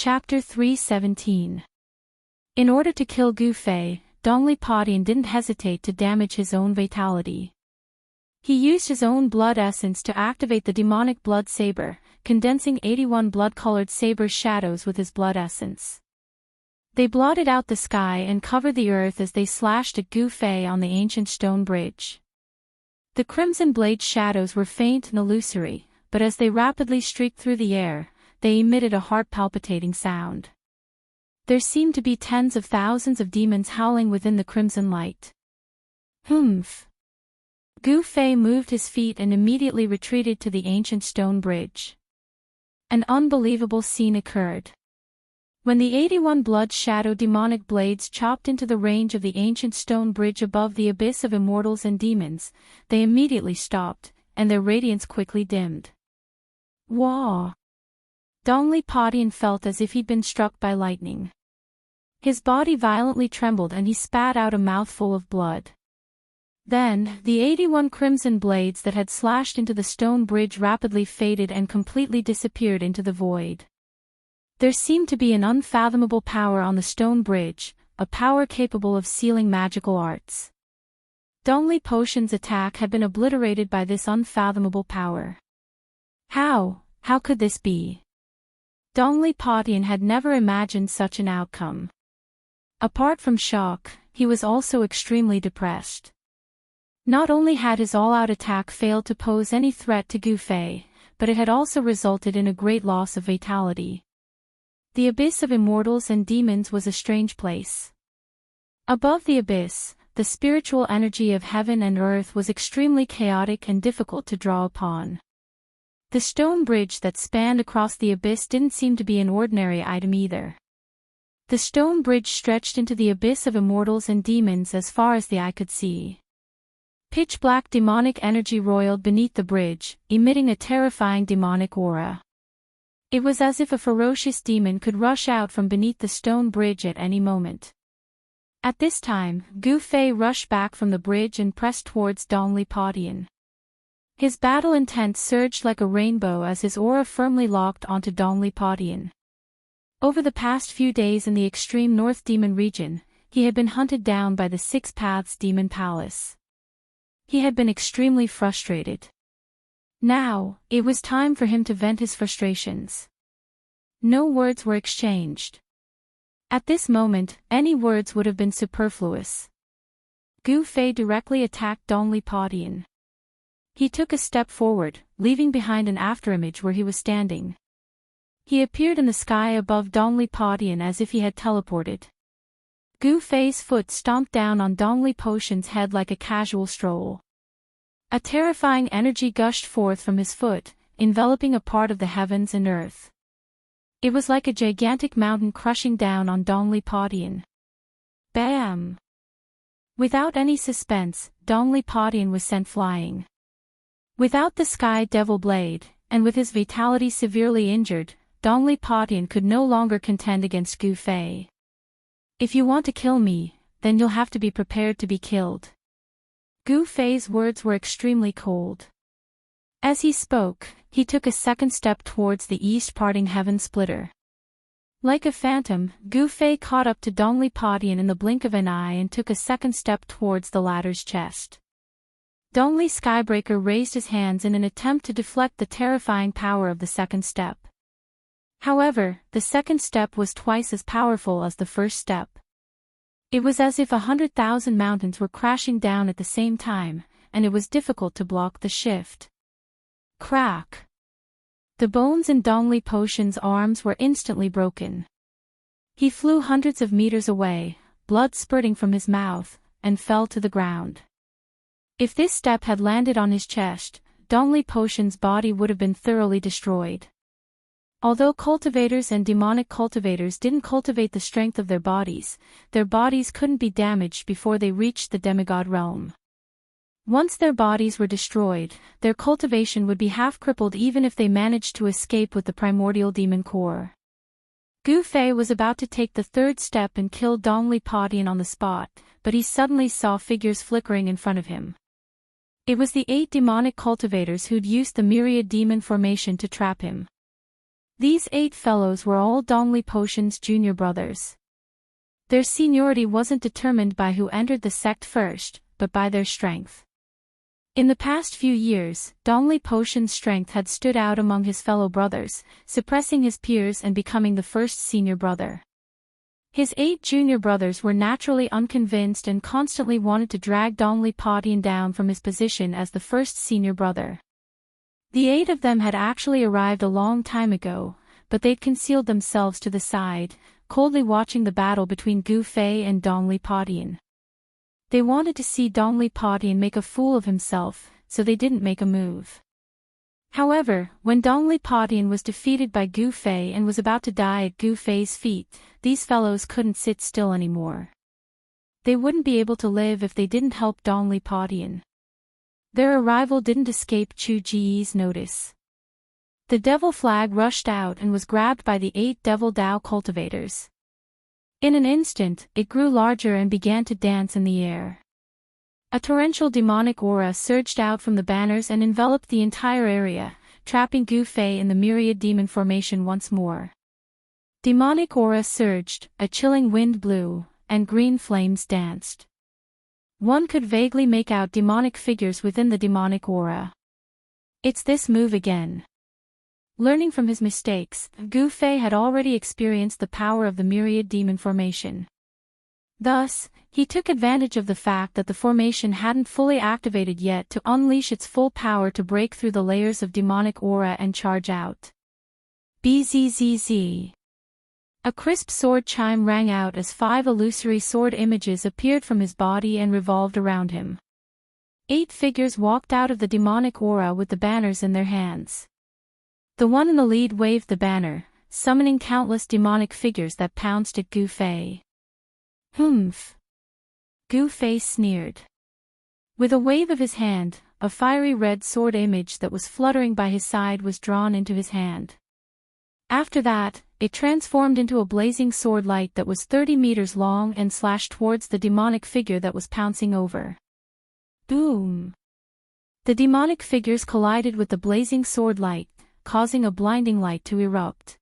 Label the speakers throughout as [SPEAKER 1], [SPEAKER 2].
[SPEAKER 1] Chapter 317. In order to kill Gu Fei, Donglipodian didn't hesitate to damage his own vitality. He used his own blood essence to activate the demonic blood saber, condensing 81 blood-colored saber shadows with his blood essence. They blotted out the sky and covered the earth as they slashed at Gu Fei on the ancient stone bridge. The crimson blade shadows were faint and illusory, but as they rapidly streaked through the air, they emitted a heart-palpitating sound. There seemed to be tens of thousands of demons howling within the crimson light. Humph! Gu Fei moved his feet and immediately retreated to the ancient stone bridge. An unbelievable scene occurred. When the 81 blood shadow demonic blades chopped into the range of the ancient stone bridge above the abyss of immortals and demons, they immediately stopped, and their radiance quickly dimmed. Wah! Donglipodian felt as if he'd been struck by lightning. His body violently trembled and he spat out a mouthful of blood. Then, the 81 crimson blades that had slashed into the stone bridge rapidly faded and completely disappeared into the void. There seemed to be an unfathomable power on the stone bridge, a power capable of sealing magical arts. Donglipodian's attack had been obliterated by this unfathomable power. How could this be? Donglipodian had never imagined such an outcome. Apart from shock, he was also extremely depressed. Not only had his all-out attack failed to pose any threat to Gu Fei, but it had also resulted in a great loss of vitality. The abyss of immortals and demons was a strange place. Above the abyss, the spiritual energy of heaven and earth was extremely chaotic and difficult to draw upon. The stone bridge that spanned across the abyss didn't seem to be an ordinary item either. The stone bridge stretched into the abyss of immortals and demons as far as the eye could see. Pitch-black demonic energy roiled beneath the bridge, emitting a terrifying demonic aura. It was as if a ferocious demon could rush out from beneath the stone bridge at any moment. At this time, Gu Fei rushed back from the bridge and pressed towards Donglipodian. His battle intent surged like a rainbow as his aura firmly locked onto Donglipodian. Over the past few days in the extreme North Demon region, he had been hunted down by the Six Paths Demon Palace. He had been extremely frustrated. Now, it was time for him to vent his frustrations. No words were exchanged. At this moment, any words would have been superfluous. Gu Fei directly attacked Donglipodian. He took a step forward, leaving behind an afterimage where he was standing. He appeared in the sky above Donglipodian as if he had teleported. Gu Fei's foot stomped down on Donglipodian's head like a casual stroll. A terrifying energy gushed forth from his foot, enveloping a part of the heavens and earth. It was like a gigantic mountain crushing down on Donglipodian. Bam! Without any suspense, Donglipodian was sent flying. Without the Sky Devil Blade, and with his vitality severely injured, Donglipodian could no longer contend against Gu Fei. If you want to kill me, then you'll have to be prepared to be killed. Gu Fei's words were extremely cold. As he spoke, he took a second step towards the east parting heaven splitter. Like a phantom, Gu Fei caught up to Donglipodian in the blink of an eye and took a second step towards the latter's chest. Dongli Skybreaker raised his hands in an attempt to deflect the terrifying power of the second step. However, the second step was twice as powerful as the first step. It was as if 100,000 mountains were crashing down at the same time, and it was difficult to block the shift. Crack! The bones in Donglipodian's arms were instantly broken. He flew hundreds of meters away, blood spurting from his mouth, and fell to the ground. If this step had landed on his chest, Donglipodian's body would have been thoroughly destroyed. Although cultivators and demonic cultivators didn't cultivate the strength of their bodies couldn't be damaged before they reached the demigod realm. Once their bodies were destroyed, their cultivation would be half crippled even if they managed to escape with the primordial demon core. Gu Fei was about to take the third step and kill Donglipodian on the spot, but he suddenly saw figures flickering in front of him. It was the 8 demonic cultivators who'd used the myriad demon formation to trap him. These 8 fellows were all Dongli Potion's junior brothers. Their seniority wasn't determined by who entered the sect first, but by their strength. In the past few years, Dongli Potion's strength had stood out among his fellow brothers, suppressing his peers and becoming the first senior brother. His 8 junior brothers were naturally unconvinced and constantly wanted to drag Dongli Potion down from his position as the first senior brother. The 8 of them had actually arrived a long time ago, but they'd concealed themselves to the side, coldly watching the battle between Gu Fei and Dongli Potion. They wanted to see Dongli Potion make a fool of himself, so they didn't make a move. However, when Dongli Potion was defeated by Gu Fei and was about to die at Gu Fei's feet, these fellows couldn't sit still anymore. They wouldn't be able to live if they didn't help Dongli Potion. Their arrival didn't escape Chu Ji's notice. The devil flag rushed out and was grabbed by the 8 devil Dao cultivators. In an instant, it grew larger and began to dance in the air. A torrential demonic aura surged out from the banners and enveloped the entire area, trapping Gu Fei in the myriad demon formation once more. Demonic aura surged, a chilling wind blew, and green flames danced. One could vaguely make out demonic figures within the demonic aura. It's this move again. Learning from his mistakes, Gu Fei had already experienced the power of the myriad demon formation. Thus, he took advantage of the fact that the formation hadn't fully activated yet to unleash its full power to break through the layers of demonic aura and charge out. Bzzz. A crisp sword chime rang out as 5 illusory sword images appeared from his body and revolved around him. 8 figures walked out of the demonic aura with the banners in their hands. The one in the lead waved the banner, summoning countless demonic figures that pounced at Gu Fei. Humph! Gu Fei sneered. With a wave of his hand, a fiery red sword image that was fluttering by his side was drawn into his hand. After that, it transformed into a blazing sword light that was 30 meters long and slashed towards the demonic figure that was pouncing over. Boom! The demonic figures collided with the blazing sword light, causing a blinding light to erupt.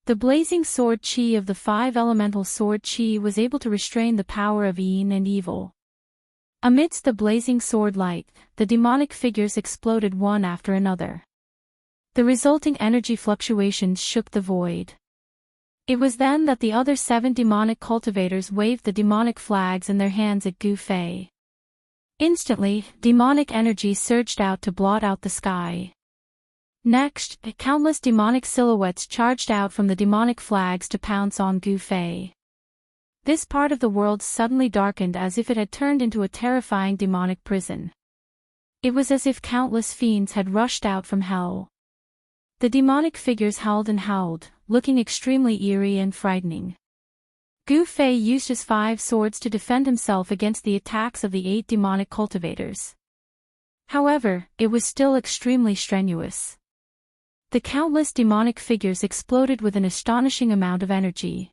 [SPEAKER 1] The blazing sword chi of the 5 elemental sword chi was able to restrain the power of yin and evil. Amidst the blazing sword light, the demonic figures exploded one after another. The resulting energy fluctuations shook the void. It was then that the other 7 demonic cultivators waved the demonic flags in their hands at Gu Fei. Instantly, demonic energy surged out to blot out the sky. Next, countless demonic silhouettes charged out from the demonic flags to pounce on Gu Fei. This part of the world suddenly darkened as if it had turned into a terrifying demonic prison. It was as if countless fiends had rushed out from hell. The demonic figures howled and howled, looking extremely eerie and frightening. Gu Fei used his 5 swords to defend himself against the attacks of the 8 demonic cultivators. However, it was still extremely strenuous. The countless demonic figures exploded with an astonishing amount of energy.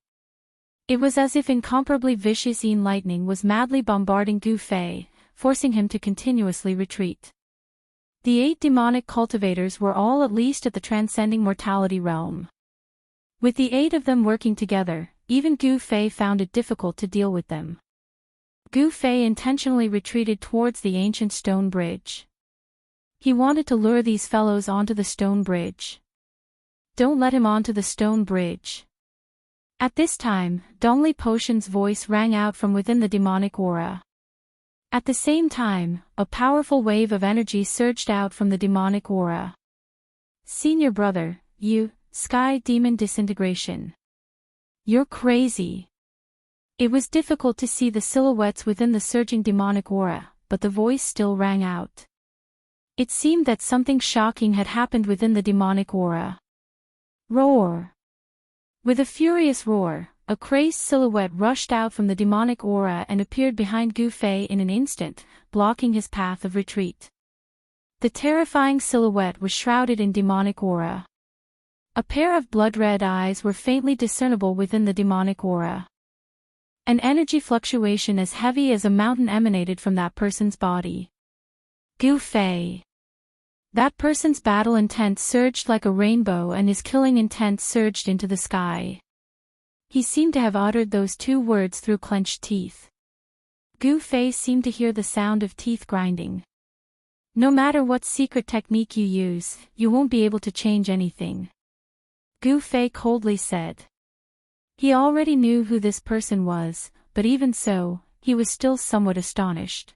[SPEAKER 1] It was as if incomparably vicious yin lightning was madly bombarding Gu Fei, forcing him to continuously retreat. The 8 demonic cultivators were all at least at the transcending mortality realm. With the 8 of them working together, even Gu Fei found it difficult to deal with them. Gu Fei intentionally retreated towards the ancient stone bridge. He wanted to lure these fellows onto the stone bridge. Don't let him onto the stone bridge. At this time, Dongli Potion's voice rang out from within the demonic aura. At the same time, a powerful wave of energy surged out from the demonic aura. Senior brother, you, Sky Demon Disintegration. You're crazy. It was difficult to see the silhouettes within the surging demonic aura, but the voice still rang out. It seemed that something shocking had happened within the demonic aura. Roar! With a furious roar, a crazed silhouette rushed out from the demonic aura and appeared behind Gu Fei in an instant, blocking his path of retreat. The terrifying silhouette was shrouded in demonic aura. A pair of blood-red eyes were faintly discernible within the demonic aura. An energy fluctuation as heavy as a mountain emanated from that person's body. Gu Fei. That person's battle intent surged like a rainbow and his killing intent surged into the sky. He seemed to have uttered those two words through clenched teeth. Gu Fei seemed to hear the sound of teeth grinding. No matter what secret technique you use, you won't be able to change anything. Gu Fei coldly said. He already knew who this person was, but even so, he was still somewhat astonished.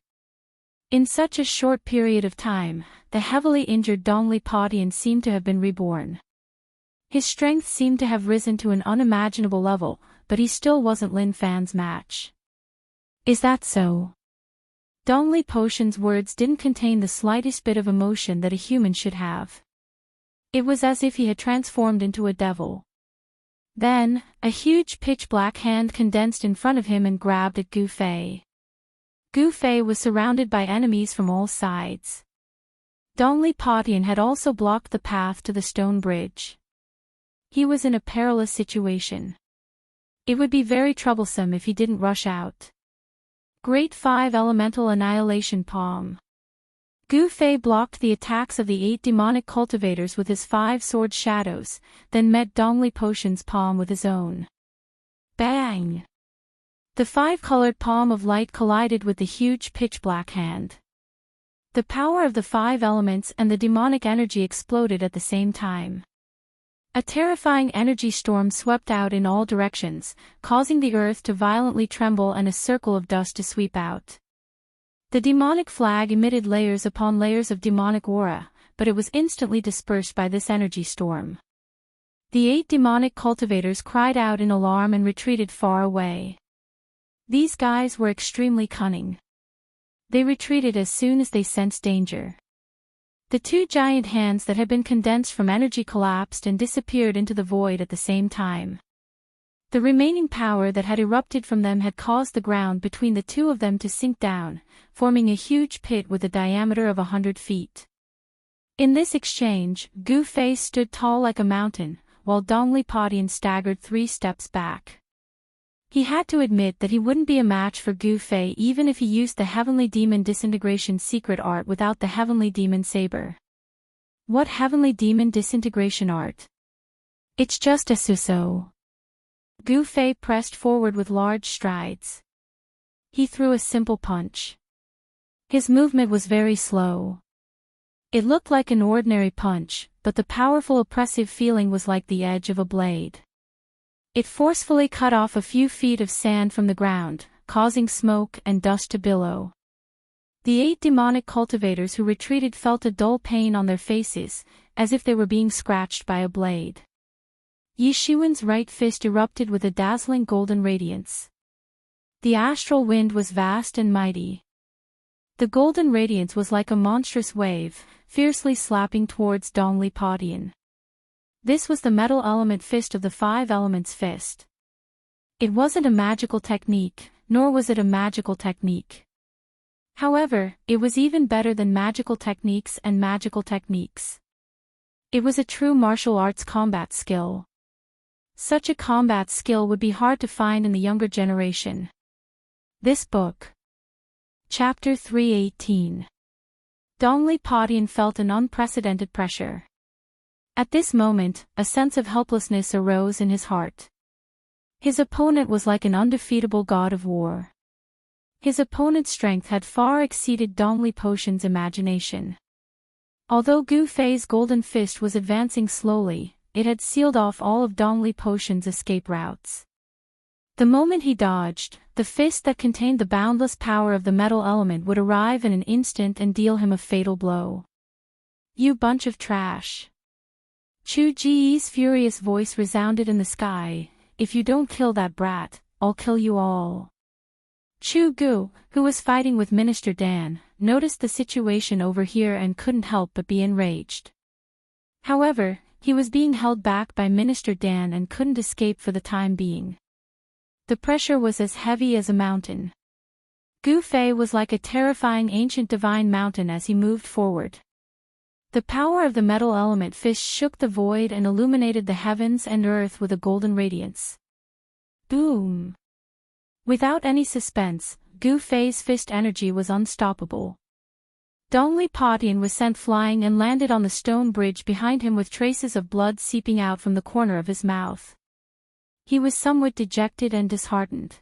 [SPEAKER 1] In such a short period of time, the heavily injured Dongli Padian seemed to have been reborn. His strength seemed to have risen to an unimaginable level, but he still wasn't Lin Fan's match. Is that so? Dongli Potion's words didn't contain the slightest bit of emotion that a human should have. It was as if he had transformed into a devil. Then, a huge pitch-black hand condensed in front of him and grabbed at Gu Fei. Gu Fei was surrounded by enemies from all sides. Dongli Padian had also blocked the path to the stone bridge. He was in a perilous situation. It would be very troublesome if he didn't rush out. Great 5 Elemental Annihilation Palm. Gu Fei blocked the attacks of the 8 demonic cultivators with his 5 sword shadows, then met Dongli Potion's palm with his own. Bang! The 5-colored palm of light collided with the huge pitch-black hand. The power of the 5 elements and the demonic energy exploded at the same time. A terrifying energy storm swept out in all directions, causing the earth to violently tremble and a circle of dust to sweep out. The demonic flag emitted layers upon layers of demonic aura, but it was instantly dispersed by this energy storm. The 8 demonic cultivators cried out in alarm and retreated far away. These guys were extremely cunning. They retreated as soon as they sensed danger. The 2 giant hands that had been condensed from energy collapsed and disappeared into the void at the same time. The remaining power that had erupted from them had caused the ground between the 2 of them to sink down, forming a huge pit with a diameter of 100 feet. In this exchange, Gu Fei stood tall like a mountain, while Dongli Padian staggered 3 steps back. He had to admit that he wouldn't be a match for Gu Fei even if he used the Heavenly Demon Disintegration secret art without the Heavenly Demon Saber. What Heavenly Demon Disintegration art? It's just a suso. Gu Fei pressed forward with large strides. He threw a simple punch. His movement was very slow. It looked like an ordinary punch, but the powerful oppressive feeling was like the edge of a blade. It forcefully cut off a few feet of sand from the ground, causing smoke and dust to billow. The 8 demonic cultivators who retreated felt a dull pain on their faces, as if they were being scratched by a blade. Yi Shiwen's right fist erupted with a dazzling golden radiance. The astral wind was vast and mighty. The golden radiance was like a monstrous wave, fiercely slapping towards Dongli Padian. This was the metal element fist of the 5 elements fist. It wasn't a magical technique, nor was it a magical technique. However, it was even better than magical techniques and magical techniques. It was a true martial arts combat skill. Such a combat skill would be hard to find in the younger generation. This book. Chapter 318. Dongli Padian felt an unprecedented pressure. At this moment, a sense of helplessness arose in his heart. His opponent was like an undefeatable god of war. His opponent's strength had far exceeded Dongli Potion's imagination. Although Gu Fei's golden fist was advancing slowly, it had sealed off all of Dongli Potion's escape routes. The moment he dodged, the fist that contained the boundless power of the metal element would arrive in an instant and deal him a fatal blow. You bunch of trash. Chu Ji's furious voice resounded in the sky, if you don't kill that brat, I'll kill you all. Chu Gu, who was fighting with Minister Dan, noticed the situation over here and couldn't help but be enraged. However, he was being held back by Minister Dan and couldn't escape for the time being. The pressure was as heavy as a mountain. Gu Fei was like a terrifying ancient divine mountain as he moved forward. The power of the metal element fist shook the void and illuminated the heavens and earth with a golden radiance. Boom! Without any suspense, Gu Fei's fist energy was unstoppable. Dongli Patian was sent flying and landed on the stone bridge behind him with traces of blood seeping out from the corner of his mouth. He was somewhat dejected and disheartened.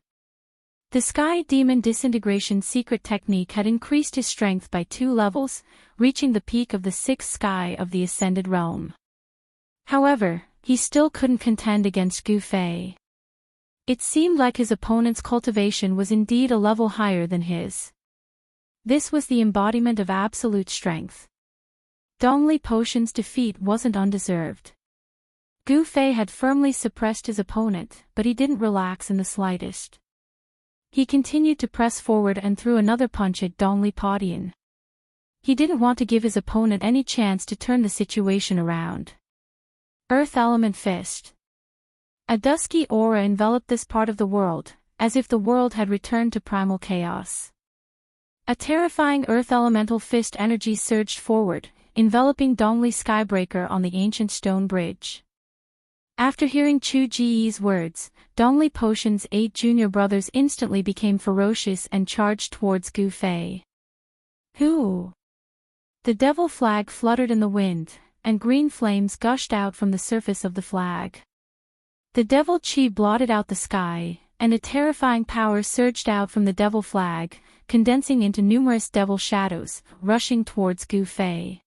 [SPEAKER 1] The Sky Demon disintegration secret technique had increased his strength by 2 levels, reaching the peak of the 6th sky of the Ascended Realm. However, he still couldn't contend against Gu Fei. It seemed like his opponent's cultivation was indeed a level higher than his. This was the embodiment of absolute strength. Dongli Patian's defeat wasn't undeserved. Gu Fei had firmly suppressed his opponent, but he didn't relax in the slightest. He continued to press forward and threw another punch at Dongli Patian. He didn't want to give his opponent any chance to turn the situation around. Earth Element Fist. A dusky aura enveloped this part of the world, as if the world had returned to primal chaos. A terrifying Earth Elemental Fist energy surged forward, enveloping Dongli Skybreaker on the ancient stone bridge. After hearing Chu Ji's words, Dongli Patian's 8 junior brothers instantly became ferocious and charged towards Gu Fei. Who? The devil flag fluttered in the wind, and green flames gushed out from the surface of the flag. The devil chi blotted out the sky, and a terrifying power surged out from the devil flag, condensing into numerous devil shadows, rushing towards Gu Fei.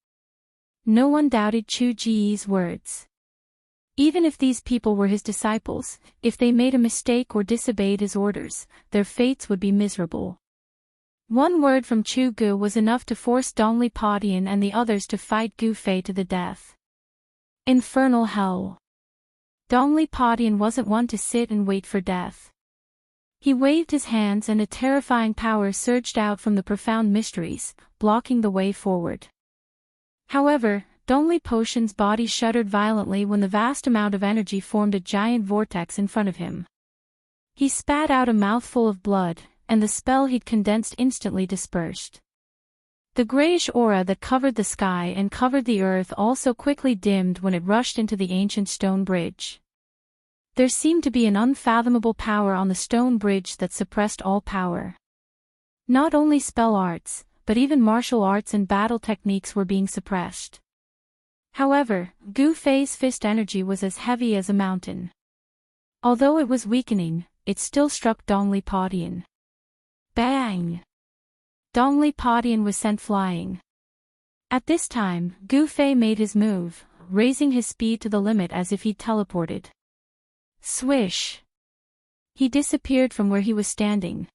[SPEAKER 1] No one doubted Chu Ji's words. Even if these people were his disciples, if they made a mistake or disobeyed his orders, their fates would be miserable. One word from Chu Gu was enough to force Dongli Patian and the others to fight Gu Fei to the death. Infernal hell. Dongli Patian wasn't one to sit and wait for death. He waved his hands and a terrifying power surged out from the profound mysteries, blocking the way forward. However, Dongli Patian's body shuddered violently when the vast amount of energy formed a giant vortex in front of him. He spat out a mouthful of blood, and the spell he'd condensed instantly dispersed. The grayish aura that covered the sky and covered the earth also quickly dimmed when it rushed into the ancient stone bridge. There seemed to be an unfathomable power on the stone bridge that suppressed all power. Not only spell arts, but even martial arts and battle techniques were being suppressed. However, Gu Fei's fist energy was as heavy as a mountain. Although it was weakening, it still struck Dongli Patian. Bang! Dongli Patian was sent flying. At this time, Gu Fei made his move, raising his speed to the limit as if he'd teleported. Swish! He disappeared from where he was standing.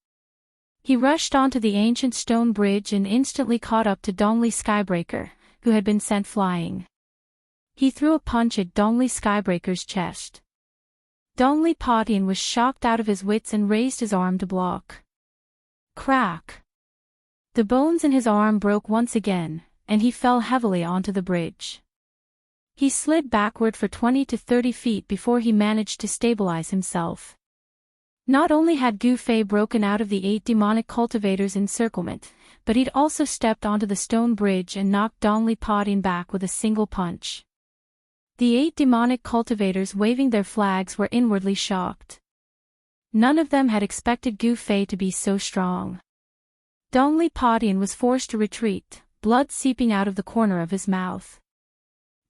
[SPEAKER 1] He rushed onto the ancient stone bridge and instantly caught up to Dongli Skybreaker, who had been sent flying. He threw a punch at Dongli Skybreaker's chest. Dongli Patian was shocked out of his wits and raised his arm to block. Crack! The bones in his arm broke once again, and he fell heavily onto the bridge. He slid backward for 20 to 30 feet before he managed to stabilize himself. Not only had Gu Fei broken out of the 8 demonic cultivators' encirclement, but he'd also stepped onto the stone bridge and knocked Dongli Patian back with a single punch. The 8 demonic cultivators waving their flags were inwardly shocked. None of them had expected Gu Fei to be so strong. Dongli Patian was forced to retreat, blood seeping out of the corner of his mouth.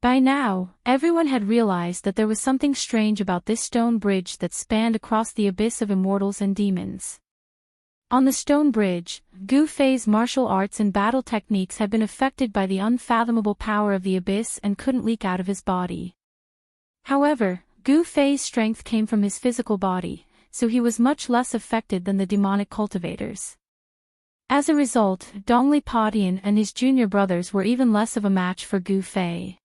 [SPEAKER 1] By now, everyone had realized that there was something strange about this stone bridge that spanned across the abyss of immortals and demons. On the stone bridge, Gu Fei's martial arts and battle techniques had been affected by the unfathomable power of the abyss and couldn't leak out of his body. However, Gu Fei's strength came from his physical body, so he was much less affected than the demonic cultivators. As a result, Dongli Patian and his junior brothers were even less of a match for Gu Fei.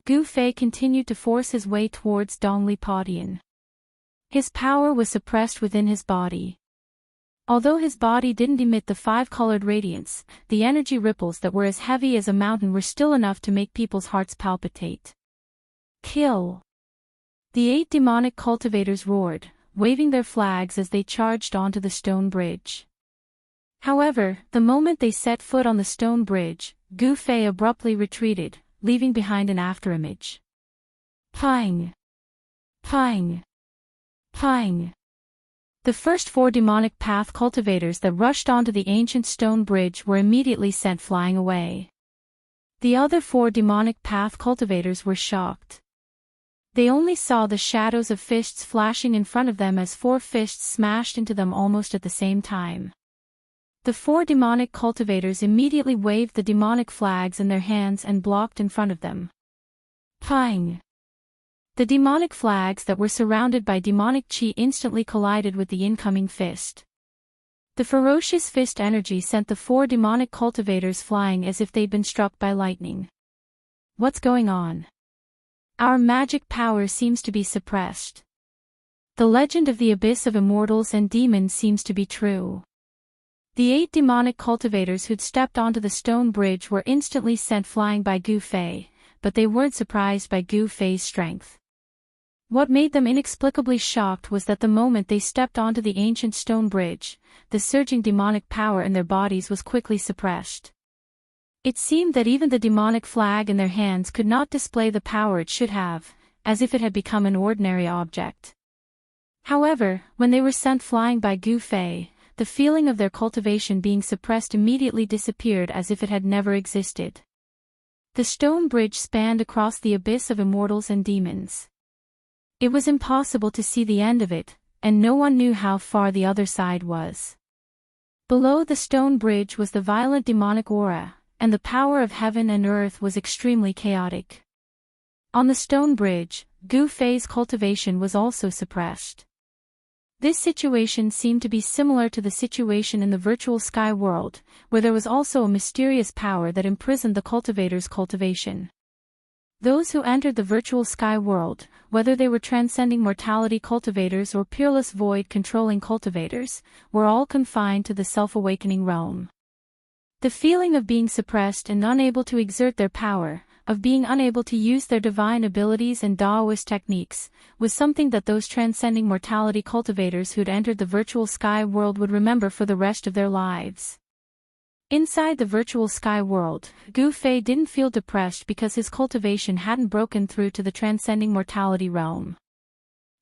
[SPEAKER 1] Gu Fei continued to force his way towards Dongli Patian. His power was suppressed within his body. Although his body didn't emit the 5-colored radiance, the energy ripples that were as heavy as a mountain were still enough to make people's hearts palpitate. Kill! The 8 demonic cultivators roared, waving their flags as they charged onto the stone bridge. However, the moment they set foot on the stone bridge, Gu Fei abruptly retreated, leaving behind an afterimage. Pang! Pang! Pang! The first 4 demonic path cultivators that rushed onto the ancient stone bridge were immediately sent flying away. The other 4 demonic path cultivators were shocked. They only saw the shadows of fists flashing in front of them as 4 fists smashed into them almost at the same time. The 4 demonic cultivators immediately waved the demonic flags in their hands and blocked in front of them. Pang! The demonic flags that were surrounded by demonic chi instantly collided with the incoming fist. The ferocious fist energy sent the 4 demonic cultivators flying as if they'd been struck by lightning. What's going on? Our magic power seems to be suppressed. The legend of the abyss of immortals and demons seems to be true. The 8 demonic cultivators who'd stepped onto the stone bridge were instantly sent flying by Gu Fei, but they weren't surprised by Gu Fei's strength. What made them inexplicably shocked was that the moment they stepped onto the ancient stone bridge, the surging demonic power in their bodies was quickly suppressed. It seemed that even the demonic flag in their hands could not display the power it should have, as if it had become an ordinary object. However, when they were sent flying by Gu Fei, the feeling of their cultivation being suppressed immediately disappeared as if it had never existed. The stone bridge spanned across the abyss of immortals and demons. It was impossible to see the end of it, and no one knew how far the other side was. Below the stone bridge was the violent demonic aura, and the power of heaven and earth was extremely chaotic. On the stone bridge, Gu Fei's cultivation was also suppressed. This situation seemed to be similar to the situation in the virtual sky world, where there was also a mysterious power that imprisoned the cultivator's cultivation. Those who entered the virtual sky world, whether they were transcending mortality cultivators or peerless void controlling cultivators, were all confined to the self-awakening realm. The feeling of being suppressed and unable to exert their power, of being unable to use their divine abilities and Taoist techniques, was something that those transcending mortality cultivators who'd entered the virtual sky world would remember for the rest of their lives. Inside the virtual sky world, Gu Fei didn't feel depressed because his cultivation hadn't broken through to the transcending mortality realm.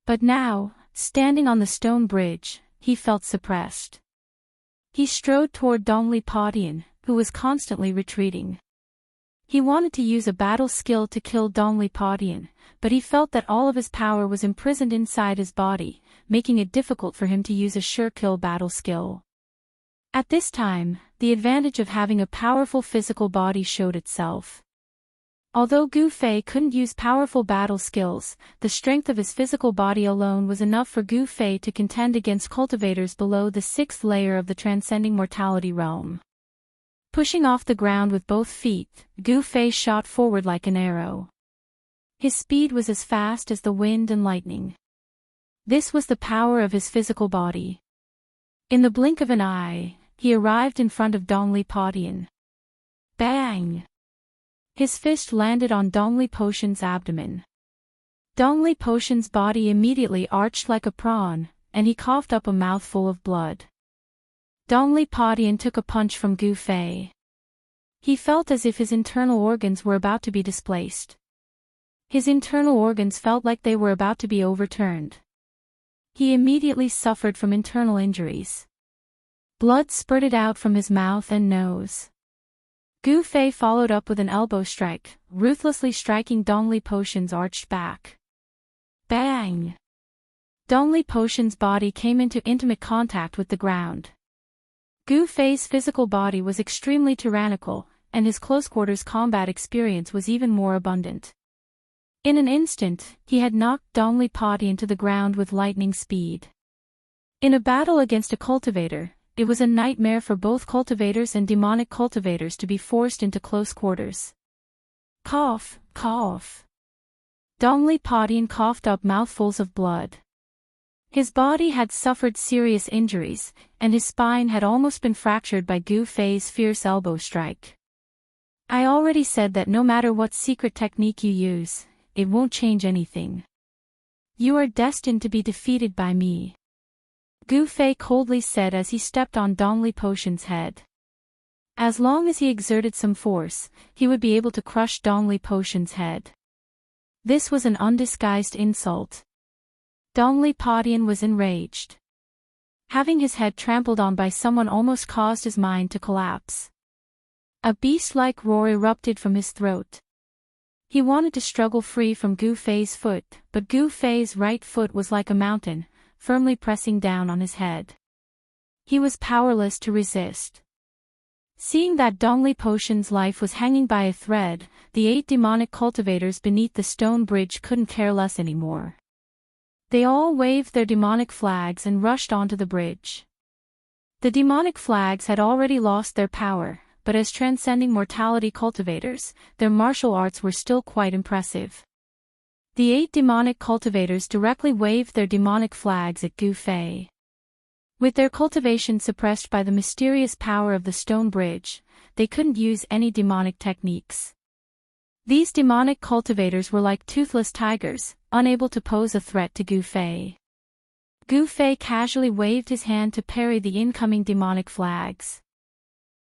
[SPEAKER 1] But now, standing on the stone bridge, he felt suppressed. He strode toward Dongli Padian, who was constantly retreating. He wanted to use a battle skill to kill Dongli Padian, but he felt that all of his power was imprisoned inside his body, making it difficult for him to use a sure kill battle skill. At this time, the advantage of having a powerful physical body showed itself. Although Gu Fei couldn't use powerful battle skills, the strength of his physical body alone was enough for Gu Fei to contend against cultivators below the 6th layer of the transcending mortality realm. Pushing off the ground with both feet, Gu Fei shot forward like an arrow. His speed was as fast as the wind and lightning. This was the power of his physical body. In the blink of an eye, he arrived in front of Dongli Padian. Bang! His fist landed on Dongli Potion's abdomen. Dongli Potion's body immediately arched like a prawn, and he coughed up a mouthful of blood. Dongli Padian took a punch from Gu Fei. He felt as if his internal organs were about to be displaced. His internal organs felt like they were about to be overturned. He immediately suffered from internal injuries. Blood spurted out from his mouth and nose. Gu Fei followed up with an elbow strike, ruthlessly striking Dongli Potion's arched back. Bang! Dongli Potion's body came into intimate contact with the ground. Gu Fei's physical body was extremely tyrannical, and his close-quarters combat experience was even more abundant. In an instant, he had knocked Dongli Padian to the ground with lightning speed. In a battle against a cultivator, it was a nightmare for both cultivators and demonic cultivators to be forced into close quarters. Cough, cough. Dongli Padian coughed up mouthfuls of blood. His body had suffered serious injuries, and his spine had almost been fractured by Gu Fei's fierce elbow strike. I already said that no matter what secret technique you use, it won't change anything. You are destined to be defeated by me. Gu Fei coldly said as he stepped on Dongli Potion's head. As long as he exerted some force, he would be able to crush Dongli Potion's head. This was an undisguised insult. Dongli Padian was enraged. Having his head trampled on by someone almost caused his mind to collapse. A beast-like roar erupted from his throat. He wanted to struggle free from Gu Fei's foot, but Gu Fei's right foot was like a mountain, firmly pressing down on his head. He was powerless to resist. Seeing that Dongli Potion's life was hanging by a thread, the 8 demonic cultivators beneath the stone bridge couldn't care less anymore. They all waved their demonic flags and rushed onto the bridge. The demonic flags had already lost their power, but as transcending mortality cultivators, their martial arts were still quite impressive. The 8 demonic cultivators directly waved their demonic flags at Gu Fei. With their cultivation suppressed by the mysterious power of the stone bridge, they couldn't use any demonic techniques. These demonic cultivators were like toothless tigers, unable to pose a threat to Gu Fei. Gu Fei casually waved his hand to parry the incoming demonic flags.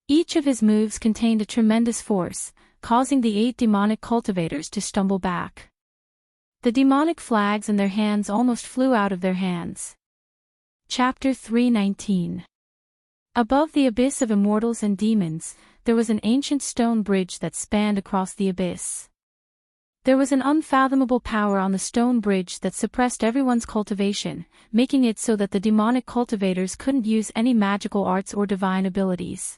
[SPEAKER 1] Each of his moves contained a tremendous force, causing the 8 demonic cultivators to stumble back. The demonic flags in their hands almost flew out of their hands. Chapter 319. Above the abyss of immortals and demons, there was an ancient stone bridge that spanned across the abyss. There was an unfathomable power on the stone bridge that suppressed everyone's cultivation, making it so that the demonic cultivators couldn't use any magical arts or divine abilities.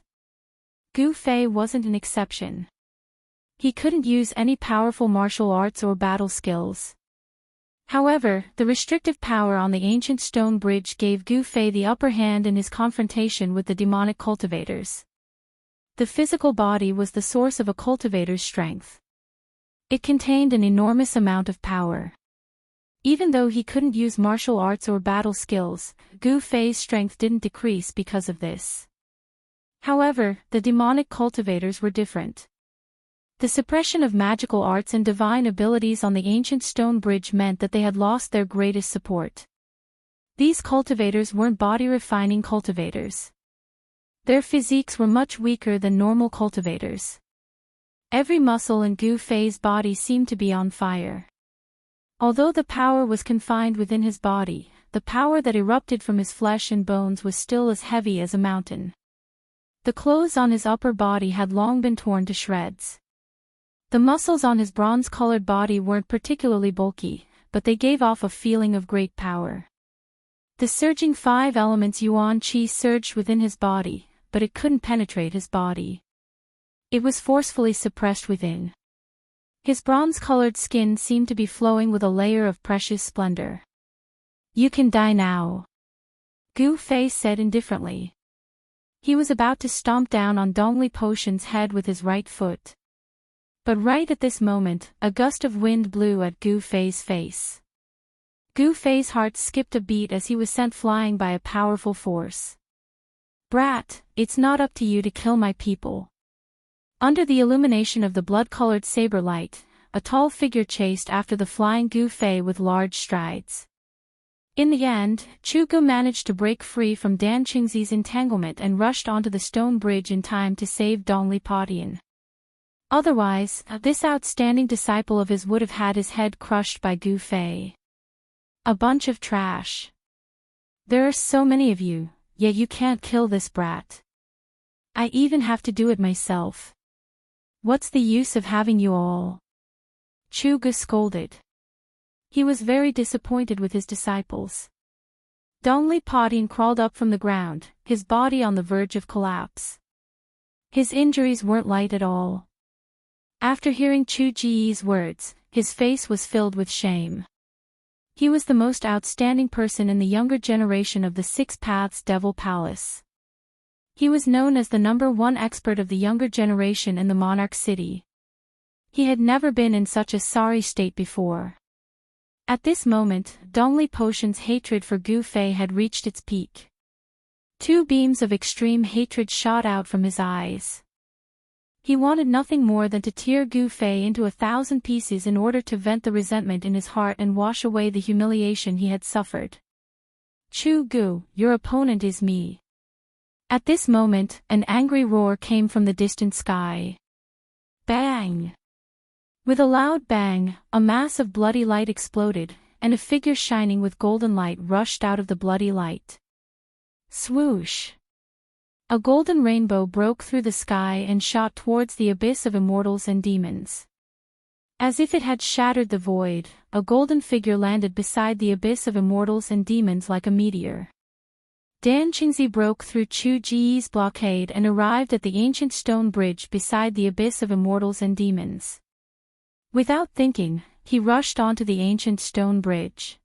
[SPEAKER 1] Gu Fei wasn't an exception. He couldn't use any powerful martial arts or battle skills. However, the restrictive power on the ancient stone bridge gave Gu Fei the upper hand in his confrontation with the demonic cultivators. The physical body was the source of a cultivator's strength. It contained an enormous amount of power. Even though he couldn't use martial arts or battle skills, Gu Fei's strength didn't decrease because of this. However, the demonic cultivators were different. The suppression of magical arts and divine abilities on the ancient stone bridge meant that they had lost their greatest support. These cultivators weren't body-refining cultivators. Their physiques were much weaker than normal cultivators. Every muscle in Gu Fei's body seemed to be on fire. Although the power was confined within his body, the power that erupted from his flesh and bones was still as heavy as a mountain. The clothes on his upper body had long been torn to shreds. The muscles on his bronze-colored body weren't particularly bulky, but they gave off a feeling of great power. The surging 5 elements Yuan Qi surged within his body, but it couldn't penetrate his body. It was forcefully suppressed within. His bronze-colored skin seemed to be flowing with a layer of precious splendor. "You can die now," Gu Fei said indifferently. He was about to stomp down on Dongli Potion's head with his right foot. But right at this moment, a gust of wind blew at Gu Fei's face. Gu Fei's heart skipped a beat as he was sent flying by a powerful force. "Brat, it's not up to you to kill my people." Under the illumination of the blood-colored saber light, a tall figure chased after the flying Gu Fei with large strides. In the end, Chu Gu managed to break free from Dan Qingzi's entanglement and rushed onto the stone bridge in time to save Dongli Potion. Otherwise, this outstanding disciple of his would have had his head crushed by Gu Fei. A bunch of trash. There are so many of you, yet you can't kill this brat. I even have to do it myself. What's the use of having you all? Chu Gu scolded. He was very disappointed with his disciples. Dongli Potion crawled up from the ground, his body on the verge of collapse. His injuries weren't light at all. After hearing Chu Ji's words, his face was filled with shame. He was the most outstanding person in the younger generation of the 6 Paths Devil Palace. He was known as the #1 expert of the younger generation in the Monarch City. He had never been in such a sorry state before. At this moment, Dongli Potion's hatred for Gu Fei had reached its peak. 2 beams of extreme hatred shot out from his eyes. He wanted nothing more than to tear Gu Fei into 1,000 pieces in order to vent the resentment in his heart and wash away the humiliation he had suffered. "Chu Gu, your opponent is me." At this moment, an angry roar came from the distant sky. Bang! With a loud bang, a mass of bloody light exploded, and a figure shining with golden light rushed out of the bloody light. Swoosh! A golden rainbow broke through the sky and shot towards the abyss of immortals and demons. As if it had shattered the void, a golden figure landed beside the abyss of immortals and demons like a meteor. Dan Qingzi broke through Chu Ji's blockade and arrived at the ancient stone bridge beside the abyss of immortals and demons. Without thinking, he rushed onto the ancient stone bridge.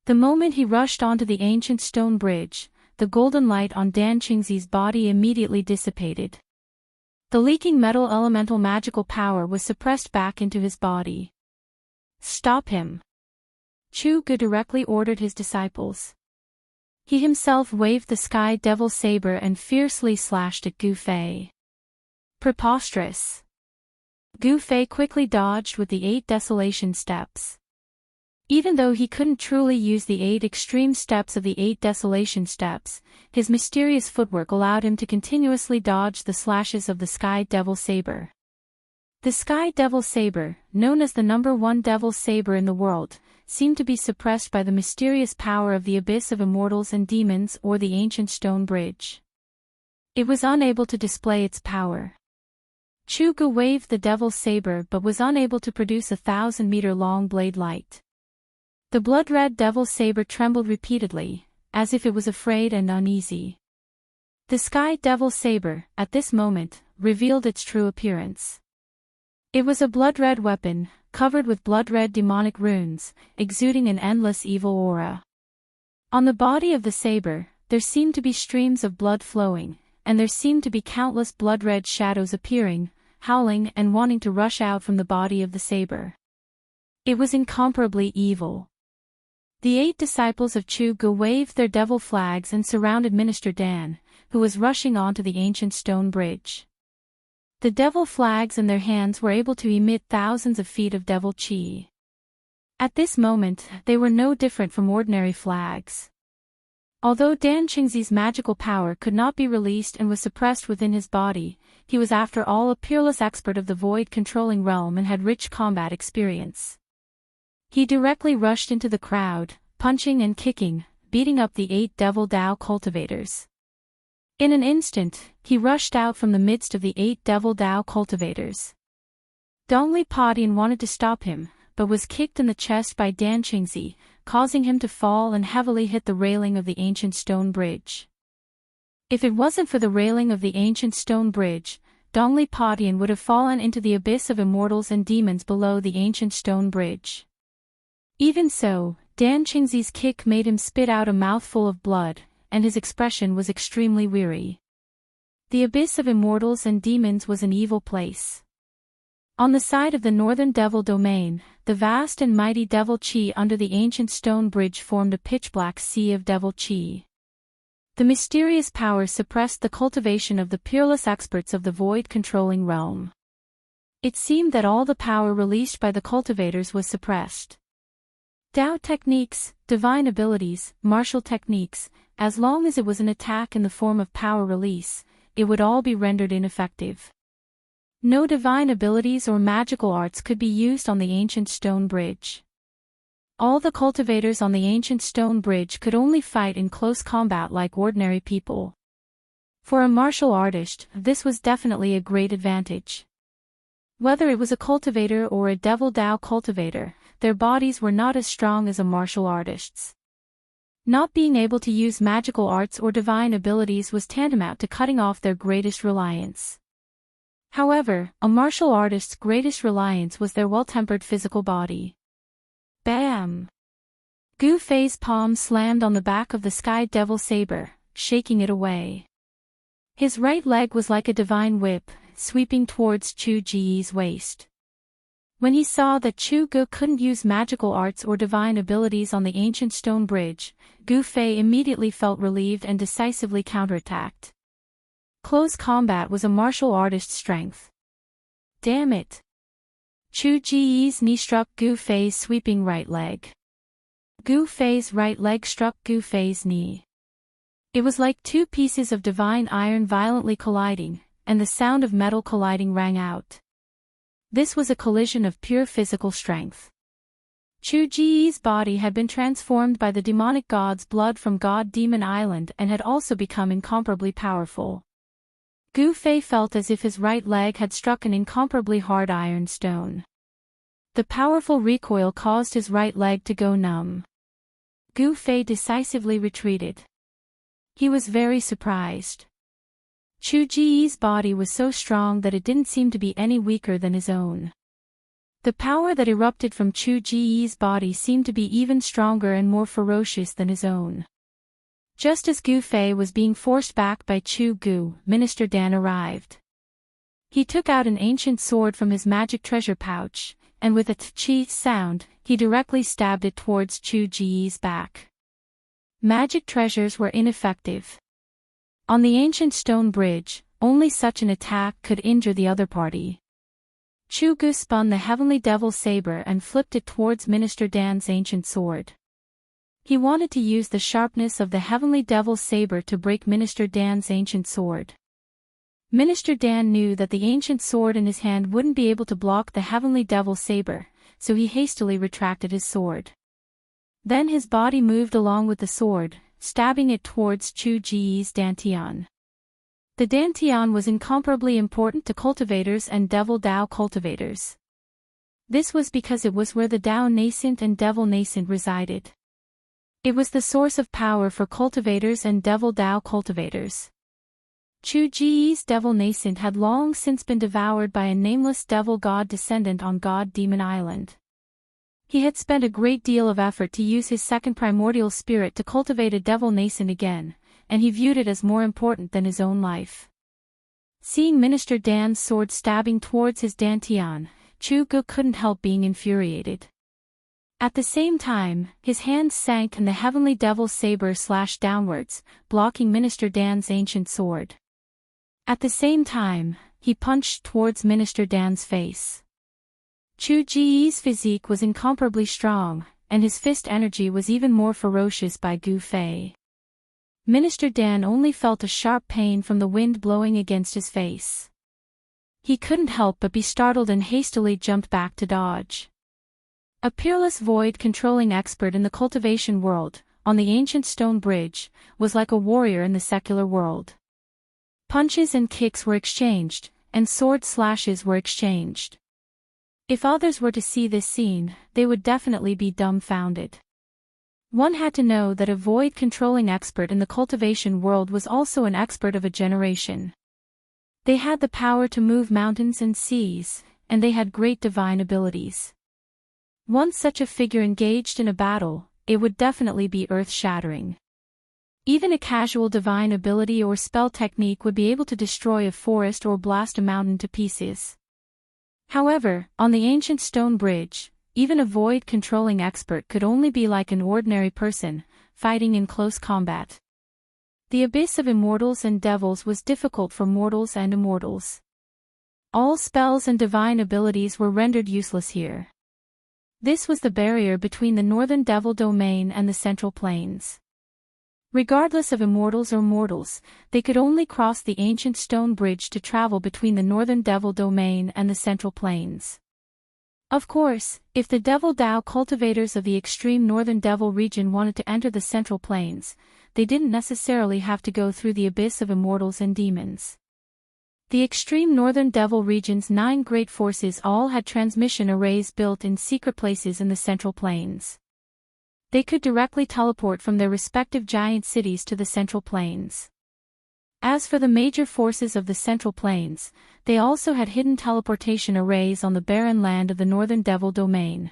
[SPEAKER 1] The moment he rushed onto the ancient stone bridge, the golden light on Dan Qingzi's body immediately dissipated. The leaking metal elemental magical power was suppressed back into his body. Stop him! Chu Gu directly ordered his disciples. He himself waved the sky devil saber and fiercely slashed at Gu Fei. Preposterous! Gu Fei quickly dodged with the 8 desolation steps. Even though he couldn't truly use the 8 extreme steps of the 8 desolation steps, his mysterious footwork allowed him to continuously dodge the slashes of the Sky Devil Saber. The Sky Devil Saber, known as the #1 Devil Saber in the world, seemed to be suppressed by the mysterious power of the Abyss of Immortals and Demons or the Ancient Stone Bridge. It was unable to display its power. Chu Gu waved the Devil Saber but was unable to produce a 1,000-meter-long blade light. The blood-red devil saber trembled repeatedly, as if it was afraid and uneasy. The Sky Devil Saber, at this moment, revealed its true appearance. It was a blood-red weapon, covered with blood-red demonic runes, exuding an endless evil aura. On the body of the saber, there seemed to be streams of blood flowing, and there seemed to be countless blood-red shadows appearing, howling and wanting to rush out from the body of the saber. It was incomparably evil. The 8 disciples of Chu Gu waved their devil flags and surrounded Minister Dan, who was rushing onto the ancient stone bridge. The devil flags in their hands were able to emit thousands of feet of devil chi. At this moment, they were no different from ordinary flags. Although Dan Qingzi's magical power could not be released and was suppressed within his body, he was after all a peerless expert of the void-controlling realm and had rich combat experience. He directly rushed into the crowd, punching and kicking, beating up the 8 Devil Dao cultivators. In an instant, he rushed out from the midst of the 8 Devil Dao cultivators. Dongli Padian wanted to stop him, but was kicked in the chest by Dan Qingzi, causing him to fall and heavily hit the railing of the ancient stone bridge. If it wasn't for the railing of the ancient stone bridge, Dongli Padian would have fallen into the abyss of immortals and demons below the ancient stone bridge. Even so, Dan Qingzi's kick made him spit out a mouthful of blood, and his expression was extremely weary. The abyss of immortals and demons was an evil place. On the side of the northern devil domain, the vast and mighty devil chi under the ancient stone bridge formed a pitch-black sea of devil chi. The mysterious power suppressed the cultivation of the peerless experts of the void-controlling realm. It seemed that all the power released by the cultivators was suppressed. Dao techniques, divine abilities, martial techniques, as long as it was an attack in the form of power release, it would all be rendered ineffective. No divine abilities or magical arts could be used on the ancient stone bridge. All the cultivators on the ancient stone bridge could only fight in close combat like ordinary people. For a martial artist, this was definitely a great advantage. Whether it was a cultivator or a Devil Dao cultivator, their bodies were not as strong as a martial artist's. Not being able to use magical arts or divine abilities was tantamount to cutting off their greatest reliance. However, a martial artist's greatest reliance was their well-tempered physical body. Bam! Gu Fei's palm slammed on the back of the Sky Devil Saber, shaking it away. His right leg was like a divine whip, sweeping towards Chu Ji's waist. When he saw that Chu Gu couldn't use magical arts or divine abilities on the ancient stone bridge, Gu Fei immediately felt relieved and decisively counterattacked. Close combat was a martial artist's strength. Damn it! Chu Ji's knee struck Gu Fei's sweeping right leg. Gu Fei's right leg struck Gu Fei's knee. It was like 2 pieces of divine iron violently colliding, and the sound of metal colliding rang out. This was a collision of pure physical strength. Chu Ji's body had been transformed by the demonic god's blood from God Demon Island and had also become incomparably powerful. Gu Fei felt as if his right leg had struck an incomparably hard iron stone. The powerful recoil caused his right leg to go numb. Gu Fei decisively retreated. He was very surprised. Chu Ji's body was so strong that it didn't seem to be any weaker than his own. The power that erupted from Chu Ji's body seemed to be even stronger and more ferocious than his own. Just as Gu Fei was being forced back by Chu Gu, Minister Dan arrived. He took out an ancient sword from his magic treasure pouch, and with a tch sound, he directly stabbed it towards Chu Ji's back. Magic treasures were ineffective. On the ancient stone bridge, only such an attack could injure the other party. Chu Gu spun the heavenly devil saber and flipped it towards Minister Dan's ancient sword. He wanted to use the sharpness of the heavenly devil saber to break Minister Dan's ancient sword. Minister Dan knew that the ancient sword in his hand wouldn't be able to block the heavenly devil saber, so he hastily retracted his sword. Then his body moved along with the sword, stabbing it towards Chu Ji's dantian. The dantian was incomparably important to cultivators and devil Dao cultivators. This was because it was where the Dao nascent and devil nascent resided. It was the source of power for cultivators and devil Dao cultivators. Chu Ji's devil nascent had long since been devoured by a nameless devil god descendant on God Demon Island. He had spent a great deal of effort to use his second primordial spirit to cultivate a devil nascent again, and he viewed it as more important than his own life. Seeing Minister Dan's sword stabbing towards his dantian, Chu Gu couldn't help being infuriated. At the same time, his hands sank and the heavenly devil saber slashed downwards, blocking Minister Dan's ancient sword. At the same time, he punched towards Minister Dan's face. Chu Ji's physique was incomparably strong, and his fist energy was even more ferocious by Gu Fei. Minister Dan only felt a sharp pain from the wind blowing against his face. He couldn't help but be startled and hastily jumped back to dodge. A peerless void-controlling expert in the cultivation world, on the ancient stone bridge, was like a warrior in the secular world. Punches and kicks were exchanged, and sword slashes were exchanged. If others were to see this scene, they would definitely be dumbfounded. One had to know that a void-controlling expert in the cultivation world was also an expert of a generation. They had the power to move mountains and seas, and they had great divine abilities. Once such a figure engaged in a battle, it would definitely be earth-shattering. Even a casual divine ability or spell technique would be able to destroy a forest or blast a mountain to pieces. However, on the ancient stone bridge, even a void-controlling expert could only be like an ordinary person, fighting in close combat. The abyss of immortals and devils was difficult for mortals and immortals. All spells and divine abilities were rendered useless here. This was the barrier between the northern devil domain and the central plains. Regardless of immortals or mortals, they could only cross the ancient stone bridge to travel between the northern devil domain and the central plains. Of course, if the devil Dao cultivators of the extreme northern devil region wanted to enter the central plains, they didn't necessarily have to go through the abyss of immortals and demons. The extreme northern devil region's 9 great forces all had transmission arrays built in secret places in the central plains. They could directly teleport from their respective giant cities to the central plains. As for the major forces of the central plains, they also had hidden teleportation arrays on the barren land of the northern devil domain.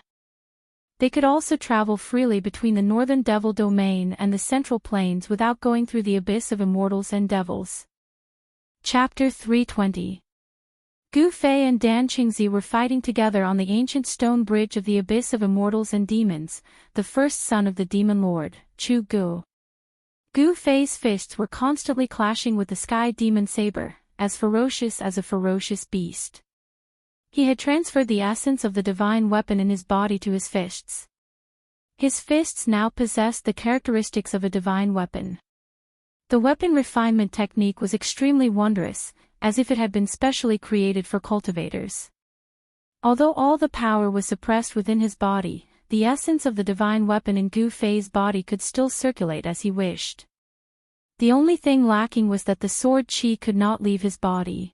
[SPEAKER 1] They could also travel freely between the northern devil domain and the central plains without going through the abyss of immortals and devils. Chapter 320. Gu Fei and Dan Qingzi were fighting together on the ancient stone bridge of the abyss of immortals and demons, the first son of the demon lord, Chu Gu. Gu Fei's fists were constantly clashing with the sky demon saber, as ferocious as a ferocious beast. He had transferred the essence of the divine weapon in his body to his fists. His fists now possessed the characteristics of a divine weapon. The weapon refinement technique was extremely wondrous, as if it had been specially created for cultivators. Although all the power was suppressed within his body, the essence of the divine weapon in Gu Fei's body could still circulate as he wished. The only thing lacking was that the sword qi could not leave his body.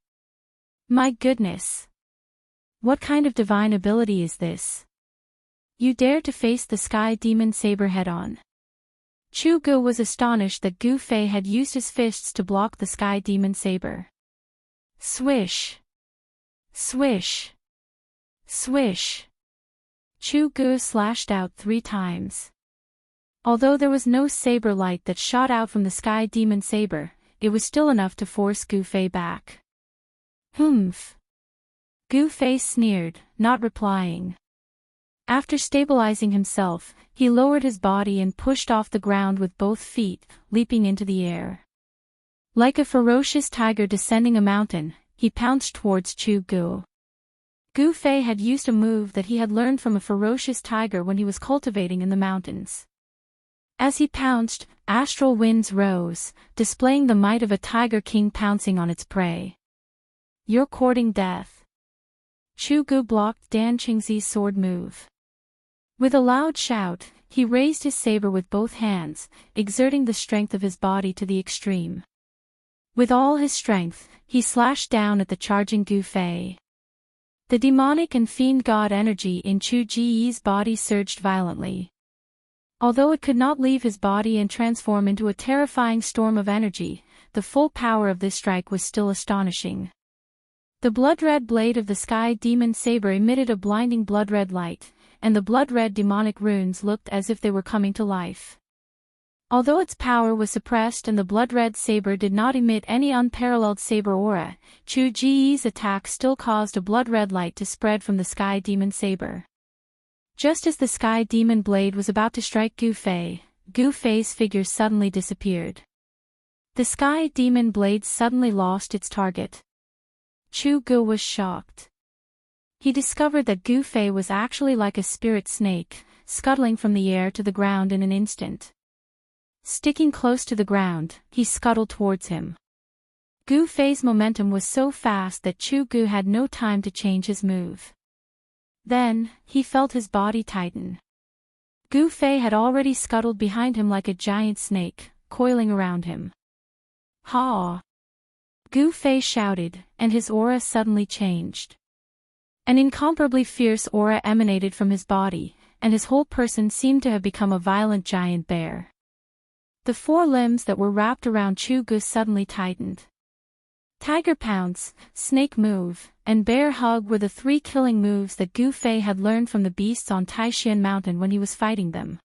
[SPEAKER 1] My goodness! What kind of divine ability is this? You dare to face the sky demon saber head-on? Chu Gu was astonished that Gu Fei had used his fists to block the sky demon saber. Swish! Swish! Swish! Chu Gu slashed out 3 times. Although there was no saber light that shot out from the sky demon saber, it was still enough to force Gu Fei back. Humph! Gu Fei sneered, not replying. After stabilizing himself, he lowered his body and pushed off the ground with both feet, leaping into the air. Like a ferocious tiger descending a mountain, he pounced towards Chu Gu. Gu Fei had used a move that he had learned from a ferocious tiger when he was cultivating in the mountains. As he pounced, astral winds rose, displaying the might of a tiger king pouncing on its prey. You're courting death. Chu Gu blocked Dan Qingzi's sword move. With a loud shout, he raised his saber with both hands, exerting the strength of his body to the extreme. With all his strength, he slashed down at the charging Gu Fei. The demonic and fiend god energy in Chu Ji's body surged violently. Although it could not leave his body and transform into a terrifying storm of energy, the full power of this strike was still astonishing. The blood-red blade of the sky demon saber emitted a blinding blood-red light, and the blood-red demonic runes looked as if they were coming to life. Although its power was suppressed and the blood-red saber did not emit any unparalleled saber aura, Chu Ji's attack still caused a blood-red light to spread from the sky demon saber. Just as the sky demon blade was about to strike Gu Fei's figure suddenly disappeared. The sky demon blade suddenly lost its target. Chu Gu was shocked. He discovered that Gu Fei was actually like a spirit snake, scuttling from the air to the ground in an instant. Sticking close to the ground, he scuttled towards him. Gu Fei's momentum was so fast that Chu Gu had no time to change his move. Then, he felt his body tighten. Gu Fei had already scuttled behind him like a giant snake, coiling around him. Ha! Gu Fei shouted, and his aura suddenly changed. An incomparably fierce aura emanated from his body, and his whole person seemed to have become a violent giant bear. The 4 limbs that were wrapped around Chu Gu suddenly tightened. Tiger Pounce, Snake Move, and Bear Hug were the 3 killing moves that Gu Fei had learned from the beasts on Taishan Mountain when he was fighting them.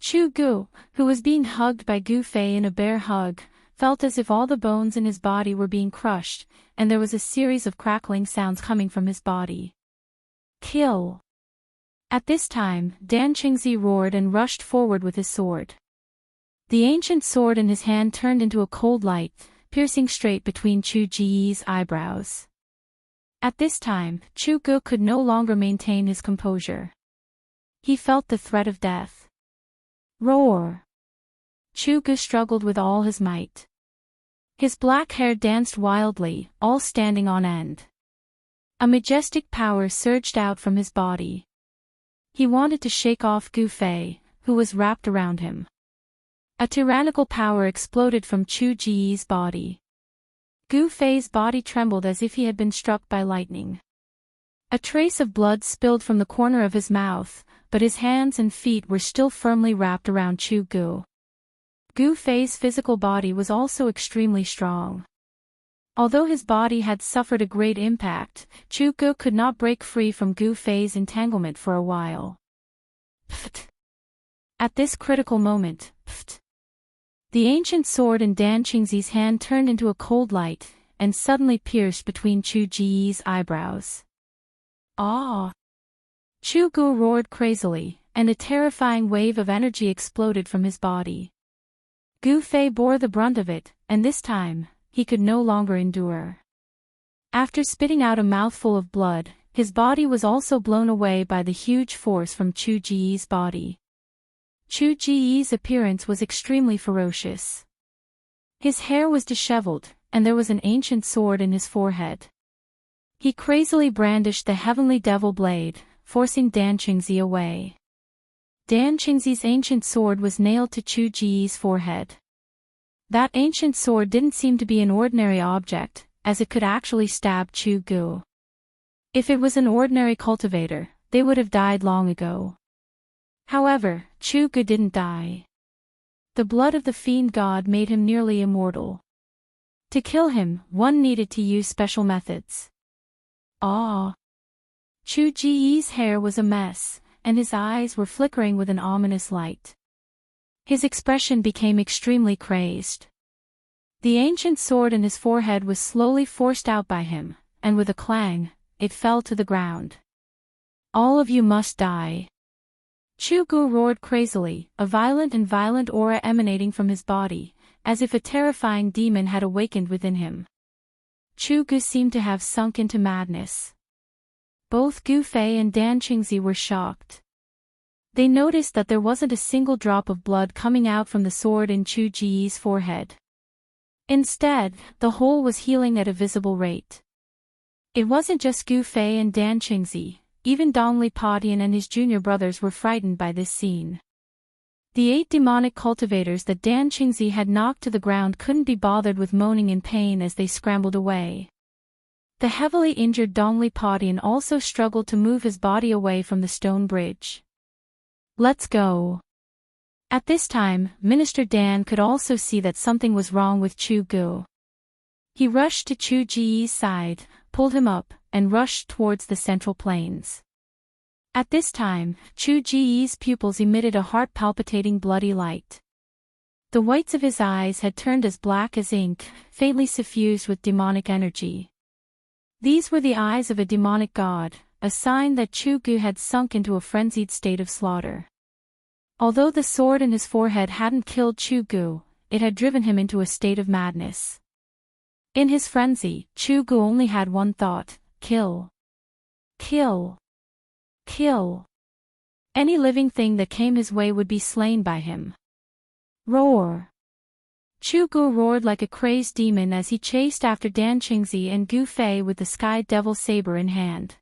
[SPEAKER 1] Chu Gu, who was being hugged by Gu Fei in a bear hug, felt as if all the bones in his body were being crushed, and there was a series of crackling sounds coming from his body. Kill! At this time, Dan Qingzi roared and rushed forward with his sword. The ancient sword in his hand turned into a cold light, piercing straight between Chu Ji's eyebrows. At this time, Chu Gu could no longer maintain his composure. He felt the threat of death. Roar! Chu Gu struggled with all his might. His black hair danced wildly, all standing on end. A majestic power surged out from his body. He wanted to shake off Gu Fei, who was wrapped around him. A tyrannical power exploded from Chu Ji's body. Gu Fei's body trembled as if he had been struck by lightning. A trace of blood spilled from the corner of his mouth, but his hands and feet were still firmly wrapped around Chu Gu. Gu Fei's physical body was also extremely strong. Although his body had suffered a great impact, Chu Gu could not break free from Gu Fei's entanglement for a while. Pft! At this critical moment, pft! The ancient sword in Dan Qingzi's hand turned into a cold light, and suddenly pierced between Chu Ji's eyebrows. Ah! Chu Gu roared crazily, and a terrifying wave of energy exploded from his body. Gu Fei bore the brunt of it, and this time, he could no longer endure. After spitting out a mouthful of blood, his body was also blown away by the huge force from Chu Ji's body. Chu Ji's appearance was extremely ferocious. His hair was disheveled, and there was an ancient sword in his forehead. He crazily brandished the heavenly devil blade, forcing Dan Qingzi away. Dan Qingzi's ancient sword was nailed to Chu Ji's forehead. That ancient sword didn't seem to be an ordinary object, as it could actually stab Chu Gu. If it was an ordinary cultivator, they would have died long ago. However, Chu Gu didn't die. The blood of the fiend god made him nearly immortal. To kill him, one needed to use special methods. Chu Ji's hair was a mess, and his eyes were flickering with an ominous light. His expression became extremely crazed. The ancient sword in his forehead was slowly forced out by him, and with a clang, it fell to the ground. All of you must die. Chu Gu roared crazily, a violent aura emanating from his body, as if a terrifying demon had awakened within him. Chu Gu seemed to have sunk into madness. Both Gu Fei and Dan Qingzi were shocked. They noticed that there wasn't a single drop of blood coming out from the sword in Chu Ji's forehead. Instead, the hole was healing at a visible rate. It wasn't just Gu Fei and Dan Qingzi, even Dongli Padian and his junior brothers were frightened by this scene. The 8 demonic cultivators that Dan Qingzi had knocked to the ground couldn't be bothered with moaning in pain as they scrambled away. The heavily injured Dongli Padian also struggled to move his body away from the stone bridge. Let's go. At this time, Minister Dan could also see that something was wrong with Chu Gu. He rushed to Chu Ji's side, pulled him up, and rushed towards the central plains. At this time, Chu Ji's pupils emitted a heart-palpitating bloody light. The whites of his eyes had turned as black as ink, faintly suffused with demonic energy. These were the eyes of a demonic god, a sign that Chu Gu had sunk into a frenzied state of slaughter. Although the sword in his forehead hadn't killed Chu Gu, it had driven him into a state of madness. In his frenzy, Chu Gu only had one thought: kill. Kill. Kill. Any living thing that came his way would be slain by him. Roar. Chu Gu roared like a crazed demon as he chased after Dan Qingzi and Gu Fei with the Sky Devil saber in hand.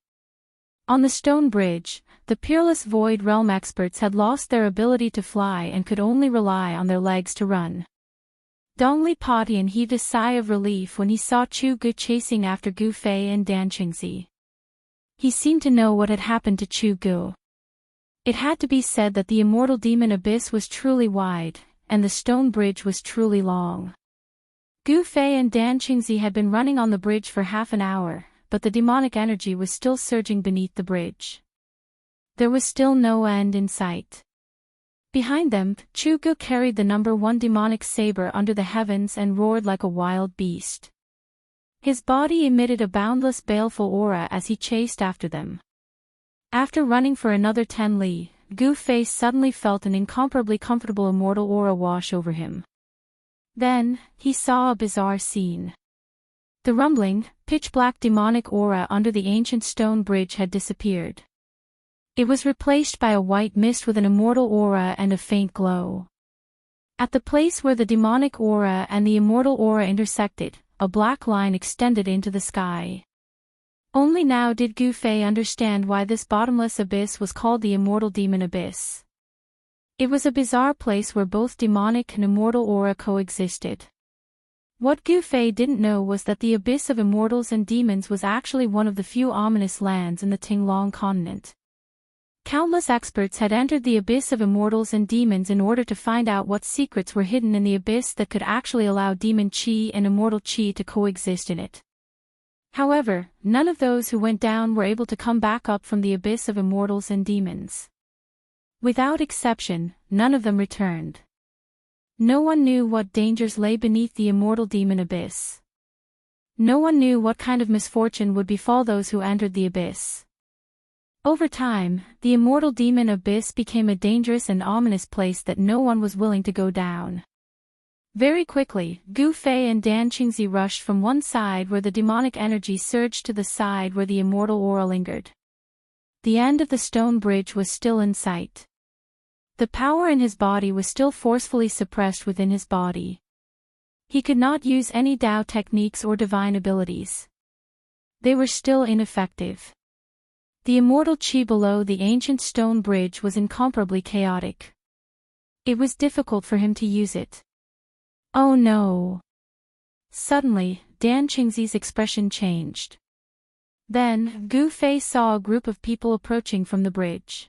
[SPEAKER 1] On the stone bridge, the peerless Void Realm experts had lost their ability to fly and could only rely on their legs to run. Dongli Padian heaved a sigh of relief when he saw Chu Gu chasing after Gu Fei and Dan Qingzi. He seemed to know what had happened to Chu Gu. It had to be said that the immortal demon abyss was truly wide, and the stone bridge was truly long. Gu Fei and Dan Qingzi had been running on the bridge for half an hour, but the demonic energy was still surging beneath the bridge. There was still no end in sight. Behind them, Chu Gu carried the number 1 demonic saber under the heavens and roared like a wild beast. His body emitted a boundless baleful aura as he chased after them. After running for another 10 li, Gu Fei suddenly felt an incomparably comfortable immortal aura wash over him. Then, he saw a bizarre scene. The rumbling, pitch-black demonic aura under the ancient stone bridge had disappeared. It was replaced by a white mist with an immortal aura and a faint glow. At the place where the demonic aura and the immortal aura intersected, a black line extended into the sky. Only now did Gu Fei understand why this bottomless abyss was called the Immortal Demon Abyss. It was a bizarre place where both demonic and immortal aura coexisted. What Gu Fei didn't know was that the abyss of immortals and demons was actually one of the few ominous lands in the Tinglong continent. Countless experts had entered the abyss of immortals and demons in order to find out what secrets were hidden in the abyss that could actually allow demon chi and immortal chi to coexist in it. However, none of those who went down were able to come back up from the abyss of immortals and demons. Without exception, none of them returned. No one knew what dangers lay beneath the immortal demon abyss. No one knew what kind of misfortune would befall those who entered the abyss. Over time, the immortal demon abyss became a dangerous and ominous place that no one was willing to go down. Very quickly, Gu Fei and Dan Qingzi rushed from one side where the demonic energy surged to the side where the immortal aura lingered. The end of the stone bridge was still in sight. The power in his body was still forcefully suppressed within his body. He could not use any Dao techniques or divine abilities. They were still ineffective. The immortal chi below the ancient stone bridge was incomparably chaotic. It was difficult for him to use it. Oh no! Suddenly, Dan Qingzi's expression changed. Then, Gu Fei saw a group of people approaching from the bridge.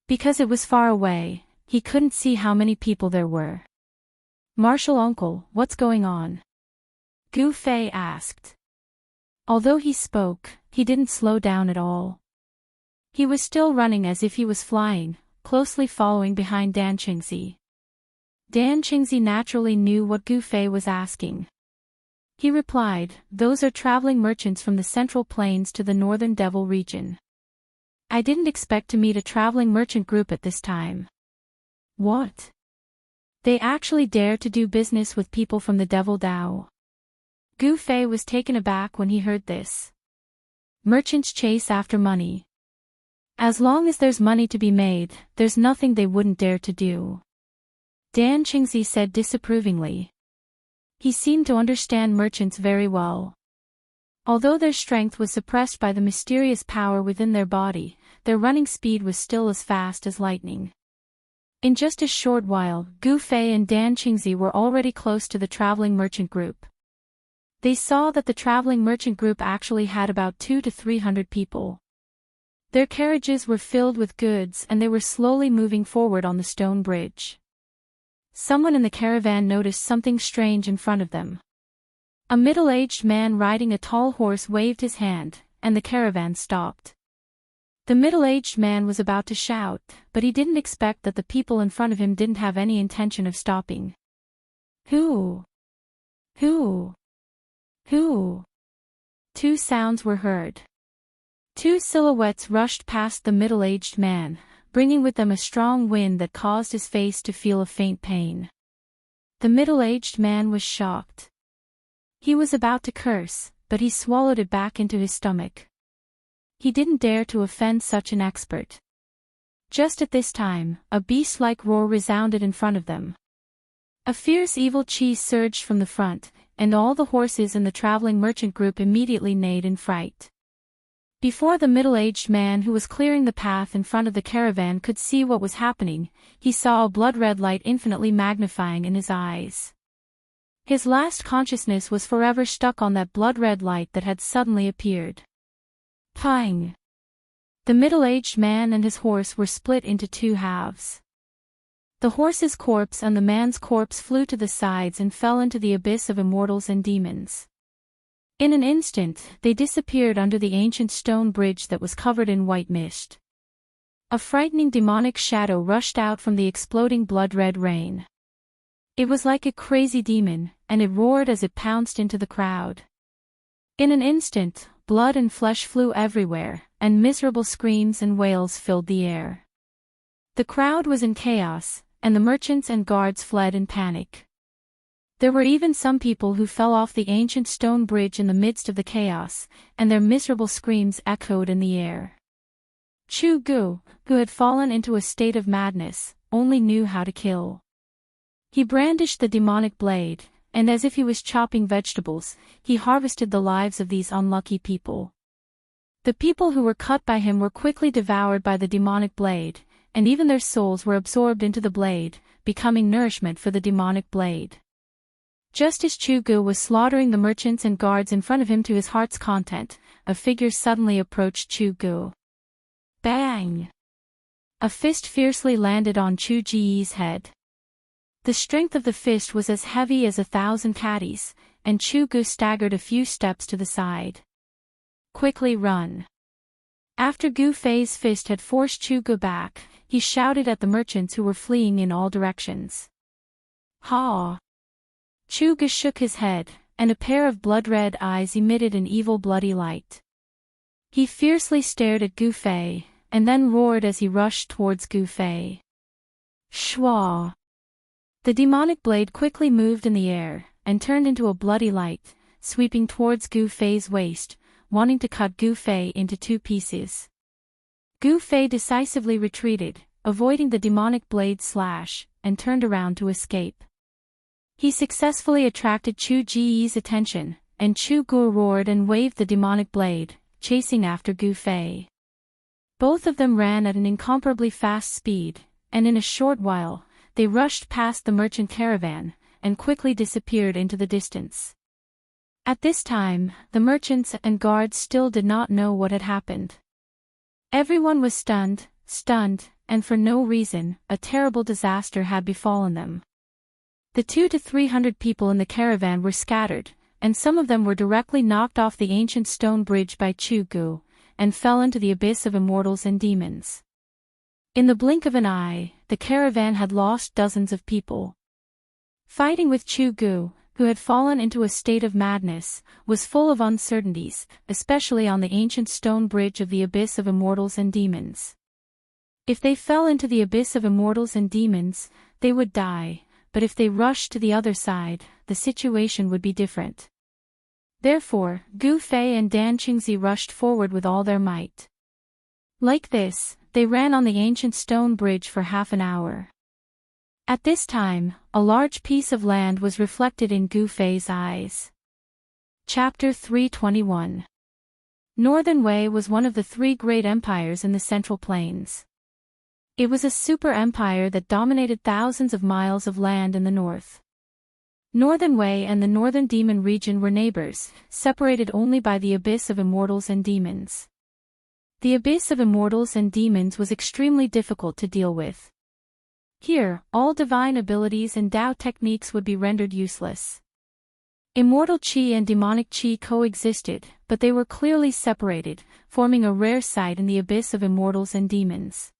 [SPEAKER 1] Because it was far away, he couldn't see how many people there were. "Martial uncle, what's going on?" Gu Fei asked. Although he spoke, he didn't slow down at all. He was still running as if he was flying, closely following behind Dan Qingzi. Dan Qingzi naturally knew what Gu Fei was asking. He replied, "Those are traveling merchants from the Central Plains to the Northern Devil region. I didn't expect to meet a traveling merchant group at this time." What? They actually dare to do business with people from the Devil Dao? Gu Fei was taken aback when he heard this. Merchants chase after money. As long as there's money to be made, there's nothing they wouldn't dare to do. Dan Qingzi said disapprovingly. He seemed to understand merchants very well. Although their strength was suppressed by the mysterious power within their body, their running speed was still as fast as lightning. In just a short while, Gu Fei and Dan Qingzi were already close to the traveling merchant group. They saw that the traveling merchant group actually had about 200 to 300 people. Their carriages were filled with goods and they were slowly moving forward on the stone bridge. Someone in the caravan noticed something strange in front of them. A middle-aged man riding a tall horse waved his hand, and the caravan stopped. The middle-aged man was about to shout, but he didn't expect that the people in front of him didn't have any intention of stopping. Who? Who? Who? Two sounds were heard. Two silhouettes rushed past the middle-aged man, bringing with them a strong wind that caused his face to feel a faint pain. The middle-aged man was shocked. He was about to curse, but he swallowed it back into his stomach. He didn't dare to offend such an expert. Just at this time, a beast-like roar resounded in front of them. A fierce evil chi surged from the front, and all the horses in the traveling merchant group immediately neighed in fright. Before the middle-aged man who was clearing the path in front of the caravan could see what was happening, he saw a blood-red light infinitely magnifying in his eyes. His last consciousness was forever stuck on that blood-red light that had suddenly appeared. Pang! The middle-aged man and his horse were split into two halves. The horse's corpse and the man's corpse flew to the sides and fell into the abyss of immortals and demons. In an instant, they disappeared under the ancient stone bridge that was covered in white mist. A frightening demonic shadow rushed out from the exploding blood-red rain. It was like a crazy demon, and it roared as it pounced into the crowd. In an instant, blood and flesh flew everywhere, and miserable screams and wails filled the air. The crowd was in chaos, and the merchants and guards fled in panic. There were even some people who fell off the ancient stone bridge in the midst of the chaos, and their miserable screams echoed in the air. Chu Gu, who had fallen into a state of madness, only knew how to kill. He brandished the demonic blade, and as if he was chopping vegetables, he harvested the lives of these unlucky people. The people who were cut by him were quickly devoured by the demonic blade, and even their souls were absorbed into the blade, becoming nourishment for the demonic blade. Just as Chu Gu was slaughtering the merchants and guards in front of him to his heart's content, a figure suddenly approached Chu Gu. Bang! A fist fiercely landed on Chu Ji's head. The strength of the fist was as heavy as 1,000 caddies, and Chu Gu staggered a few steps to the side. Quickly run! After Gu Fei's fist had forced Chu Gu back, he shouted at the merchants who were fleeing in all directions. Ha! Chu Gu shook his head, and a pair of blood-red eyes emitted an evil bloody light. He fiercely stared at Gu Fei, and then roared as he rushed towards Gu Fei. Shwa! The demonic blade quickly moved in the air, and turned into a bloody light, sweeping towards Gu Fei's waist, wanting to cut Gu Fei into two pieces. Gu Fei decisively retreated, avoiding the demonic blade's slash, and turned around to escape. He successfully attracted Chu Ji's attention, and Chu Gu roared and waved the demonic blade, chasing after Gu Fei. Both of them ran at an incomparably fast speed, and in a short while, they rushed past the merchant caravan, and quickly disappeared into the distance. At this time, the merchants and guards still did not know what had happened. Everyone was stunned, and for no reason, a terrible disaster had befallen them. The 200 to 300 people in the caravan were scattered, and some of them were directly knocked off the ancient stone bridge by Chu-gu, and fell into the abyss of immortals and demons. In the blink of an eye, the caravan had lost dozens of people. Fighting with Chu-gu, who had fallen into a state of madness, was full of uncertainties, especially on the ancient stone bridge of the abyss of immortals and demons. If they fell into the abyss of immortals and demons, they would die, but if they rushed to the other side, the situation would be different. Therefore, Gu Fei and Dan Qingzi rushed forward with all their might. Like this, they ran on the ancient stone bridge for half an hour. At this time, a large piece of land was reflected in Gu Fei's eyes. Chapter 321. Northern Wei was one of the 3 great empires in the Central Plains. It was a super empire that dominated thousands of miles of land in the north. Northern Wei and the Northern Demon region were neighbors, separated only by the abyss of immortals and demons. The abyss of immortals and demons was extremely difficult to deal with. Here, all divine abilities and Tao techniques would be rendered useless. Immortal Qi and demonic Qi coexisted, but they were clearly separated, forming a rare sight in the abyss of immortals and demons.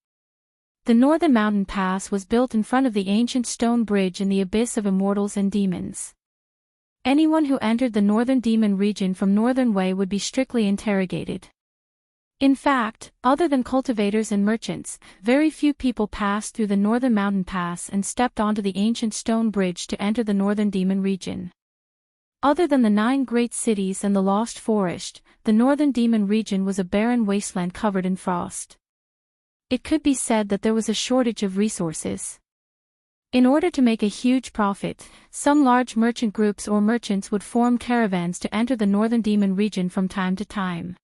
[SPEAKER 1] The Northern Mountain Pass was built in front of the ancient stone bridge in the abyss of immortals and demons. Anyone who entered the Northern Demon region from Northern Wei would be strictly interrogated. In fact, other than cultivators and merchants, very few people passed through the Northern Mountain Pass and stepped onto the ancient stone bridge to enter the Northern Demon region. Other than the 9 great cities and the Lost Forest, the Northern Demon region was a barren wasteland covered in frost. It could be said that there was a shortage of resources. In order to make a huge profit, some large merchant groups or merchants would form caravans to enter the Northern Demon region from time to time.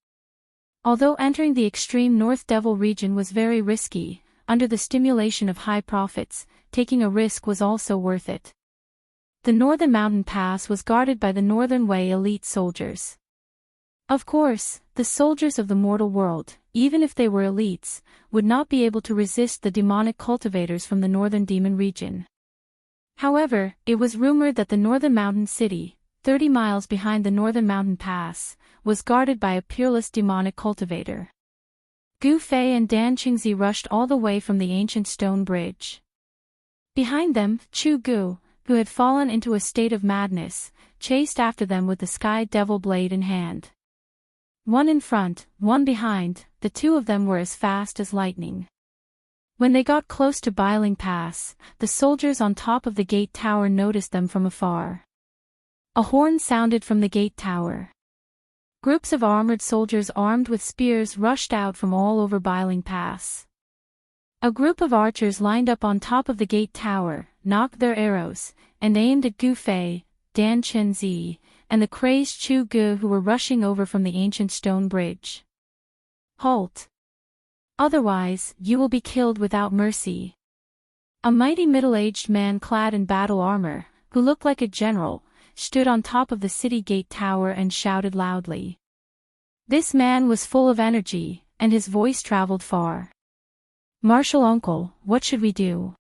[SPEAKER 1] Although entering the extreme North Devil region was very risky, under the stimulation of high profits, taking a risk was also worth it. The Northern Mountain Pass was guarded by the Northern Wei elite soldiers. Of course, the soldiers of the mortal world, even if they were elites, would not be able to resist the demonic cultivators from the Northern Demon region. However, it was rumored that the Northern Mountain City, 30 miles behind the Northern Mountain Pass, was guarded by a peerless demonic cultivator. Gu Fei and Dan Qingzi rushed all the way from the ancient stone bridge. Behind them, Chu-gu, who had fallen into a state of madness, chased after them with the Sky Devil blade in hand. One in front, one behind, the 2 of them were as fast as lightning. When they got close to Biling Pass, the soldiers on top of the gate tower noticed them from afar. A horn sounded from the gate tower. Groups of armored soldiers armed with spears rushed out from all over Biling Pass. A group of archers lined up on top of the gate tower, knocked their arrows, and aimed at Gu Fei, Dan Qingzi, and the crazed Chu-gu who were rushing over from the ancient stone bridge. Halt! Otherwise, you will be killed without mercy. A mighty middle-aged man clad in battle armor, who looked like a general, stood on top of the city gate tower and shouted loudly. This man was full of energy, and his voice traveled far. Martial uncle, what should we do?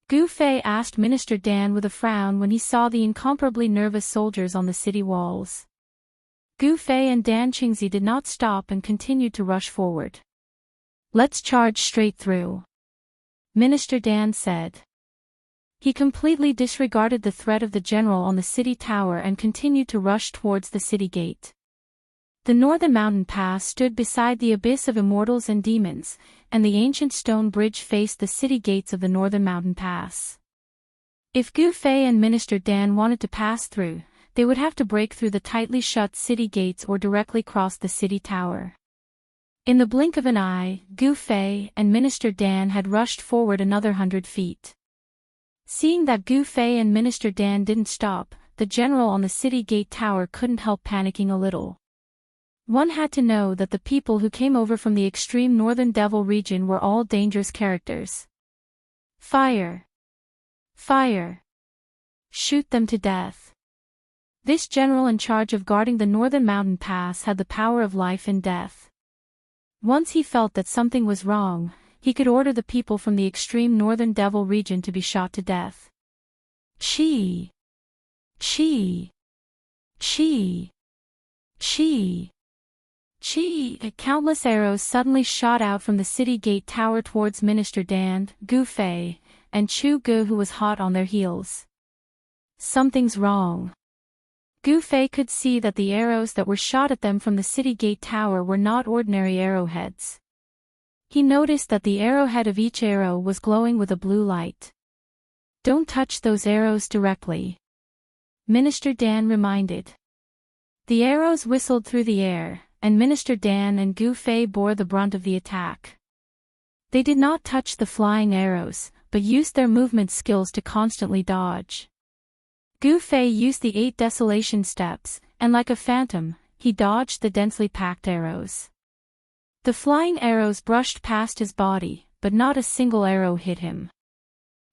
[SPEAKER 1] Gu Fei asked Minister Dan with a frown when he saw the incomparably nervous soldiers on the city walls. Gu Fei and Dan Qingzi did not stop and continued to rush forward. Let's charge straight through, Minister Dan said. He completely disregarded the threat of the general on the city tower and continued to rush towards the city gate. The Northern Mountain Pass stood beside the abyss of immortals and demons, and the ancient stone bridge faced the city gates of the Northern Mountain Pass. If Gu Fei and Minister Dan wanted to pass through, they would have to break through the tightly shut city gates or directly cross the city tower. In the blink of an eye, Gu Fei and Minister Dan had rushed forward another 100 feet. Seeing that Gu Fei and Minister Dan didn't stop, the general on the city gate tower couldn't help panicking a little. One had to know that the people who came over from the extreme northern devil region were all dangerous characters. Fire! Fire! Shoot them to death. This general in charge of guarding the northern mountain pass had the power of life and death. Once he felt that something was wrong, he could order the people from the extreme northern devil region to be shot to death. Chee! Chee! Chee! Chee! Chee! Countless arrows suddenly shot out from the city gate tower towards Minister Dan, Gu Fei, and Chu Gu, who was hot on their heels. Something's wrong. Gu Fei could see that the arrows that were shot at them from the city gate tower were not ordinary arrowheads. He noticed that the arrowhead of each arrow was glowing with a blue light. Don't touch those arrows directly, Minister Dan reminded. The arrows whistled through the air, and Minister Dan and Gu Fei bore the brunt of the attack. They did not touch the flying arrows, but used their movement skills to constantly dodge. Gu Fei used the 8 desolation steps, and like a phantom, he dodged the densely packed arrows. The flying arrows brushed past his body, but not a single arrow hit him.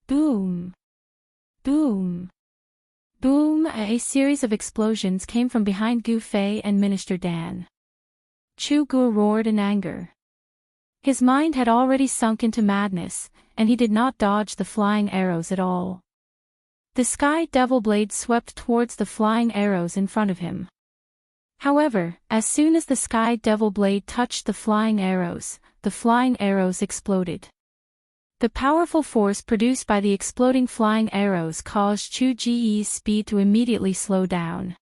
[SPEAKER 1] Boom! Boom! Boom! A series of explosions came from behind Gu Fei and Minister Dan. Chu Gu roared in anger. His mind had already sunk into madness, and he did not dodge the flying arrows at all. The sky devil blade swept towards the flying arrows in front of him. However, as soon as the sky devil blade touched the flying arrows exploded. The powerful force produced by the exploding flying arrows caused Chu Ji's speed to immediately slow down.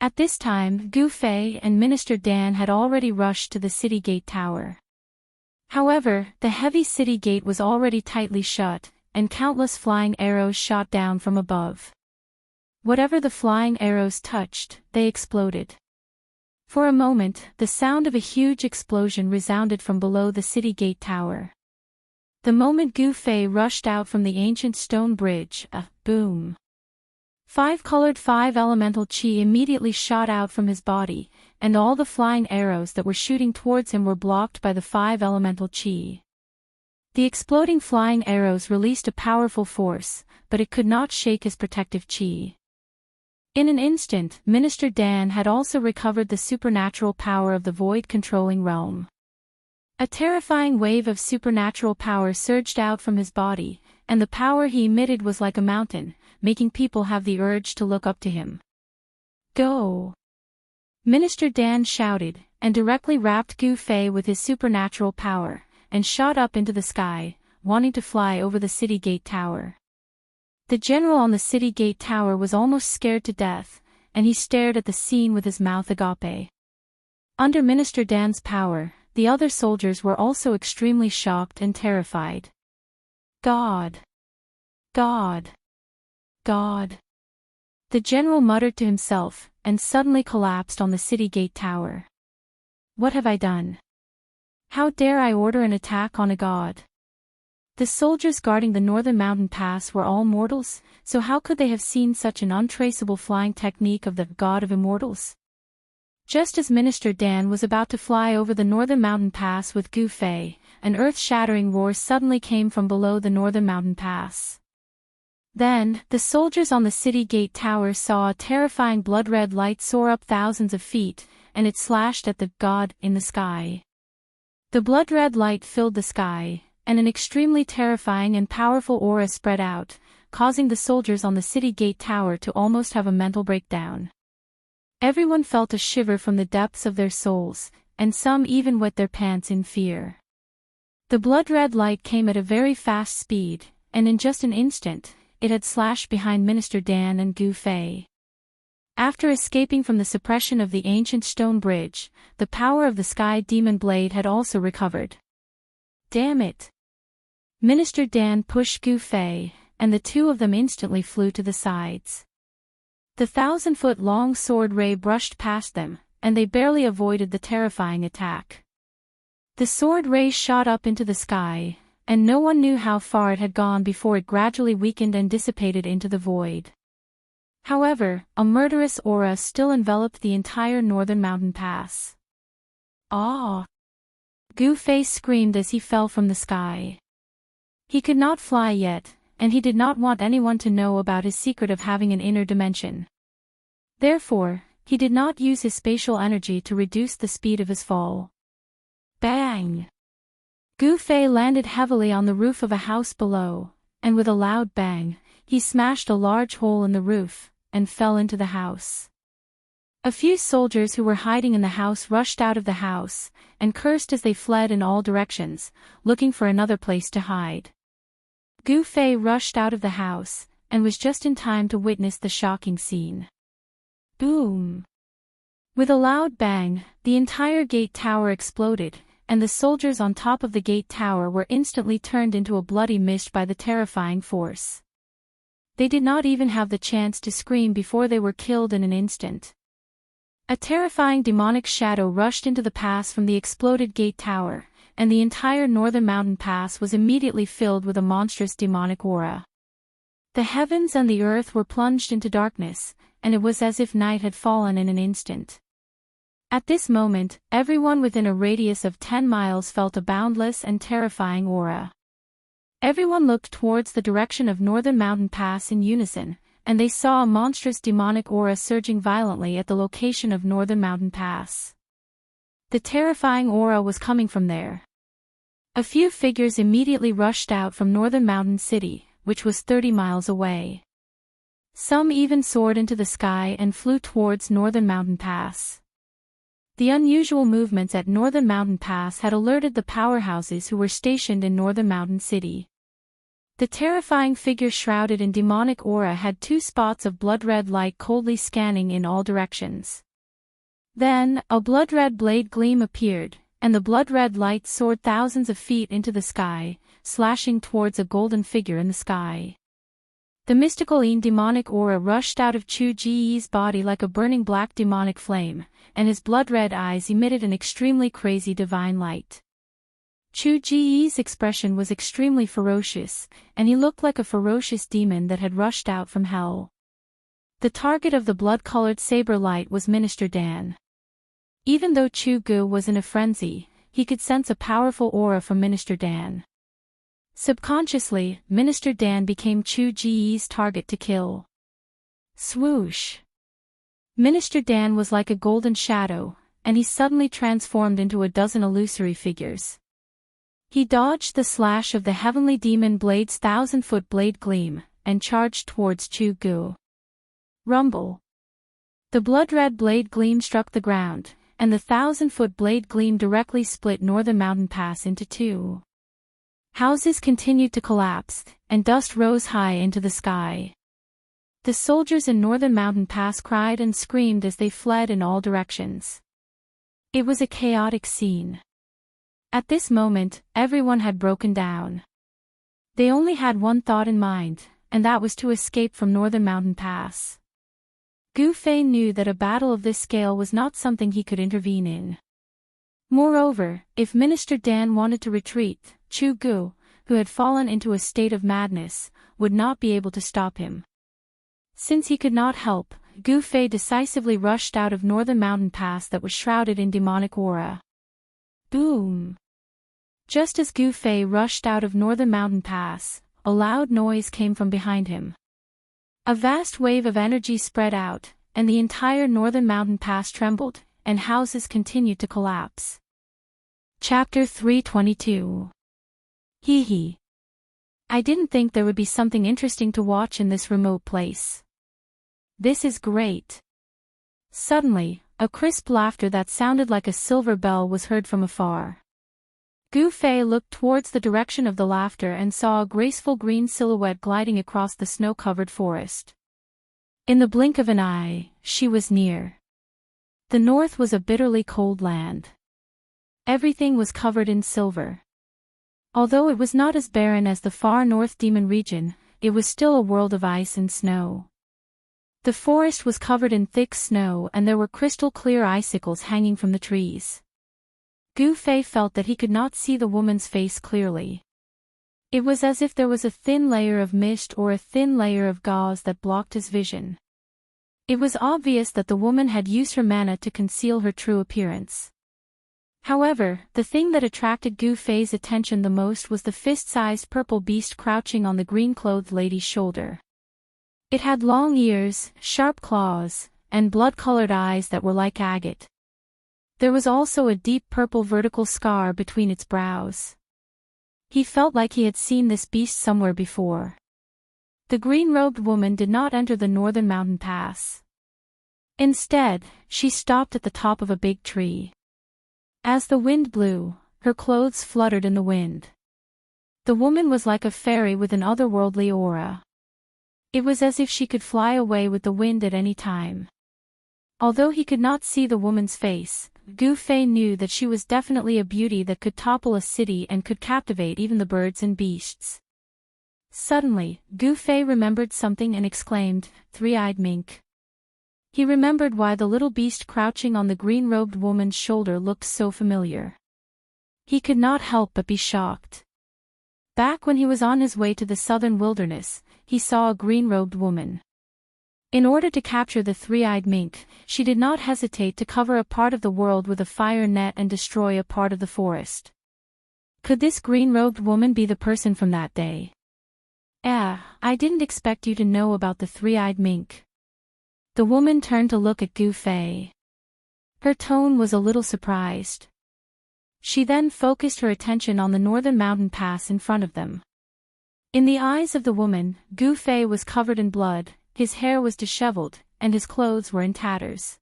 [SPEAKER 1] At this time, Gu Fei and Minister Dan had already rushed to the city gate tower. However, the heavy city gate was already tightly shut, and countless flying arrows shot down from above. Whatever the flying arrows touched, they exploded. For a moment, the sound of a huge explosion resounded from below the city gate tower. The moment Gu Fei rushed out from the ancient stone bridge, a boom! 5-colored 5-elemental chi immediately shot out from his body, and all the flying arrows that were shooting towards him were blocked by the 5-elemental chi. The exploding flying arrows released a powerful force, but it could not shake his protective chi. In an instant, Minister Dan had also recovered the supernatural power of the void-controlling realm. A terrifying wave of supernatural power surged out from his body, and the power he emitted was like a mountain, making people have the urge to look up to him. Go! Minister Dan shouted, and directly wrapped Gu Fei with his supernatural power, and shot up into the sky, wanting to fly over the city gate tower. The general on the city gate tower was almost scared to death, and he stared at the scene with his mouth agape. Under Minister Dan's power, the other soldiers were also extremely shocked and terrified. God! God! God! The general muttered to himself, and suddenly collapsed on the city gate tower. What have I done? How dare I order an attack on a god? The soldiers guarding the northern mountain pass were all mortals, so how could they have seen such an untraceable flying technique of the god of immortals? Just as Minister Dan was about to fly over the northern mountain pass with Gu Fei, an earth-shattering roar suddenly came from below the northern mountain pass. Then, the soldiers on the city gate tower saw a terrifying blood-red light soar up thousands of feet, and it slashed at the god in the sky. The blood-red light filled the sky, and an extremely terrifying and powerful aura spread out, causing the soldiers on the city gate tower to almost have a mental breakdown. Everyone felt a shiver from the depths of their souls, and some even wet their pants in fear. The blood-red light came at a very fast speed, and in just an instant, it had slashed behind Minister Dan and Gu Fei. After escaping from the suppression of the ancient stone bridge, the power of the Sky Demon Blade had also recovered. Damn it! Minister Dan pushed Gu Fei, and the two of them instantly flew to the sides. The 1,000-foot-long sword ray brushed past them, and they barely avoided the terrifying attack. The sword ray shot up into the sky, and no one knew how far it had gone before it gradually weakened and dissipated into the void. However, a murderous aura still enveloped the entire northern mountain pass. Ah! Gu Fei screamed as he fell from the sky. He could not fly yet, and he did not want anyone to know about his secret of having an inner dimension. Therefore, he did not use his spatial energy to reduce the speed of his fall. Bang! Gu Fei landed heavily on the roof of a house below, and with a loud bang, he smashed a large hole in the roof, and fell into the house. A few soldiers who were hiding in the house rushed out of the house, and cursed as they fled in all directions, looking for another place to hide. Gu Fei rushed out of the house, and was just in time to witness the shocking scene. Boom! With a loud bang, the entire gate tower exploded, and the soldiers on top of the gate tower were instantly turned into a bloody mist by the terrifying force. They did not even have the chance to scream before they were killed in an instant. A terrifying demonic shadow rushed into the pass from the exploded gate tower, and the entire northern mountain pass was immediately filled with a monstrous demonic aura. The heavens and the earth were plunged into darkness, and it was as if night had fallen in an instant. At this moment, everyone within a radius of 10 miles felt a boundless and terrifying aura. Everyone looked towards the direction of northern mountain pass in unison, and they saw a monstrous demonic aura surging violently at the location of northern mountain pass. The terrifying aura was coming from there. A few figures immediately rushed out from northern mountain city, which was 30 miles away. Some even soared into the sky and flew towards northern mountain pass. The unusual movements at northern mountain pass had alerted the powerhouses who were stationed in northern mountain city. The terrifying figure shrouded in demonic aura had 2 spots of blood-red light coldly scanning in all directions. Then, a blood-red blade gleam appeared, and the blood-red light soared thousands of feet into the sky, slashing towards a golden figure in the sky. The mystical demonic aura rushed out of Chu Ji's body like a burning black demonic flame, and his blood-red eyes emitted an extremely crazy divine light. Chu Ji's expression was extremely ferocious, and he looked like a ferocious demon that had rushed out from hell. The target of the blood-colored saber light was Minister Dan. Even though Chu Gu was in a frenzy, he could sense a powerful aura from Minister Dan. Subconsciously, Minister Dan became Chu Ji's target to kill. Swoosh! Minister Dan was like a golden shadow, and he suddenly transformed into a dozen illusory figures. He dodged the slash of the heavenly demon blade's 1,000-foot blade gleam, and charged towards Chu Gu. Rumble! The blood-red blade gleam struck the ground, and the 1,000-foot blade gleam directly split northern mountain pass into 2. Houses continued to collapse, and dust rose high into the sky. The soldiers in northern mountain pass cried and screamed as they fled in all directions. It was a chaotic scene. At this moment, everyone had broken down. They only had one thought in mind, and that was to escape from northern mountain pass. Gu Fei knew that a battle of this scale was not something he could intervene in. Moreover, if Minister Dan wanted to retreat, Chu Gu, who had fallen into a state of madness, would not be able to stop him. Since he could not help, Gu Fei decisively rushed out of northern mountain pass that was shrouded in demonic aura. Boom! Just as Gu Fei rushed out of northern mountain pass, a loud noise came from behind him. A vast wave of energy spread out, and the entire northern mountain pass trembled, and houses continued to collapse. Chapter 322. Hee hee. I didn't think there would be something interesting to watch in this remote place. This is great. Suddenly, a crisp laughter that sounded like a silver bell was heard from afar. Gu Fei looked towards the direction of the laughter and saw a graceful green silhouette gliding across the snow-covered forest. In the blink of an eye, she was near. The north was a bitterly cold land. Everything was covered in silver. Although it was not as barren as the far north demon region, it was still a world of ice and snow. The forest was covered in thick snow and there were crystal-clear icicles hanging from the trees. Gu Fei felt that he could not see the woman's face clearly. It was as if there was a thin layer of mist or a thin layer of gauze that blocked his vision. It was obvious that the woman had used her mana to conceal her true appearance. However, the thing that attracted Gu Fei's attention the most was the fist-sized purple beast crouching on the green-clothed lady's shoulder. It had long ears, sharp claws, and blood-colored eyes that were like agate. There was also a deep purple vertical scar between its brows. He felt like he had seen this beast somewhere before. The green-robed woman did not enter the northern mountain pass. Instead, she stopped at the top of a big tree. As the wind blew, her clothes fluttered in the wind. The woman was like a fairy with an otherworldly aura. It was as if she could fly away with the wind at any time. Although he could not see the woman's face, Gu Fei knew that she was definitely a beauty that could topple a city and could captivate even the birds and beasts. Suddenly, Gu Fei remembered something and exclaimed, "Three-eyed mink." He remembered why the little beast crouching on the green-robed woman's shoulder looked so familiar. He could not help but be shocked. Back when he was on his way to the southern wilderness, he saw a green-robed woman. In order to capture the three-eyed mink, she did not hesitate to cover a part of the world with a fire net and destroy a part of the forest. Could this green-robed woman be the person from that day? I didn't expect you to know about the three-eyed mink. The woman turned to look at Gu Fei. Her tone was a little surprised. She then focused her attention on the northern mountain pass in front of them. In the eyes of the woman, Gu Fei was covered in blood, his hair was disheveled, and his clothes were in tatters.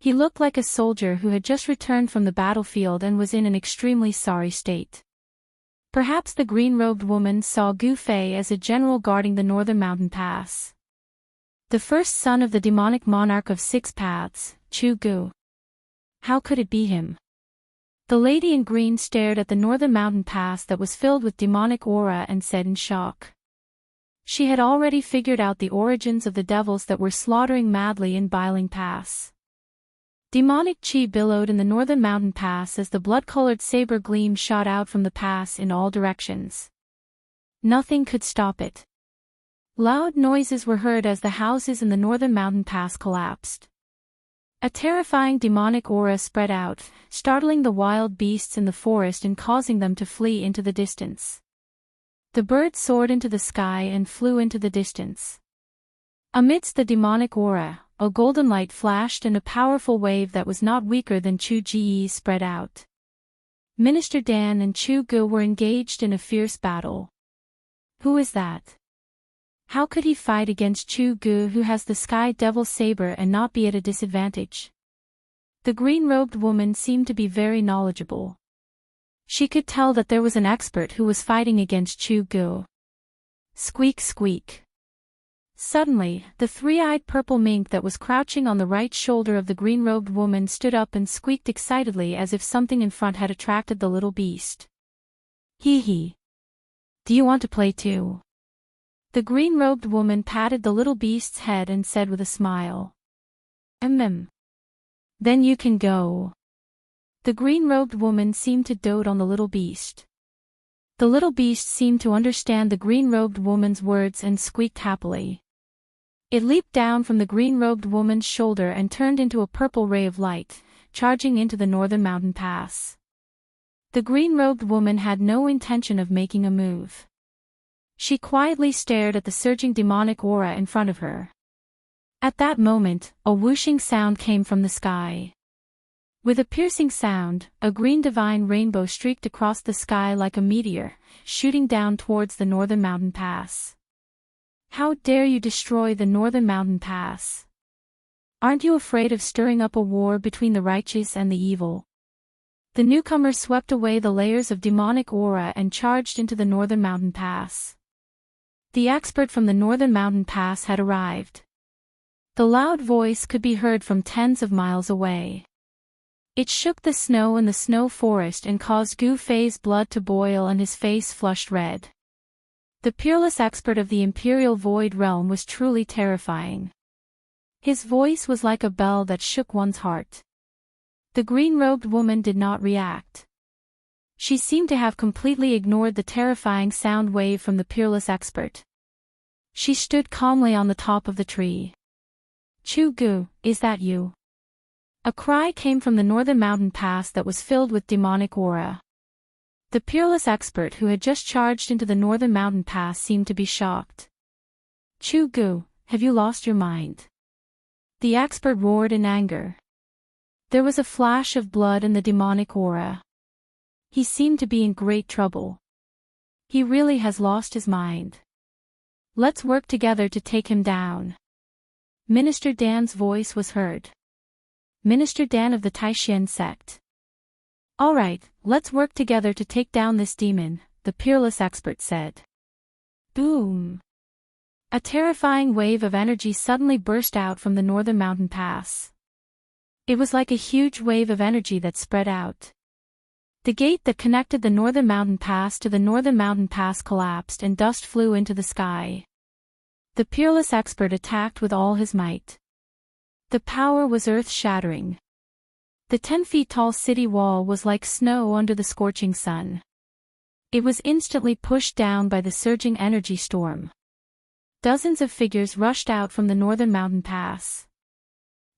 [SPEAKER 1] He looked like a soldier who had just returned from the battlefield and was in an extremely sorry state. Perhaps the green-robed woman saw Gu Fei as a general guarding the northern mountain pass. The first son of the demonic monarch of six paths, Chu Gu. How could it be him? The lady in green stared at the northern mountain pass that was filled with demonic aura and said in shock. She had already figured out the origins of the devils that were slaughtering madly in Biling Pass. Demonic chi billowed in the northern mountain pass as the blood-colored saber gleam shot out from the pass in all directions. Nothing could stop it. Loud noises were heard as the houses in the northern mountain pass collapsed. A terrifying demonic aura spread out, startling the wild beasts in the forest and causing them to flee into the distance. The birds soared into the sky and flew into the distance. Amidst the demonic aura, a golden light flashed and a powerful wave that was not weaker than Chu Jiyi spread out. Minister Dan and Chu Gu were engaged in a fierce battle. Who is that? How could he fight against Chu Gu, who has the Sky Devil Saber, and not be at a disadvantage? The green-robed woman seemed to be very knowledgeable. She could tell that there was an expert who was fighting against Chu Gu. Squeak squeak. Suddenly, the three-eyed purple mink that was crouching on the right shoulder of the green-robed woman stood up and squeaked excitedly as if something in front had attracted the little beast. Hee hee. Do you want to play too? The green-robed woman patted the little beast's head and said with a smile. Then you can go. The green-robed woman seemed to dote on the little beast. The little beast seemed to understand the green-robed woman's words and squeaked happily. It leaped down from the green-robed woman's shoulder and turned into a purple ray of light, charging into the northern mountain pass. The green-robed woman had no intention of making a move. She quietly stared at the surging demonic aura in front of her. At that moment, a whooshing sound came from the sky. With a piercing sound, a green divine rainbow streaked across the sky like a meteor, shooting down towards the northern mountain pass. How dare you destroy the northern mountain pass? Aren't you afraid of stirring up a war between the righteous and the evil? The newcomer swept away the layers of demonic aura and charged into the northern mountain pass. The expert from the northern mountain pass had arrived. The loud voice could be heard from tens of miles away. It shook the snow in the snow forest and caused Gu Fei's blood to boil and his face flushed red. The peerless expert of the Imperial Void Realm was truly terrifying. His voice was like a bell that shook one's heart. The green-robed woman did not react. She seemed to have completely ignored the terrifying sound wave from the peerless expert. She stood calmly on the top of the tree. Chu-gu, is that you? A cry came from the northern mountain pass that was filled with demonic aura. The peerless expert who had just charged into the northern mountain pass seemed to be shocked. Chu-gu, have you lost your mind? The expert roared in anger. There was a flash of blood in the demonic aura. He seemed to be in great trouble. He really has lost his mind. Let's work together to take him down. Minister Dan's voice was heard. Minister Dan of the Taishan sect. All right, let's work together to take down this demon, the peerless expert said. Boom! A terrifying wave of energy suddenly burst out from the northern mountain pass. It was like a huge wave of energy that spread out. The gate that connected the northern mountain pass to the northern mountain pass collapsed and dust flew into the sky. The peerless expert attacked with all his might. The power was earth-shattering. The 10-feet-tall city wall was like snow under the scorching sun. It was instantly pushed down by the surging energy storm. Dozens of figures rushed out from the northern mountain pass.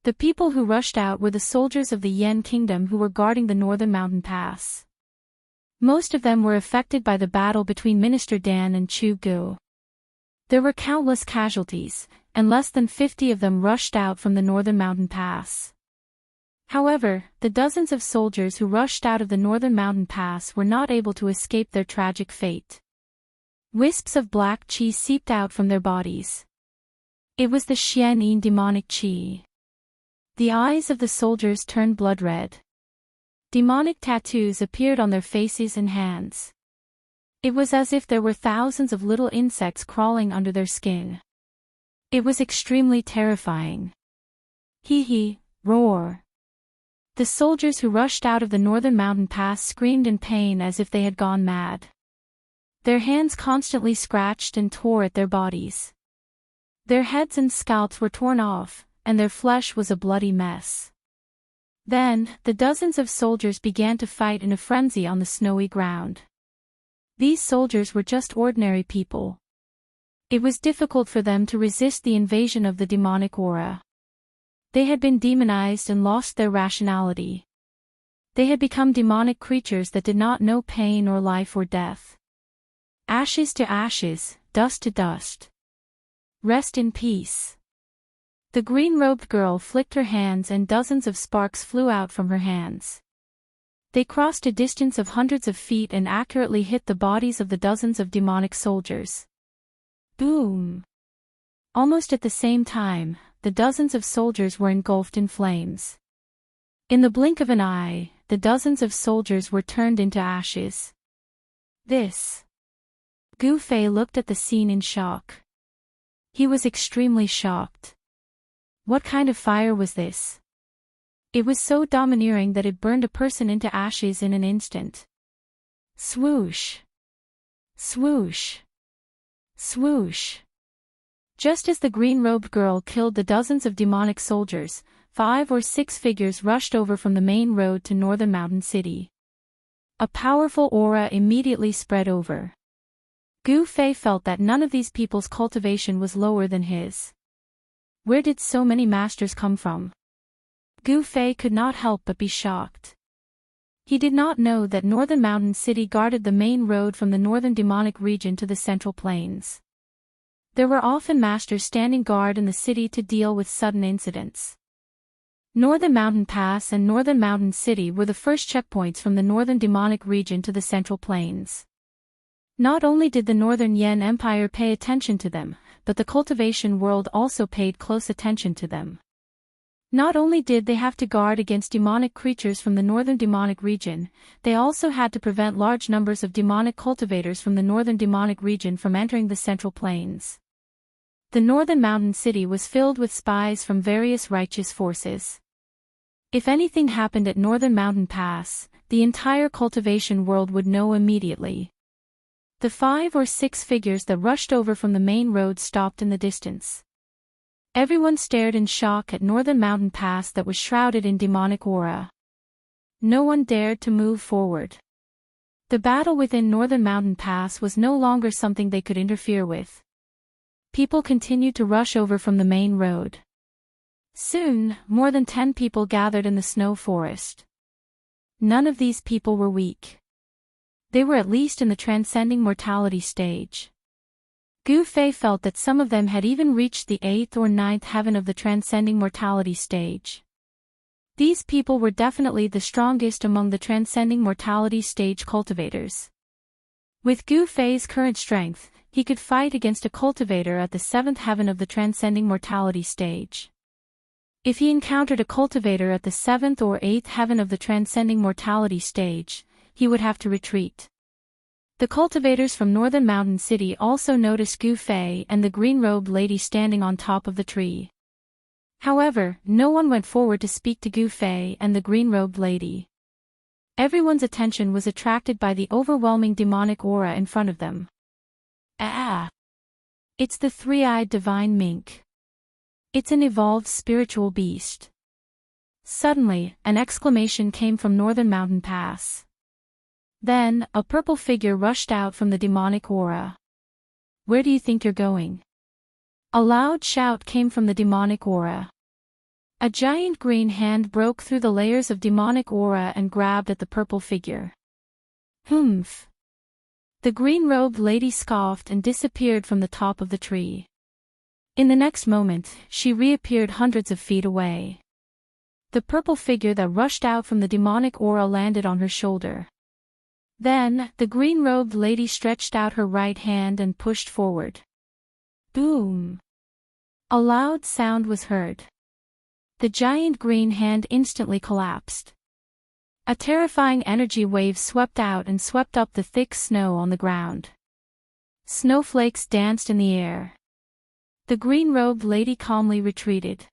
[SPEAKER 1] The people who rushed out were the soldiers of the Yen Kingdom who were guarding the northern mountain pass. Most of them were affected by the battle between Minister Dan and Chu-gu. There were countless casualties, and less than 50 of them rushed out from the northern mountain pass. However, the dozens of soldiers who rushed out of the northern mountain pass were not able to escape their tragic fate. Wisps of black qi seeped out from their bodies. It was the Xian-yin demonic qi. The eyes of the soldiers turned blood red. Demonic tattoos appeared on their faces and hands. It was as if there were thousands of little insects crawling under their skin. It was extremely terrifying. Hee, roar. The soldiers who rushed out of the northern mountain pass screamed in pain as if they had gone mad. Their hands constantly scratched and tore at their bodies. Their heads and scalps were torn off, and their flesh was a bloody mess. Then, the dozens of soldiers began to fight in a frenzy on the snowy ground. These soldiers were just ordinary people. It was difficult for them to resist the invasion of the demonic aura. They had been demonized and lost their rationality. They had become demonic creatures that did not know pain or life or death. Ashes to ashes, dust to dust. Rest in peace. The green-robed girl flicked her hands and dozens of sparks flew out from her hands. They crossed a distance of hundreds of feet and accurately hit the bodies of the dozens of demonic soldiers. Boom! Almost at the same time, the dozens of soldiers were engulfed in flames. In the blink of an eye, the dozens of soldiers were turned into ashes. Gu Fei looked at the scene in shock. He was extremely shocked. What kind of fire was this? It was so domineering that it burned a person into ashes in an instant. Swoosh! Swoosh! Swoosh! Just as the green-robed girl killed the dozens of demonic soldiers, 5 or 6 figures rushed over from the main road to northern mountain city. A powerful aura immediately spread over. Gu Fei felt that none of these people's cultivation was lower than his. Where did so many masters come from? Gu Fei could not help but be shocked. He did not know that Northern Mountain City guarded the main road from the northern demonic region to the Central Plains. There were often masters standing guard in the city to deal with sudden incidents. Northern Mountain Pass and Northern Mountain City were the first checkpoints from the northern demonic region to the Central Plains. Not only did the Northern Yen Empire pay attention to them, but the cultivation world also paid close attention to them. Not only did they have to guard against demonic creatures from the northern demonic region, they also had to prevent large numbers of demonic cultivators from the northern demonic region from entering the Central Plains. The Northern Mountain City was filled with spies from various righteous forces. If anything happened at Northern Mountain Pass, the entire cultivation world would know immediately. The 5 or 6 figures that rushed over from the main road stopped in the distance. Everyone stared in shock at Northern Mountain Pass that was shrouded in demonic aura. No one dared to move forward. The battle within Northern Mountain Pass was no longer something they could interfere with. People continued to rush over from the main road. Soon, more than 10 people gathered in the snow forest. None of these people were weak. They were at least in the transcending mortality stage. Gu Fei felt that some of them had even reached the 8th or 9th heaven of the transcending mortality stage. These people were definitely the strongest among the transcending mortality stage cultivators. With Gu Fei's current strength, he could fight against a cultivator at the 7th heaven of the transcending mortality stage. If he encountered a cultivator at the 7th or 8th heaven of the transcending mortality stage, he would have to retreat. The cultivators from Northern Mountain City also noticed Gu Fei and the green-robed lady standing on top of the tree. However, no one went forward to speak to Gu Fei and the green-robed lady. Everyone's attention was attracted by the overwhelming demonic aura in front of them. Ah! It's the three-eyed divine mink. It's an evolved spiritual beast. Suddenly, an exclamation came from Northern Mountain Pass. Then, a purple figure rushed out from the demonic aura. Where do you think you're going? A loud shout came from the demonic aura. A giant green hand broke through the layers of demonic aura and grabbed at the purple figure. Humph! The green-robed lady scoffed and disappeared from the top of the tree. In the next moment, she reappeared hundreds of feet away. The purple figure that rushed out from the demonic aura landed on her shoulder. Then, the green-robed lady stretched out her right hand and pushed forward. Boom! A loud sound was heard. The giant green hand instantly collapsed. A terrifying energy wave swept out and swept up the thick snow on the ground. Snowflakes danced in the air. The green-robed lady calmly retreated.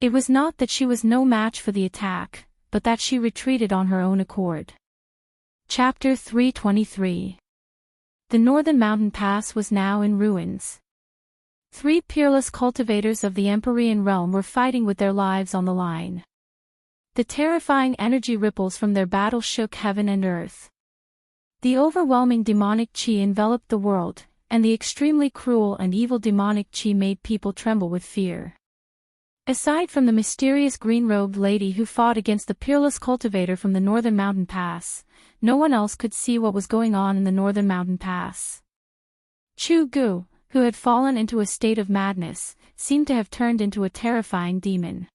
[SPEAKER 1] It was not that she was no match for the attack, but that she retreated on her own accord. Chapter 323. The Northern Mountain Pass was now in ruins. 3 peerless cultivators of the Empyrean realm were fighting with their lives on the line. The terrifying energy ripples from their battle shook heaven and earth. The overwhelming demonic chi enveloped the world, and the extremely cruel and evil demonic chi made people tremble with fear. Aside from the mysterious green-robed lady who fought against the peerless cultivator from the Northern Mountain Pass, no one else could see what was going on in the Northern Mountain Pass. Chu Gu, who had fallen into a state of madness, seemed to have turned into a terrifying demon.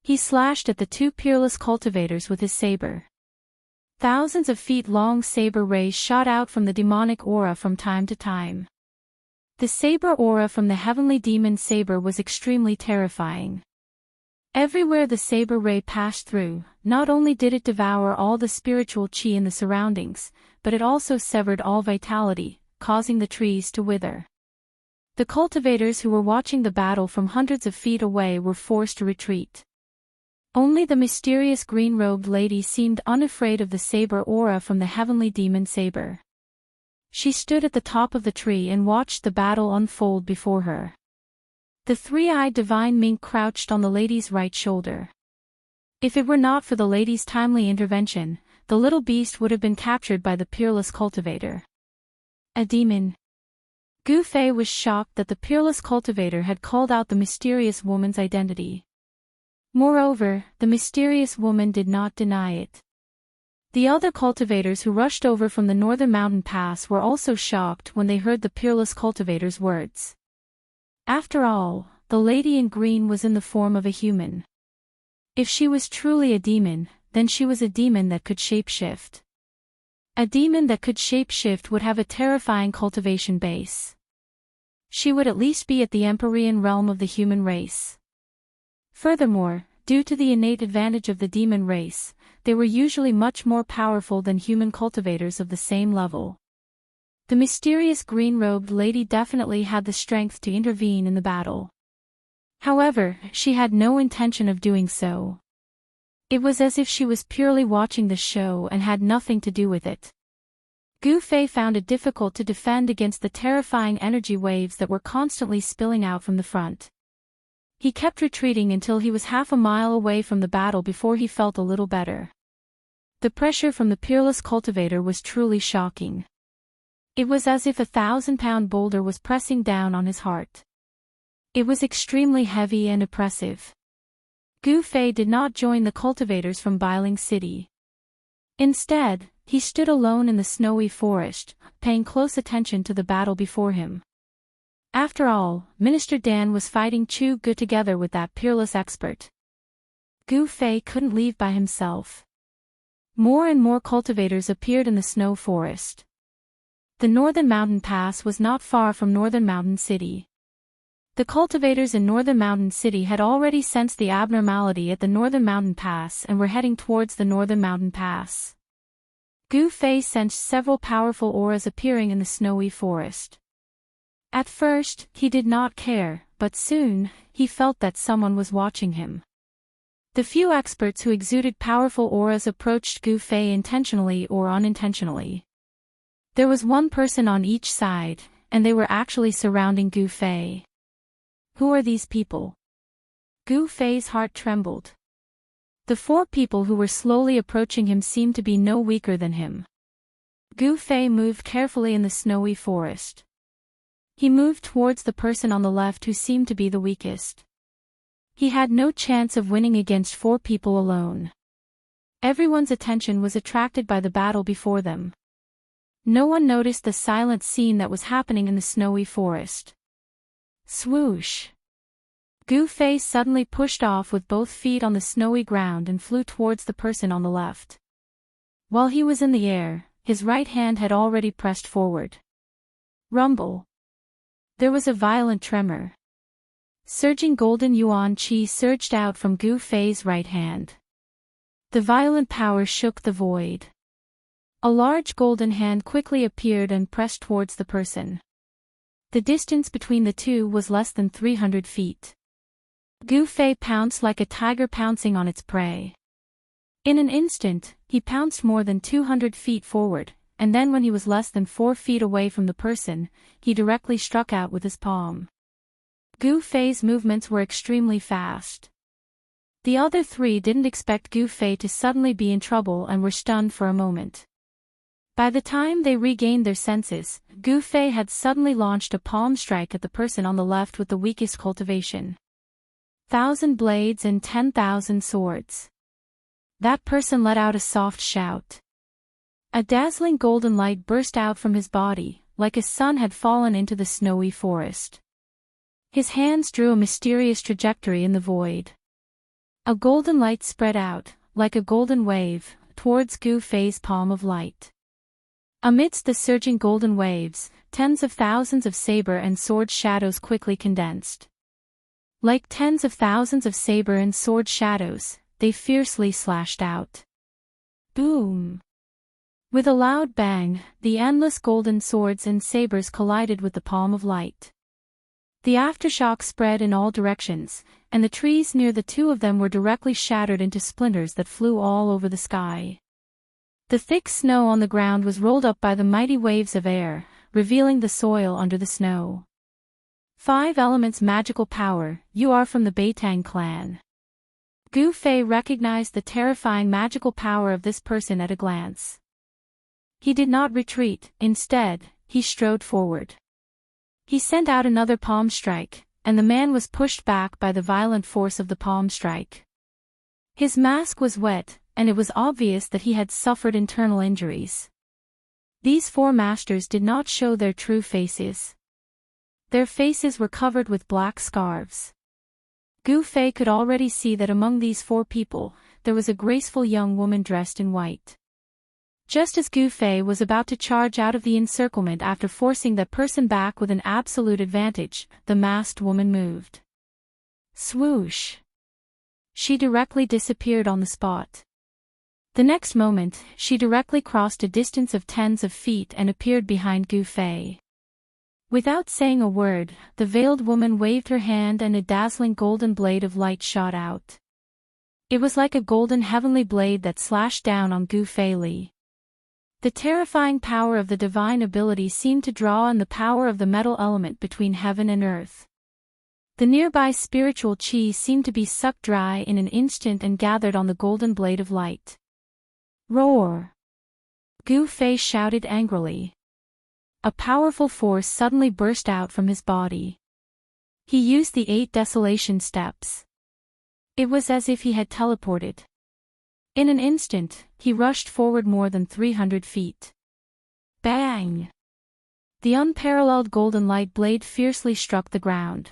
[SPEAKER 1] He slashed at the 2 peerless cultivators with his saber. Thousands of feet-long saber rays shot out from the demonic aura from time to time. The saber aura from the heavenly demon saber was extremely terrifying. Everywhere the saber ray passed through, not only did it devour all the spiritual chi in the surroundings, but it also severed all vitality, causing the trees to wither. The cultivators who were watching the battle from hundreds of feet away were forced to retreat. Only the mysterious green-robed lady seemed unafraid of the saber aura from the heavenly demon saber. She stood at the top of the tree and watched the battle unfold before her. The three-eyed divine mink crouched on the lady's right shoulder. If it were not for the lady's timely intervention, the little beast would have been captured by the peerless cultivator. A demon. Gu Fei was shocked that the peerless cultivator had called out the mysterious woman's identity. Moreover, the mysterious woman did not deny it. The other cultivators who rushed over from the Northern Mountain Pass were also shocked when they heard the peerless cultivator's words. After all, the lady in green was in the form of a human. If she was truly a demon, then she was a demon that could shapeshift. A demon that could shapeshift would have a terrifying cultivation base. She would at least be at the Empyrean realm of the human race. Furthermore, due to the innate advantage of the demon race, they were usually much more powerful than human cultivators of the same level. The mysterious green-robed lady definitely had the strength to intervene in the battle. However, she had no intention of doing so. It was as if she was purely watching the show and had nothing to do with it. Gu Fei found it difficult to defend against the terrifying energy waves that were constantly spilling out from the front. He kept retreating until he was half a mile away from the battle before he felt a little better. The pressure from the peerless cultivator was truly shocking. It was as if a 1,000-pound boulder was pressing down on his heart. It was extremely heavy and oppressive. Gu Fei did not join the cultivators from Biling City. Instead, he stood alone in the snowy forest, paying close attention to the battle before him. After all, Minister Dan was fighting Chu Gu together with that peerless expert. Gu Fei couldn't leave by himself. More and more cultivators appeared in the snow forest. The Northern Mountain Pass was not far from Northern Mountain City. The cultivators in Northern Mountain City had already sensed the abnormality at the Northern Mountain Pass and were heading towards the Northern Mountain Pass. Gu Fei sensed several powerful auras appearing in the snowy forest. At first, he did not care, but soon, he felt that someone was watching him. The few experts who exuded powerful auras approached Gu Fei intentionally or unintentionally. There was one person on each side, and they were actually surrounding Gu Fei. Who are these people? Gu Fei's heart trembled. The 4 people who were slowly approaching him seemed to be no weaker than him. Gu Fei moved carefully in the snowy forest. He moved towards the person on the left who seemed to be the weakest. He had no chance of winning against 4 people alone. Everyone's attention was attracted by the battle before them. No one noticed the silent scene that was happening in the snowy forest. Swoosh! Gu Fei suddenly pushed off with both feet on the snowy ground and flew towards the person on the left. While he was in the air, his right hand had already pressed forward. Rumble! There was a violent tremor. Surging golden yuan qi surged out from Gu Fei's right hand. The violent power shook the void. A large golden hand quickly appeared and pressed towards the person. The distance between the two was less than 300 feet. Gu Fei pounced like a tiger pouncing on its prey. In an instant, he pounced more than 200 feet forward, and then when he was less than 4 feet away from the person, he directly struck out with his palm. Gu Fei's movements were extremely fast. The other 3 didn't expect Gu Fei to suddenly be in trouble and were stunned for a moment. By the time they regained their senses, Gu Fei had suddenly launched a palm strike at the person on the left with the weakest cultivation. 1,000 blades and 10,000 swords. That person let out a soft shout. A dazzling golden light burst out from his body, like a sun had fallen into the snowy forest. His hands drew a mysterious trajectory in the void. A golden light spread out, like a golden wave, towards Gu Fei's palm of light. Amidst the surging golden waves, tens of thousands of saber and sword shadows quickly condensed. Like tens of thousands of saber and sword shadows, they fiercely slashed out. Boom! With a loud bang, the endless golden swords and sabers collided with the palm of light. The aftershock spread in all directions, and the trees near the 2 of them were directly shattered into splinters that flew all over the sky. The thick snow on the ground was rolled up by the mighty waves of air, revealing the soil under the snow. 5 elements magical power, you are from the Beitang clan. Gu Fei recognized the terrifying magical power of this person at a glance. He did not retreat, instead, he strode forward. He sent out another palm strike, and the man was pushed back by the violent force of the palm strike. His mask was wet, and it was obvious that he had suffered internal injuries. These 4 masters did not show their true faces. Their faces were covered with black scarves. Gu Fei could already see that among these 4 people, there was a graceful young woman dressed in white. Just as Gu Fei was about to charge out of the encirclement after forcing that person back with an absolute advantage, the masked woman moved. Swoosh! She directly disappeared on the spot. The next moment, she directly crossed a distance of tens of feet and appeared behind Gu Fei. Without saying a word, the veiled woman waved her hand and a dazzling golden blade of light shot out. It was like a golden heavenly blade that slashed down on Gu Fei Li. The terrifying power of the divine ability seemed to draw on the power of the metal element between heaven and earth. The nearby spiritual qi seemed to be sucked dry in an instant and gathered on the golden blade of light. Roar! Gu Fei shouted angrily. A powerful force suddenly burst out from his body. He used the 8 desolation steps. It was as if he had teleported. In an instant, he rushed forward more than 300 feet. Bang! The unparalleled golden light blade fiercely struck the ground.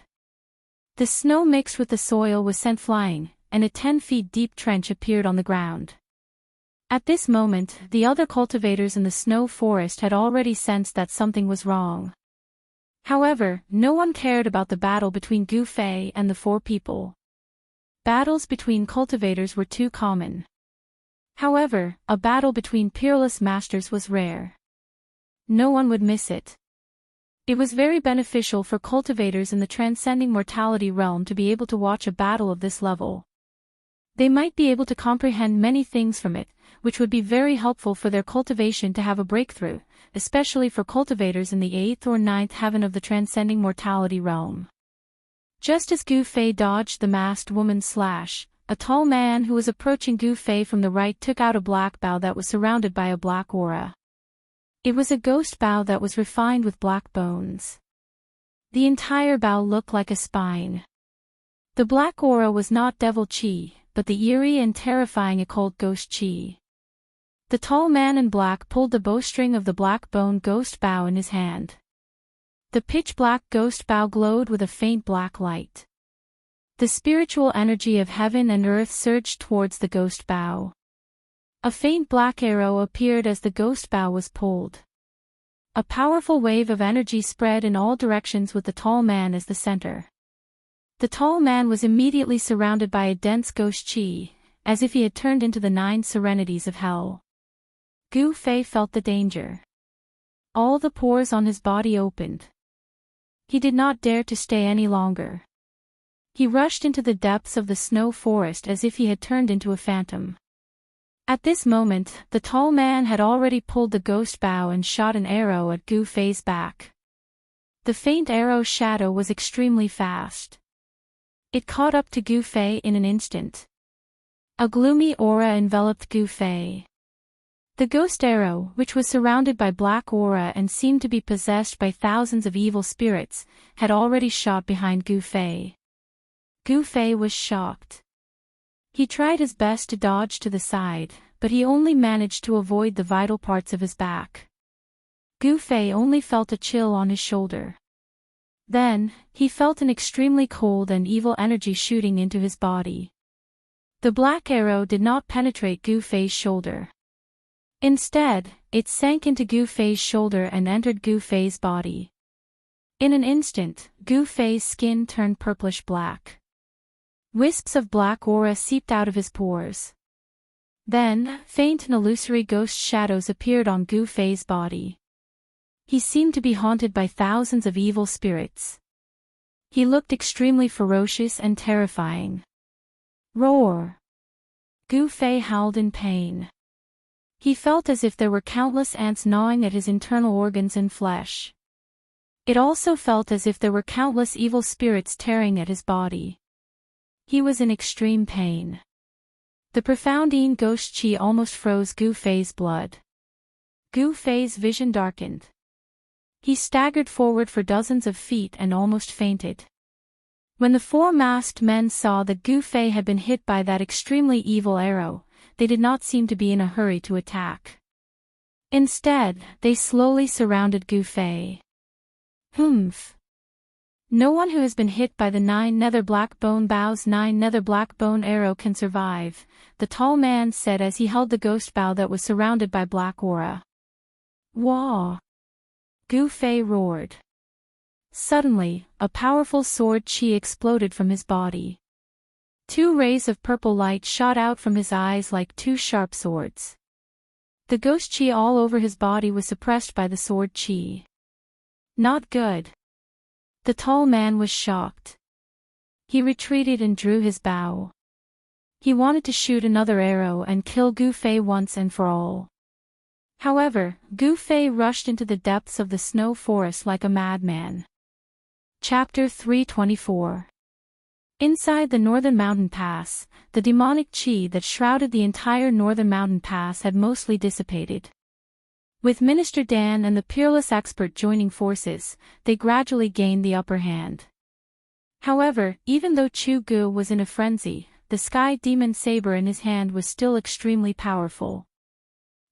[SPEAKER 1] The snow mixed with the soil was sent flying, and a 10 feet deep trench appeared on the ground. At this moment, the other cultivators in the snow forest had already sensed that something was wrong. However, no one cared about the battle between Gu Fei and the 4 people. Battles between cultivators were too common. However, a battle between peerless masters was rare. No one would miss it. It was very beneficial for cultivators in the transcending mortality realm to be able to watch a battle of this level. They might be able to comprehend many things from it, which would be very helpful for their cultivation to have a breakthrough, especially for cultivators in the 8th or 9th heaven of the transcending mortality realm. Just as Gu Fei dodged the masked woman's slash, a tall man who was approaching Gu Fei from the right took out a black bow that was surrounded by a black aura. It was a ghost bow that was refined with black bones. The entire bow looked like a spine. The black aura was not devil chi, but the eerie and terrifying occult ghost chi. The tall man in black pulled the bowstring of the black bone ghost bow in his hand. The pitch-black ghost bow glowed with a faint black light. The spiritual energy of heaven and earth surged towards the ghost bow. A faint black arrow appeared as the ghost bow was pulled. A powerful wave of energy spread in all directions with the tall man as the center. The tall man was immediately surrounded by a dense ghost chi, as if he had turned into the 9 serenities of hell. Gu Fei felt the danger. All the pores on his body opened. He did not dare to stay any longer. He rushed into the depths of the snow forest as if he had turned into a phantom. At this moment, the tall man had already pulled the ghost bow and shot an arrow at Gu Fei's back. The faint arrow's shadow was extremely fast. It caught up to Gu Fei in an instant. A gloomy aura enveloped Gu Fei. The ghost arrow, which was surrounded by black aura and seemed to be possessed by thousands of evil spirits, had already shot behind Gu Fei. Gu Fei was shocked. He tried his best to dodge to the side, but he only managed to avoid the vital parts of his back. Gu Fei only felt a chill on his shoulder. Then, he felt an extremely cold and evil energy shooting into his body. The black arrow did not penetrate Gu Fei's shoulder. Instead, it sank into Gu Fei's shoulder and entered Gu Fei's body. In an instant, Gu Fei's skin turned purplish black. Wisps of black aura seeped out of his pores. Then, faint and illusory ghost shadows appeared on Gu Fei's body. He seemed to be haunted by thousands of evil spirits. He looked extremely ferocious and terrifying. Roar! Gu Fei howled in pain. He felt as if there were countless ants gnawing at his internal organs and flesh. It also felt as if there were countless evil spirits tearing at his body. He was in extreme pain. The profound Yin ghost chi almost froze Gu Fei's blood. Gu Fei's vision darkened. He staggered forward for dozens of feet and almost fainted. When the 4 masked men saw that Gu Fei had been hit by that extremely evil arrow, they did not seem to be in a hurry to attack. Instead, they slowly surrounded Gu Fei. Humph! No one who has been hit by the 9 nether black bone bow's 9 nether black bone arrow can survive, the tall man said as he held the ghost bow that was surrounded by black aura. Wah! Gu Fei roared. Suddenly, a powerful sword chi exploded from his body. 2 rays of purple light shot out from his eyes like 2 sharp swords. The ghost chi all over his body was suppressed by the sword chi. Not good. The tall man was shocked. He retreated and drew his bow. He wanted to shoot another arrow and kill Gu Fei once and for all. However, Gu Fei rushed into the depths of the snow forest like a madman. Chapter 324. Inside the Northern Mountain Pass, the demonic chi that shrouded the entire Northern Mountain Pass had mostly dissipated. With Minister Dan and the peerless expert joining forces, they gradually gained the upper hand. However, even though Chu-gu was in a frenzy, the sky demon saber in his hand was still extremely powerful.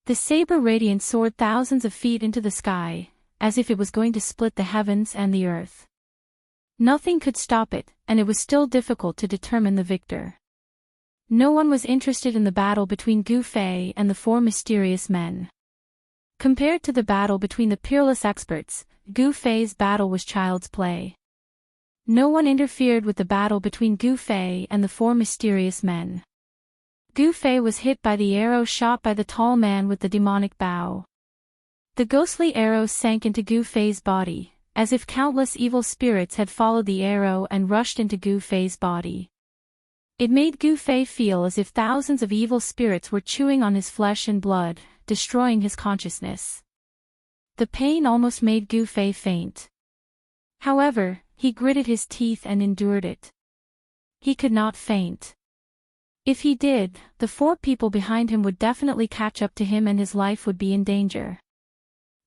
[SPEAKER 1] The saber radiance soared thousands of feet into the sky, as if it was going to split the heavens and the earth. Nothing could stop it, and it was still difficult to determine the victor. No one was interested in the battle between Gu Fei and the four mysterious men. Compared to the battle between the peerless experts, Gu Fei's battle was child's play. No one interfered with the battle between Gu Fei and the four mysterious men. Gu Fei was hit by the arrow shot by the tall man with the demonic bow. The ghostly arrow sank into Gu Fei's body, as if countless evil spirits had followed the arrow and rushed into Gu Fei's body. It made Gu Fei feel as if thousands of evil spirits were chewing on his flesh and blood, destroying his consciousness. The pain almost made Gu Fei faint. However, he gritted his teeth and endured it. He could not faint. If he did, the four people behind him would definitely catch up to him and his life would be in danger.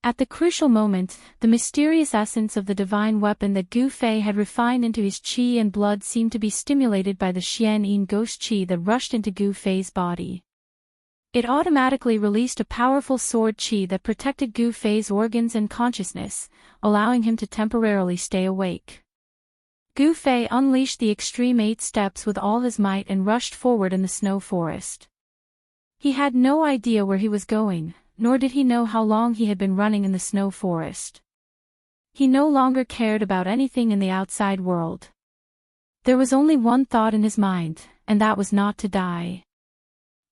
[SPEAKER 1] At the crucial moment, the mysterious essence of the divine weapon that Gu Fei had refined into his qi and blood seemed to be stimulated by the Xian-yin ghost qi that rushed into Gu Fei's body. It automatically released a powerful sword qi that protected Gu Fei's organs and consciousness, allowing him to temporarily stay awake. Gu Fei unleashed the extreme 8 steps with all his might and rushed forward in the snow forest. He had no idea where he was going, nor did he know how long he had been running in the snow forest. He no longer cared about anything in the outside world. There was only one thought in his mind, and that was not to die.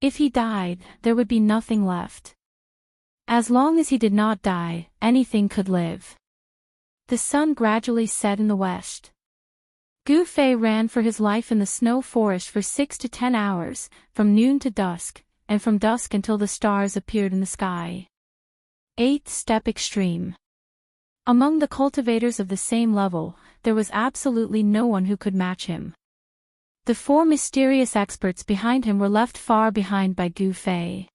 [SPEAKER 1] If he died, there would be nothing left. As long as he did not die, anything could live. The sun gradually set in the west. Gu Fei ran for his life in the snow forest for 6 to 10 hours, from noon to dusk, and from dusk until the stars appeared in the sky. 8th Step Extreme. Among the cultivators of the same level, there was absolutely no one who could match him. The four mysterious experts behind him were left far behind by Gu Fei.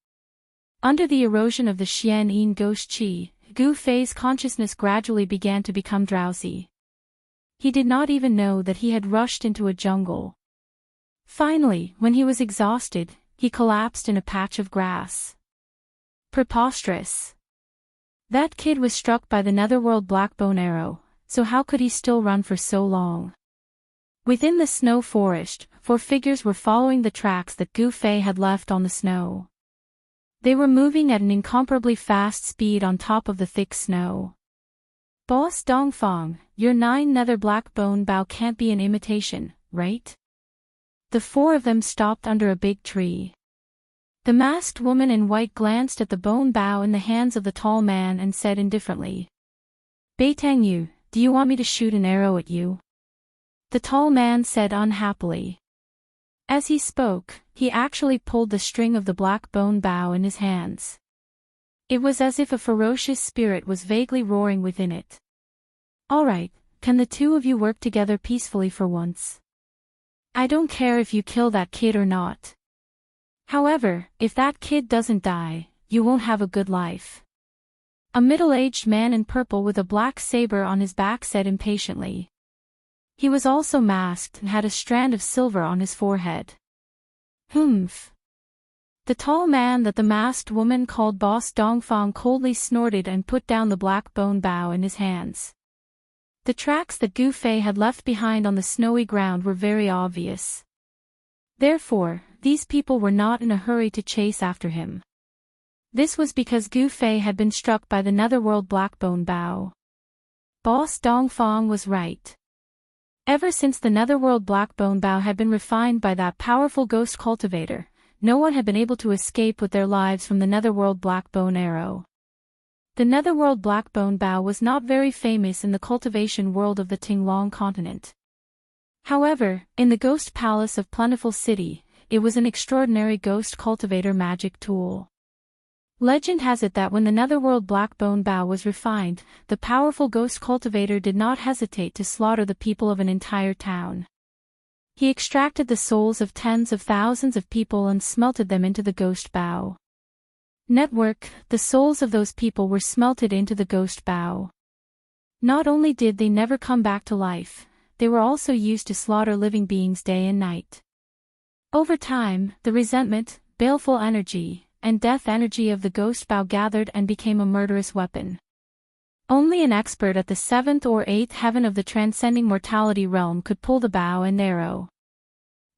[SPEAKER 1] Under the erosion of the Xian-yin ghost qi, Gu Fei's consciousness gradually began to become drowsy. He did not even know that he had rushed into a jungle. Finally, when he was exhausted, he collapsed in a patch of grass. Preposterous. That kid was struck by the netherworld blackbone arrow, so how could he still run for so long? Within the snow forest, 4 figures were following the tracks that Gu Fei had left on the snow. They were moving at an incomparably fast speed on top of the thick snow. Boss Dongfang, your 9 nether blackbone bow can't be an imitation, right? The 4 of them stopped under a big tree. The masked woman in white glanced at the bone bow in the hands of the tall man and said indifferently, "Beitang Yu, do you want me to shoot an arrow at you?" The tall man said unhappily. As he spoke, he actually pulled the string of the black bone bow in his hands. It was as if a ferocious spirit was vaguely roaring within it. "All right, can the 2 of you work together peacefully for once? I don't care if you kill that kid or not. However, if that kid doesn't die, you won't have a good life." A middle-aged man in purple with a black saber on his back said impatiently. He was also masked and had a strand of silver on his forehead. "Humph." The tall man that the masked woman called Boss Dongfang coldly snorted and put down the black bone bow in his hands. The tracks that Gu Fei had left behind on the snowy ground were very obvious. Therefore, these people were not in a hurry to chase after him. This was because Gu Fei had been struck by the netherworld blackbone bow. Boss Dongfang was right. Ever since the netherworld blackbone bow had been refined by that powerful ghost cultivator, no one had been able to escape with their lives from the netherworld blackbone arrow. The netherworld blackbone bow was not very famous in the cultivation world of the Tinglong continent. However, in the ghost palace of Plentiful City, it was an extraordinary ghost cultivator magic tool. Legend has it that when the netherworld blackbone bow was refined, the powerful ghost cultivator did not hesitate to slaughter the people of an entire town. He extracted the souls of tens of thousands of people and smelted them into the ghost bow. Network, the souls of those people were smelted into the ghost bow. Not only did they never come back to life, they were also used to slaughter living beings day and night. Over time, the resentment, baleful energy, and death energy of the ghost bow gathered and became a murderous weapon. Only an expert at the 7th or 8th heaven of the transcending mortality realm could pull the bow and arrow.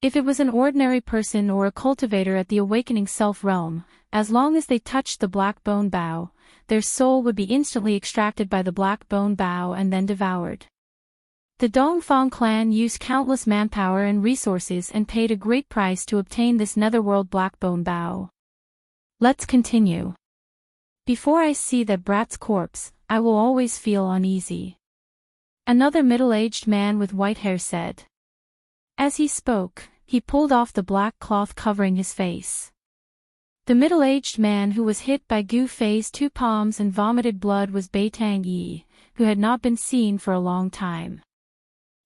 [SPEAKER 1] If it was an ordinary person or a cultivator at the awakening self realm, as long as they touched the black bone bow, their soul would be instantly extracted by the black bone bow and then devoured. The Dongfang clan used countless manpower and resources and paid a great price to obtain this netherworld black bone bow. Let's continue. Before I see that brat's corpse, I will always feel uneasy. Another middle-aged man with white hair said. As he spoke, he pulled off the black cloth covering his face. The middle-aged man who was hit by Gu Fei's 2 palms and vomited blood was Beitang Yi, who had not been seen for a long time.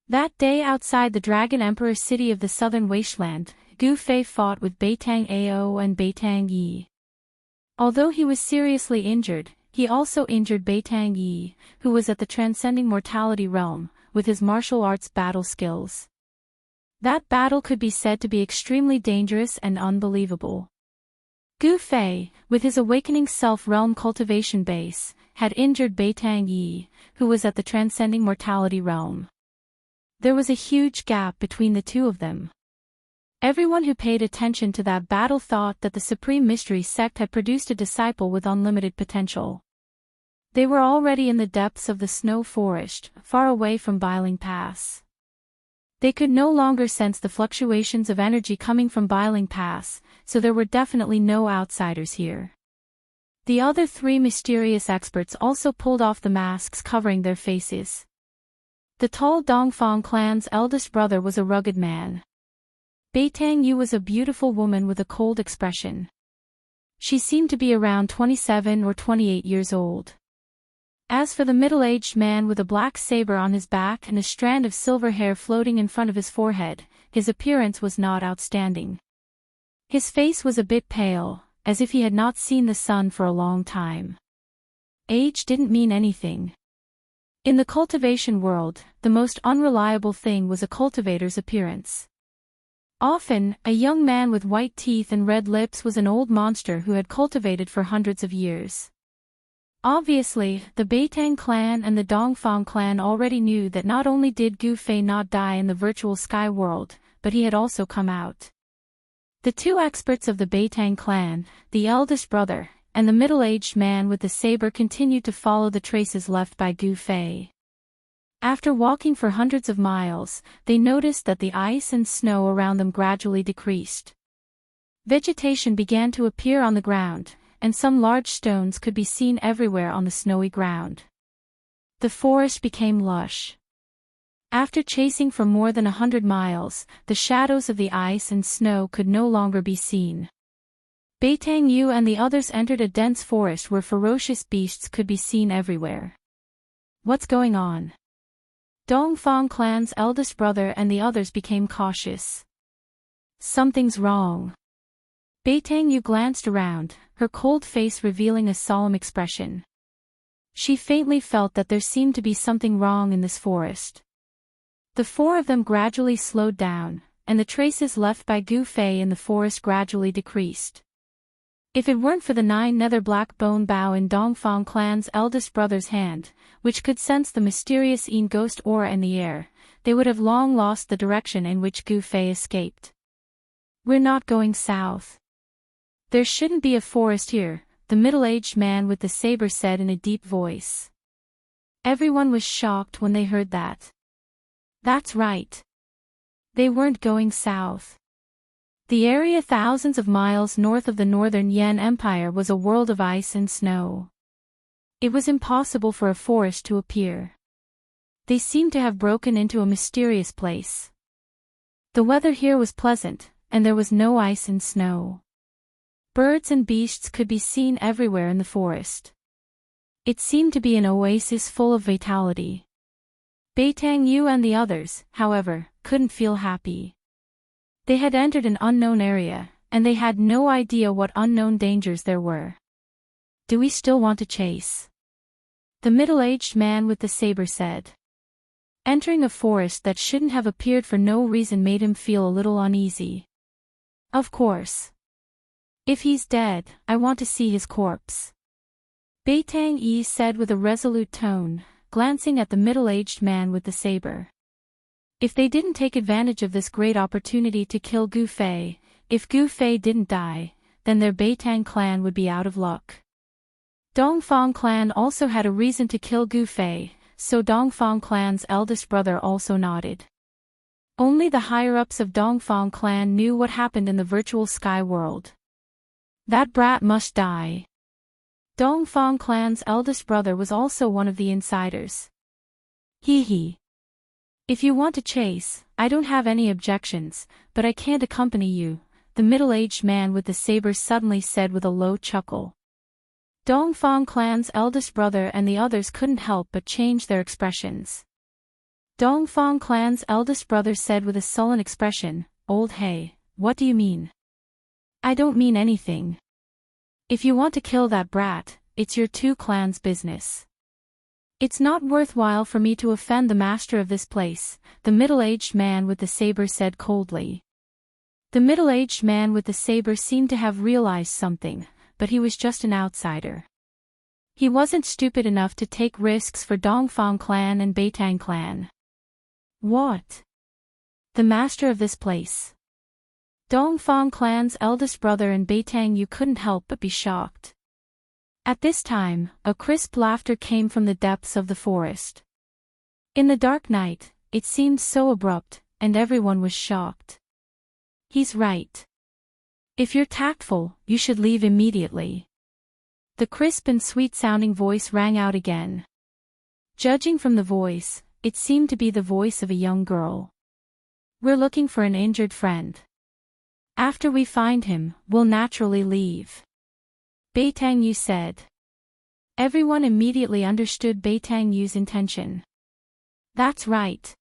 [SPEAKER 1] That day outside the Dragon Emperor city of the southern wasteland, Gu Fei fought with Beitang Ao and Beitang Yi. Although he was seriously injured, he also injured Beitang Yi, who was at the transcending mortality realm, with his martial arts battle skills. That battle could be said to be extremely dangerous and unbelievable. Gu Fei, with his awakening self-realm cultivation base, had injured Beitang Yi, who was at the transcending mortality realm. There was a huge gap between the two of them. Everyone who paid attention to that battle thought that the Supreme Mystery Sect had produced a disciple with unlimited potential. They were already in the depths of the snow forest, far away from Biling Pass. They could no longer sense the fluctuations of energy coming from Biling Pass, so there were definitely no outsiders here. The other 3 mysterious experts also pulled off the masks covering their faces. The tall Dongfang clan's eldest brother was a rugged man. Beitang Yu was a beautiful woman with a cold expression. She seemed to be around 27 or 28 years old. As for the middle-aged man with a black saber on his back and a strand of silver hair floating in front of his forehead, his appearance was not outstanding. His face was a bit pale, as if he had not seen the sun for a long time. Age didn't mean anything. In the cultivation world, the most unreliable thing was a cultivator's appearance. Often, a young man with white teeth and red lips was an old monster who had cultivated for hundreds of years. Obviously, the Beitang clan and the Dongfang clan already knew that not only did Gu Fei not die in the virtual sky world, but he had also come out. The 2 experts of the Beitang clan, the eldest brother, and the middle-aged man with the saber continued to follow the traces left by Gu Fei. After walking for hundreds of miles, they noticed that the ice and snow around them gradually decreased. Vegetation began to appear on the ground, and some large stones could be seen everywhere on the snowy ground. The forest became lush. After chasing for more than 100 miles, the shadows of the ice and snow could no longer be seen. Beitang Yu and the others entered a dense forest where ferocious beasts could be seen everywhere. What's going on? Dongfang clan's eldest brother and the others became cautious. Something's wrong. Beitang Yu glanced around, her cold face revealing a solemn expression. She faintly felt that there seemed to be something wrong in this forest. The 4 of them gradually slowed down, and the traces left by Gu Fei in the forest gradually decreased. If it weren't for the 9 nether black bone bow in Dongfang clan's eldest brother's hand, which could sense the mysterious Yin ghost aura in the air, they would have long lost the direction in which Gu Fei escaped. We're not going south. There shouldn't be a forest here, the middle-aged man with the saber said in a deep voice. Everyone was shocked when they heard that. That's right. They weren't going south. The area thousands of miles north of the northern Yan Empire was a world of ice and snow. It was impossible for a forest to appear. They seemed to have broken into a mysterious place. The weather here was pleasant, and there was no ice and snow. Birds and beasts could be seen everywhere in the forest. It seemed to be an oasis full of vitality. Beitang Yu and the others, however, couldn't feel happy. They had entered an unknown area, and they had no idea what unknown dangers there were. Do we still want to chase? The middle-aged man with the saber said. Entering a forest that shouldn't have appeared for no reason made him feel a little uneasy. Of course. If he's dead, I want to see his corpse. Beitang Yi said with a resolute tone, glancing at the middle-aged man with the saber. If they didn't take advantage of this great opportunity to kill Gu Fei, if Gu Fei didn't die, then their Beitang clan would be out of luck. Dongfang clan also had a reason to kill Gu Fei, so Dongfang clan's eldest brother also nodded. Only the higher-ups of Dongfang clan knew what happened in the virtual sky world. That brat must die. Dongfang clan's eldest brother was also one of the insiders. Hee. If you want to chase, I don't have any objections, but I can't accompany you, the middle-aged man with the saber suddenly said with a low chuckle. Dongfang clan's eldest brother and the others couldn't help but change their expressions. Dongfang clan's eldest brother said with a sullen expression, "Old Hey, what do you mean?" "I don't mean anything. If you want to kill that brat, it's your two clans' business. It's not worthwhile for me to offend the master of this place," the middle-aged man with the saber said coldly. The middle-aged man with the saber seemed to have realized something, but he was just an outsider. He wasn't stupid enough to take risks for Dongfang clan and Beitang clan. What? The master of this place? Dongfang clan's eldest brother and Beitang you couldn't help but be shocked. At this time, a crisp laughter came from the depths of the forest. In the dark night, it seemed so abrupt, and everyone was shocked. He's right. If you're tactful, you should leave immediately. The crisp and sweet-sounding voice rang out again. Judging from the voice, it seemed to be the voice of a young girl. We're looking for an injured friend. After we find him, we'll naturally leave. Beitang Yu said. Everyone immediately understood Beitang Yu's intention. That's right.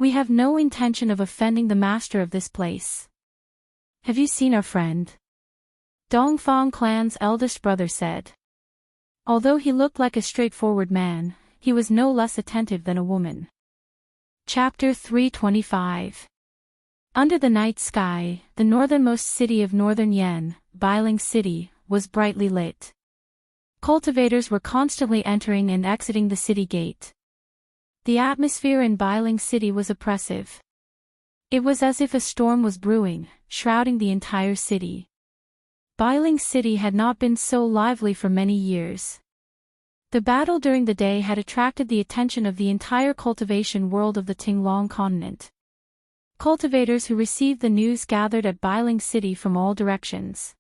[SPEAKER 1] We have no intention of offending the master of this place. Have you seen our friend? Dongfang clan's eldest brother said. Although he looked like a straightforward man, he was no less attentive than a woman. Chapter 325. Under the night sky, the northernmost city of northern Yen, Bailing City, was brightly lit. Cultivators were constantly entering and exiting the city gate. The atmosphere in Bailing City was oppressive. It was as if a storm was brewing, shrouding the entire city. Bailing City had not been so lively for many years. The battle during the day had attracted the attention of the entire cultivation world of the Tinglong continent. Cultivators who received the news gathered at Bailing City from all directions.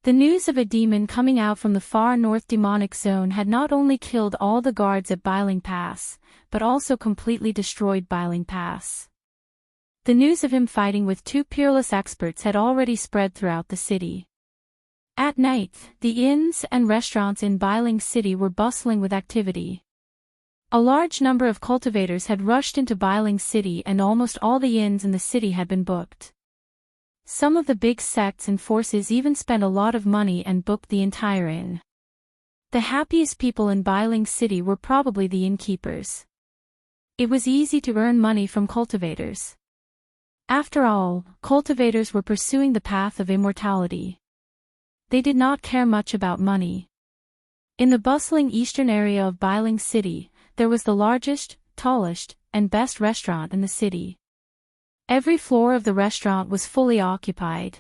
[SPEAKER 1] The news of a demon coming out from the far north demonic zone had not only killed all the guards at Bailing Pass, but also completely destroyed Bailing Pass. The news of him fighting with two peerless experts had already spread throughout the city. At night, the inns and restaurants in Bailing City were bustling with activity. A large number of cultivators had rushed into Bailing City and almost all the inns in the city had been booked. Some of the big sects and forces even spent a lot of money and booked the entire inn. The happiest people in Bailing City were probably the innkeepers. It was easy to earn money from cultivators. After all, cultivators were pursuing the path of immortality. They did not care much about money. In the bustling eastern area of Bailing City, there was the largest, tallest, and best restaurant in the city. Every floor of the restaurant was fully occupied.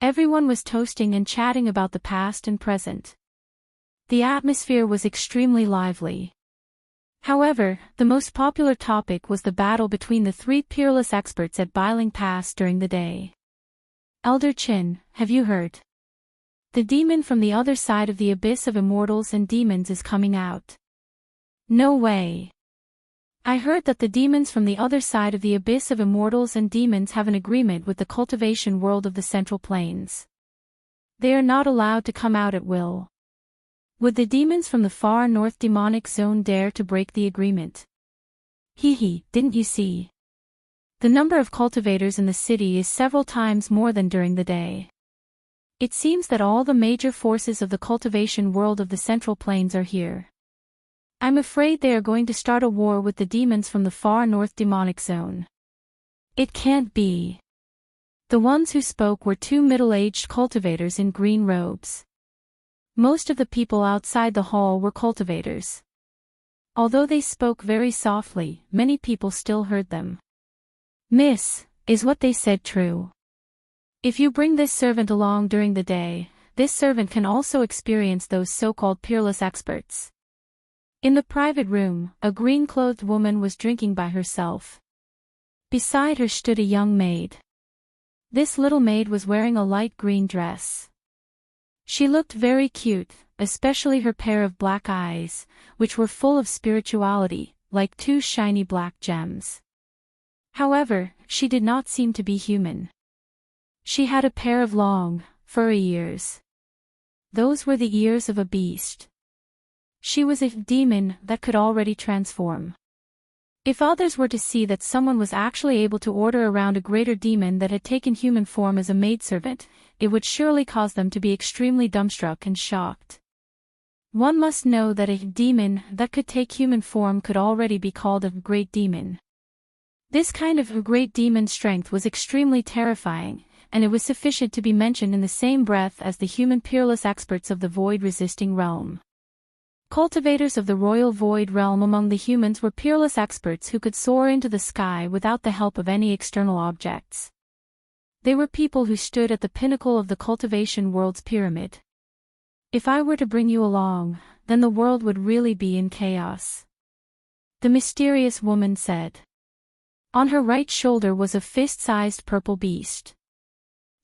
[SPEAKER 1] Everyone was toasting and chatting about the past and present. The atmosphere was extremely lively. However, the most popular topic was the battle between the three peerless experts at Bailing Pass during the day. Elder Qin, have you heard? The demon from the other side of the abyss of immortals and demons is coming out. No way. I heard that the demons from the other side of the abyss of immortals and demons have an agreement with the cultivation world of the Central Plains. They are not allowed to come out at will. Would the demons from the far north demonic zone dare to break the agreement? Didn't you see? The number of cultivators in the city is several times more than during the day. It seems that all the major forces of the cultivation world of the Central Plains are here. I'm afraid they are going to start a war with the demons from the far north demonic zone. It can't be. The ones who spoke were two middle-aged cultivators in green robes. Most of the people outside the hall were cultivators. Although they spoke very softly, many people still heard them. Miss, is what they said true? If you bring this servant along during the day, this servant can also experience those so-called peerless experts. In the private room, a green-clothed woman was drinking by herself. Beside her stood a young maid. This little maid was wearing a light green dress. She looked very cute, especially her pair of black eyes, which were full of spirituality, like two shiny black gems. However, she did not seem to be human. She had a pair of long, furry ears. Those were the ears of a beast. She was a demon that could already transform. If others were to see that someone was actually able to order around a greater demon that had taken human form as a maidservant, it would surely cause them to be extremely dumbstruck and shocked. One must know that a demon that could take human form could already be called a great demon. This kind of great demon strength was extremely terrifying, and it was sufficient to be mentioned in the same breath as the human peerless experts of the void-resisting realm. Cultivators of the royal void realm among the humans were peerless experts who could soar into the sky without the help of any external objects. They were people who stood at the pinnacle of the cultivation world's pyramid. If I were to bring you along, then the world would really be in chaos. The mysterious woman said. On her right shoulder was a fist-sized purple beast.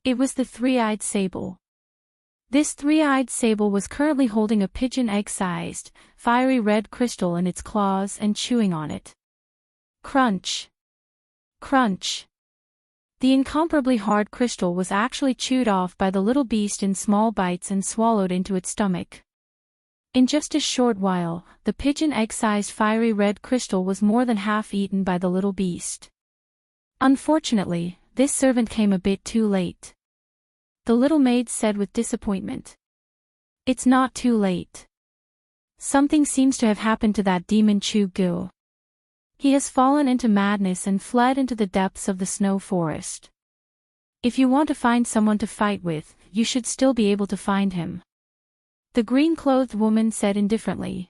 [SPEAKER 1] It was the three-eyed sable. This three-eyed sable was currently holding a pigeon egg-sized, fiery red crystal in its claws and chewing on it. Crunch! Crunch! The incomparably hard crystal was actually chewed off by the little beast in small bites and swallowed into its stomach. In just a short while, the pigeon egg-sized fiery red crystal was more than half eaten by the little beast. Unfortunately, this servant came a bit too late. The little maid said with disappointment. It's not too late. Something seems to have happened to that demon Chu-gu. He has fallen into madness and fled into the depths of the snow forest. If you want to find someone to fight with, you should still be able to find him. The green-clothed woman said indifferently.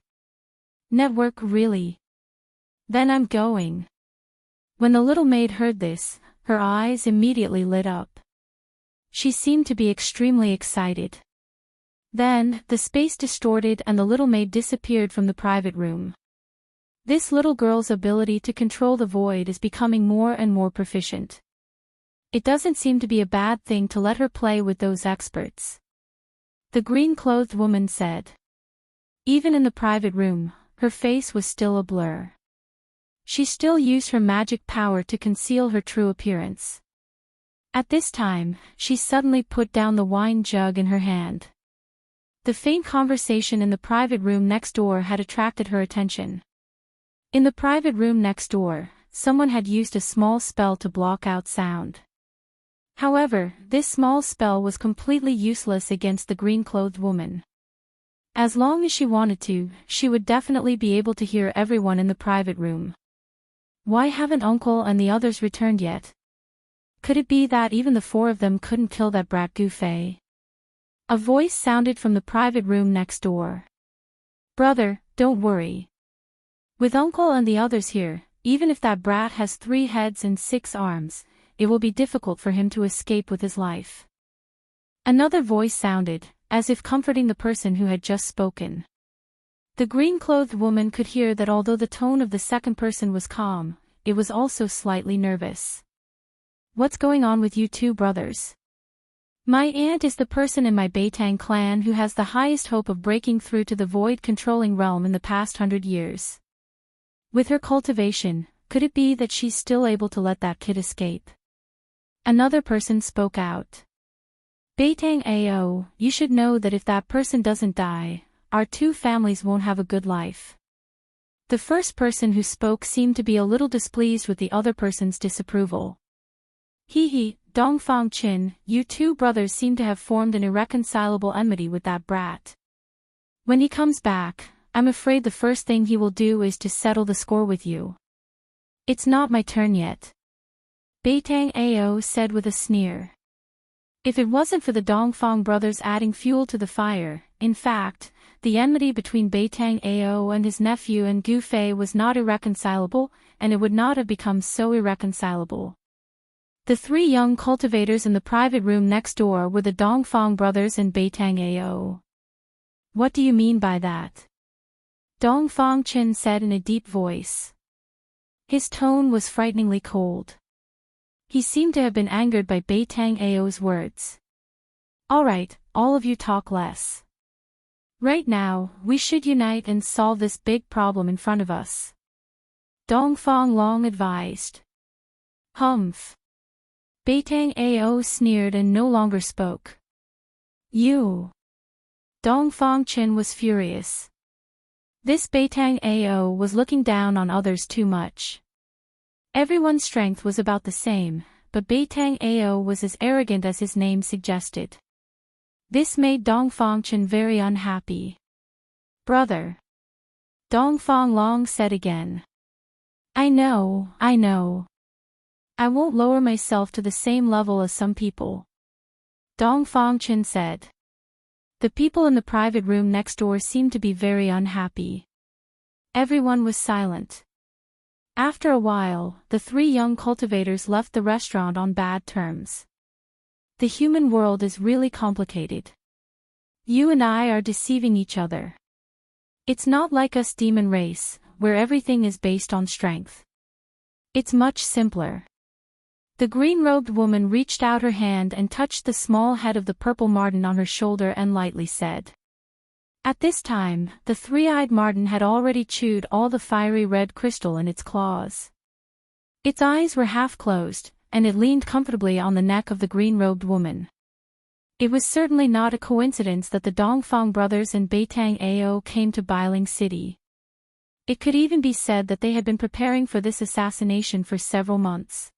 [SPEAKER 1] Network, really? Then I'm going. When the little maid heard this, her eyes immediately lit up. She seemed to be extremely excited. Then, the space distorted and the little maid disappeared from the private room. This little girl's ability to control the void is becoming more and more proficient. It doesn't seem to be a bad thing to let her play with those experts. The green-clothed woman said. Even in the private room, her face was still a blur. She still used her magic power to conceal her true appearance. At this time, she suddenly put down the wine jug in her hand. The faint conversation in the private room next door had attracted her attention. In the private room next door, someone had used a small spell to block out sound. However, this small spell was completely useless against the green-clothed woman. As long as she wanted to, she would definitely be able to hear everyone in the private room. Why haven't Uncle and the others returned yet? Could it be that even the four of them couldn't kill that brat Gufei? A voice sounded from the private room next door. Brother, don't worry. With Uncle and the others here, even if that brat has 3 heads and 6 arms, it will be difficult for him to escape with his life. Another voice sounded, as if comforting the person who had just spoken. The green-clothed woman could hear that although the tone of the second person was calm, it was also slightly nervous. What's going on with you two brothers? My aunt is the person in my Beitang clan who has the highest hope of breaking through to the void-controlling realm in the past 100 years. With her cultivation, could it be that she's still able to let that kid escape? Another person spoke out. Beitang Ao, you should know that if that person doesn't die, our 2 families won't have a good life. The first person who spoke seemed to be a little displeased with the other person's disapproval. Hee, Dongfang Qin, you 2 brothers seem to have formed an irreconcilable enmity with that brat. When he comes back, I'm afraid the first thing he will do is to settle the score with you. It's not my turn yet. Beitang Ao said with a sneer. If it wasn't for the Dongfang brothers adding fuel to the fire, in fact, the enmity between Beitang Ao and his nephew and Gu Fei was not irreconcilable, and it would not have become so irreconcilable. The three young cultivators in the private room next door were the Dongfang brothers and Beitang Ao. What do you mean by that? Dongfang Qin said in a deep voice. His tone was frighteningly cold. He seemed to have been angered by Beitang Ao's words. All right, all of you talk less. Right now, we should unite and solve this big problem in front of us. Dongfang Long advised. Humph. Beitang Ao sneered and no longer spoke. You. Dongfang Qin was furious. This Beitang Ao was looking down on others too much. Everyone's strength was about the same, but Beitang Ao was as arrogant as his name suggested. This made Dongfang Qin very unhappy. Brother. Dongfang Long said again. I know. I won't lower myself to the same level as some people. Dongfang Qin said. The people in the private room next door seemed to be very unhappy. Everyone was silent. After a while, the three young cultivators left the restaurant on bad terms. The human world is really complicated. You and I are deceiving each other. It's not like us demon race, where everything is based on strength. It's much simpler. The green-robed woman reached out her hand and touched the small head of the purple marten on her shoulder and lightly said. At this time, the three-eyed marten had already chewed all the fiery red crystal in its claws. Its eyes were half closed, and it leaned comfortably on the neck of the green-robed woman. It was certainly not a coincidence that the Dongfang brothers and Beitang Ao came to Bailing City. It could even be said that they had been preparing for this assassination for several months.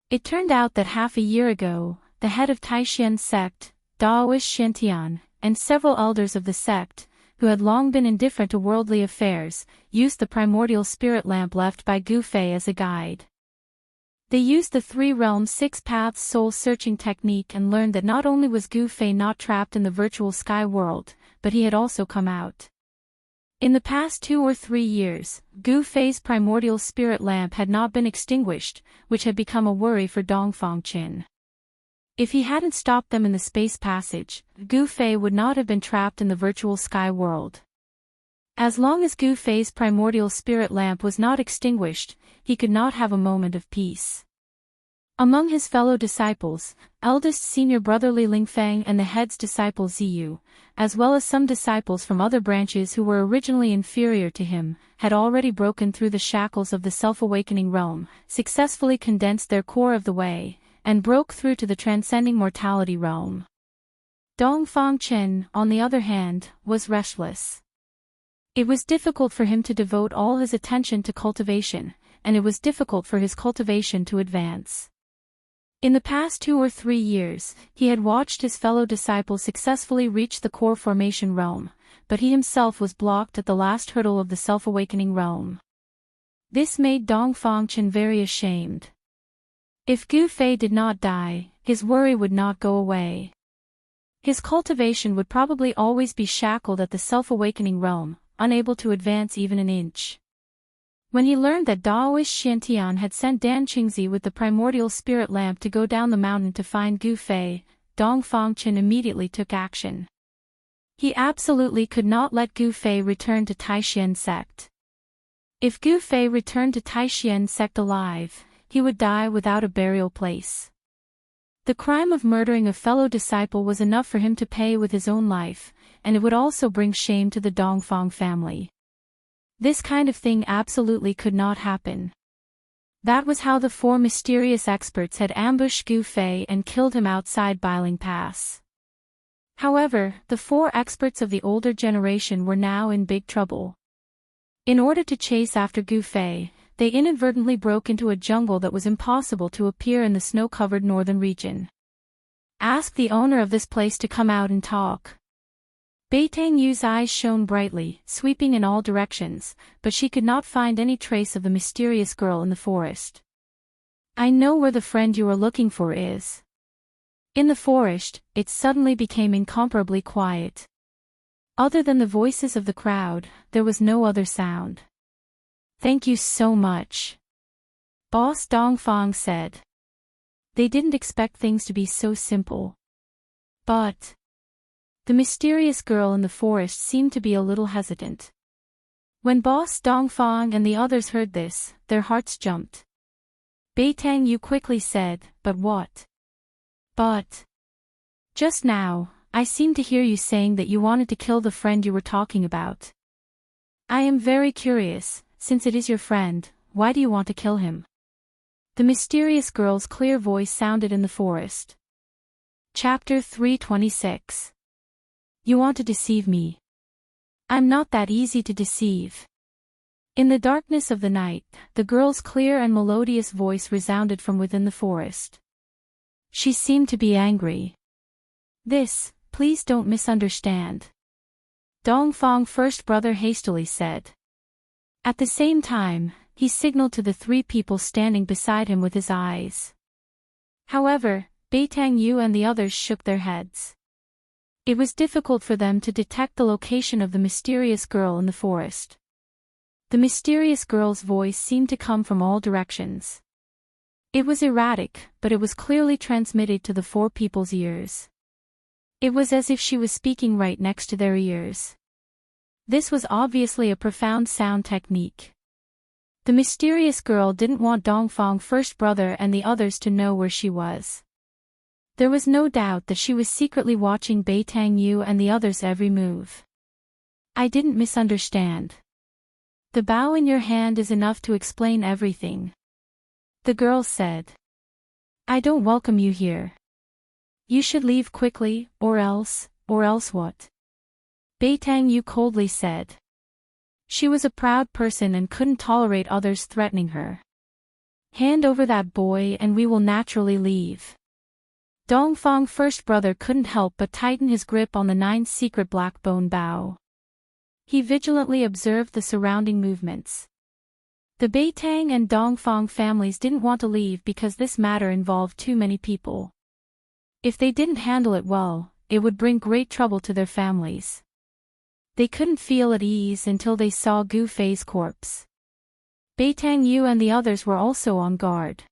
[SPEAKER 1] It turned out that half a year ago, the head of Taishan sect, Daoist Xiantian, and several elders of the sect, who had long been indifferent to worldly affairs, used the primordial spirit lamp left by Gu Fei as a guide. They used the three realms six paths soul-searching technique and learned that not only was Gu Fei not trapped in the virtual sky world, but he had also come out. In the past 2 or 3 years, Gu Fei's primordial spirit lamp had not been extinguished, which had become a worry for Dongfang Qin. If he hadn't stopped them in the space passage, Gu Fei would not have been trapped in the virtual sky world. As long as Gu Fei's primordial spirit lamp was not extinguished, he could not have a moment of peace. Among his fellow disciples, eldest senior brother Li Lingfeng and the head's disciple Ziyu, as well as some disciples from other branches who were originally inferior to him, had already broken through the shackles of the self-awakening realm, successfully condensed their core of the way, and broke through to the transcending mortality realm. Dongfang Qin, on the other hand, was restless. It was difficult for him to devote all his attention to cultivation, and it was difficult for his cultivation to advance. In the past 2 or 3 years, he had watched his fellow disciples successfully reach the core formation realm, but he himself was blocked at the last hurdle of the self-awakening realm. This made Dongfang Qin very ashamed. If Gu Fei did not die, his worry would not go away. His cultivation would probably always be shackled at the self-awakening realm, unable to advance even an inch. When he learned that Daoist Xiantian had sent Dan Qingzi with the primordial spirit lamp to go down the mountain to find Gu Fei, Dongfang Qin immediately took action. He absolutely could not let Gu Fei return to Taishan sect. If Gu Fei returned to Taishan sect alive, he would die without a burial place. The crime of murdering a fellow disciple was enough for him to pay with his own life, and it would also bring shame to the Dongfang family. This kind of thing absolutely could not happen. That was how the 4 mysterious experts had ambushed Gu Fei and killed him outside Bailing Pass. However, the 4 experts of the older generation were now in big trouble. In order to chase after Gu Fei, they inadvertently broke into a jungle that was impossible to appear in the snow-covered northern region. Ask the owner of this place to come out and talk. Beitang Yu's eyes shone brightly, sweeping in all directions, but she could not find any trace of the mysterious girl in the forest. I know where the friend you are looking for is. In the forest, it suddenly became incomparably quiet. Other than the voices of the crowd, there was no other sound. Thank you so much, Boss Dongfang said. They didn't expect things to be so simple. But the mysterious girl in the forest seemed to be a little hesitant. When Boss Dongfang and the others heard this, their hearts jumped. Beitang Yu quickly said, But what? But just now, I seemed to hear you saying that you wanted to kill the friend you were talking about. I am very curious, since it is your friend, why do you want to kill him? The mysterious girl's clear voice sounded in the forest. Chapter 326. You want to deceive me. I'm not that easy to deceive. In the darkness of the night, the girl's clear and melodious voice resounded from within the forest. She seemed to be angry. Please don't misunderstand, Dongfang first brother hastily said. At the same time, he signaled to the three people standing beside him with his eyes. However, Beitang Yu and the others shook their heads. It was difficult for them to detect the location of the mysterious girl in the forest. The mysterious girl's voice seemed to come from all directions. It was erratic, but it was clearly transmitted to the four people's ears. It was as if she was speaking right next to their ears. This was obviously a profound sound technique. The mysterious girl didn't want Dongfang first brother and the others to know where she was. There was no doubt that she was secretly watching Beitang Yu and the others' every move. I didn't misunderstand. The bow in your hand is enough to explain everything, the girl said. I don't welcome you here. You should leave quickly, or else what? Beitang Yu coldly said. She was a proud person and couldn't tolerate others threatening her. Hand over that boy and we will naturally leave. Dongfang first brother couldn't help but tighten his grip on the ninth secret black bone bow. He vigilantly observed the surrounding movements. The Beitang and Dongfang families didn't want to leave because this matter involved too many people. If they didn't handle it well, it would bring great trouble to their families. They couldn't feel at ease until they saw Gu Fei's corpse. Beitang Yu and the others were also on guard.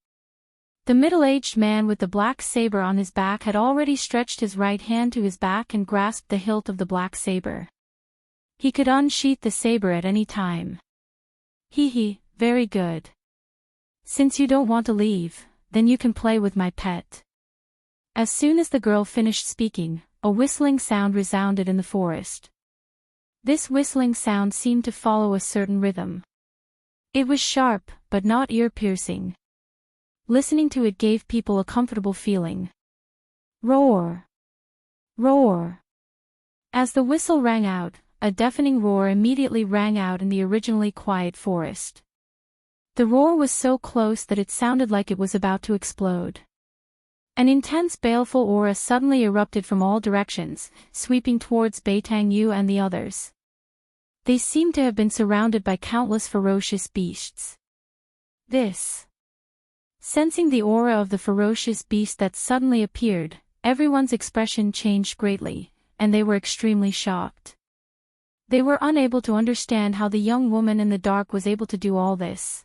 [SPEAKER 1] The middle-aged man with the black saber on his back had already stretched his right hand to his back and grasped the hilt of the black saber. He could unsheath the saber at any time. Very good. Since you don't want to leave, then you can play with my pet. As soon as the girl finished speaking, a whistling sound resounded in the forest. This whistling sound seemed to follow a certain rhythm. It was sharp, but not ear-piercing. Listening to it gave people a comfortable feeling. Roar! Roar! As the whistle rang out, a deafening roar immediately rang out in the originally quiet forest. The roar was so close that it sounded like it was about to explode. An intense baleful aura suddenly erupted from all directions, sweeping towards Beitang Yu and the others. They seemed to have been surrounded by countless ferocious beasts. Sensing the aura of the ferocious beast that suddenly appeared, everyone's expression changed greatly, and they were extremely shocked. They were unable to understand how the young woman in the dark was able to do all this.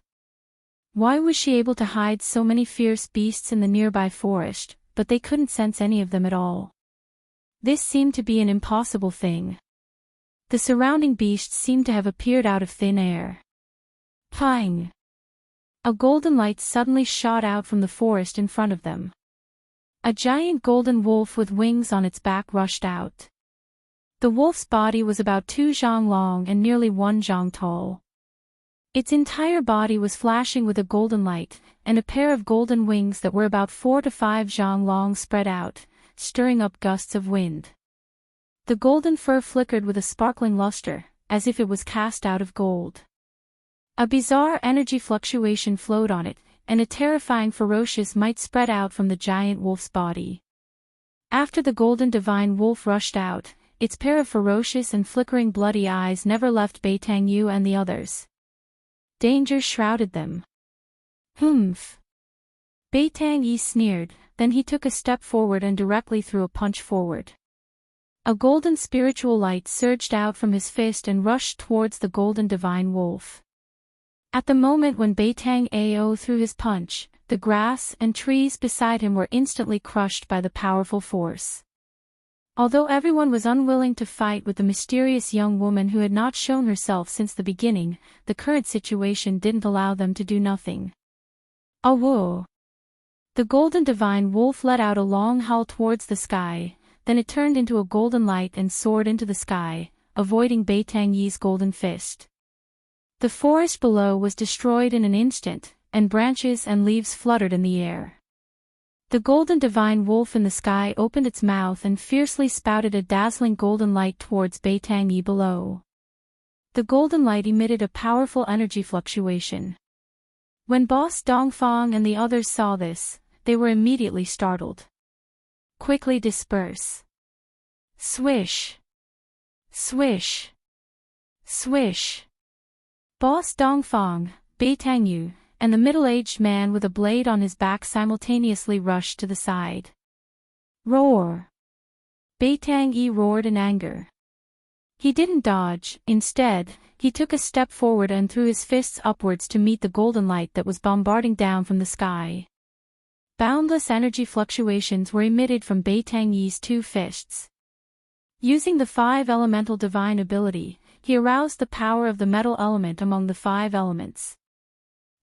[SPEAKER 1] Why was she able to hide so many fierce beasts in the nearby forest, but they couldn't sense any of them at all? This seemed to be an impossible thing. The surrounding beasts seemed to have appeared out of thin air. Pang! A golden light suddenly shot out from the forest in front of them. A giant golden wolf with wings on its back rushed out. The wolf's body was about 2 zhang long and nearly 1 zhang tall. Its entire body was flashing with a golden light, and a pair of golden wings that were about 4 to 5 zhang long spread out, stirring up gusts of wind. The golden fur flickered with a sparkling luster, as if it was cast out of gold. A bizarre energy fluctuation flowed on it, and a terrifying ferocious might spread out from the giant wolf's body. After the golden divine wolf rushed out, its pair of ferocious and flickering bloody eyes never left Beitang Yu and the others. Danger shrouded them. Humph. Beitang Yi sneered, then he took a step forward and directly threw a punch forward. A golden spiritual light surged out from his fist and rushed towards the golden divine wolf. At the moment when Beitang Ao threw his punch, the grass and trees beside him were instantly crushed by the powerful force. Although everyone was unwilling to fight with the mysterious young woman who had not shown herself since the beginning, the current situation didn't allow them to do nothing. Awoo! The golden divine wolf let out a long howl towards the sky, then it turned into a golden light and soared into the sky, avoiding Beitang Yi's golden fist. The forest below was destroyed in an instant, and branches and leaves fluttered in the air. The golden divine wolf in the sky opened its mouth and fiercely spouted a dazzling golden light towards Beitang Yi below. The golden light emitted a powerful energy fluctuation. When Boss Dongfang and the others saw this, they were immediately startled. Quickly disperse. Swish. Swish. Swish. Boss Dongfang, Beitang Yu, and the middle-aged man with a blade on his back simultaneously rushed to the side. Roar! Beitang Yi roared in anger. He didn't dodge, instead, he took a step forward and threw his fists upwards to meet the golden light that was bombarding down from the sky. Boundless energy fluctuations were emitted from Beitang Yi's two fists. Using the 5 elemental divine ability, he aroused the power of the metal element among the 5 elements.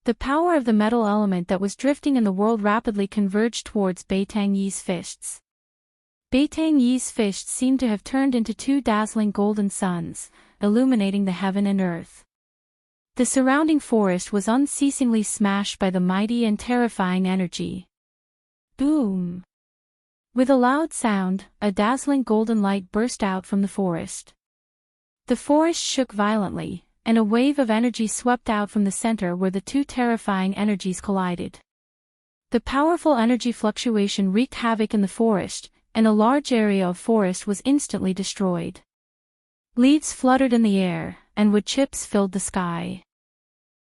[SPEAKER 1] The power of the metal element that was drifting in the world rapidly converged towards Beitang Yi's fists. Beitang Yi's fists seemed to have turned into 2 dazzling golden suns, illuminating the heaven and earth. The surrounding forest was unceasingly smashed by the mighty and terrifying energy. Boom! With a loud sound, a dazzling golden light burst out from the forest. The forest shook violently, and a wave of energy swept out from the center where the 2 terrifying energies collided. The powerful energy fluctuation wreaked havoc in the forest, and a large area of forest was instantly destroyed. Leaves fluttered in the air, and wood chips filled the sky.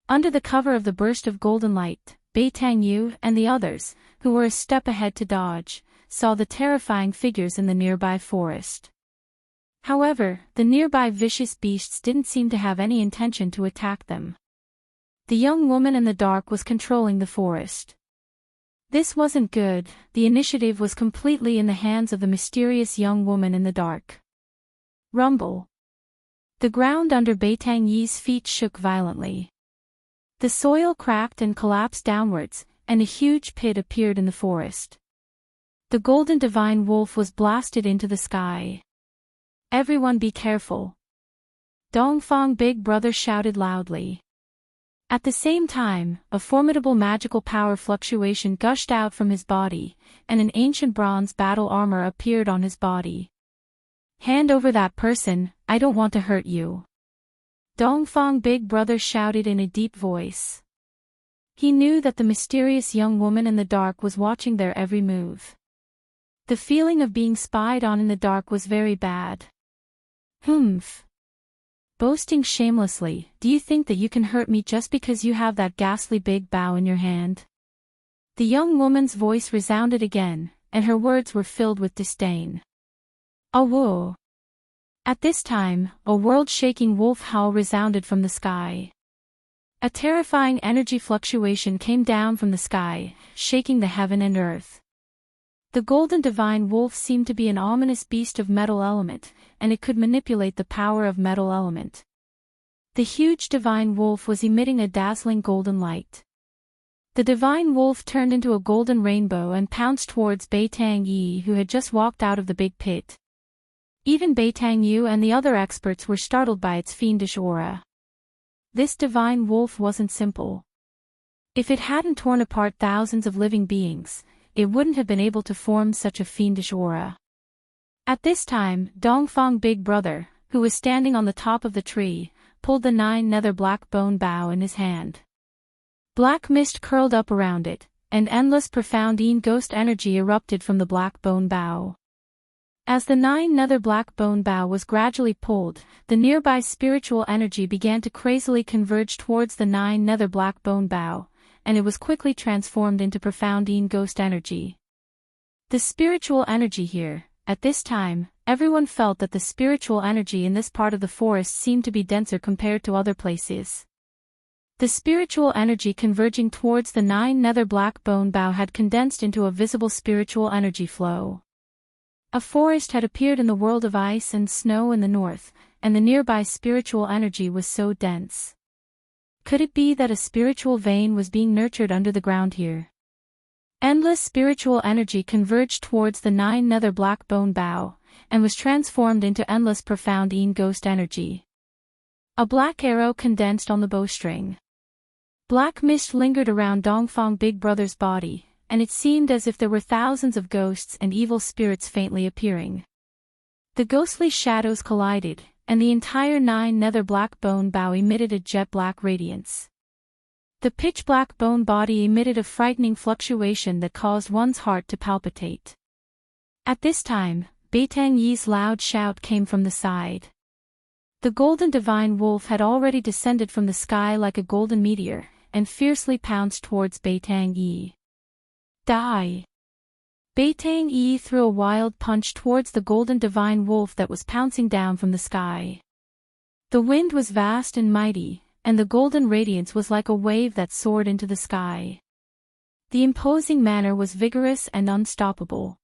[SPEAKER 1] Under the cover of the burst of golden light, Beitang Yu and the others, who were a step ahead to dodge, saw the terrifying figures in the nearby forest. However, the nearby vicious beasts didn't seem to have any intention to attack them. The young woman in the dark was controlling the forest. This wasn't good, the initiative was completely in the hands of the mysterious young woman in the dark. Rumble. The ground under Beitang Yi's feet shook violently. The soil cracked and collapsed downwards, and a huge pit appeared in the forest. The golden divine wolf was blasted into the sky. Everyone be careful. Dongfang Big Brother shouted loudly. At the same time, a formidable magical power fluctuation gushed out from his body, and an ancient bronze battle armor appeared on his body. Hand over that person, I don't want to hurt you. Dongfang Big Brother shouted in a deep voice. He knew that the mysterious young woman in the dark was watching their every move. The feeling of being spied on in the dark was very bad. Humph. Boasting shamelessly, do you think that you can hurt me just because you have that ghastly big bow in your hand? The young woman's voice resounded again, and her words were filled with disdain. Awoo! At this time, a world-shaking wolf howl resounded from the sky. A terrifying energy fluctuation came down from the sky, shaking the heaven and earth. The golden divine wolf seemed to be an ominous beast of metal element, and it could manipulate the power of metal element. The huge divine wolf was emitting a dazzling golden light. The divine wolf turned into a golden rainbow and pounced towards Beitang Yi, who had just walked out of the big pit. Even Beitang Yu and the other experts were startled by its fiendish aura. This divine wolf wasn't simple. If it hadn't torn apart thousands of living beings, it wouldn't have been able to form such a fiendish aura. At this time, Dongfang Big Brother, who was standing on the top of the tree, pulled the 9 nether black bone bow in his hand. Black mist curled up around it, and endless profound ghost energy erupted from the black bone bow. As the 9 nether black bone bough was gradually pulled, the nearby spiritual energy began to crazily converge towards the 9 nether black bone bough, and it was quickly transformed into profound ghost energy. The spiritual energy here, at this time, everyone felt that the spiritual energy in this part of the forest seemed to be denser compared to other places. The spiritual energy converging towards the 9 nether black bone bough had condensed into a visible spiritual energy flow. A forest had appeared in the world of ice and snow in the north, and the nearby spiritual energy was so dense. Could it be that a spiritual vein was being nurtured under the ground here? Endless spiritual energy converged towards the 9 nether black bone bough, and was transformed into endless profound ghost energy. A black arrow condensed on the bowstring. Black mist lingered around Dongfang Big Brother's body, and it seemed as if there were thousands of ghosts and evil spirits faintly appearing. The ghostly shadows collided, and the entire 9 nether black bone bough emitted a jet-black radiance. The pitch-black bone body emitted a frightening fluctuation that caused one's heart to palpitate. At this time, Beitang Yi's loud shout came from the side. The golden divine wolf had already descended from the sky like a golden meteor, and fiercely pounced towards Beitang Yi. Die! Beitang Yi threw a wild punch towards the golden divine wolf that was pouncing down from the sky. The wind was vast and mighty, and the golden radiance was like a wave that soared into the sky. The imposing manner was vigorous and unstoppable.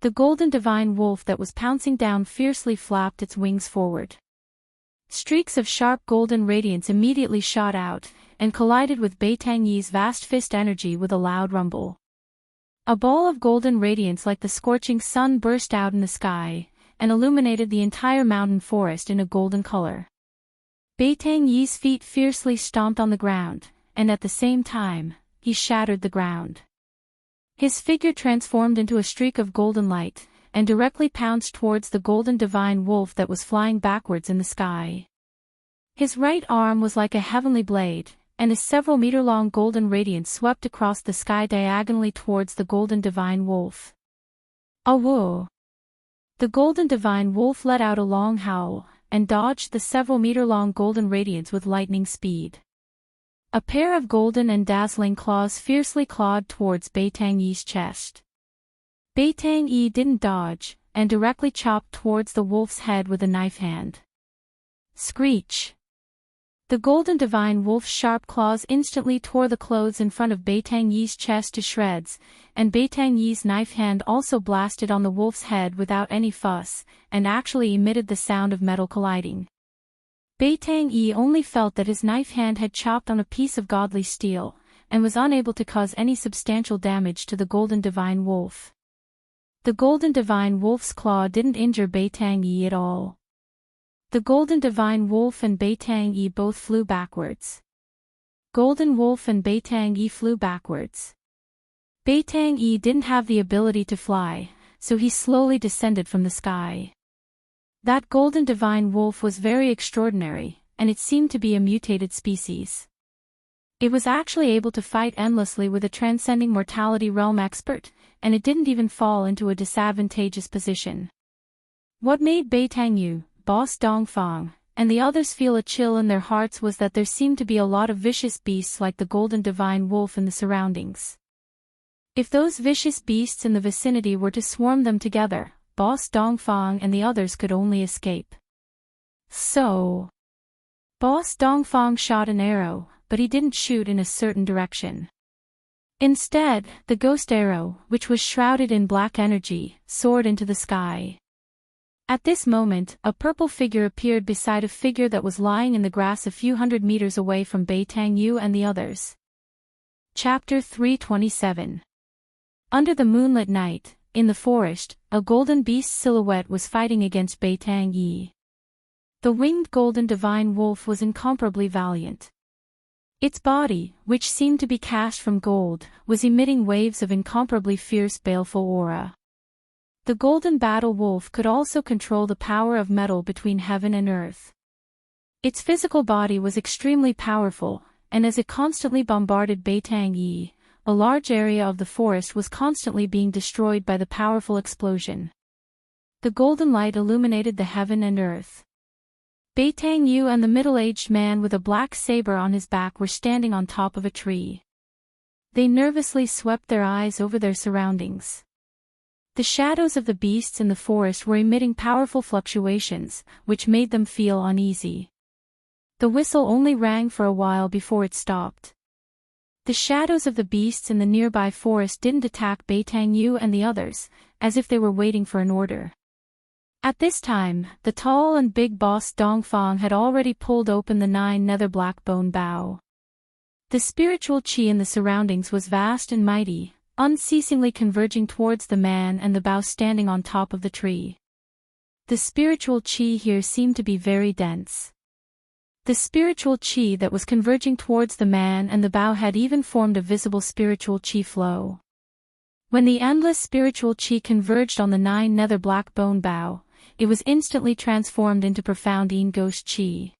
[SPEAKER 1] The golden divine wolf that was pouncing down fiercely flapped its wings forward. Streaks of sharp golden radiance immediately shot out, and collided with Beitang Yi's vast fist energy with a loud rumble. A ball of golden radiance like the scorching sun burst out in the sky, and illuminated the entire mountain forest in a golden color. Beitang Yi's feet fiercely stomped on the ground, and at the same time, he shattered the ground. His figure transformed into a streak of golden light, and directly pounced towards the golden divine wolf that was flying backwards in the sky. His right arm was like a heavenly blade, and a several-meter-long golden radiance swept across the sky diagonally towards the golden divine wolf. Awoo! The golden divine wolf let out a long howl, and dodged the several-meter-long golden radiance with lightning speed. A pair of golden and dazzling claws fiercely clawed towards Beitang Yi's chest. Beitang Yi didn't dodge, and directly chopped towards the wolf's head with a knife hand. Screech! The golden divine wolf's sharp claws instantly tore the clothes in front of Beitang Yi's chest to shreds, and Beitang Yi's knife hand also blasted on the wolf's head without any fuss, and actually emitted the sound of metal colliding. Beitang Yi only felt that his knife hand had chopped on a piece of godly steel, and was unable to cause any substantial damage to the golden divine wolf. The golden divine wolf's claw didn't injure Beitang Yi at all. The golden divine wolf and Beitang Yi both flew backwards. Golden wolf and Beitang Yi flew backwards. Beitang Yi didn't have the ability to fly, so he slowly descended from the sky. That golden divine wolf was very extraordinary, and it seemed to be a mutated species. It was actually able to fight endlessly with a transcending mortality realm expert, and it didn't even fall into a disadvantageous position. What made Beitang Yi, Boss Dongfang, and the others feel a chill in their hearts was that there seemed to be a lot of vicious beasts like the golden divine wolf in the surroundings. If those vicious beasts in the vicinity were to swarm them together, Boss Dongfang and the others could only escape. So, Boss Dongfang shot an arrow, but he didn't shoot in a certain direction. Instead, the ghost arrow, which was shrouded in black energy, soared into the sky. At this moment, a purple figure appeared beside a figure that was lying in the grass a few hundred meters away from Beitang Yi and the others. Chapter 327. Under the moonlit night, in the forest, a golden beast silhouette was fighting against Beitang Yi. The winged golden divine wolf was incomparably valiant. Its body, which seemed to be cast from gold, was emitting waves of incomparably fierce baleful aura. The golden battle wolf could also control the power of metal between heaven and earth. Its physical body was extremely powerful, and as it constantly bombarded Beitang Yi, a large area of the forest was constantly being destroyed by the powerful explosion. The golden light illuminated the heaven and earth. Beitang Yu and the middle-aged man with a black saber on his back were standing on top of a tree. They nervously swept their eyes over their surroundings. The shadows of the beasts in the forest were emitting powerful fluctuations, which made them feel uneasy. The whistle only rang for a while before it stopped. The shadows of the beasts in the nearby forest didn't attack Beitang Yu and the others, as if they were waiting for an order. At this time, the tall and big boss Dongfang had already pulled open the 9 nether black bone bow. The spiritual qi in the surroundings was vast and mighty, unceasingly converging towards the man and the bow standing on top of the tree. The spiritual qi here seemed to be very dense. The spiritual qi that was converging towards the man and the bow had even formed a visible spiritual qi flow. When the endless spiritual qi converged on the 9 nether black bone bow, it was instantly transformed into profound ghost qi.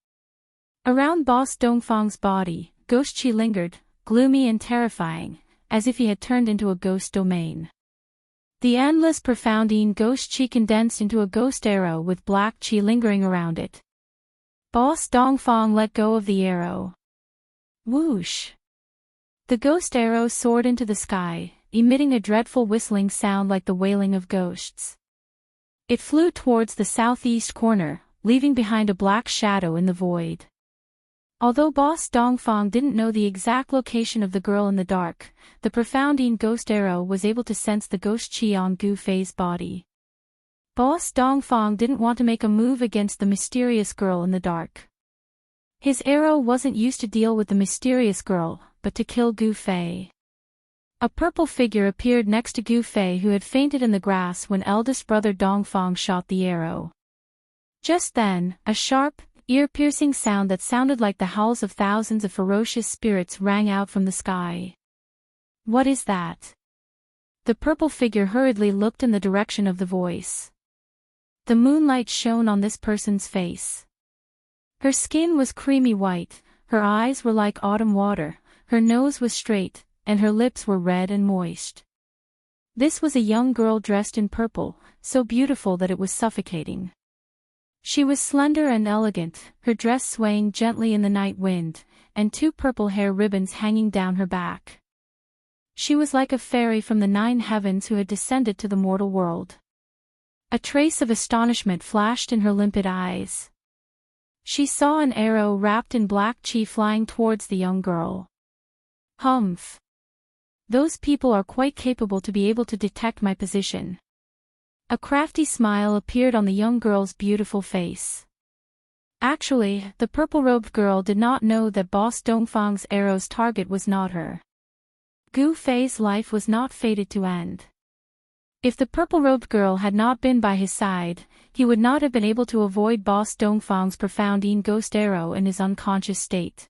[SPEAKER 1] Around Boss Dongfang's body, ghost qi lingered, gloomy and terrifying, as if he had turned into a ghost domain. The endless profound ghost qi condensed into a ghost arrow with black qi lingering around it. Boss Dongfang let go of the arrow. Whoosh! The ghost arrow soared into the sky, emitting a dreadful whistling sound like the wailing of ghosts. It flew towards the southeast corner, leaving behind a black shadow in the void. Although Boss Dongfang didn't know the exact location of the girl in the dark, the profound ghost arrow was able to sense the ghost qi on Gu Fei's body. Boss Dongfang didn't want to make a move against the mysterious girl in the dark. His arrow wasn't used to deal with the mysterious girl, but to kill Gu Fei. A purple figure appeared next to Gu Fei, who had fainted in the grass when eldest brother Dongfang shot the arrow. Just then, a sharp, ear-piercing sound that sounded like the howls of thousands of ferocious spirits rang out from the sky. What is that? The purple figure hurriedly looked in the direction of the voice. The moonlight shone on this person's face. Her skin was creamy white, her eyes were like autumn water, her nose was straight, and her lips were red and moist. This was a young girl dressed in purple, so beautiful that it was suffocating. She was slender and elegant, her dress swaying gently in the night wind, and 2 purple hair ribbons hanging down her back. She was like a fairy from the 9 heavens who had descended to the mortal world. A trace of astonishment flashed in her limpid eyes. She saw an arrow wrapped in black qi flying towards the young girl. Humph! Those people are quite capable to be able to detect my position. A crafty smile appeared on the young girl's beautiful face. Actually, the purple-robed girl did not know that Boss Dongfang's arrow's target was not her. Gu Fei's life was not fated to end. If the purple-robed girl had not been by his side, he would not have been able to avoid Boss Dongfang's profound ghost arrow in his unconscious state.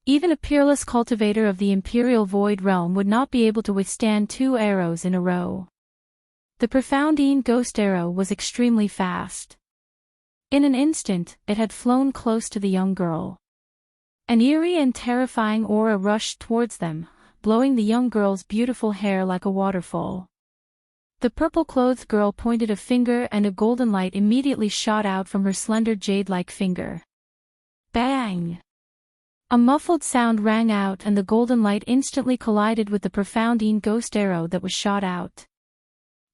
[SPEAKER 1] Even a peerless cultivator of the Imperial Void Realm would not be able to withstand 2 arrows in a row. The profound ghost arrow was extremely fast. In an instant, it had flown close to the young girl. An eerie and terrifying aura rushed towards them, blowing the young girl's beautiful hair like a waterfall. The purple-clothed girl pointed a finger and a golden light immediately shot out from her slender jade-like finger. Bang! A muffled sound rang out and the golden light instantly collided with the profound ghost arrow that was shot out.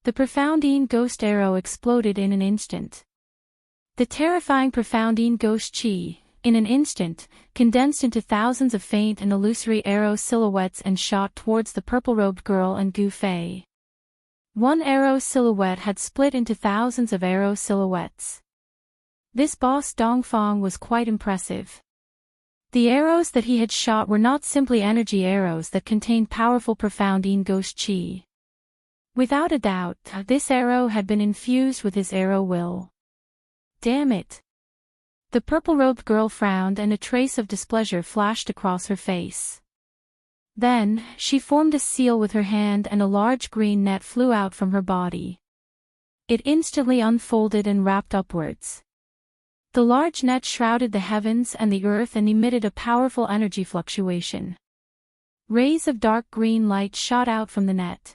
[SPEAKER 1] The profound ghost arrow exploded in an instant. The terrifying profound ghost qi, in an instant, condensed into thousands of faint and illusory arrow silhouettes and shot towards the purple-robed girl and Gu Fei. One arrow silhouette had split into thousands of arrow silhouettes. This Boss Dongfang was quite impressive. The arrows that he had shot were not simply energy arrows that contained powerful profound ghost qi. Without a doubt, this arrow had been infused with his arrow will. Damn it! The purple-robed girl frowned and a trace of displeasure flashed across her face. Then, she formed a seal with her hand and a large green net flew out from her body. It instantly unfolded and wrapped upwards. The large net shrouded the heavens and the earth and emitted a powerful energy fluctuation. Rays of dark green light shot out from the net.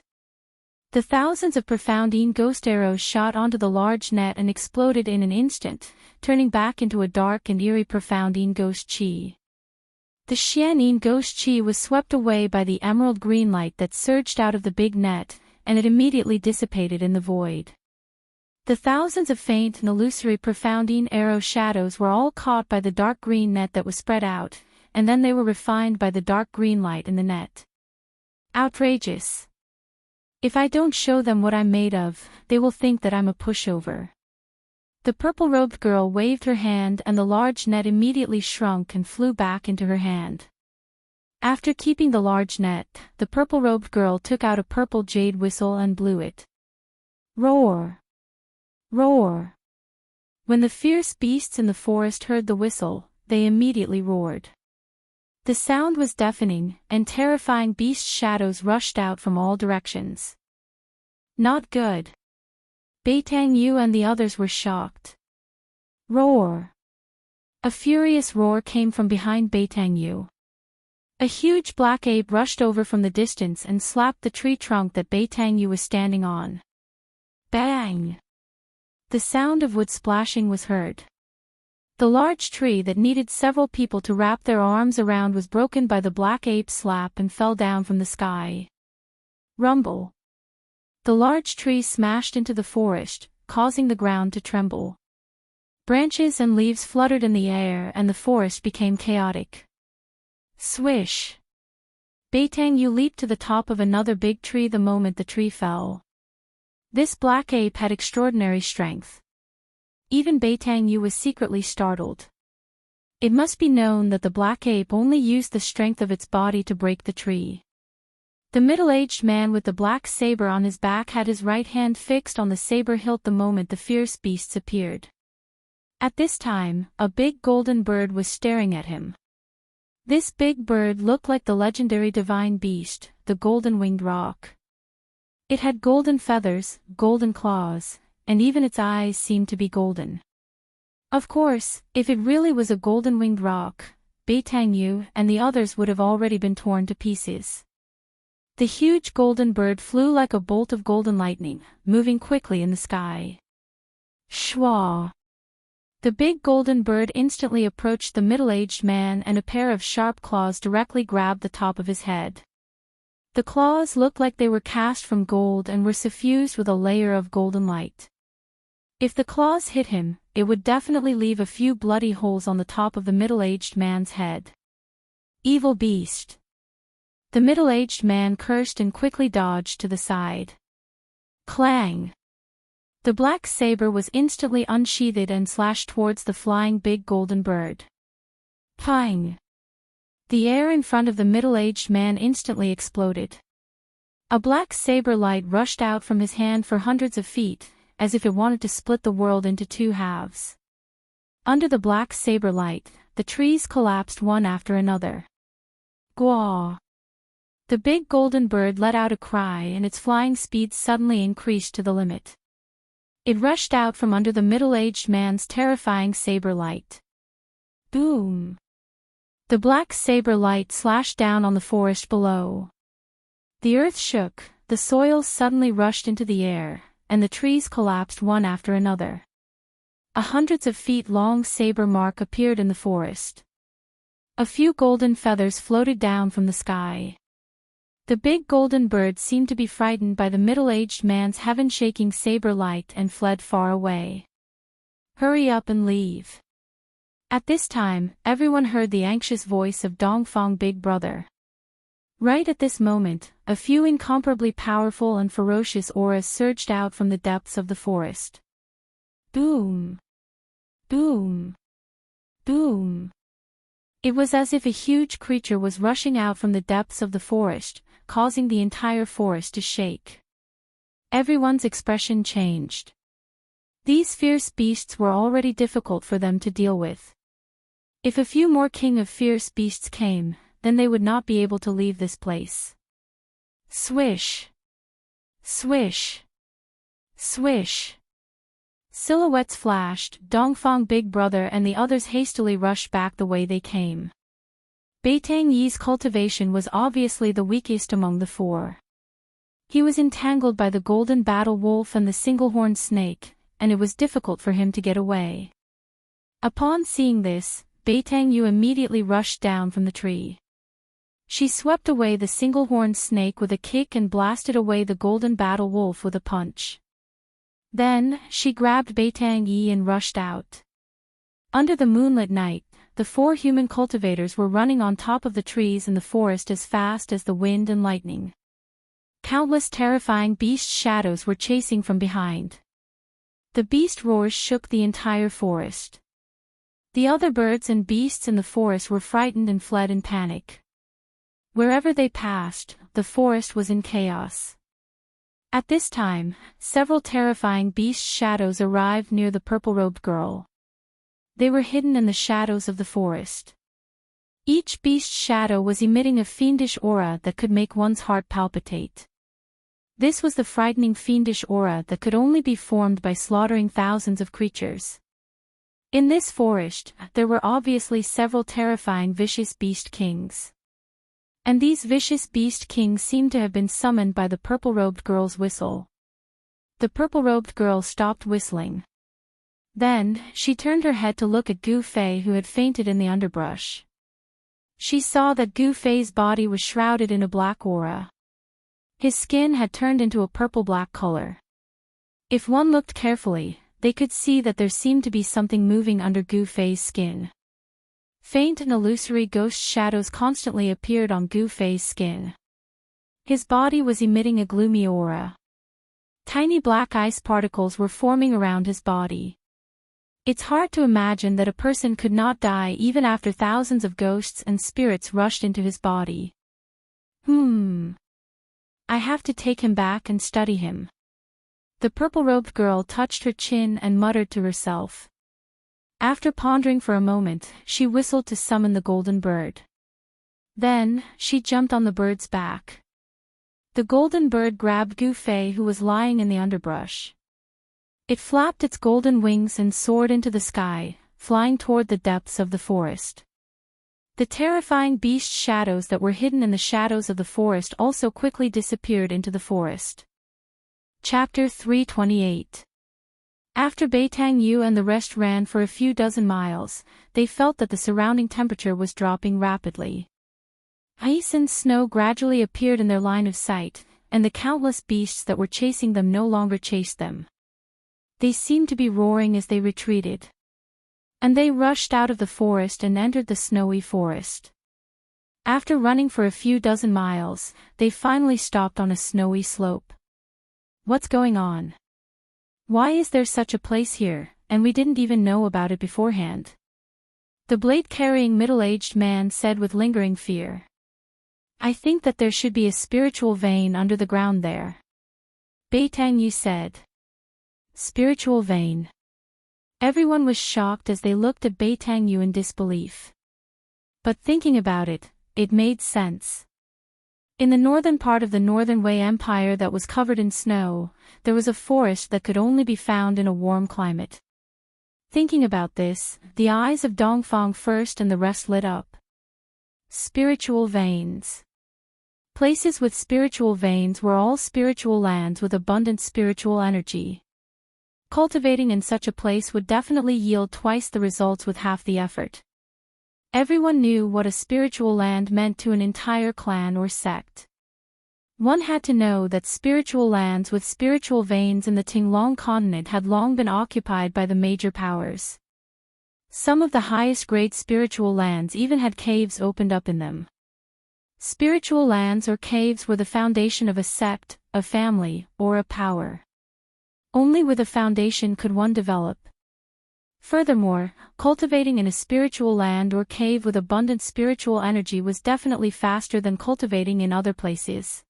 [SPEAKER 1] The thousands of profoundine ghost arrows shot onto the large net and exploded in an instant, turning back into a dark and eerie profoundine ghost chi. The Xianine ghost chi was swept away by the emerald green light that surged out of the big net, and it immediately dissipated in the void. The thousands of faint and illusory profoundine arrow shadows were all caught by the dark green net that was spread out, and then they were refined by the dark green light in the net. Outrageous. If I don't show them what I'm made of, they will think that I'm a pushover. The purple-robed girl waved her hand and the large net immediately shrunk and flew back into her hand. After keeping the large net, the purple-robed girl took out a purple jade whistle and blew it. Roar! Roar! When the fierce beasts in the forest heard the whistle, they immediately roared. The sound was deafening, and terrifying beast shadows rushed out from all directions. Not good. Beitang Yu and the others were shocked. Roar! A furious roar came from behind Beitang Yu. A huge black ape rushed over from the distance and slapped the tree trunk that Beitang Yu was standing on. Bang! The sound of wood splashing was heard. The large tree that needed several people to wrap their arms around was broken by the black ape's slap and fell down from the sky. Rumble! The large tree smashed into the forest, causing the ground to tremble. Branches and leaves fluttered in the air and the forest became chaotic. Swish! Beitang Yu leaped to the top of another big tree the moment the tree fell. This black ape had extraordinary strength. Even Beitang Yu was secretly startled. It must be known that the black ape only used the strength of its body to break the tree. The middle-aged man with the black saber on his back had his right hand fixed on the saber hilt the moment the fierce beasts appeared. At this time, a big golden bird was staring at him. This big bird looked like the legendary divine beast, the golden-winged roc. It had golden feathers, golden claws, and even its eyes seemed to be golden. Of course, if it really was a golden-winged roc, Beitang Yu and the others would have already been torn to pieces. The huge golden bird flew like a bolt of golden lightning, moving quickly in the sky. Shwa! The big golden bird instantly approached the middle-aged man and a pair of sharp claws directly grabbed the top of his head. The claws looked like they were cast from gold and were suffused with a layer of golden light. If the claws hit him, it would definitely leave a few bloody holes on the top of the middle-aged man's head. Evil beast! The middle-aged man cursed and quickly dodged to the side. Clang! The black saber was instantly unsheathed and slashed towards the flying big golden bird. Pang! The air in front of the middle-aged man instantly exploded. A black saber light rushed out from his hand for hundreds of feet, as if it wanted to split the world into two halves. Under the black saber light, the trees collapsed one after another. Gwaw! The big golden bird let out a cry and its flying speed suddenly increased to the limit. It rushed out from under the middle-aged man's terrifying saber light. Boom! The black saber light slashed down on the forest below. The earth shook, the soil suddenly rushed into the air, and the trees collapsed one after another. A hundreds of feet long saber mark appeared in the forest. A few golden feathers floated down from the sky. The big golden bird seemed to be frightened by the middle-aged man's heaven-shaking saber light and fled far away. Hurry up and leave. At this time, everyone heard the anxious voice of Dongfang Big Brother. Right at this moment, a few incomparably powerful and ferocious auras surged out from the depths of the forest. Boom! Boom! Boom! It was as if a huge creature was rushing out from the depths of the forest, causing the entire forest to shake. Everyone's expression changed. These fierce beasts were already difficult for them to deal with. If a few more king of fierce beasts came, then they would not be able to leave this place. Swish! Swish! Swish! Silhouettes flashed, Dongfang Big Brother and the others hastily rushed back the way they came. Beitang Yi's cultivation was obviously the weakest among the four. He was entangled by the golden battle wolf and the single-horned snake, and it was difficult for him to get away. Upon seeing this, Beitang Yu immediately rushed down from the tree. She swept away the single-horned snake with a kick and blasted away the golden battle wolf with a punch. Then, she grabbed Beitang Yi and rushed out. Under the moonlit night, the 4 human cultivators were running on top of the trees in the forest as fast as the wind and lightning. Countless terrifying beast shadows were chasing from behind. The beast roars shook the entire forest. The other birds and beasts in the forest were frightened and fled in panic. Wherever they passed, the forest was in chaos. At this time, several terrifying beast shadows arrived near the purple-robed girl. They were hidden in the shadows of the forest. Each beast shadow was emitting a fiendish aura that could make one's heart palpitate. This was the frightening fiendish aura that could only be formed by slaughtering thousands of creatures. In this forest, there were obviously several terrifying vicious beast kings. And these vicious beast kings seemed to have been summoned by the purple-robed girl's whistle. The purple-robed girl stopped whistling. Then, she turned her head to look at Gu Fei, who had fainted in the underbrush. She saw that Gu Fei's body was shrouded in a black aura. His skin had turned into a purple-black color. If one looked carefully, they could see that there seemed to be something moving under Gu Fei's skin. Faint and illusory ghost shadows constantly appeared on Gu Fei's skin. His body was emitting a gloomy aura. Tiny black ice particles were forming around his body. It's hard to imagine that a person could not die even after thousands of ghosts and spirits rushed into his body. I have to take him back and study him. The purple-robed girl touched her chin and muttered to herself. After pondering for a moment, she whistled to summon the golden bird. Then, she jumped on the bird's back. The golden bird grabbed Gu Fei, who was lying in the underbrush. It flapped its golden wings and soared into the sky, flying toward the depths of the forest. The terrifying beast shadows that were hidden in the shadows of the forest also quickly disappeared into the forest. Chapter 328. After Beitang Yu and the rest ran for a few dozen miles, they felt that the surrounding temperature was dropping rapidly. Ice and snow gradually appeared in their line of sight, and the countless beasts that were chasing them no longer chased them. They seemed to be roaring as they retreated. And they rushed out of the forest and entered the snowy forest. After running for a few dozen miles, they finally stopped on a snowy slope. What's going on? Why is there such a place here, and we didn't even know about it beforehand? The blade-carrying middle-aged man said with lingering fear. I think that there should be a spiritual vein under the ground there. Beitang Yu said. Spiritual vein. Everyone was shocked as they looked at Beitang Yu in disbelief. But thinking about it, it made sense. In the northern part of the Northern Wei Empire that was covered in snow, there was a forest that could only be found in a warm climate. Thinking about this, the eyes of Dongfang first and the rest lit up. Spiritual veins. Places with spiritual veins were all spiritual lands with abundant spiritual energy. Cultivating in such a place would definitely yield twice the results with half the effort. Everyone knew what a spiritual land meant to an entire clan or sect. One had to know that spiritual lands with spiritual veins in the Tinglong continent had long been occupied by the major powers. Some of the highest-grade spiritual lands even had caves opened up in them. Spiritual lands or caves were the foundation of a sect, a family, or a power. Only with a foundation could one develop. Furthermore, cultivating in a spiritual land or cave with abundant spiritual energy was definitely faster than cultivating in other places.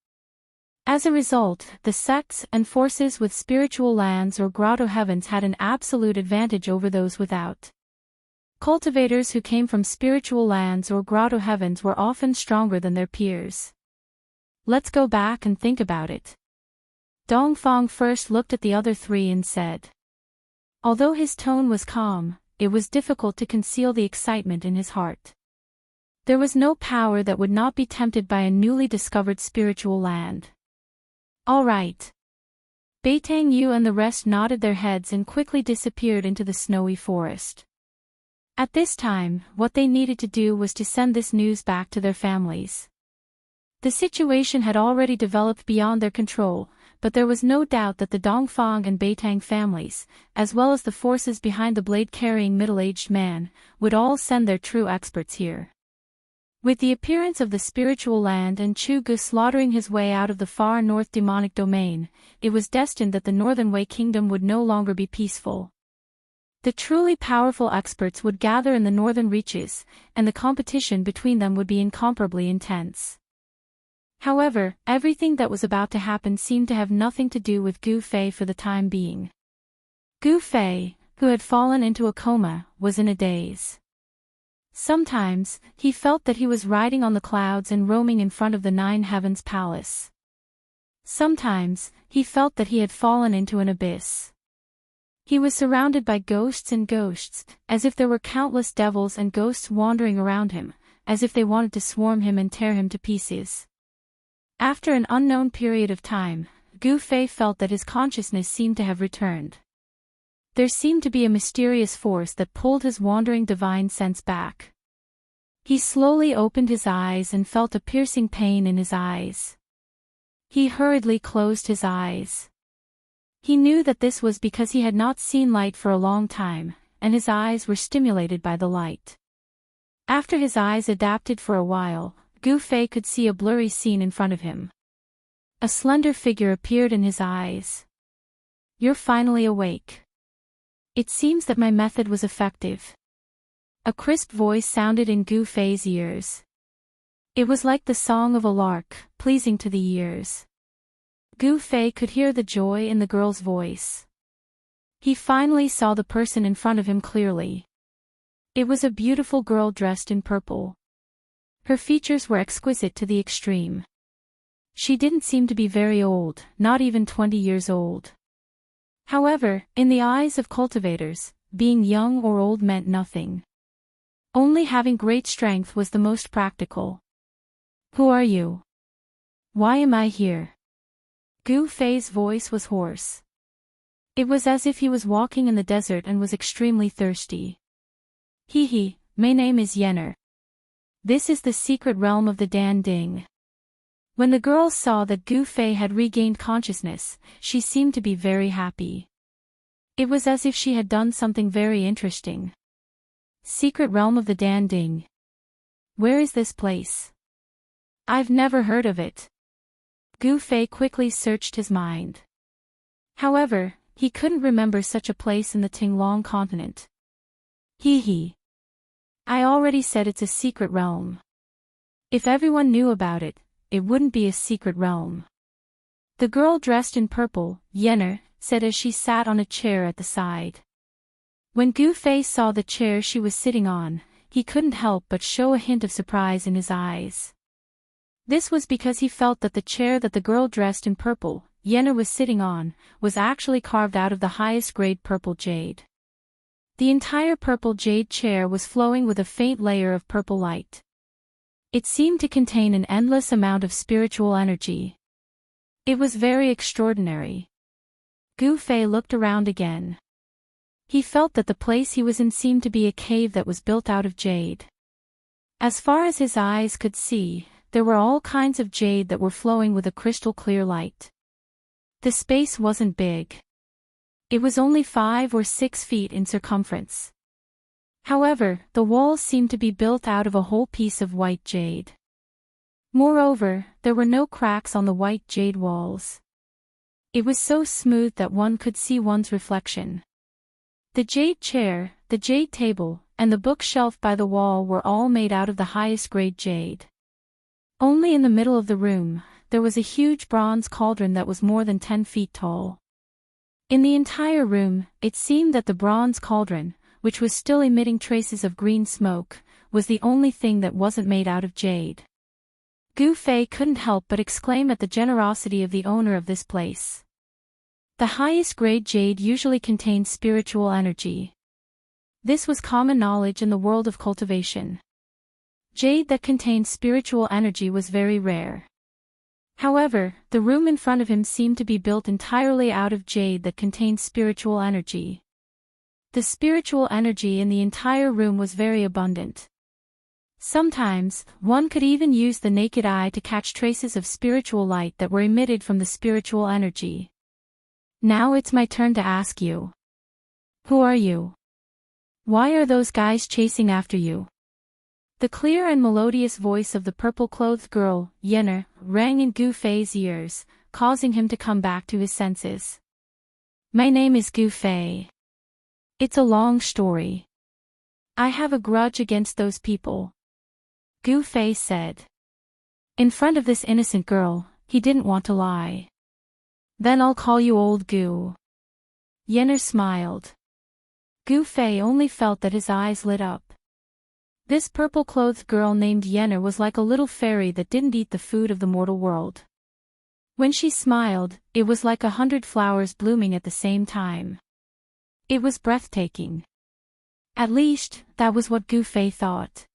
[SPEAKER 1] As a result, the sects and forces with spiritual lands or grotto heavens had an absolute advantage over those without. Cultivators who came from spiritual lands or grotto heavens were often stronger than their peers. Let's go back and think about it. Dongfang first looked at the other three and said. Although his tone was calm, it was difficult to conceal the excitement in his heart. There was no power that would not be tempted by a newly discovered spiritual land. All right. Beitang Yu and the rest nodded their heads and quickly disappeared into the snowy forest. At this time, what they needed to do was to send this news back to their families. The situation had already developed beyond their control, but there was no doubt that the Dongfang and Beitang families, as well as the forces behind the blade-carrying middle-aged man, would all send their true experts here. With the appearance of the spiritual land and Chu Gu slaughtering his way out of the far north demonic domain, it was destined that the Northern Wei Kingdom would no longer be peaceful. The truly powerful experts would gather in the northern reaches, and the competition between them would be incomparably intense. However, everything that was about to happen seemed to have nothing to do with Gu Fei for the time being. Gu Fei, who had fallen into a coma, was in a daze. Sometimes, he felt that he was riding on the clouds and roaming in front of the Nine Heavens Palace. Sometimes, he felt that he had fallen into an abyss. He was surrounded by ghosts and ghosts, as if there were countless devils and ghosts wandering around him, as if they wanted to swarm him and tear him to pieces. After an unknown period of time, Gu Fei felt that his consciousness seemed to have returned. There seemed to be a mysterious force that pulled his wandering divine sense back. He slowly opened his eyes and felt a piercing pain in his eyes. He hurriedly closed his eyes. He knew that this was because he had not seen light for a long time, and his eyes were stimulated by the light. After his eyes adapted for a while, Gu Fei could see a blurry scene in front of him. A slender figure appeared in his eyes. "You're finally awake. It seems that my method was effective." A crisp voice sounded in Gu Fei's ears. It was like the song of a lark, pleasing to the ears. Gu Fei could hear the joy in the girl's voice. He finally saw the person in front of him clearly. It was a beautiful girl dressed in purple. Her features were exquisite to the extreme. She didn't seem to be very old, not even 20 years old. However, in the eyes of cultivators, being young or old meant nothing. Only having great strength was the most practical. "Who are you? Why am I here?" Gu Fei's voice was hoarse. It was as if he was walking in the desert and was extremely thirsty. "He, my name is Yenner. This is the secret realm of the Dan Ding." When the girl saw that Gu Fei had regained consciousness, she seemed to be very happy. It was as if she had done something very interesting. "Secret realm of the Dan Ding. Where is this place? I've never heard of it." Gu Fei quickly searched his mind. However, he couldn't remember such a place in the Tinglong continent. I already said it's a secret realm. If everyone knew about it, it wouldn't be a secret realm. The girl dressed in purple, Yenner, said as she sat on a chair at the side. When Gu Fei saw the chair she was sitting on, he couldn't help but show a hint of surprise in his eyes. This was because he felt that the chair that the girl dressed in purple, Yenner, was sitting on, was actually carved out of the highest grade purple jade. The entire purple jade chair was flowing with a faint layer of purple light. It seemed to contain an endless amount of spiritual energy. It was very extraordinary. Gu Fei looked around again. He felt that the place he was in seemed to be a cave that was built out of jade. As far as his eyes could see, there were all kinds of jade that were flowing with a crystal clear light. The space wasn't big. It was only 5 or 6 feet in circumference. However, the walls seemed to be built out of a whole piece of white jade. Moreover, there were no cracks on the white jade walls. It was so smooth that one could see one's reflection. The jade chair, the jade table, and the bookshelf by the wall were all made out of the highest grade jade. Only in the middle of the room, there was a huge bronze cauldron that was more than 10 feet tall. In the entire room, it seemed that the bronze cauldron, which was still emitting traces of green smoke, was the only thing that wasn't made out of jade. Gu Fei couldn't help but exclaim at the generosity of the owner of this place. The highest grade jade usually contains spiritual energy. This was common knowledge in the world of cultivation. Jade that contained spiritual energy was very rare. However, the room in front of him seemed to be built entirely out of jade that contained spiritual energy. The spiritual energy in the entire room was very abundant. Sometimes, one could even use the naked eye to catch traces of spiritual light that were emitted from the spiritual energy. Now it's my turn to ask you. Who are you? Why are those guys chasing after you? The clear and melodious voice of the purple-clothed girl, Yennefer, rang in Gu Fei's ears, causing him to come back to his senses. My name is Gu Fei. It's a long story. I have a grudge against those people. Gu Fei said. In front of this innocent girl, he didn't want to lie. Then I'll call you Old Gu. Yennefer smiled. Gu Fei only felt that his eyes lit up. This purple-clothed girl named Yennefer was like a little fairy that didn't eat the food of the mortal world. When she smiled, it was like 100 flowers blooming at the same time. It was breathtaking. At least, that was what Gu Fei thought.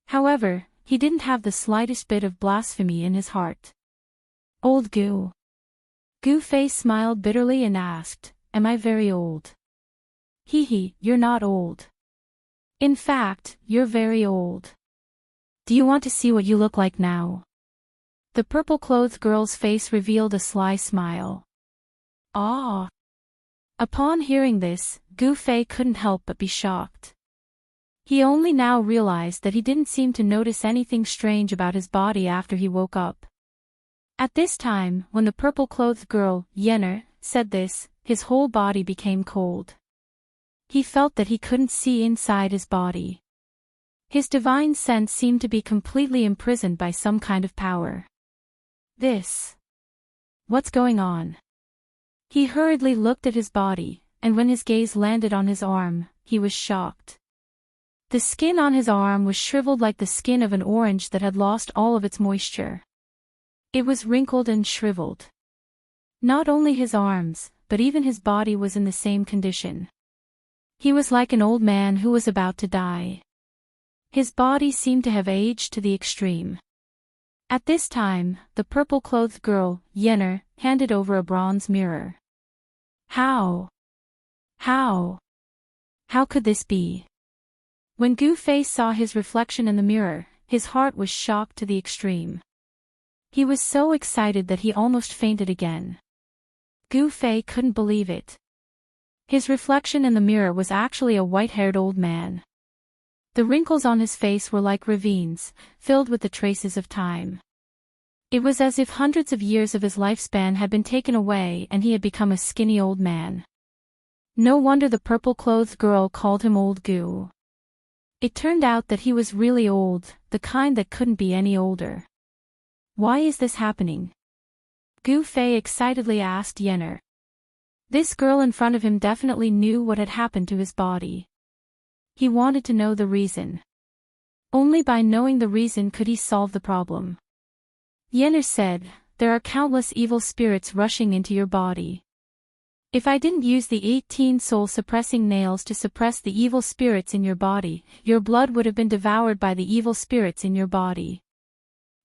[SPEAKER 1] However, he didn't have the slightest bit of blasphemy in his heart. Old Gu. Gu Fei smiled bitterly and asked, Am I very old? Hee, you're not old. In fact, you're very old. Do you want to see what you look like now? The purple-clothed girl's face revealed a sly smile. Ah! Upon hearing this, Gu Fei couldn't help but be shocked. He only now realized that he didn't seem to notice anything strange about his body after he woke up. At this time, when the purple-clothed girl, Yennefer, said this, his whole body became cold. He felt that he couldn't see inside his body. His divine sense seemed to be completely imprisoned by some kind of power. What's going on? He hurriedly looked at his body, and when his gaze landed on his arm, he was shocked. The skin on his arm was shriveled like the skin of an orange that had lost all of its moisture. It was wrinkled and shriveled. Not only his arms, but even his body was in the same condition. He was like an old man who was about to die. His body seemed to have aged to the extreme. At this time, the purple-clothed girl, Yennefer, handed over a bronze mirror. How could this be? When Gu Fei saw his reflection in the mirror, his heart was shocked to the extreme. He was so excited that he almost fainted again. Gu Fei couldn't believe it. His reflection in the mirror was actually a white-haired old man. The wrinkles on his face were like ravines, filled with the traces of time. It was as if hundreds of years of his lifespan had been taken away and he had become a skinny old man. No wonder the purple-clothed girl called him Old Gu. It turned out that he was really old, the kind that couldn't be any older. Why is this happening? Gu Fei excitedly asked Yennefer. This girl in front of him definitely knew what had happened to his body. He wanted to know the reason. Only by knowing the reason could he solve the problem. Yennefer said, There are countless evil spirits rushing into your body. If I didn't use the 18 soul-suppressing nails to suppress the evil spirits in your body, your blood would have been devoured by the evil spirits in your body.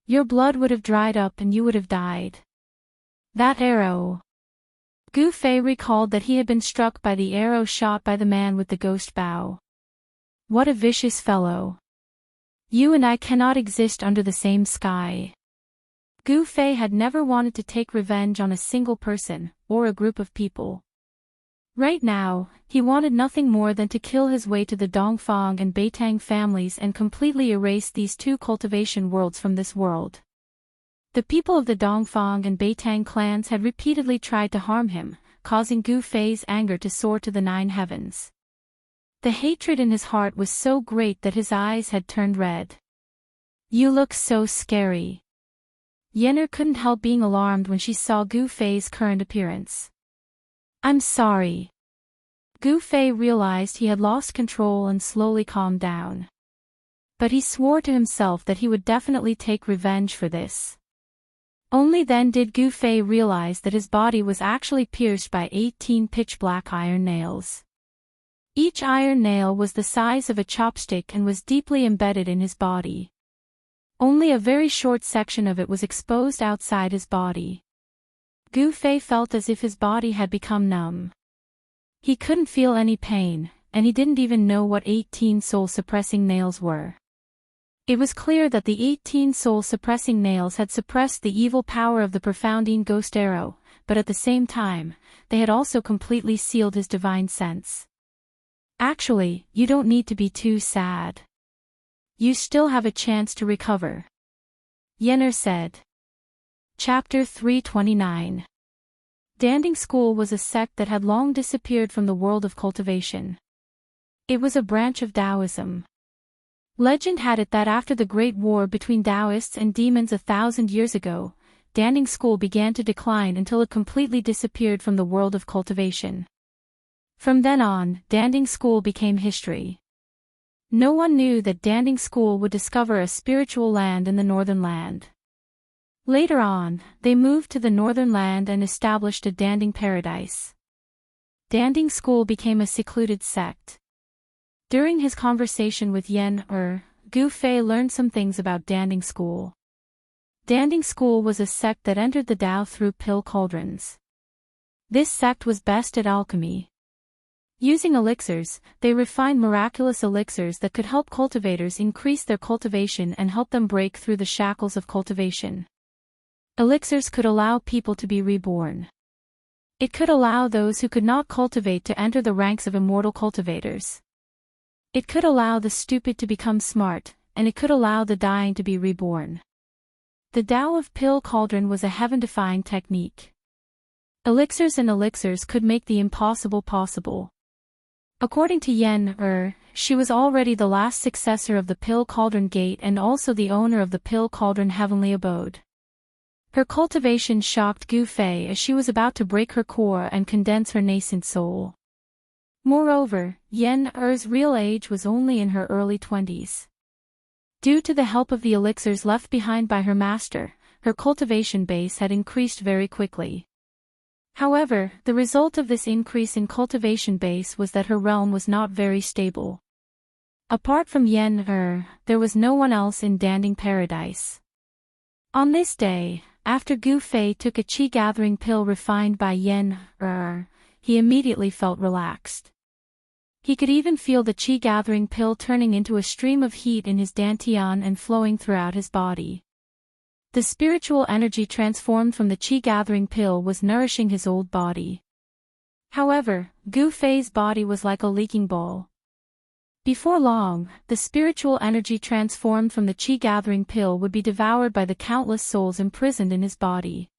[SPEAKER 1] Your blood would have dried up and you would have died. That arrow. Gu Fei recalled that he had been struck by the arrow shot by the man with the ghost bow. What a vicious fellow. You and I cannot exist under the same sky. Gu Fei had never wanted to take revenge on a single person, or a group of people. Right now, he wanted nothing more than to kill his way to the Dongfang and Beitang families and completely erase these two cultivation worlds from this world. The people of the Dongfang and Beitang clans had repeatedly tried to harm him, causing Gu Fei's anger to soar to the 9 heavens. The hatred in his heart was so great that his eyes had turned red. You look so scary. Yennefer couldn't help being alarmed when she saw Gu Fei's current appearance. I'm sorry. Gu Fei realized he had lost control and slowly calmed down. But he swore to himself that he would definitely take revenge for this. Only then did Gu Fei realize that his body was actually pierced by 18 pitch-black iron nails. Each iron nail was the size of a chopstick and was deeply embedded in his body. Only a very short section of it was exposed outside his body. Gu Fei felt as if his body had become numb. He couldn't feel any pain, and he didn't even know what 18 soul-suppressing nails were. It was clear that the 18 soul-suppressing nails had suppressed the evil power of the profounding ghost arrow, but at the same time, they had also completely sealed his divine sense. Actually, you don't need to be too sad. You still have a chance to recover. Yenner said. Chapter 329. Danding School was a sect that had long disappeared from the world of cultivation. It was a branch of Taoism. Legend had it that after the Great War between Taoists and demons 1,000 years ago, Danding School began to decline until it completely disappeared from the world of cultivation. From then on, Danding School became history. No one knew that Danding School would discover a spiritual land in the Northern Land. Later on, they moved to the Northern Land and established a Danding paradise. Danding School became a secluded sect. During his conversation with Yenner, Gu Fei learned some things about Danding School. Danding School was a sect that entered the Tao through pill cauldrons. This sect was best at alchemy. Using elixirs, they refined miraculous elixirs that could help cultivators increase their cultivation and help them break through the shackles of cultivation. Elixirs could allow people to be reborn. It could allow those who could not cultivate to enter the ranks of immortal cultivators. It could allow the stupid to become smart, and it could allow the dying to be reborn. The Tao of Pill Cauldron was a heaven-defying technique. Elixirs and elixirs could make the impossible possible. According to Yenner, she was already the last successor of the Pill Cauldron Gate and also the owner of the Pill Cauldron Heavenly Abode. Her cultivation shocked Gu Fei as she was about to break her core and condense her nascent soul. Moreover, Yenner's real age was only in her early 20s. Due to the help of the elixirs left behind by her master, her cultivation base had increased very quickly. However, the result of this increase in cultivation base was that her realm was not very stable. Apart from Yenner, there was no one else in Danding Paradise. On this day, after Gu Fei took a qi-gathering pill refined by Yenner, he immediately felt relaxed. He could even feel the qi-gathering pill turning into a stream of heat in his dantian and flowing throughout his body. The spiritual energy transformed from the qi-gathering pill was nourishing his old body. However, Gu Fei's body was like a leaking bowl. Before long, the spiritual energy transformed from the qi-gathering pill would be devoured by the countless souls imprisoned in his body.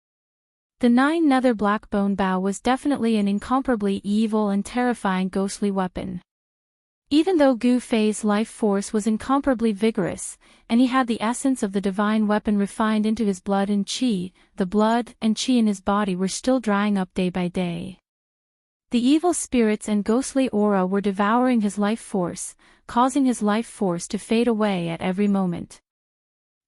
[SPEAKER 1] The 9-nether blackbone bow was definitely an incomparably evil and terrifying ghostly weapon. Even though Gu Fei's life force was incomparably vigorous, and he had the essence of the divine weapon refined into his blood and qi, the blood and qi in his body were still drying up day by day. The evil spirits and ghostly aura were devouring his life force, causing his life force to fade away at every moment.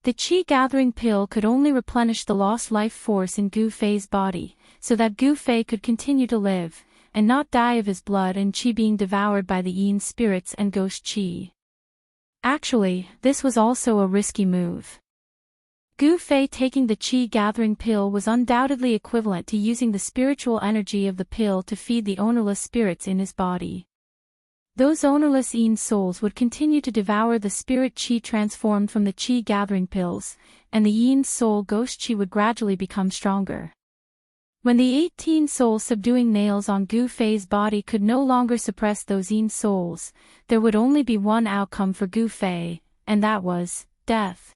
[SPEAKER 1] The qi-gathering pill could only replenish the lost life force in Gu Fei's body, so that Gu Fei could continue to live, and not die of his blood and qi being devoured by the yin spirits and ghost qi. Actually, this was also a risky move. Gu Fei taking the qi-gathering pill was undoubtedly equivalent to using the spiritual energy of the pill to feed the ownerless spirits in his body. Those ownerless yin souls would continue to devour the spirit qi transformed from the qi-gathering pills, and the yin soul ghost qi would gradually become stronger. When the 18 soul-subduing nails on Gu Fei's body could no longer suppress those yin souls, there would only be one outcome for Gu Fei, and that was death.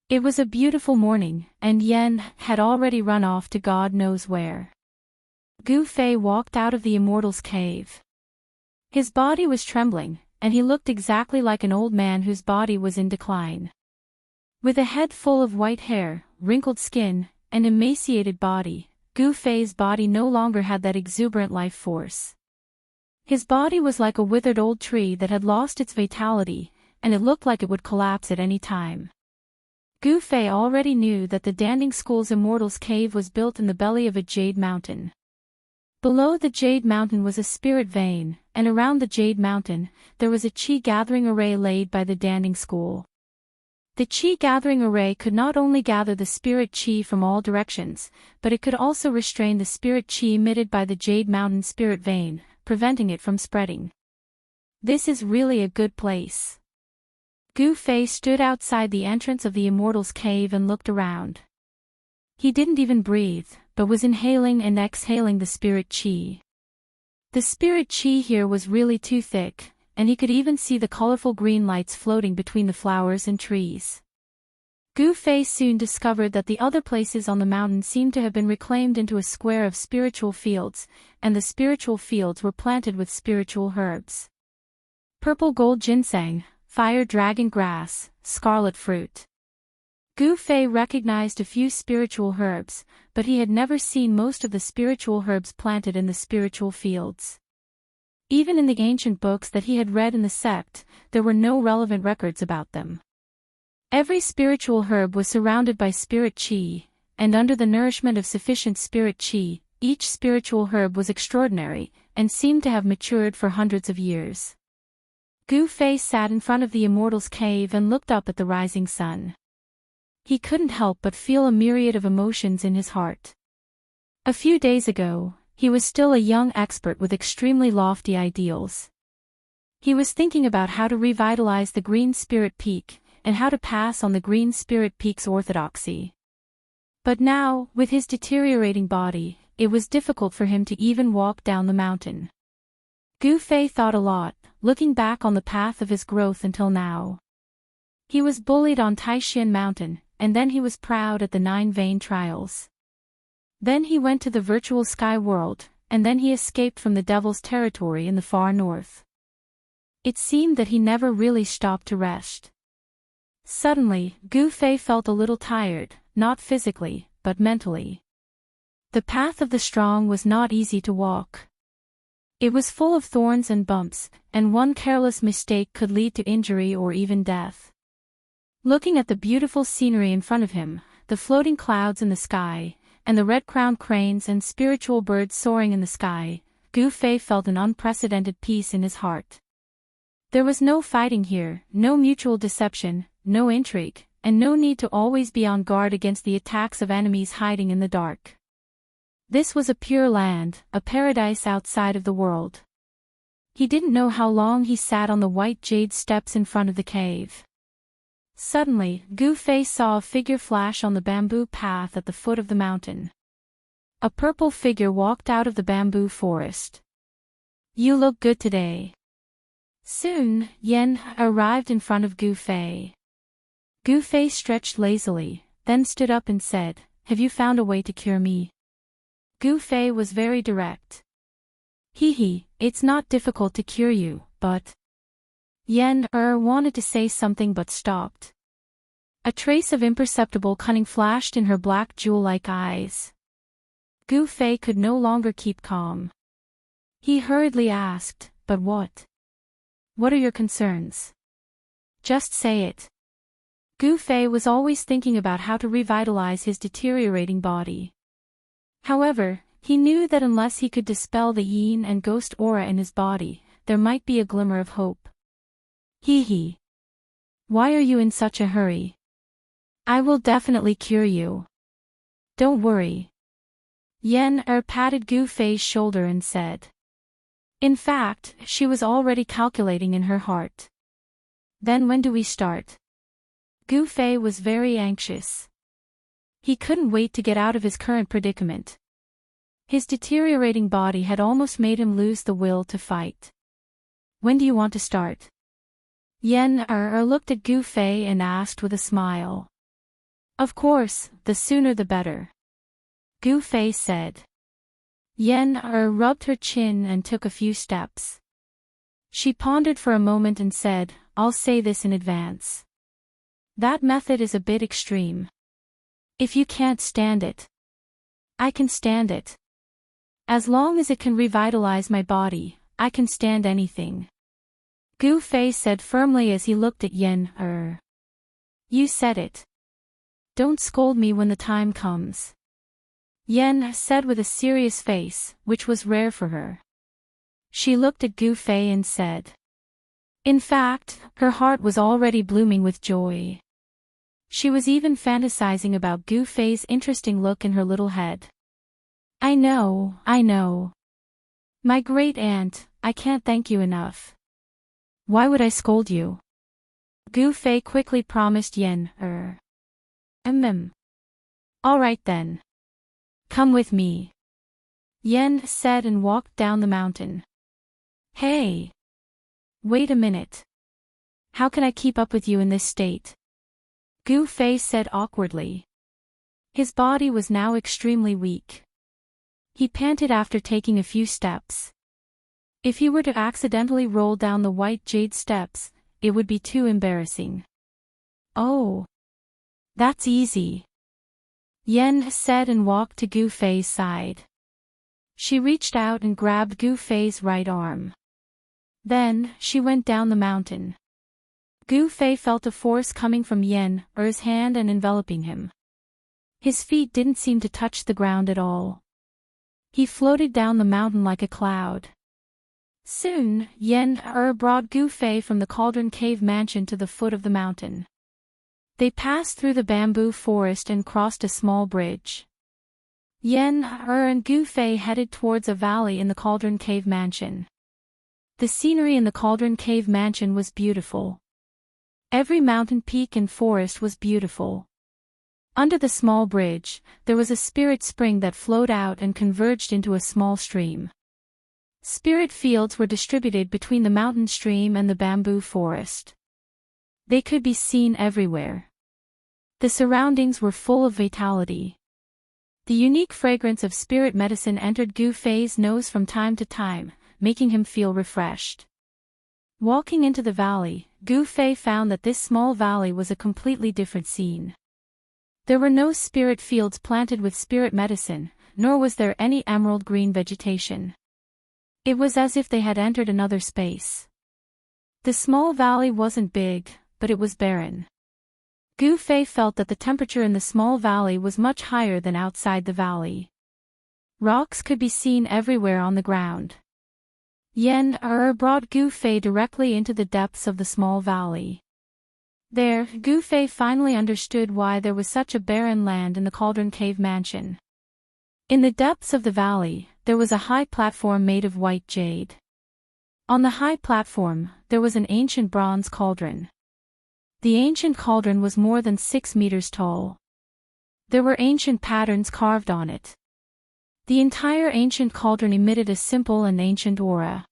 [SPEAKER 1] It was a beautiful morning, and Yenner had already run off to God knows where. Gu Fei walked out of the immortal's cave. His body was trembling, and he looked exactly like an old man whose body was in decline. With a head full of white hair, wrinkled skin, and emaciated body, Gu Fei's body no longer had that exuberant life force. His body was like a withered old tree that had lost its vitality, and it looked like it would collapse at any time. Gu Fei already knew that the Danding School's Immortal's Cave was built in the belly of a jade mountain. Below the jade mountain was a spirit vein, and around the jade mountain, there was a qi-gathering array laid by the Danding School. The chi-gathering array could not only gather the spirit chi from all directions, but it could also restrain the spirit chi emitted by the Jade Mountain spirit vein, preventing it from spreading. This is really a good place. Gu Fei stood outside the entrance of the Immortal's cave and looked around. He didn't even breathe, but was inhaling and exhaling the spirit chi. The spirit chi here was really too thick, and he could even see the colorful green lights floating between the flowers and trees. Gu Fei soon discovered that the other places on the mountain seemed to have been reclaimed into a square of spiritual fields, and the spiritual fields were planted with spiritual herbs. Purple gold ginseng, fire dragon grass, scarlet fruit. Gu Fei recognized a few spiritual herbs, but he had never seen most of the spiritual herbs planted in the spiritual fields. Even in the ancient books that he had read in the sect, there were no relevant records about them. Every spiritual herb was surrounded by spirit chi, and under the nourishment of sufficient spirit chi, each spiritual herb was extraordinary, and seemed to have matured for hundreds of years. Gu Fei sat in front of the Immortal's cave and looked up at the rising sun. He couldn't help but feel a myriad of emotions in his heart. A few days ago, he was still a young expert with extremely lofty ideals. He was thinking about how to revitalize the Green Spirit Peak, and how to pass on the Green Spirit Peak's orthodoxy. But now, with his deteriorating body, it was difficult for him to even walk down the mountain. Gu Fei thought a lot, looking back on the path of his growth until now. He was bullied on Taishan Mountain, and then he was proud at the 9 Vein Trials. Then he went to the virtual sky world, and then he escaped from the devil's territory in the far north. It seemed that he never really stopped to rest. Suddenly, Gu Fei felt a little tired, not physically, but mentally. The path of the strong was not easy to walk. It was full of thorns and bumps, and one careless mistake could lead to injury or even death. Looking at the beautiful scenery in front of him, the floating clouds in the sky, and the red-crowned cranes and spiritual birds soaring in the sky, Gu Fei felt an unprecedented peace in his heart. There was no fighting here, no mutual deception, no intrigue, and no need to always be on guard against the attacks of enemies hiding in the dark. This was a pure land, a paradise outside of the world. He didn't know how long he sat on the white jade steps in front of the cave. Suddenly, Gu Fei saw a figure flash on the bamboo path at the foot of the mountain. A purple figure walked out of the bamboo forest. "You look good today." Soon, Yan arrived in front of Gu Fei. Gu Fei stretched lazily, then stood up and said, "Have you found a way to cure me?" Gu Fei was very direct. It's not difficult to cure you, but..." Yan wanted to say something but stopped. A trace of imperceptible cunning flashed in her black jewel-like eyes. Gu Fei could no longer keep calm. He hurriedly asked, "But what? What are your concerns? Just say it." Gu Fei was always thinking about how to revitalize his deteriorating body. However, he knew that unless he could dispel the yin and ghost aura in his body, there might be a glimmer of hope. Why are you in such a hurry? I will definitely cure you. Don't worry." Yan patted Gu Fei's shoulder and said. In fact, she was already calculating in her heart. "Then when do we start?" Gu Fei was very anxious. He couldn't wait to get out of his current predicament. His deteriorating body had almost made him lose the will to fight. "When do you want to start?" Yan looked at Gu Fei and asked with a smile. "Of course, the sooner the better," Gu Fei said. Yan rubbed her chin and took a few steps. She pondered for a moment and said, "I'll say this in advance. That method is a bit extreme. If you can't stand it, I can stand it. As long as it can revitalize my body, I can stand anything," Gu Fei said firmly as he looked at Yan. "You said it. Don't scold me when the time comes," Yan said with a serious face, which was rare for her. She looked at Gu Fei and said. In fact, her heart was already blooming with joy. She was even fantasizing about Gu Fei's interesting look in her little head. I know. My great aunt, I can't thank you enough. Why would I scold you? Gu Fei quickly promised Yen. All right then. Come with me. Yen said and walked down the mountain. Hey! Wait a minute. How can I keep up with you in this state? Gu Fei said awkwardly. His body was now extremely weak. He panted after taking a few steps. If he were to accidentally roll down the white jade steps, it would be too embarrassing. Oh. That's easy. Yen said and walked to Gu Fei's side. She reached out and grabbed Gu Fei's right arm. Then, she went down the mountain. Gu Fei felt a force coming from Yen's hand and enveloping him. His feet didn't seem to touch the ground at all. He floated down the mountain like a cloud. Soon, Yen brought Gu Fei from the Cauldron Cave mansion to the foot of the mountain. They passed through the bamboo forest and crossed a small bridge. Yen and Gu Fei headed towards a valley in the Cauldron Cave mansion. The scenery in the Cauldron Cave mansion was beautiful. Every mountain peak and forest was beautiful. Under the small bridge, there was a spirit spring that flowed out and converged into a small stream. Spirit fields were distributed between the mountain stream and the bamboo forest. They could be seen everywhere. The surroundings were full of vitality. The unique fragrance of spirit medicine entered Gu Fei's nose from time to time, making him feel refreshed. Walking into the valley, Gu Fei found that this small valley was a completely different scene. There were no spirit fields planted with spirit medicine, nor was there any emerald green vegetation. It was as if they had entered another space. The small valley wasn't big, but it was barren. Gu Fei felt that the temperature in the small valley was much higher than outside the valley. Rocks could be seen everywhere on the ground. Yen brought Gu Fei directly into the depths of the small valley. There, Gu Fei finally understood why there was such a barren land in the Cauldron Cave mansion. In the depths of the valley, there was a high platform made of white jade. On the high platform, there was an ancient bronze cauldron. The ancient cauldron was more than 6 meters tall. There were ancient patterns carved on it. The entire ancient cauldron emitted a simple and ancient aura.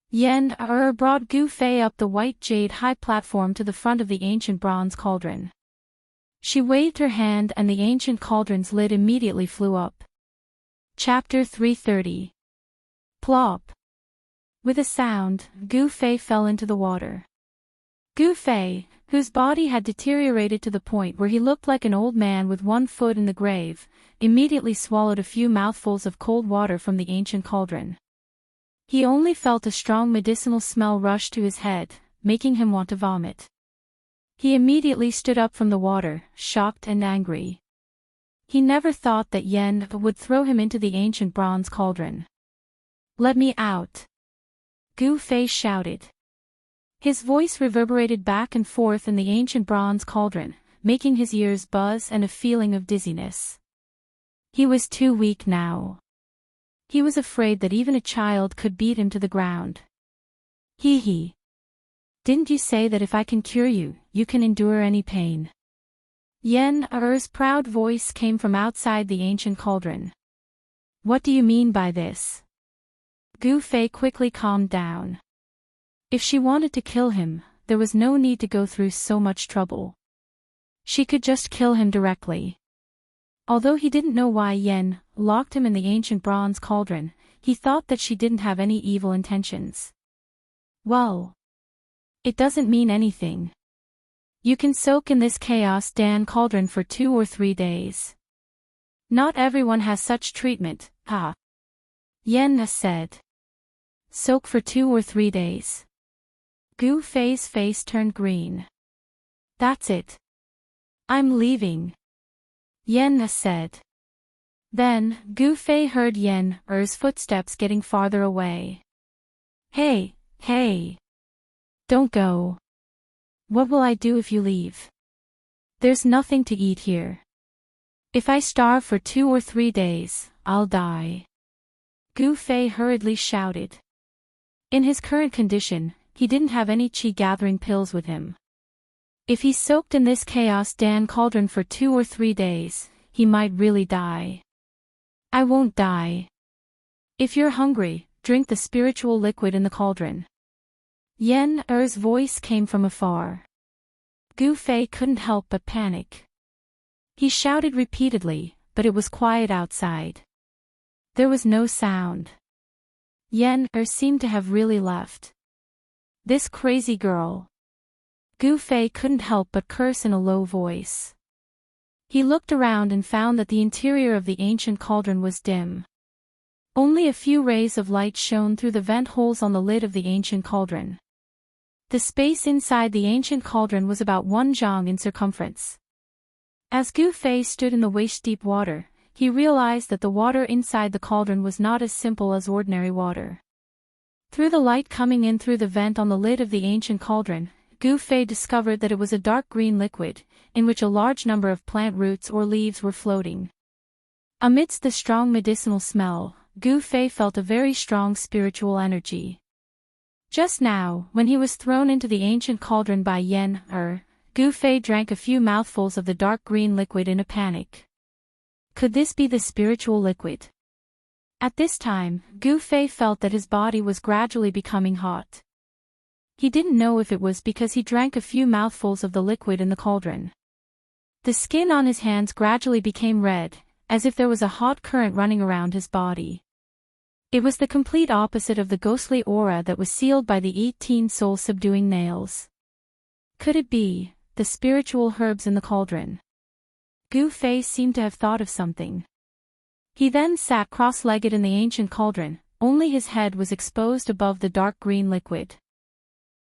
[SPEAKER 1] Yen brought Gu Fei up the white jade high platform to the front of the ancient bronze cauldron. She waved her hand and the ancient cauldron's lid immediately flew up. Chapter 330. Plop. With a sound, Gu Fei fell into the water. Gu Fei, whose body had deteriorated to the point where he looked like an old man with one foot in the grave, immediately swallowed a few mouthfuls of cold water from the ancient cauldron. He only felt a strong medicinal smell rush to his head, making him want to vomit. He immediately stood up from the water, shocked and angry. He never thought that Yen would throw him into the ancient bronze cauldron. Let me out! Gu Fei shouted. His voice reverberated back and forth in the ancient bronze cauldron, making his ears buzz and a feeling of dizziness. He was too weak now. He was afraid that even a child could beat him to the ground. Hee. Didn't you say that if I can cure you, you can endure any pain? Yen's proud voice came from outside the ancient cauldron. What do you mean by this? Gu Fei quickly calmed down. If she wanted to kill him, there was no need to go through so much trouble. She could just kill him directly. Although he didn't know why Yen locked him in the ancient bronze cauldron, he thought that she didn't have any evil intentions. Well, it doesn't mean anything. You can soak in this chaos Dan cauldron for 2 or 3 days. Not everyone has such treatment, Yen said. Soak for 2 or 3 days. Gu Fei's face turned green. That's it. I'm leaving. Yen said. Then, Gu Fei heard Yen's footsteps getting farther away. Hey! Don't go. What will I do if you leave? There's nothing to eat here. If I starve for 2 or 3 days, I'll die. Gu Fei hurriedly shouted. In his current condition, he didn't have any qi-gathering pills with him. If he soaked in this chaos-dan cauldron for 2 or 3 days, he might really die. I won't die. If you're hungry, drink the spiritual liquid in the cauldron. Yen Er's voice came from afar. Gu Fei couldn't help but panic. He shouted repeatedly, but it was quiet outside. There was no sound. Yen Er seemed to have really left. This crazy girl. Gu Fei couldn't help but curse in a low voice. He looked around and found that the interior of the ancient cauldron was dim. Only a few rays of light shone through the vent holes on the lid of the ancient cauldron. The space inside the ancient cauldron was about 1 zhang in circumference. As Gu Fei stood in the waist-deep water, he realized that the water inside the cauldron was not as simple as ordinary water. Through the light coming in through the vent on the lid of the ancient cauldron, Gu Fei discovered that it was a dark green liquid, in which a large number of plant roots or leaves were floating. Amidst the strong medicinal smell, Gu Fei felt a very strong spiritual energy. Just now, when he was thrown into the ancient cauldron by Yen Er, Gu Fei drank a few mouthfuls of the dark green liquid in a panic. Could this be the spiritual liquid? At this time, Gu Fei felt that his body was gradually becoming hot. He didn't know if it was because he drank a few mouthfuls of the liquid in the cauldron. The skin on his hands gradually became red, as if there was a hot current running around his body. It was the complete opposite of the ghostly aura that was sealed by the 18 soul-subduing nails. Could it be the spiritual herbs in the cauldron? Gu Fei seemed to have thought of something. He then sat cross-legged in the ancient cauldron, only his head was exposed above the dark green liquid.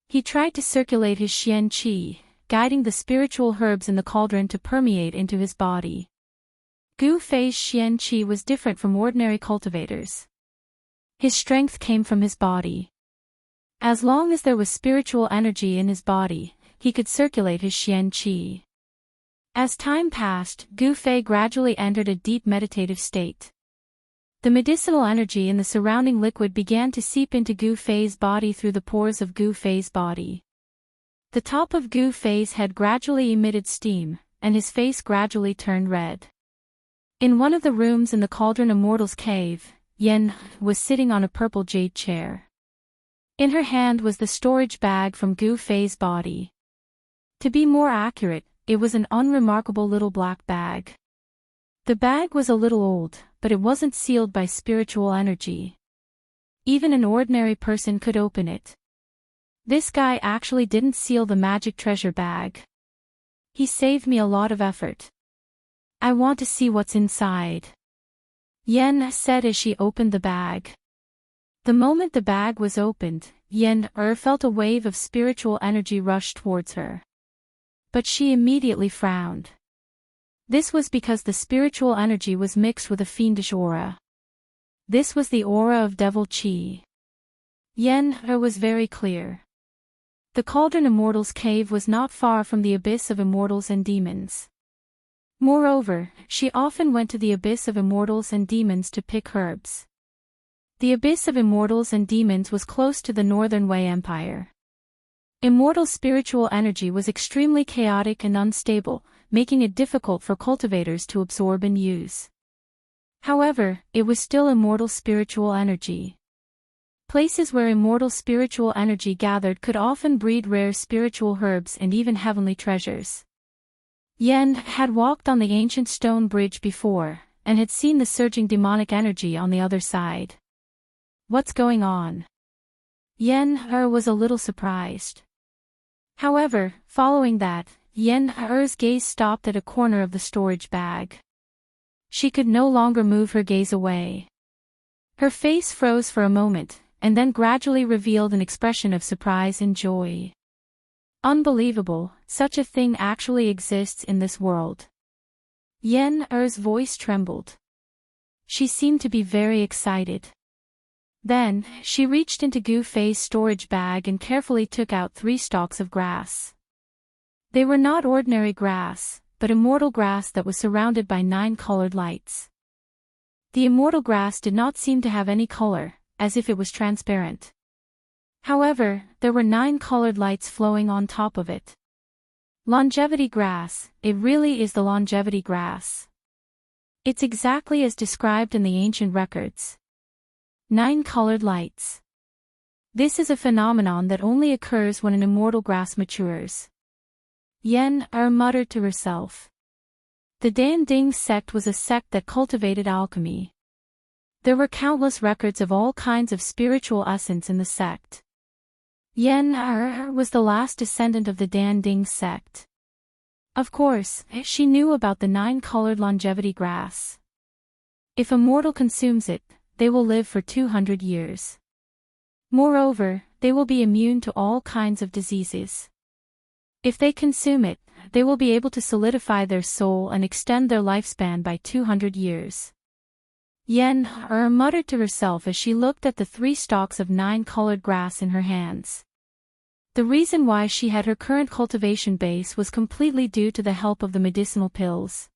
[SPEAKER 1] He tried to circulate his Xian Qi, guiding the spiritual herbs in the cauldron to permeate into his body. Gu Fei's Xian Qi was different from ordinary cultivators. His strength came from his body. As long as there was spiritual energy in his body, he could circulate his Xian Qi. As time passed, Gu Fei gradually entered a deep meditative state. The medicinal energy in the surrounding liquid began to seep into Gu Fei's body through the pores of Gu Fei's body. The top of Gu Fei's head gradually emitted steam, and his face gradually turned red. In one of the rooms in the Cauldron Immortal's cave, Yen was sitting on a purple jade chair. In her hand was the storage bag from Gu Fei's body. To be more accurate, it was an unremarkable little black bag. The bag was a little old, but it wasn't sealed by spiritual energy. Even an ordinary person could open it. This guy actually didn't seal the magic treasure bag. He saved me a lot of effort. I want to see what's inside, Yen said as she opened the bag. The moment the bag was opened, Yen felt a wave of spiritual energy rush towards her. But she immediately frowned. This was because the spiritual energy was mixed with a fiendish aura. This was the aura of devil qi. Yen was very clear. The Cauldron Immortal's cave was not far from the abyss of immortals and demons. Moreover, she often went to the abyss of immortals and demons to pick herbs. The abyss of immortals and demons was close to the Northern Wei Empire. Immortal spiritual energy was extremely chaotic and unstable, making it difficult for cultivators to absorb and use. However, it was still immortal spiritual energy. Places where immortal spiritual energy gathered could often breed rare spiritual herbs and even heavenly treasures. Yen had walked on the ancient stone bridge before, and had seen the surging demonic energy on the other side. What's going on? Yen was a little surprised. However, following that, Yen gaze stopped at a corner of the storage bag. She could no longer move her gaze away. Her face froze for a moment, and then gradually revealed an expression of surprise and joy. Unbelievable, such a thing actually exists in this world. Yen's voice trembled. She seemed to be very excited. Then, she reached into Gu Fei's storage bag and carefully took out 3 stalks of grass. They were not ordinary grass, but immortal grass that was surrounded by 9 colored lights. The immortal grass did not seem to have any color, as if it was transparent. However, there were 9 colored lights flowing on top of it. Longevity grass, it really is the longevity grass. It's exactly as described in the ancient records. 9 colored lights. This is a phenomenon that only occurs when an immortal grass matures. Yen muttered to herself. The Dan Ding sect was a sect that cultivated alchemy. There were countless records of all kinds of spiritual essence in the sect. Yen was the last descendant of the Dan Ding sect. Of course, she knew about the 9-colored longevity grass. If a mortal consumes it, they will live for 200 years. Moreover, they will be immune to all kinds of diseases. If they consume it, they will be able to solidify their soul and extend their lifespan by 200 years. Yen muttered to herself as she looked at the 3 stalks of 9-colored grass in her hands. The reason why she had her current cultivation base was completely due to the help of the medicinal pills.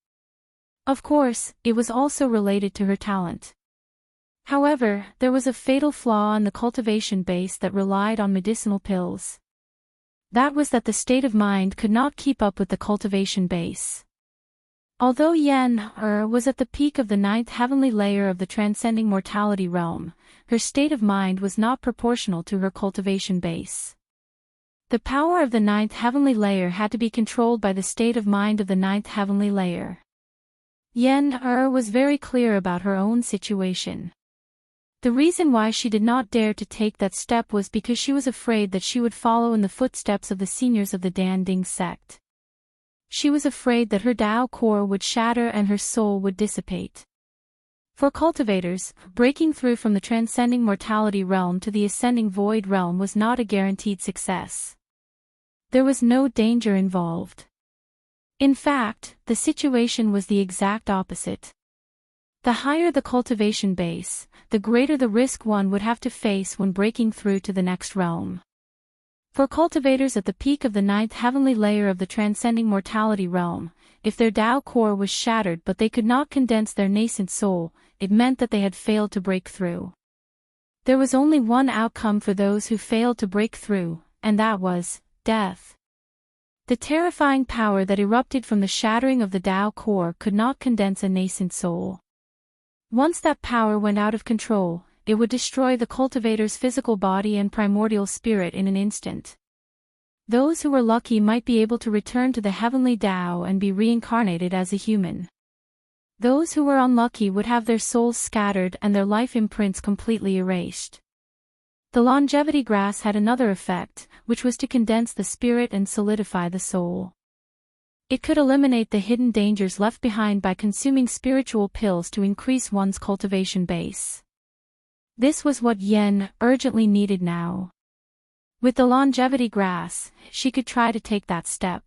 [SPEAKER 1] Of course, it was also related to her talent. However, there was a fatal flaw in the cultivation base that relied on medicinal pills. That was that the state of mind could not keep up with the cultivation base. Although Yen was at the peak of the 9th heavenly layer of the transcending mortality realm, her state of mind was not proportional to her cultivation base. The power of the 9th heavenly layer had to be controlled by the state of mind of the 9th heavenly layer. Yen was very clear about her own situation. The reason why she did not dare to take that step was because she was afraid that she would follow in the footsteps of the seniors of the Dan Ding sect. She was afraid that her Tao core would shatter and her soul would dissipate. For cultivators, breaking through from the transcending mortality realm to the ascending void realm was not a guaranteed success. There was no danger involved. In fact, the situation was the exact opposite. The higher the cultivation base, the greater the risk one would have to face when breaking through to the next realm. For cultivators at the peak of the 9th heavenly layer of the transcending mortality realm, if their Tao core was shattered but they could not condense their nascent soul, it meant that they had failed to break through. There was only one outcome for those who failed to break through, and that was death. The terrifying power that erupted from the shattering of the Tao core could not condense a nascent soul. Once that power went out of control, it would destroy the cultivator's physical body and primordial spirit in an instant. Those who were lucky might be able to return to the heavenly Tao and be reincarnated as a human. Those who were unlucky would have their souls scattered and their life imprints completely erased. The longevity grass had another effect, which was to condense the spirit and solidify the soul. It could eliminate the hidden dangers left behind by consuming spiritual pills to increase one's cultivation base. This was what Yen urgently needed now. With the longevity grass, she could try to take that step.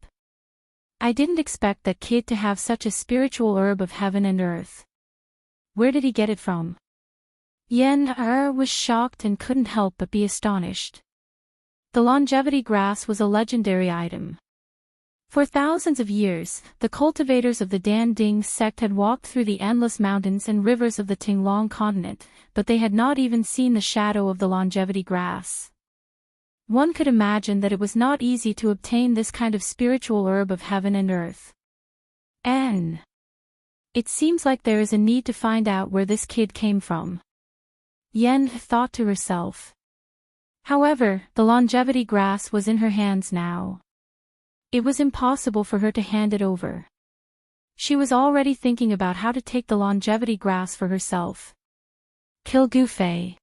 [SPEAKER 1] I didn't expect that kid to have such a spiritual herb of heaven and earth. Where did he get it from? Yen was shocked and couldn't help but be astonished. The longevity grass was a legendary item. For thousands of years, the cultivators of the Dan Ding sect had walked through the endless mountains and rivers of the Tinglong continent, but they had not even seen the shadow of the longevity grass. One could imagine that it was not easy to obtain this kind of spiritual herb of heaven and earth. And it seems like there is a need to find out where this kid came from. Yen thought to herself. However, the longevity grass was in her hands now. It was impossible for her to hand it over. She was already thinking about how to take the longevity grass for herself. Kill Gu Fei.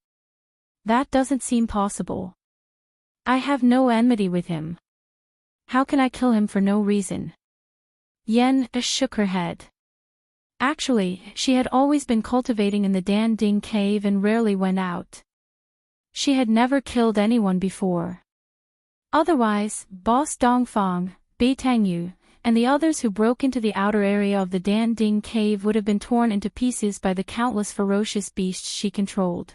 [SPEAKER 1] That doesn't seem possible. I have no enmity with him. How can I kill him for no reason? Yen shook her head. Actually, she had always been cultivating in the Dan Ding cave and rarely went out. She had never killed anyone before. Otherwise, Boss Dongfang, Bei Tangyu, and the others who broke into the outer area of the Dan Ding cave would have been torn into pieces by the countless ferocious beasts she controlled.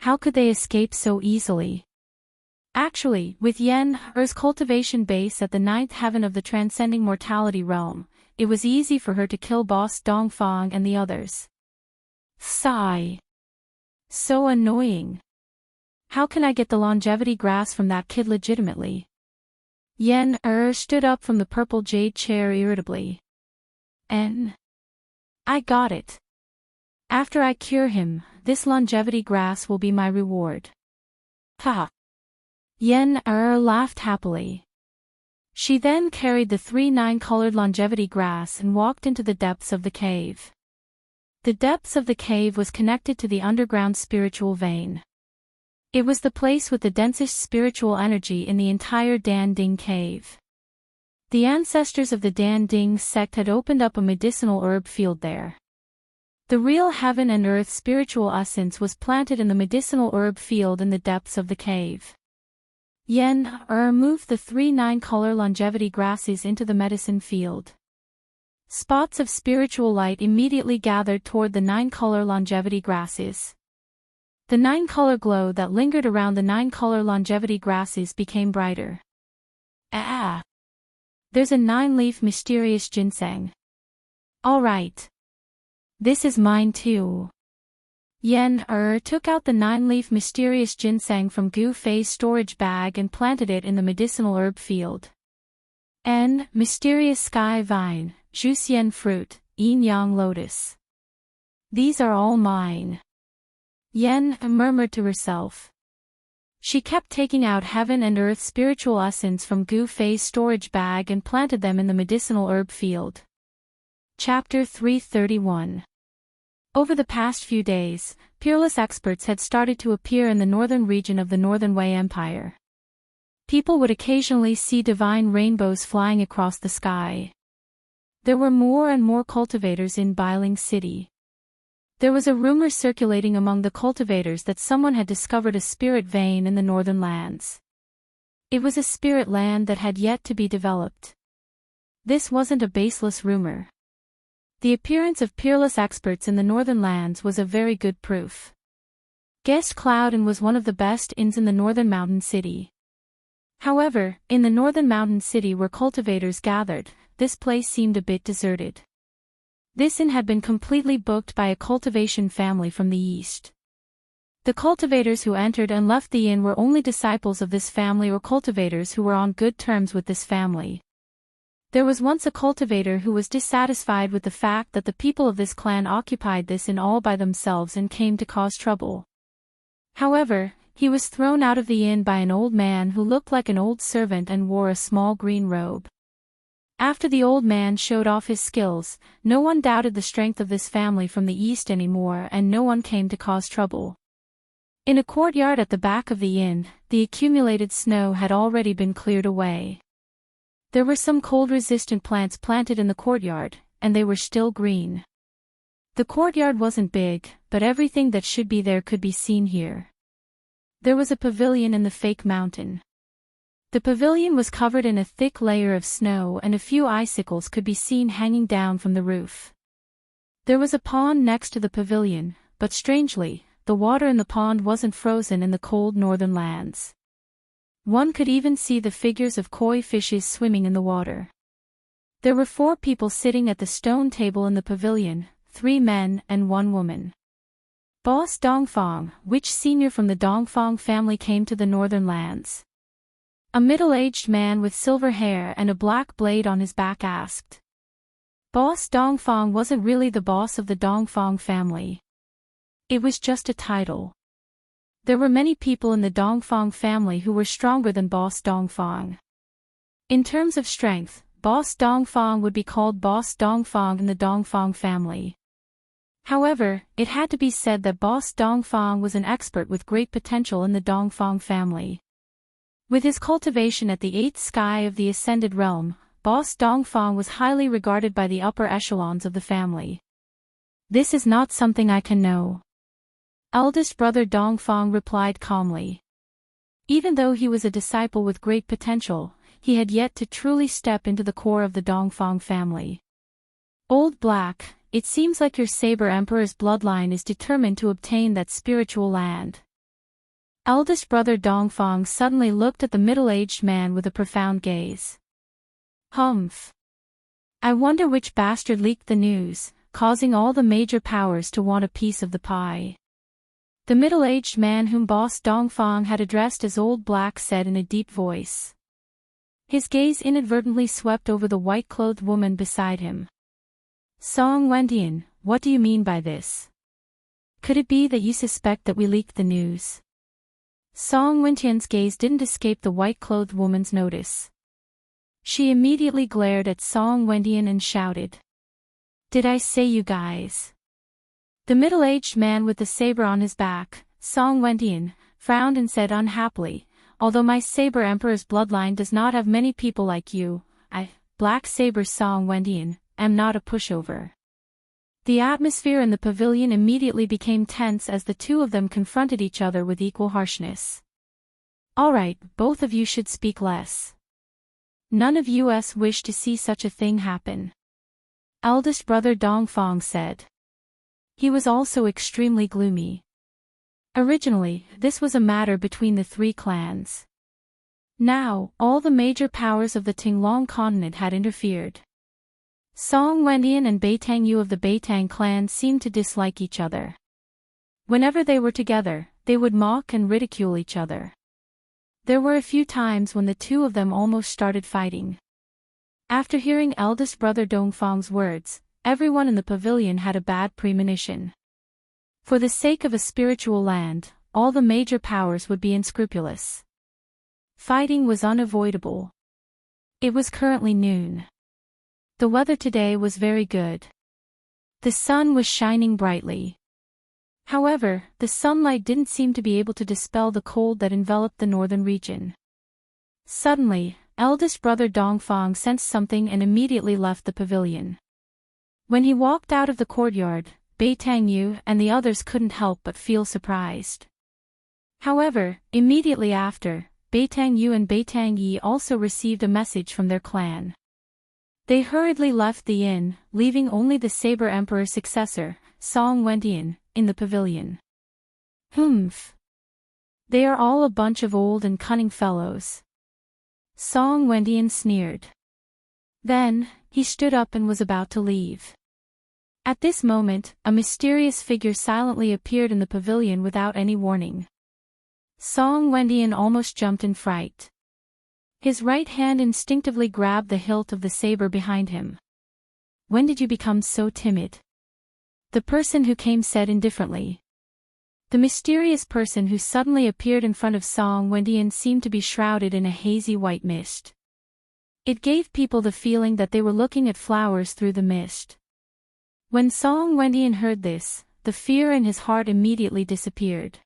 [SPEAKER 1] How could they escape so easily? Actually, with Yen Er's cultivation base at the 9th heaven of the transcending mortality realm, it was easy for her to kill Boss Dongfang and the others. Sigh. So annoying. How can I get the longevity grass from that kid legitimately? Yen stood up from the purple jade chair irritably. I got it. After I cure him, this longevity grass will be my reward. Ha! Yen laughed happily. She then carried the 3 9-colored longevity grass and walked into the depths of the cave. The depths of the cave was connected to the underground spiritual vein. It was the place with the densest spiritual energy in the entire Dan Ding cave. The ancestors of the Dan Ding sect had opened up a medicinal herb field there. The real heaven and earth spiritual essence was planted in the medicinal herb field in the depths of the cave. Yen moved the 3 9-color longevity grasses into the medicine field. Spots of spiritual light immediately gathered toward the 9-color longevity grasses. The 9-color glow that lingered around the 9-color longevity grasses became brighter. There's a 9-leaf mysterious ginseng. Alright. This is mine too. Yen took out the 9-leaf mysterious ginseng from Gu Fei's storage bag and planted it in the medicinal herb field. Mysterious sky vine, Juxian fruit, Yin Yang lotus. These are all mine. Yen murmured to herself. She kept taking out heaven and earth spiritual essence from Gu Fei's storage bag and planted them in the medicinal herb field. Chapter 331. Over the past few days, peerless experts had started to appear in the northern region of the Northern Wei Empire. People would occasionally see divine rainbows flying across the sky. There were more and more cultivators in Bailing City. There was a rumor circulating among the cultivators that someone had discovered a spirit vein in the northern lands. It was a spirit land that had yet to be developed. This wasn't a baseless rumor. The appearance of peerless experts in the northern lands was a very good proof. Guest Cloud Inn was one of the best inns in the northern mountain city. However, in the northern mountain city where cultivators gathered, this place seemed a bit deserted. This inn had been completely booked by a cultivation family from the east. The cultivators who entered and left the inn were only disciples of this family or cultivators who were on good terms with this family. There was once a cultivator who was dissatisfied with the fact that the people of this clan occupied this inn all by themselves and came to cause trouble. However, he was thrown out of the inn by an old man who looked like an old servant and wore a small green robe. After the old man showed off his skills, no one doubted the strength of this family from the east anymore and no one came to cause trouble. In a courtyard at the back of the inn, the accumulated snow had already been cleared away. There were some cold-resistant plants planted in the courtyard, and they were still green. The courtyard wasn't big, but everything that should be there could be seen here. There was a pavilion in the fake mountain. The pavilion was covered in a thick layer of snow and a few icicles could be seen hanging down from the roof. There was a pond next to the pavilion, but strangely, the water in the pond wasn't frozen in the cold northern lands. One could even see the figures of koi fishes swimming in the water. There were 4 people sitting at the stone table in the pavilion, 3 men and 1 woman. Boss Dongfang, which senior from the Dongfang family came to the northern lands? A middle-aged man with silver hair and a black blade on his back asked. Boss Dongfang wasn't really the boss of the Dongfang family. It was just a title. There were many people in the Dongfang family who were stronger than Boss Dongfang. In terms of strength, Boss Dongfang would be called Boss Dongfang in the Dongfang family. However, it had to be said that Boss Dongfang was an expert with great potential in the Dongfang family. With his cultivation at the 8th sky of the Ascended Realm, Boss Dongfang was highly regarded by the upper echelons of the family. This is not something I can know. Eldest brother Dongfang replied calmly. Even though he was a disciple with great potential, he had yet to truly step into the core of the Dongfang family. Old Black, it seems like your Saber Emperor's bloodline is determined to obtain that spiritual land. Eldest brother Dongfang suddenly looked at the middle-aged man with a profound gaze. Humph. I wonder which bastard leaked the news, causing all the major powers to want a piece of the pie. The middle-aged man whom Boss Dongfang had addressed as Old Black said in a deep voice. His gaze inadvertently swept over the white-clothed woman beside him. Song Wendian, what do you mean by this? Could it be that you suspect that we leaked the news? Song Wendian's gaze didn't escape the white-clothed woman's notice. She immediately glared at Song Wendian and shouted. Did I say you guys? The middle-aged man with the saber on his back, Song Wendian, frowned and said unhappily, although my Saber Emperor's bloodline does not have many people like you, I, Black Saber Song Wendian, am not a pushover. The atmosphere in the pavilion immediately became tense as the two of them confronted each other with equal harshness. Alright, both of you should speak less. None of us wish to see such a thing happen. Eldest brother Dongfang said. He was also extremely gloomy. Originally, this was a matter between the three clans. Now, all the major powers of the Tinglong continent had interfered. Song Wendian and Beitang Yu of the Beitang clan seemed to dislike each other. Whenever they were together, they would mock and ridicule each other. There were a few times when the two of them almost started fighting. After hearing eldest brother Dongfang's words, everyone in the pavilion had a bad premonition. For the sake of a spiritual land, all the major powers would be unscrupulous. Fighting was unavoidable. It was currently noon. The weather today was very good. The sun was shining brightly. However, the sunlight didn't seem to be able to dispel the cold that enveloped the northern region. Suddenly, eldest brother Dongfang sensed something and immediately left the pavilion. When he walked out of the courtyard, Beitang Yu and the others couldn't help but feel surprised. However, immediately after, Beitang Yu and Beitang Yi also received a message from their clan. They hurriedly left the inn, leaving only the Saber Emperor's successor, Song Wendian, in the pavilion. Humph. They are all a bunch of old and cunning fellows. Song Wendian sneered. Then, he stood up and was about to leave. At this moment, a mysterious figure silently appeared in the pavilion without any warning. Song Wendian almost jumped in fright. His right hand instinctively grabbed the hilt of the saber behind him. When did you become so timid? The person who came said indifferently. The mysterious person who suddenly appeared in front of Song Wendian seemed to be shrouded in a hazy white mist. It gave people the feeling that they were looking at flowers through the mist. When Song Wendian heard this, the fear in his heart immediately disappeared.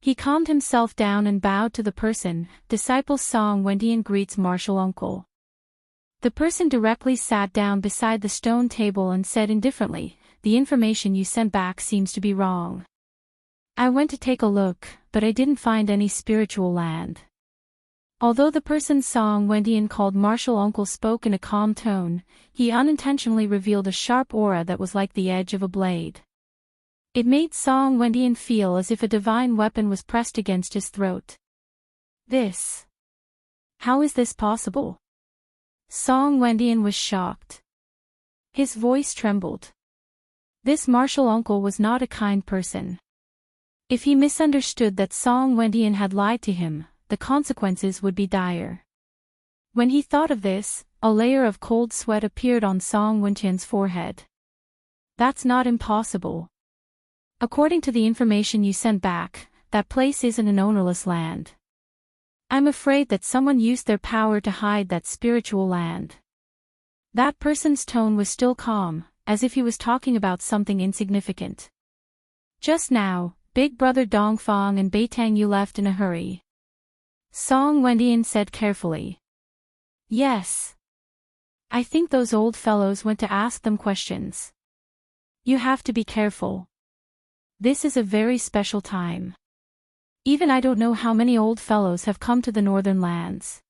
[SPEAKER 1] He calmed himself down and bowed to the person. Disciple Song Wendian greets martial uncle. The person directly sat down beside the stone table and said indifferently, the information you sent back seems to be wrong. I went to take a look, but I didn't find any spiritual land. Although the person Song Wendian called martial uncle spoke in a calm tone, he unintentionally revealed a sharp aura that was like the edge of a blade. It made Song Wendian feel as if a divine weapon was pressed against his throat. This. How is this possible? Song Wendian was shocked. His voice trembled. This martial uncle was not a kind person. If he misunderstood that Song Wendian had lied to him, the consequences would be dire. When he thought of this, a layer of cold sweat appeared on Song Wendian's forehead. That's not impossible. According to the information you sent back, that place isn't an ownerless land. I'm afraid that someone used their power to hide that spiritual land. That person's tone was still calm, as if he was talking about something insignificant. Just now, Big Brother Dongfang and Beitang Yu left in a hurry. Song Wendian said carefully. Yes. I think those old fellows went to ask them questions. You have to be careful. This is a very special time. Even I don't know how many old fellows have come to the northern lands.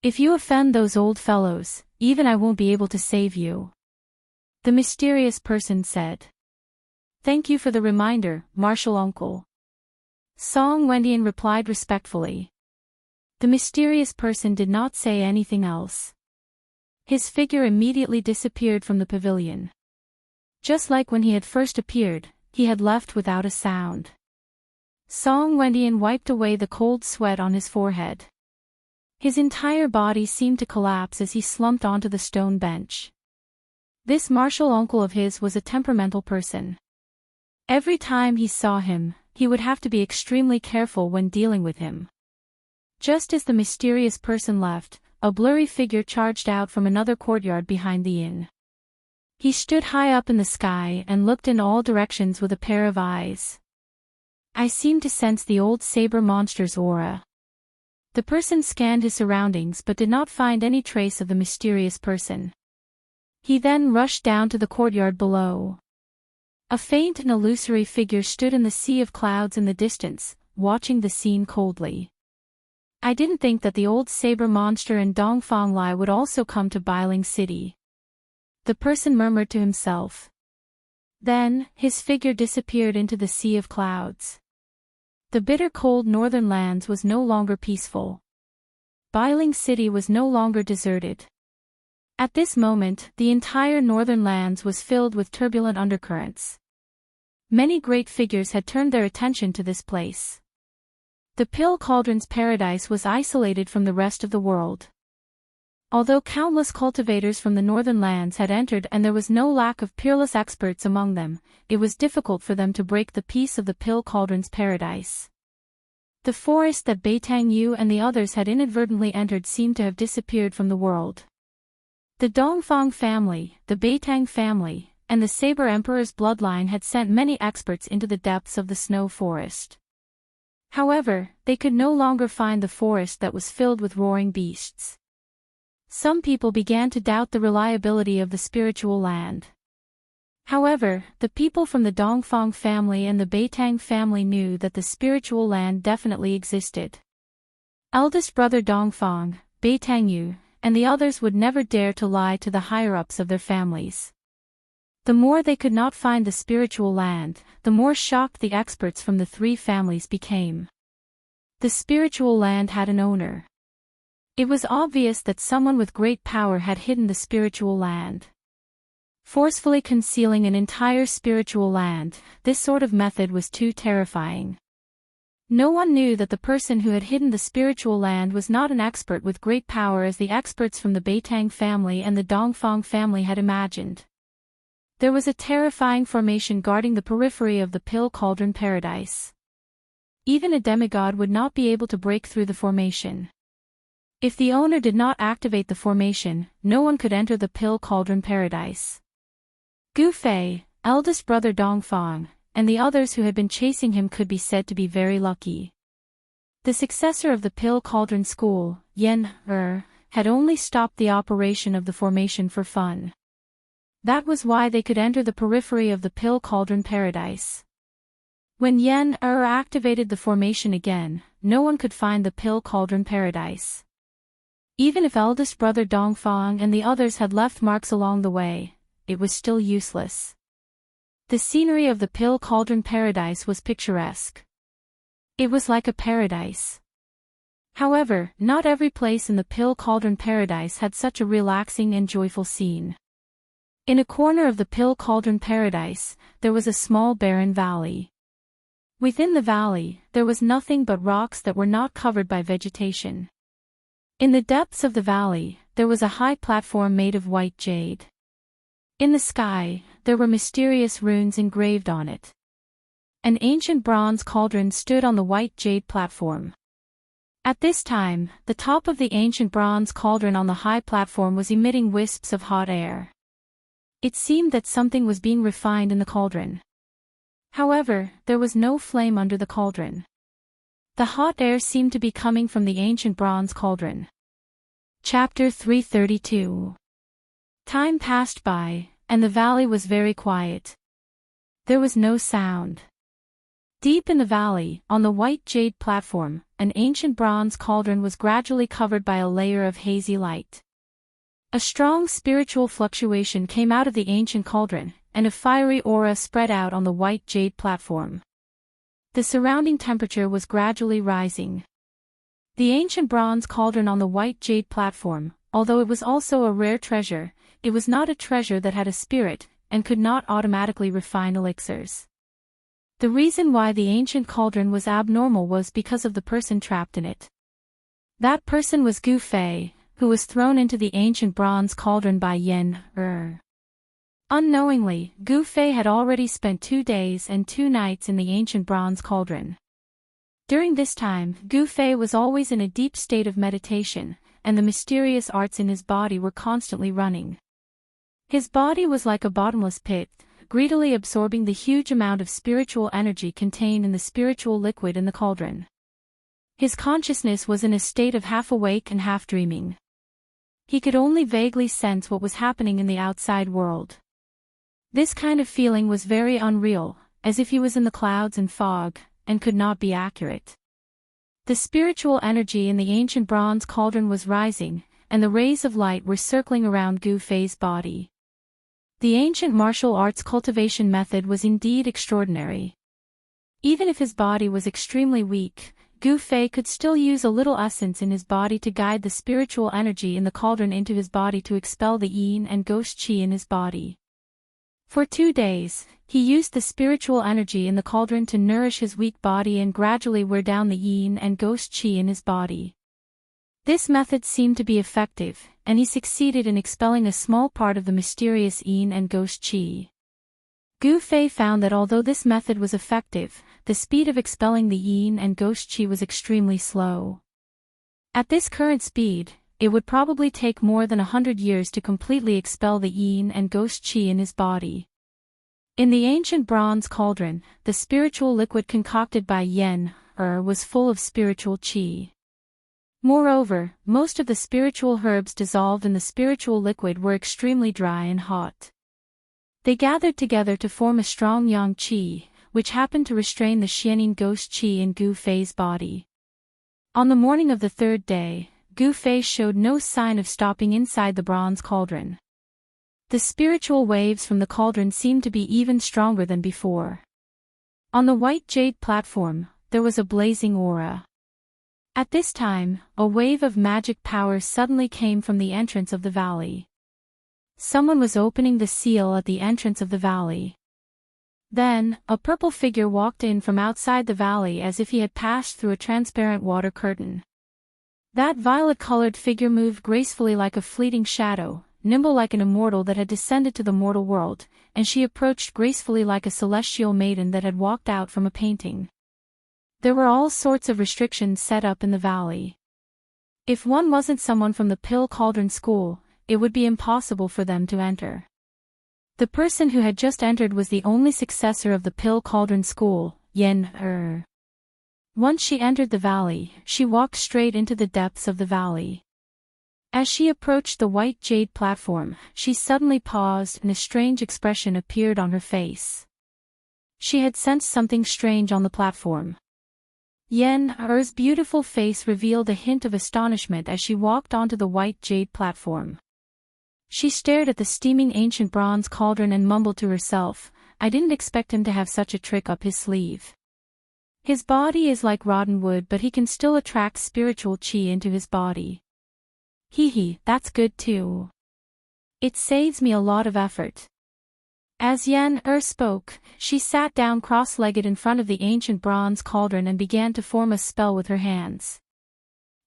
[SPEAKER 1] If you offend those old fellows, even I won't be able to save you. The mysterious person said. Thank you for the reminder, martial uncle. Song Wendian replied respectfully. The mysterious person did not say anything else. His figure immediately disappeared from the pavilion. Just like when he had first appeared, he had left without a sound. Song Wendian wiped away the cold sweat on his forehead. His entire body seemed to collapse as he slumped onto the stone bench. This martial uncle of his was a temperamental person. Every time he saw him, he would have to be extremely careful when dealing with him. Just as the mysterious person left, a blurry figure charged out from another courtyard behind the inn. He stood high up in the sky and looked in all directions with a pair of eyes. I seemed to sense the old saber monster's aura. The person scanned his surroundings but did not find any trace of the mysterious person. He then rushed down to the courtyard below. A faint and illusory figure stood in the sea of clouds in the distance, watching the scene coldly. I didn't think that the old saber monster and Dongfang Lai would also come to Bailing City. The person murmured to himself. Then, his figure disappeared into the sea of clouds. The bitter cold northern lands was no longer peaceful. Bailing City was no longer deserted. At this moment, the entire northern lands was filled with turbulent undercurrents. Many great figures had turned their attention to this place. The Pill Cauldron's paradise was isolated from the rest of the world. Although countless cultivators from the northern lands had entered and there was no lack of peerless experts among them, it was difficult for them to break the peace of the Pill Cauldron's paradise. The forest that Beitang Yu and the others had inadvertently entered seemed to have disappeared from the world. The Dongfang family, the Beitang family, and the Saber Emperor's bloodline had sent many experts into the depths of the snow forest. However, they could no longer find the forest that was filled with roaring beasts. Some people began to doubt the reliability of the spiritual land. However, the people from the Dongfang family and the Beitang family knew that the spiritual land definitely existed. Eldest brother Dongfang, Beitang Yu, and the others would never dare to lie to the higher-ups of their families. The more they could not find the spiritual land, the more shocked the experts from the three families became. The spiritual land had an owner. It was obvious that someone with great power had hidden the spiritual land. Forcefully concealing an entire spiritual land, this sort of method was too terrifying. No one knew that the person who had hidden the spiritual land was not an expert with great power as the experts from the Beitang family and the Dongfang family had imagined. There was a terrifying formation guarding the periphery of the Pill Cauldron paradise. Even a demigod would not be able to break through the formation. If the owner did not activate the formation, no one could enter the Pill Cauldron paradise. Gu Fei, eldest brother Dongfang, and the others who had been chasing him could be said to be very lucky. The successor of the Pill Cauldron school, Yen had only stopped the operation of the formation for fun. That was why they could enter the periphery of the Pill Cauldron paradise. When Yen activated the formation again, no one could find the Pill Cauldron paradise. Even if eldest brother Dongfang and the others had left marks along the way, it was still useless. The scenery of the Pill Cauldron paradise was picturesque. It was like a paradise. However, not every place in the Pill Cauldron paradise had such a relaxing and joyful scene. In a corner of the Pill Cauldron paradise, there was a small barren valley. Within the valley, there was nothing but rocks that were not covered by vegetation. In the depths of the valley, there was a high platform made of white jade. In the sky, there were mysterious runes engraved on it. An ancient bronze cauldron stood on the white jade platform. At this time, the top of the ancient bronze cauldron on the high platform was emitting wisps of hot air. It seemed that something was being refined in the cauldron. However, there was no flame under the cauldron. The hot air seemed to be coming from the ancient bronze cauldron. Chapter 332. Time passed by, and the valley was very quiet. There was no sound. Deep in the valley, on the white jade platform, an ancient bronze cauldron was gradually covered by a layer of hazy light. A strong spiritual fluctuation came out of the ancient cauldron, and a fiery aura spread out on the white jade platform. The surrounding temperature was gradually rising. The ancient bronze cauldron on the white jade platform, although it was also a rare treasure, it was not a treasure that had a spirit, and could not automatically refine elixirs. The reason why the ancient cauldron was abnormal was because of the person trapped in it. That person was Gu Fei, who was thrown into the ancient bronze cauldron by Yen-Er. Unknowingly, Gu Fei had already spent 2 days and 2 nights in the ancient bronze cauldron. During this time, Gu Fei was always in a deep state of meditation, and the mysterious arts in his body were constantly running. His body was like a bottomless pit, greedily absorbing the huge amount of spiritual energy contained in the spiritual liquid in the cauldron. His consciousness was in a state of half awake and half dreaming. He could only vaguely sense what was happening in the outside world. This kind of feeling was very unreal, as if he was in the clouds and fog, and could not be accurate. The spiritual energy in the ancient bronze cauldron was rising, and the rays of light were circling around Gu Fei's body. The ancient martial arts cultivation method was indeed extraordinary. Even if his body was extremely weak, Gu Fei could still use a little essence in his body to guide the spiritual energy in the cauldron into his body to expel the yin and ghost qi in his body. For 2 days, he used the spiritual energy in the cauldron to nourish his weak body and gradually wear down the yin and ghost qi in his body. This method seemed to be effective, and he succeeded in expelling a small part of the mysterious yin and ghost qi. Gu Fei found that although this method was effective, the speed of expelling the yin and ghost qi was extremely slow. At this current speed, it would probably take more than 100 years to completely expel the yin and ghost qi in his body. In the ancient bronze cauldron, the spiritual liquid concocted by Yen-Er was full of spiritual qi. Moreover, most of the spiritual herbs dissolved in the spiritual liquid were extremely dry and hot. They gathered together to form a strong yang qi, which happened to restrain the xianing ghost qi in Gu Fei's body. On the morning of the 3rd day, Gu Fei showed no sign of stopping inside the bronze cauldron. The spiritual waves from the cauldron seemed to be even stronger than before. On the white jade platform, there was a blazing aura. At this time, a wave of magic power suddenly came from the entrance of the valley. Someone was opening the seal at the entrance of the valley. Then, a purple figure walked in from outside the valley as if he had passed through a transparent water curtain. That violet-colored figure moved gracefully like a fleeting shadow, nimble like an immortal that had descended to the mortal world, and she approached gracefully like a celestial maiden that had walked out from a painting. There were all sorts of restrictions set up in the valley. If one wasn't someone from the Pill Cauldron School, it would be impossible for them to enter. The person who had just entered was the only successor of the Pill Cauldron School, Yen-Er. Once she entered the valley, she walked straight into the depths of the valley. As she approached the white jade platform, she suddenly paused and a strange expression appeared on her face. She had sensed something strange on the platform. Yen-Er's beautiful face revealed a hint of astonishment as she walked onto the white jade platform. She stared at the steaming ancient bronze cauldron and mumbled to herself, "I didn't expect him to have such a trick up his sleeve. His body is like rotten wood, but he can still attract spiritual qi into his body. Hee, that's good too. It saves me a lot of effort." As Yen-Er spoke, she sat down cross-legged in front of the ancient bronze cauldron and began to form a spell with her hands.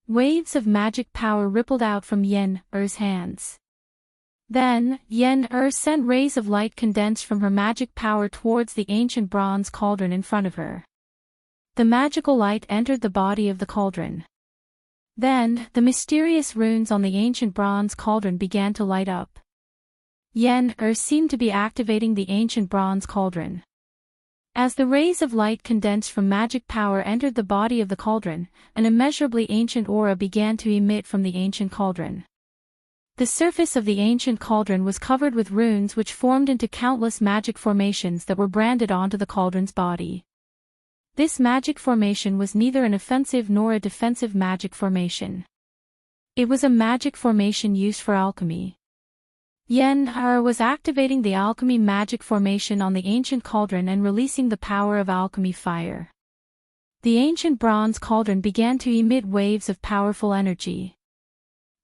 [SPEAKER 1] Waves of magic power rippled out from Yen-Er's hands. Then, Yen-Er sent rays of light condensed from her magic power towards the ancient bronze cauldron in front of her. The magical light entered the body of the cauldron. Then, the mysterious runes on the ancient bronze cauldron began to light up. Yen-Er seemed to be activating the ancient bronze cauldron. As the rays of light condensed from magic power entered the body of the cauldron, an immeasurably ancient aura began to emit from the ancient cauldron. The surface of the ancient cauldron was covered with runes which formed into countless magic formations that were branded onto the cauldron's body. This magic formation was neither an offensive nor a defensive magic formation. It was a magic formation used for alchemy. Yen-Er was activating the alchemy magic formation on the ancient cauldron and releasing the power of alchemy fire. The ancient bronze cauldron began to emit waves of powerful energy.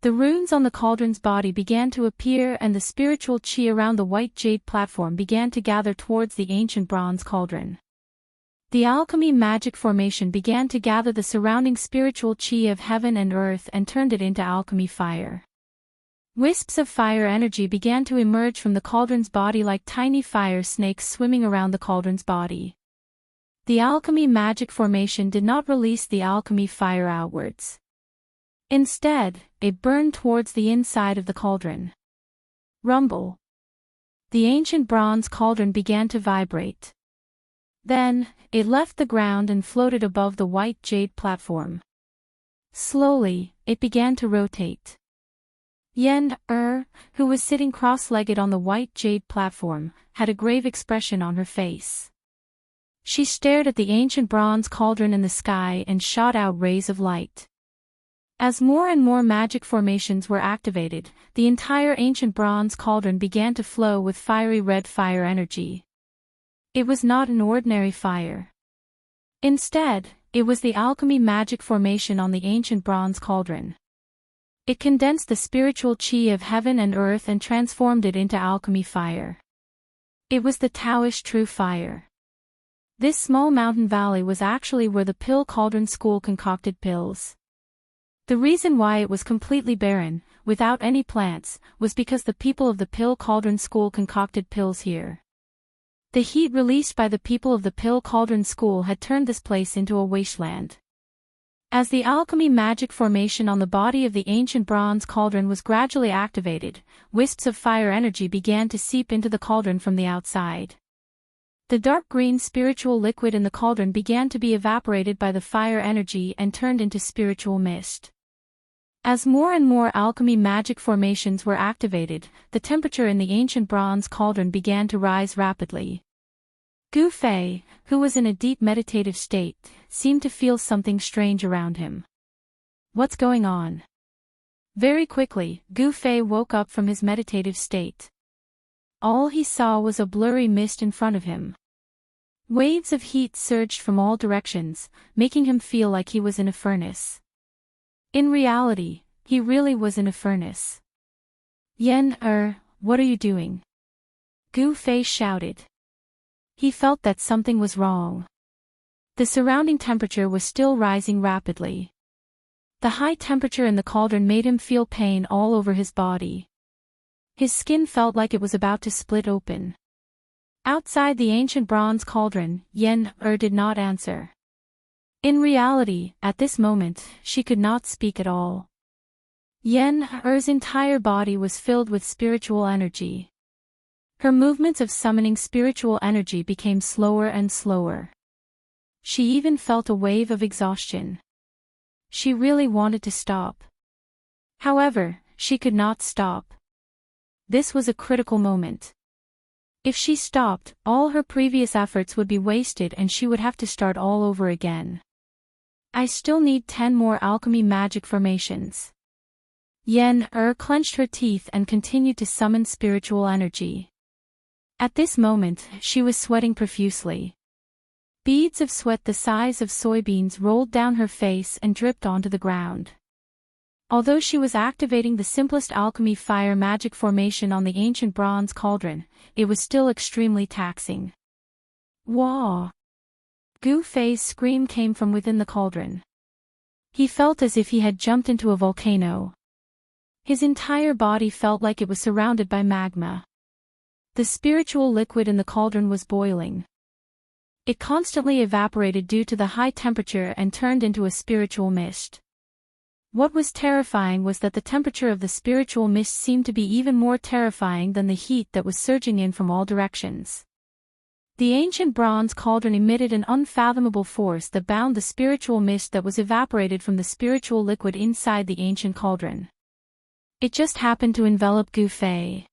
[SPEAKER 1] The runes on the cauldron's body began to appear and the spiritual chi around the white jade platform began to gather towards the ancient bronze cauldron. The alchemy magic formation began to gather the surrounding spiritual chi of heaven and earth and turned it into alchemy fire. Wisps of fire energy began to emerge from the cauldron's body like tiny fire snakes swimming around the cauldron's body. The alchemy magic formation did not release the alchemy fire outwards. Instead, it burned towards the inside of the cauldron. Rumble. The ancient bronze cauldron began to vibrate. Then, it left the ground and floated above the white jade platform. Slowly, it began to rotate. Yen, who was sitting cross-legged on the white jade platform, had a grave expression on her face. She stared at the ancient bronze cauldron in the sky and shot out rays of light. As more and more magic formations were activated, the entire ancient bronze cauldron began to flow with fiery red fire energy. It was not an ordinary fire. Instead, it was the alchemy magic formation on the ancient bronze cauldron. It condensed the spiritual chi of heaven and earth and transformed it into alchemy fire. It was the Taoish true fire. This small mountain valley was actually where the Pill Cauldron School concocted pills. The reason why it was completely barren, without any plants, was because the people of the Pill Cauldron School concocted pills here. The heat released by the people of the Pill Cauldron School had turned this place into a wasteland. As the alchemy magic formation on the body of the ancient bronze cauldron was gradually activated, wisps of fire energy began to seep into the cauldron from the outside. The dark green spiritual liquid in the cauldron began to be evaporated by the fire energy and turned into spiritual mist. As more and more alchemy magic formations were activated, the temperature in the ancient bronze cauldron began to rise rapidly. Gu Fei, who was in a deep meditative state, seemed to feel something strange around him. What's going on? Very quickly, Gu Fei woke up from his meditative state. All he saw was a blurry mist in front of him. Waves of heat surged from all directions, making him feel like he was in a furnace. In reality, he really was in a furnace. Yen, what are you doing? Gu Fei shouted. He felt that something was wrong. The surrounding temperature was still rising rapidly. The high temperature in the cauldron made him feel pain all over his body. His skin felt like it was about to split open. Outside the ancient bronze cauldron, Yen did not answer. In reality, at this moment, she could not speak at all. Yen entire body was filled with spiritual energy. Her movements of summoning spiritual energy became slower and slower. She even felt a wave of exhaustion. She really wanted to stop. However, she could not stop. This was a critical moment. If she stopped, all her previous efforts would be wasted and she would have to start all over again. I still need 10 more alchemy magic formations. Yen clenched her teeth and continued to summon spiritual energy. At this moment, she was sweating profusely. Beads of sweat the size of soybeans rolled down her face and dripped onto the ground. Although she was activating the simplest alchemy fire magic formation on the ancient bronze cauldron, it was still extremely taxing. Wah! Gu Fei's scream came from within the cauldron. He felt as if he had jumped into a volcano. His entire body felt like it was surrounded by magma. The spiritual liquid in the cauldron was boiling. It constantly evaporated due to the high temperature and turned into a spiritual mist. What was terrifying was that the temperature of the spiritual mist seemed to be even more terrifying than the heat that was surging in from all directions. The ancient bronze cauldron emitted an unfathomable force that bound the spiritual mist that was evaporated from the spiritual liquid inside the ancient cauldron. It just happened to envelop Gu Fei.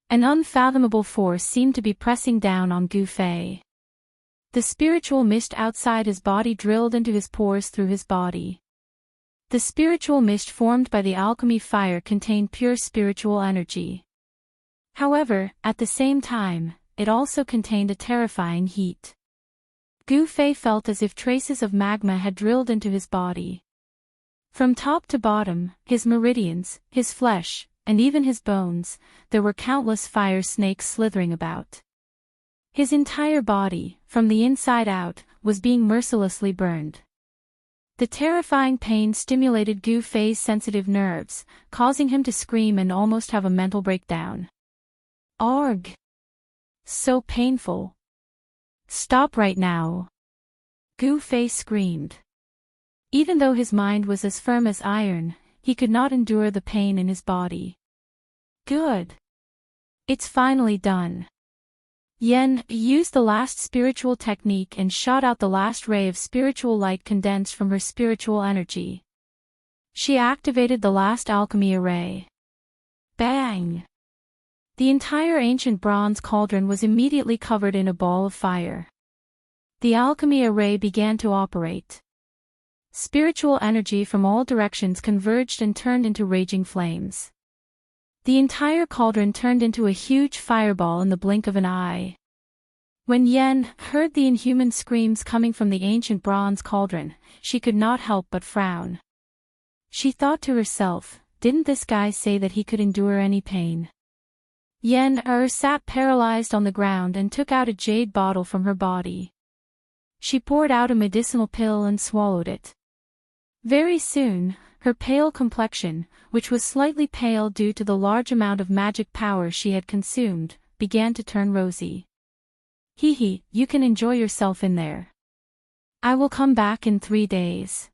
[SPEAKER 1] An unfathomable force seemed to be pressing down on Gu Fei. The spiritual mist outside his body drilled into his pores through his body. The spiritual mist formed by the alchemy fire contained pure spiritual energy. However, at the same time, it also contained a terrifying heat. Gu Fei felt as if traces of magma had drilled into his body. From top to bottom, his meridians, his flesh, and even his bones, there were countless fire snakes slithering about. His entire body, from the inside out, was being mercilessly burned. The terrifying pain stimulated Gu Fei's sensitive nerves, causing him to scream and almost have a mental breakdown. Arg! So painful. Stop right now. Gu Fei screamed. Even though his mind was as firm as iron, he could not endure the pain in his body. Good. It's finally done. Yen used the last spiritual technique and shot out the last ray of spiritual light condensed from her spiritual energy. She activated the last alchemy array. Bang! The entire ancient bronze cauldron was immediately covered in a ball of fire. The alchemy array began to operate. Spiritual energy from all directions converged and turned into raging flames. The entire cauldron turned into a huge fireball in the blink of an eye. When Yen heard the inhuman screams coming from the ancient bronze cauldron, she could not help but frown. She thought to herself, didn't this guy say that he could endure any pain? Yen sat paralyzed on the ground and took out a jade bottle from her body. She poured out a medicinal pill and swallowed it. Very soon, her pale complexion, which was slightly pale due to the large amount of magic power she had consumed, began to turn rosy. Hee, you can enjoy yourself in there. I will come back in 3 days.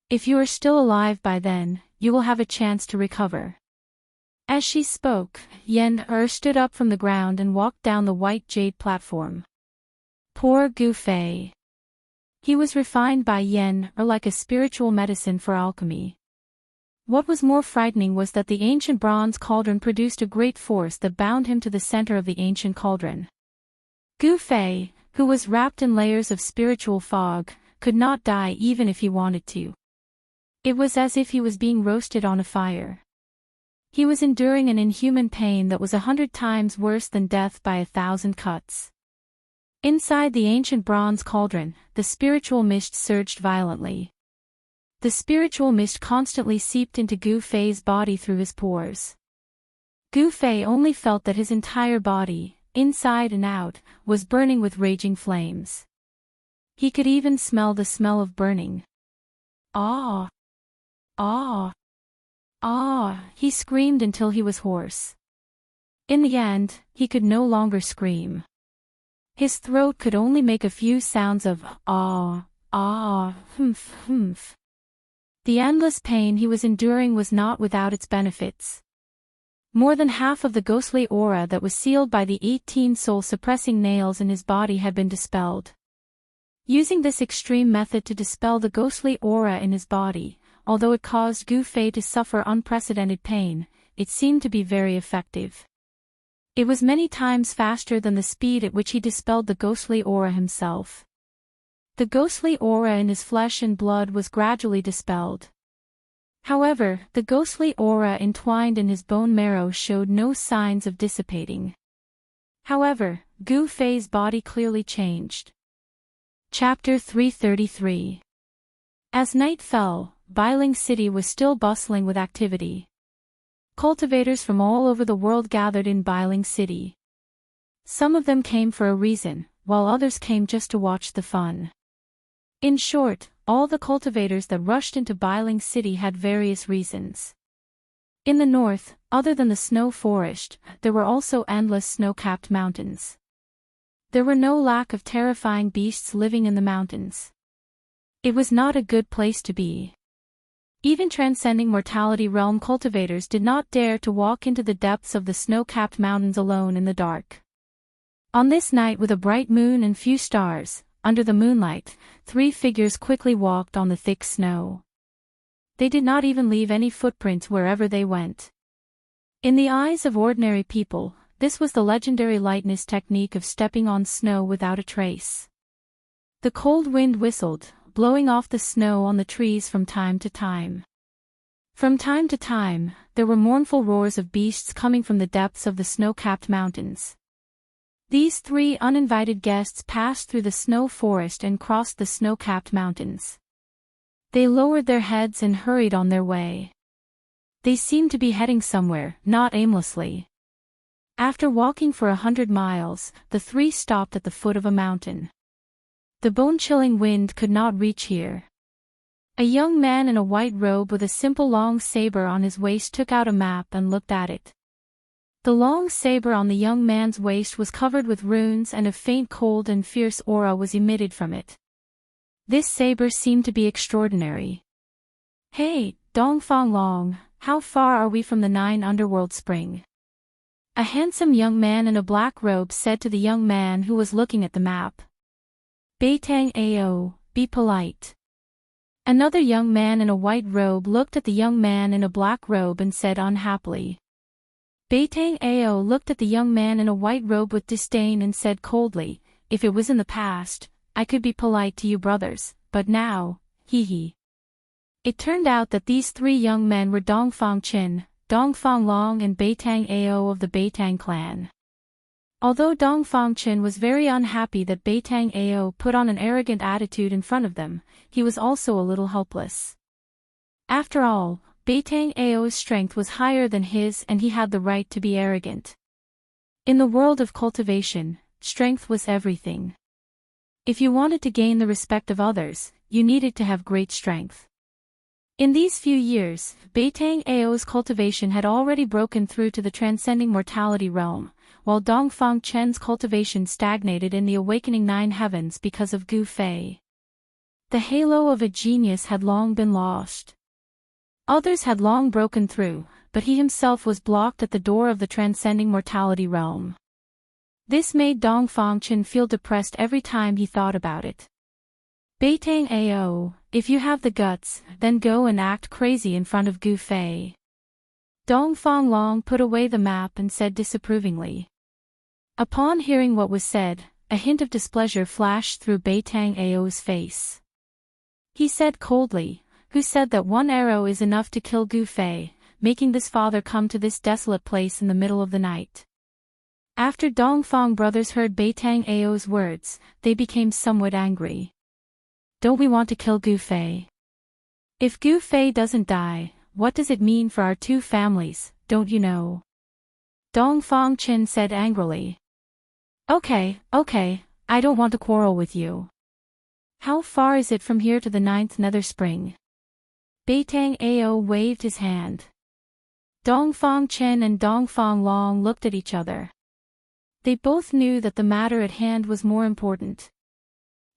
[SPEAKER 1] If you are still alive by then, you will have a chance to recover. As she spoke, Yen stood up from the ground and walked down the white jade platform. Poor Gu Fei. He was refined by Yen like a spiritual medicine for alchemy. What was more frightening was that the ancient bronze cauldron produced a great force that bound him to the center of the ancient cauldron. Gu Fei, who was wrapped in layers of spiritual fog, could not die even if he wanted to. It was as if he was being roasted on a fire. He was enduring an inhuman pain that was 100 times worse than death by 1,000 cuts. Inside the ancient bronze cauldron, the spiritual mist surged violently. The spiritual mist constantly seeped into Gu Fei's body through his pores. Gu Fei only felt that his entire body, inside and out, was burning with raging flames. He could even smell the smell of burning. Ah! Ah! Ah! He screamed until he was hoarse. In the end, he could no longer scream. His throat could only make a few sounds of ah, ah, humph, humph. The endless pain he was enduring was not without its benefits. More than half of the ghostly aura that was sealed by the 18 soul-suppressing nails in his body had been dispelled. Using this extreme method to dispel the ghostly aura in his body, although it caused Gu Fei to suffer unprecedented pain, it seemed to be very effective. It was many times faster than the speed at which he dispelled the ghostly aura himself. The ghostly aura in his flesh and blood was gradually dispelled. However, the ghostly aura entwined in his bone marrow showed no signs of dissipating. However, Gu Fei's body clearly changed. Chapter 333. As night fell, Bailing City was still bustling with activity. Cultivators from all over the world gathered in Bailing City. Some of them came for a reason, while others came just to watch the fun. In short, all the cultivators that rushed into Bailing City had various reasons. In the north, other than the snow forest, there were also endless snow-capped mountains. There were no lack of terrifying beasts living in the mountains. It was not a good place to be. Even transcending mortality realm cultivators did not dare to walk into the depths of the snow-capped mountains alone in the dark. On this night with a bright moon and few stars, under the moonlight, 3 figures quickly walked on the thick snow. They did not even leave any footprints wherever they went. In the eyes of ordinary people, this was the legendary lightness technique of stepping on snow without a trace. The cold wind whistled, blowing off the snow on the trees from time to time. From time to time, there were mournful roars of beasts coming from the depths of the snow-capped mountains. These 3 uninvited guests passed through the snow forest and crossed the snow-capped mountains. They lowered their heads and hurried on their way. They seemed to be heading somewhere, not aimlessly. After walking for 100 miles, the three stopped at the foot of a mountain. The bone-chilling wind could not reach here. A young man in a white robe with a simple long saber on his waist took out a map and looked at it. The long saber on the young man's waist was covered with runes and a faint cold and fierce aura was emitted from it. This saber seemed to be extraordinary. "Hey, Dongfang Long, how far are we from the 9 Underworld Spring?" A handsome young man in a black robe said to the young man who was looking at the map. "Beitang Ao, be polite." Another young man in a white robe looked at the young man in a black robe and said unhappily. Beitang Ao looked at the young man in a white robe with disdain and said coldly, "If it was in the past, I could be polite to you brothers, but now, hee hee." It turned out that these 3 young men were Dongfang Chin, Dongfang Long and Beitang Ao of the Beitang clan. Although Dongfang Chin was very unhappy that Beitang Ao put on an arrogant attitude in front of them, he was also a little helpless. After all, Beitang Ao's strength was higher than his and he had the right to be arrogant. In the world of cultivation, strength was everything. If you wanted to gain the respect of others, you needed to have great strength. In these few years, Beitang Ao's cultivation had already broken through to the transcending mortality realm, while Dongfang Chen's cultivation stagnated in the awakening 9 heavens because of Gu Fei. The halo of a genius had long been lost. Others had long broken through, but he himself was blocked at the door of the transcending mortality realm. This made Dongfang Chen feel depressed every time he thought about it. Beitang Ao, if you have the guts, then go and act crazy in front of Gu Fei. Dongfang Long put away the map and said disapprovingly. Upon hearing what was said, a hint of displeasure flashed through Beitang Ao's face. He said coldly, "Who said that 1 arrow is enough to kill Gu Fei, making this father come to this desolate place in the middle of the night?" After Dongfang brothers heard Beitang Ao's words, they became somewhat angry. "Don't we want to kill Gu Fei? If Gu Fei doesn't die, what does it mean for our 2 families, don't you know?" Dongfang Chen said angrily. Okay, I don't want to quarrel with you. How far is it from here to the 9th Nether Spring?" Beitang Ao waved his hand. Dongfang Chen and Dongfang Long looked at each other. They both knew that the matter at hand was more important.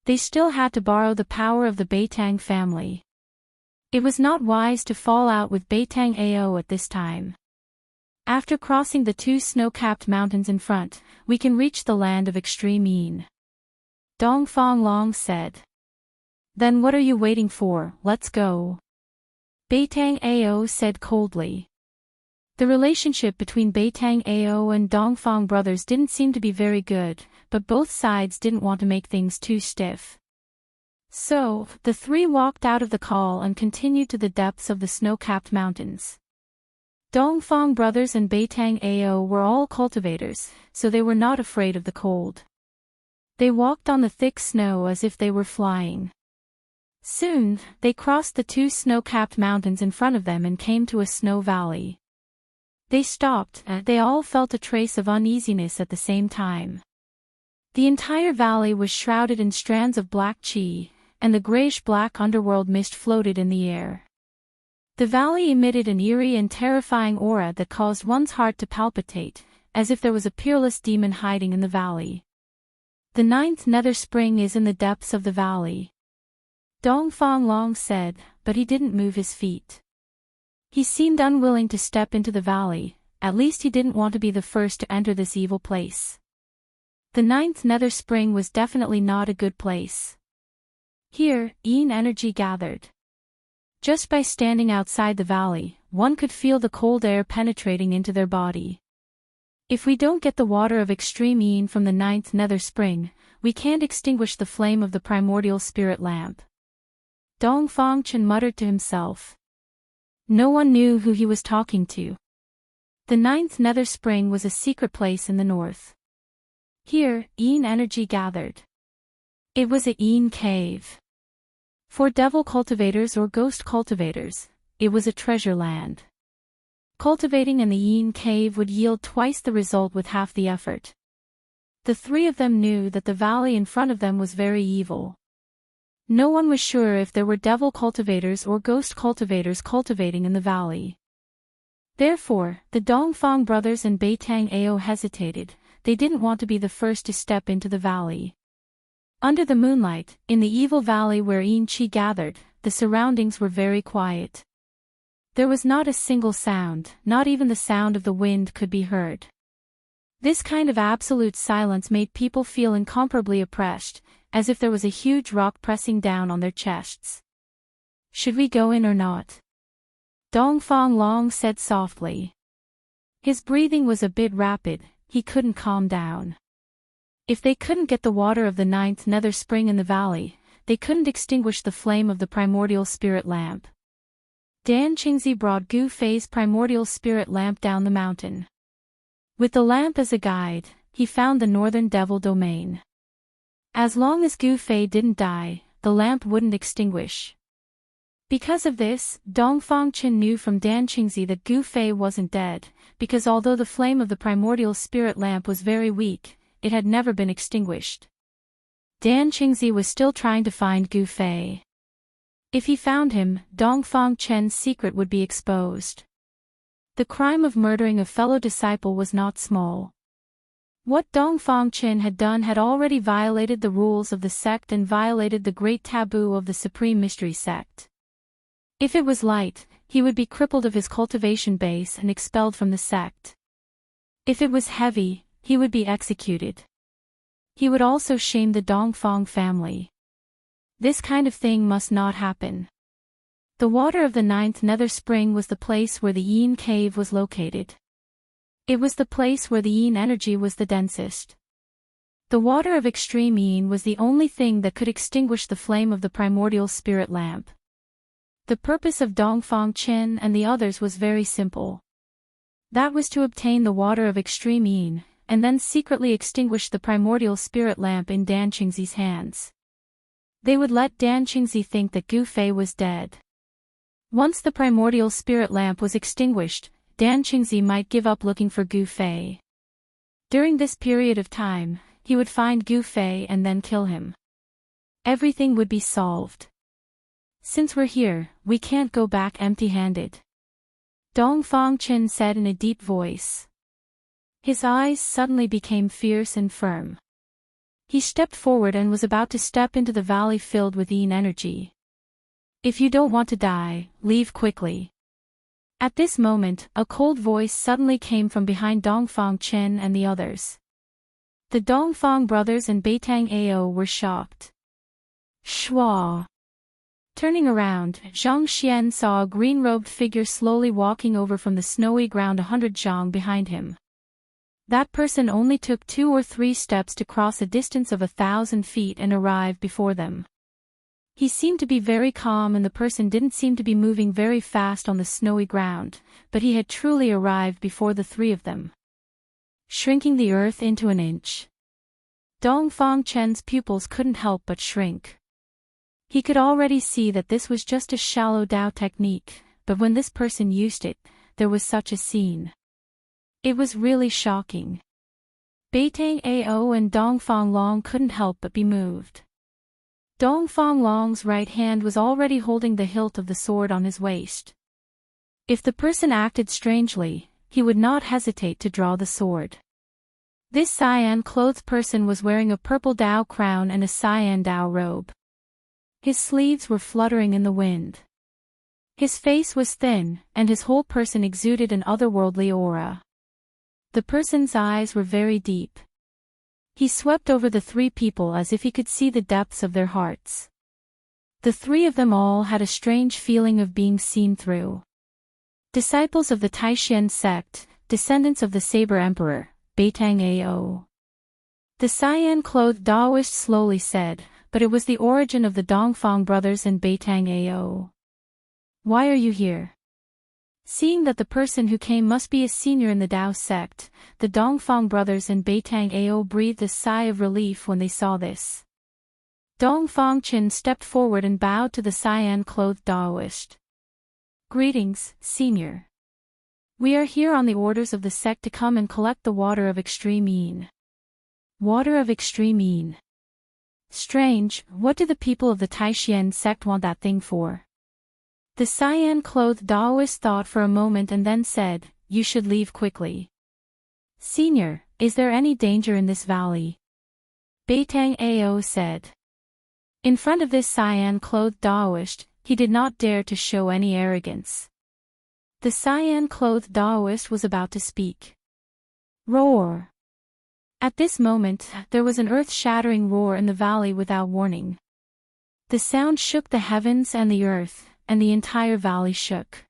[SPEAKER 1] They still had to borrow the power of the Beitang family. It was not wise to fall out with Beitang Ao at this time. After crossing the 2 snow-capped mountains in front, we can reach the land of extreme Yin. Dongfang Long said. Then what are you waiting for, let's go. Beitang Ao said coldly. The relationship between Beitang Ao and Dongfang brothers didn't seem to be very good, but both sides didn't want to make things too stiff. So, the 3 walked out of the call and continued to the depths of the snow-capped mountains. Dongfang brothers and Beitang Ao were all cultivators, so they were not afraid of the cold. They walked on the thick snow as if they were flying. Soon, they crossed the 2 snow-capped mountains in front of them and came to a snow valley. They stopped, and they all felt a trace of uneasiness at the same time. The entire valley was shrouded in strands of black qi, and the grayish-black underworld mist floated in the air. The valley emitted an eerie and terrifying aura that caused one's heart to palpitate, as if there was a peerless demon hiding in the valley. The 9th Nether Spring is in the depths of the valley. Dongfang Long said, but he didn't move his feet. He seemed unwilling to step into the valley, at least he didn't want to be the first to enter this evil place. The 9th Nether Spring was definitely not a good place. Here, Yin energy gathered. Just by standing outside the valley, one could feel the cold air penetrating into their body. If we don't get the water of extreme Yin from the 9th Nether Spring, we can't extinguish the flame of the primordial spirit lamp. Dongfang Chen muttered to himself. No one knew who he was talking to. The 9th Nether Spring was a secret place in the north. Here, Yin energy gathered. It was a Yin cave. For devil cultivators or ghost cultivators, it was a treasure land. Cultivating in the Yin cave would yield twice the result with half the effort. The three of them knew that the valley in front of them was very evil. No one was sure if there were devil cultivators or ghost cultivators cultivating in the valley. Therefore, the Dongfang brothers and Beitang Ao hesitated. They didn't want to be the first to step into the valley. Under the moonlight, in the evil valley where Yin Qi gathered, the surroundings were very quiet. There was not a single sound, not even the sound of the wind could be heard. This kind of absolute silence made people feel incomparably oppressed, as if there was a huge rock pressing down on their chests. Should we go in or not? Dongfang Long said softly. His breathing was a bit rapid, he couldn't calm down. If they couldn't get the water of the ninth nether spring in the valley, they couldn't extinguish the flame of the primordial spirit lamp. Dan Qingzi brought Gu Fei's primordial spirit lamp down the mountain. With the lamp as a guide, he found the northern devil domain. As long as Gu Fei didn't die, the lamp wouldn't extinguish. Because of this, Dongfang Qin knew from Dan Qingzi that Gu Fei wasn't dead, because although the flame of the primordial spirit lamp was very weak, it had never been extinguished. Dan Qingzi was still trying to find Gu Fei. If he found him, Dongfang Chen's secret would be exposed. The crime of murdering a fellow disciple was not small. What Dongfang Chen had done had already violated the rules of the sect and violated the great taboo of the Supreme Mystery Sect. If it was light, he would be crippled of his cultivation base and expelled from the sect. If it was heavy, he would be executed. He would also shame the Dongfang family. This kind of thing must not happen. The water of the ninth nether spring was the place where the Yin cave was located. It was the place where the Yin energy was the densest. The water of extreme Yin was the only thing that could extinguish the flame of the primordial spirit lamp. The purpose of Dongfang Chen and the others was very simple. That was to obtain the water of extreme Yin, and then secretly extinguish the primordial spirit lamp in Dan Qingzi's hands. They would let Dan Qingzi think that Gu Fei was dead. Once the primordial spirit lamp was extinguished, Dan Qingzi might give up looking for Gu Fei. During this period of time, he would find Gu Fei and then kill him. Everything would be solved. Since we're here, we can't go back empty-handed. Dongfang Chen said in a deep voice. His eyes suddenly became fierce and firm. He stepped forward and was about to step into the valley filled with Yin energy. If you don't want to die, leave quickly. At this moment, a cold voice suddenly came from behind Dongfang Chen and the others. The Dongfang brothers and Beitang Ao were shocked. Shua! Turning around, Zhang Xian saw a green-robed figure slowly walking over from the snowy ground 100 zhang behind him. That person only took 2 or 3 steps to cross a distance of 1,000 feet and arrive before them. He seemed to be very calm and the person didn't seem to be moving very fast on the snowy ground, but he had truly arrived before the 3 of them. Shrinking the earth into an inch. Dongfang Chen's pupils couldn't help but shrink. He could already see that this was just a shallow Dao technique, but when this person used it, there was such a scene. It was really shocking. Beitang Ao and Dongfang Long couldn't help but be moved. Dongfang Long's right hand was already holding the hilt of the sword on his waist. If the person acted strangely, he would not hesitate to draw the sword. This cyan-clothed person was wearing a purple Dao crown and a cyan Dao robe. His sleeves were fluttering in the wind. His face was thin, and his whole person exuded an otherworldly aura. The person's eyes were very deep. He swept over the 3 people as if he could see the depths of their hearts. The 3 of them all had a strange feeling of being seen through. Disciples of the Taishan sect, descendants of the Saber Emperor, Beitang Ao. The cyan-clothed Daoist slowly said, but it was the origin of the Dongfang brothers and Beitang Ao. Why are you here? Seeing that the person who came must be a senior in the Dao sect, the Dongfang brothers and Beitang Ao breathed a sigh of relief when they saw this. Dongfang Qin stepped forward and bowed to the cyan-clothed Daoist. "Greetings, Senior. We are here on the orders of the sect to come and collect the water of extreme Yin." Water of extreme Yin. Strange, what do the people of the Taishan sect want that thing for? The cyan-clothed Daoist thought for a moment and then said, "You should leave quickly." "Senior, is there any danger in this valley?" Beitang Ao said. In front of this cyan-clothed Daoist, he did not dare to show any arrogance. The cyan-clothed Daoist was about to speak. Roar! At this moment, there was an earth-shattering roar in the valley without warning. The sound shook the heavens and the earth, and the entire valley shook.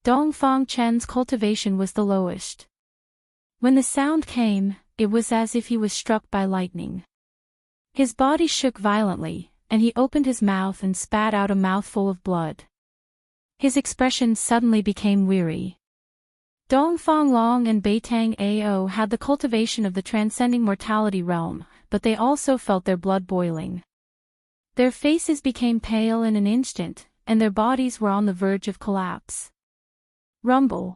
[SPEAKER 1] Dongfang Chen's cultivation was the lowest. When the sound came, it was as if he was struck by lightning. His body shook violently, and he opened his mouth and spat out a mouthful of blood. His expression suddenly became weary. Dongfang Long and Beitang Ao had the cultivation of the transcending mortality realm, but they also felt their blood boiling. Their faces became pale in an instant, and their bodies were on the verge of collapse. Rumble.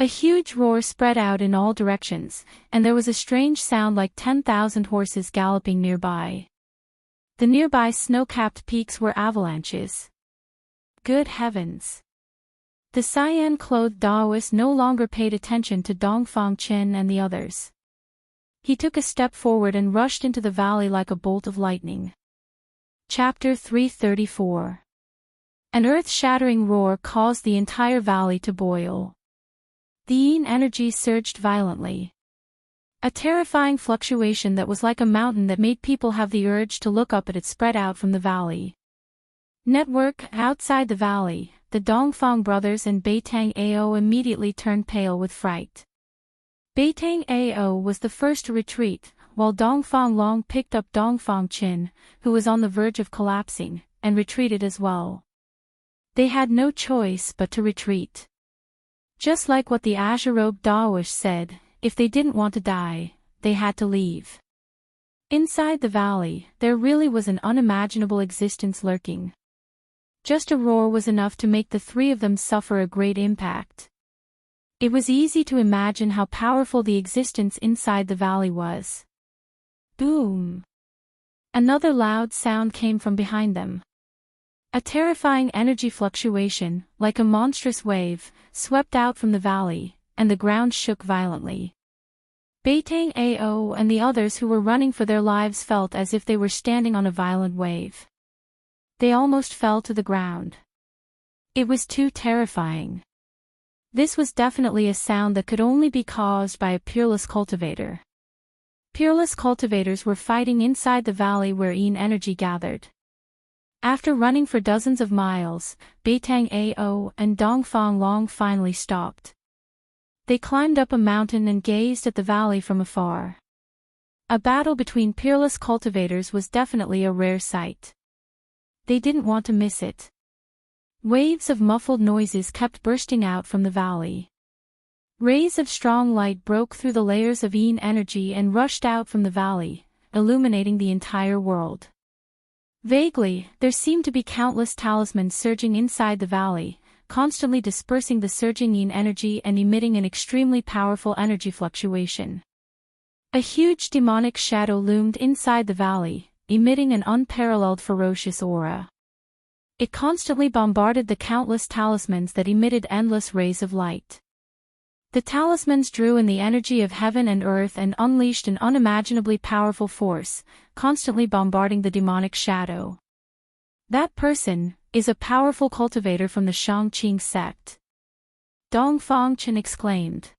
[SPEAKER 1] A huge roar spread out in all directions, and there was a strange sound like 10,000 horses galloping nearby. The nearby snow-capped peaks were avalanches. Good heavens! The cyan-clothed Daoist no longer paid attention to Dongfang Qin and the others. He took a step forward and rushed into the valley like a bolt of lightning. Chapter 334. An earth-shattering roar caused the entire valley to boil. The Yin energy surged violently. A terrifying fluctuation that was like a mountain that made people have the urge to look up at it spread out from the valley. Network, outside the valley, the Dongfang brothers and Beitang Ao immediately turned pale with fright. Beitang Ao was the first to retreat, while Dongfang Long picked up Dongfang Qin, who was on the verge of collapsing, and retreated as well. They had no choice but to retreat. Just like what the azure-robed Daoist said, if they didn't want to die, they had to leave. Inside the valley, there really was an unimaginable existence lurking. Just a roar was enough to make the three of them suffer a great impact. It was easy to imagine how powerful the existence inside the valley was. Boom! Another loud sound came from behind them. A terrifying energy fluctuation, like a monstrous wave, swept out from the valley, and the ground shook violently. Beitang Ao and the others who were running for their lives felt as if they were standing on a violent wave. They almost fell to the ground. It was too terrifying. This was definitely a sound that could only be caused by a peerless cultivator. Peerless cultivators were fighting inside the valley where Yin energy gathered. After running for dozens of miles, Beitang Ao and Dongfang Long finally stopped. They climbed up a mountain and gazed at the valley from afar. A battle between peerless cultivators was definitely a rare sight. They didn't want to miss it. Waves of muffled noises kept bursting out from the valley. Rays of strong light broke through the layers of Yin energy and rushed out from the valley, illuminating the entire world. Vaguely, there seemed to be countless talismans surging inside the valley, constantly dispersing the surging Yin energy and emitting an extremely powerful energy fluctuation. A huge demonic shadow loomed inside the valley, emitting an unparalleled ferocious aura. It constantly bombarded the countless talismans that emitted endless rays of light. The talismans drew in the energy of heaven and earth and unleashed an unimaginably powerful force, constantly bombarding the demonic shadow. That person is a powerful cultivator from the Shangqing sect. Dongfang Qin exclaimed.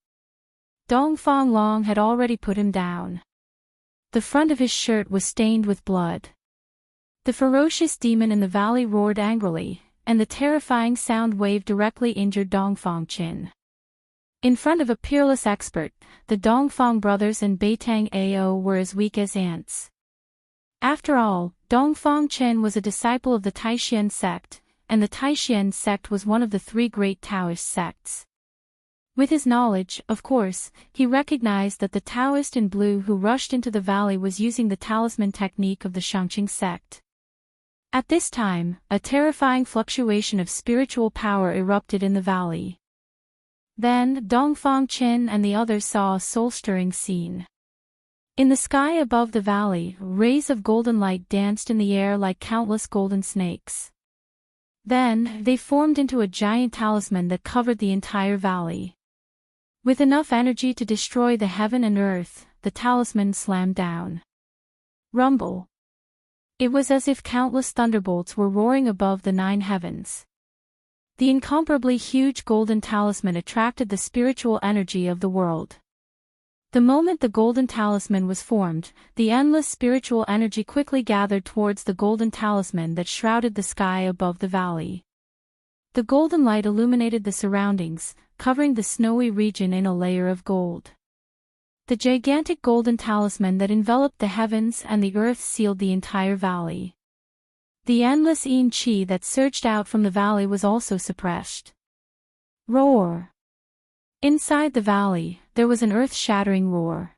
[SPEAKER 1] Dongfang Long had already put him down. The front of his shirt was stained with blood. The ferocious demon in the valley roared angrily, and the terrifying sound wave directly injured Dongfang Qin. In front of a peerless expert, the Dongfang brothers and Beitang Ao were as weak as ants. After all, Dongfang Qin was a disciple of the Taishan sect, and the Taishan sect was one of the three great Taoist sects. With his knowledge, of course, he recognized that the Taoist in blue who rushed into the valley was using the talisman technique of the Shangqing sect. At this time, a terrifying fluctuation of spiritual power erupted in the valley. Then, Dongfang Qin and the others saw a soul-stirring scene. In the sky above the valley, rays of golden light danced in the air like countless golden snakes. Then, they formed into a giant talisman that covered the entire valley. With enough energy to destroy the heaven and earth, the talisman slammed down. Rumble. It was as if countless thunderbolts were roaring above the 9 heavens. The incomparably huge golden talisman attracted the spiritual energy of the world. The moment the golden talisman was formed, the endless spiritual energy quickly gathered towards the golden talisman that shrouded the sky above the valley. The golden light illuminated the surroundings, covering the snowy region in a layer of gold. The gigantic golden talisman that enveloped the heavens and the earth sealed the entire valley. The endless yin qi that surged out from the valley was also suppressed. Roar! Inside the valley, there was an earth-shattering roar.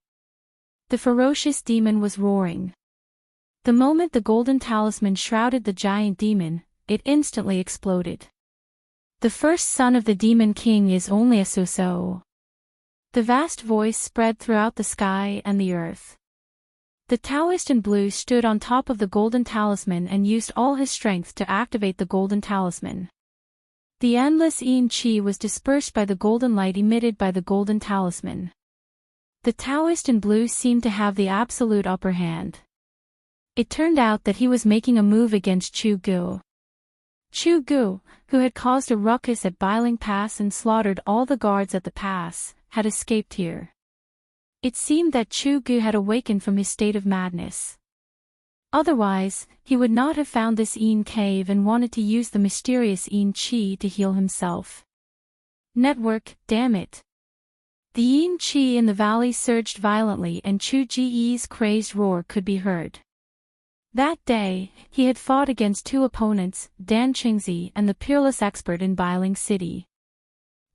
[SPEAKER 1] The ferocious demon was roaring. The moment the golden talisman shrouded the giant demon, it instantly exploded. The first son of the Demon King is only a so-so. The vast voice spread throughout the sky and the earth. The Taoist in blue stood on top of the golden talisman and used all his strength to activate the golden talisman. The endless yin qi was dispersed by the golden light emitted by the golden talisman. The Taoist in blue seemed to have the absolute upper hand. It turned out that he was making a move against Chu Gu. Chu Gu, who had caused a ruckus at Biling Pass and slaughtered all the guards at the pass, had escaped here. It seemed that Chu Gu had awakened from his state of madness. Otherwise, he would not have found this yin cave and wanted to use the mysterious yin qi to heal himself. Network, damn it. The yin qi in the valley surged violently and Chu Ji's crazed roar could be heard. That day, he had fought against 2 opponents, Dan Qingzi and the peerless expert in Biling City.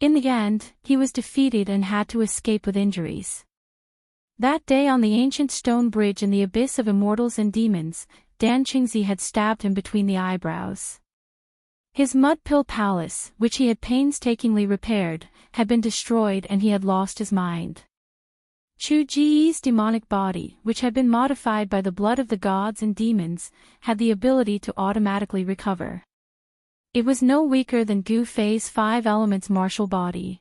[SPEAKER 1] In the end, he was defeated and had to escape with injuries. That day on the ancient stone bridge in the abyss of immortals and demons, Dan Qingzi had stabbed him between the eyebrows. His mud pill palace, which he had painstakingly repaired, had been destroyed and he had lost his mind. Chu Ji's demonic body, which had been modified by the blood of the gods and demons, had the ability to automatically recover. It was no weaker than Gu Fei's 5 elements martial body.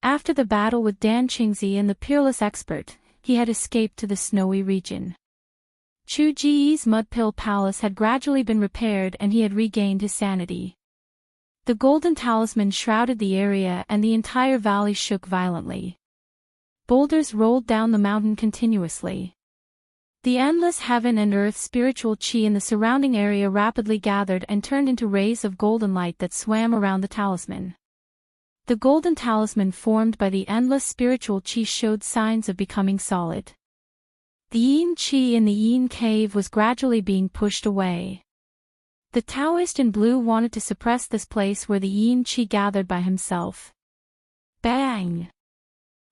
[SPEAKER 1] After the battle with Dan Qingzi and the peerless expert, he had escaped to the snowy region. Chu Ji's mud pill palace had gradually been repaired and he had regained his sanity. The golden talisman shrouded the area and the entire valley shook violently. Boulders rolled down the mountain continuously. The endless heaven and earth spiritual qi in the surrounding area rapidly gathered and turned into rays of golden light that swam around the talisman. The golden talisman formed by the endless spiritual qi showed signs of becoming solid. The yin qi in the yin cave was gradually being pushed away. The Taoist in blue wanted to suppress this place where the yin qi gathered by himself. Bang!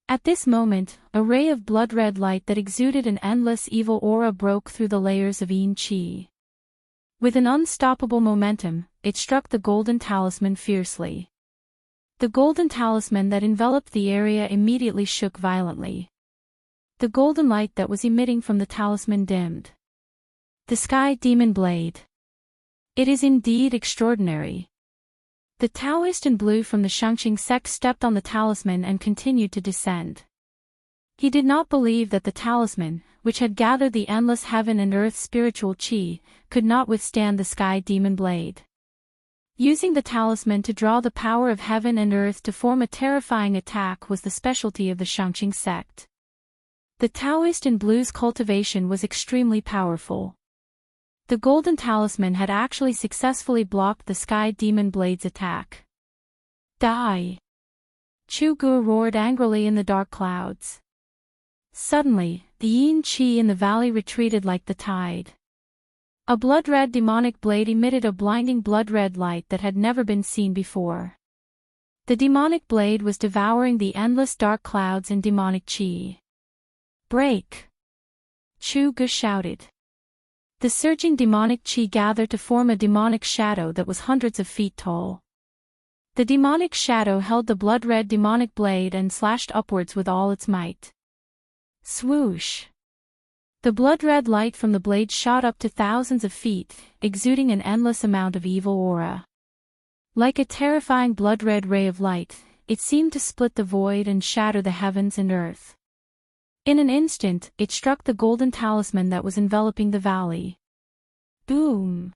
[SPEAKER 1] At this moment, a ray of blood-red light that exuded an endless evil aura broke through the layers of yin qi. With an unstoppable momentum, it struck the golden talisman fiercely. The golden talisman that enveloped the area immediately shook violently. The golden light that was emitting from the talisman dimmed. The sky demon blade. It is indeed extraordinary. The Taoist in blue from the Shangqing sect stepped on the talisman and continued to descend. He did not believe that the talisman, which had gathered the endless heaven and earth spiritual qi, could not withstand the sky demon blade. Using the talisman to draw the power of heaven and earth to form a terrifying attack was the specialty of the Shangqing sect. The Taoist in blue's cultivation was extremely powerful. The golden talisman had actually successfully blocked the sky demon blade's attack. Die! Chu Gu roared angrily in the dark clouds. Suddenly, the yin qi in the valley retreated like the tide. A blood-red demonic blade emitted a blinding blood-red light that had never been seen before. The demonic blade was devouring the endless dark clouds and demonic chi. Break! Chu-gu shouted. The surging demonic chi gathered to form a demonic shadow that was hundreds of feet tall. The demonic shadow held the blood-red demonic blade and slashed upwards with all its might. Swoosh! The blood-red light from the blade shot up to thousands of feet, exuding an endless amount of evil aura. Like a terrifying blood-red ray of light, it seemed to split the void and shatter the heavens and earth. In an instant, it struck the golden talisman that was enveloping the valley. Boom!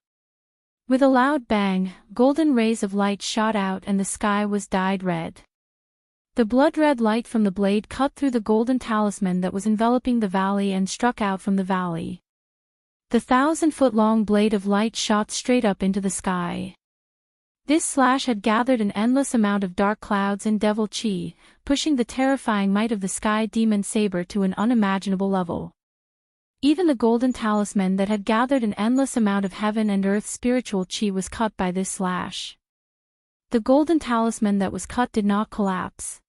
[SPEAKER 1] With a loud bang, golden rays of light shot out and the sky was dyed red. The blood-red light from the blade cut through the golden talisman that was enveloping the valley and struck out from the valley. The 1,000-foot-long blade of light shot straight up into the sky. This slash had gathered an endless amount of dark clouds and devil chi, pushing the terrifying might of the sky demon saber to an unimaginable level. Even the golden talisman that had gathered an endless amount of heaven and earth spiritual chi was cut by this slash. The golden talisman that was cut did not collapse.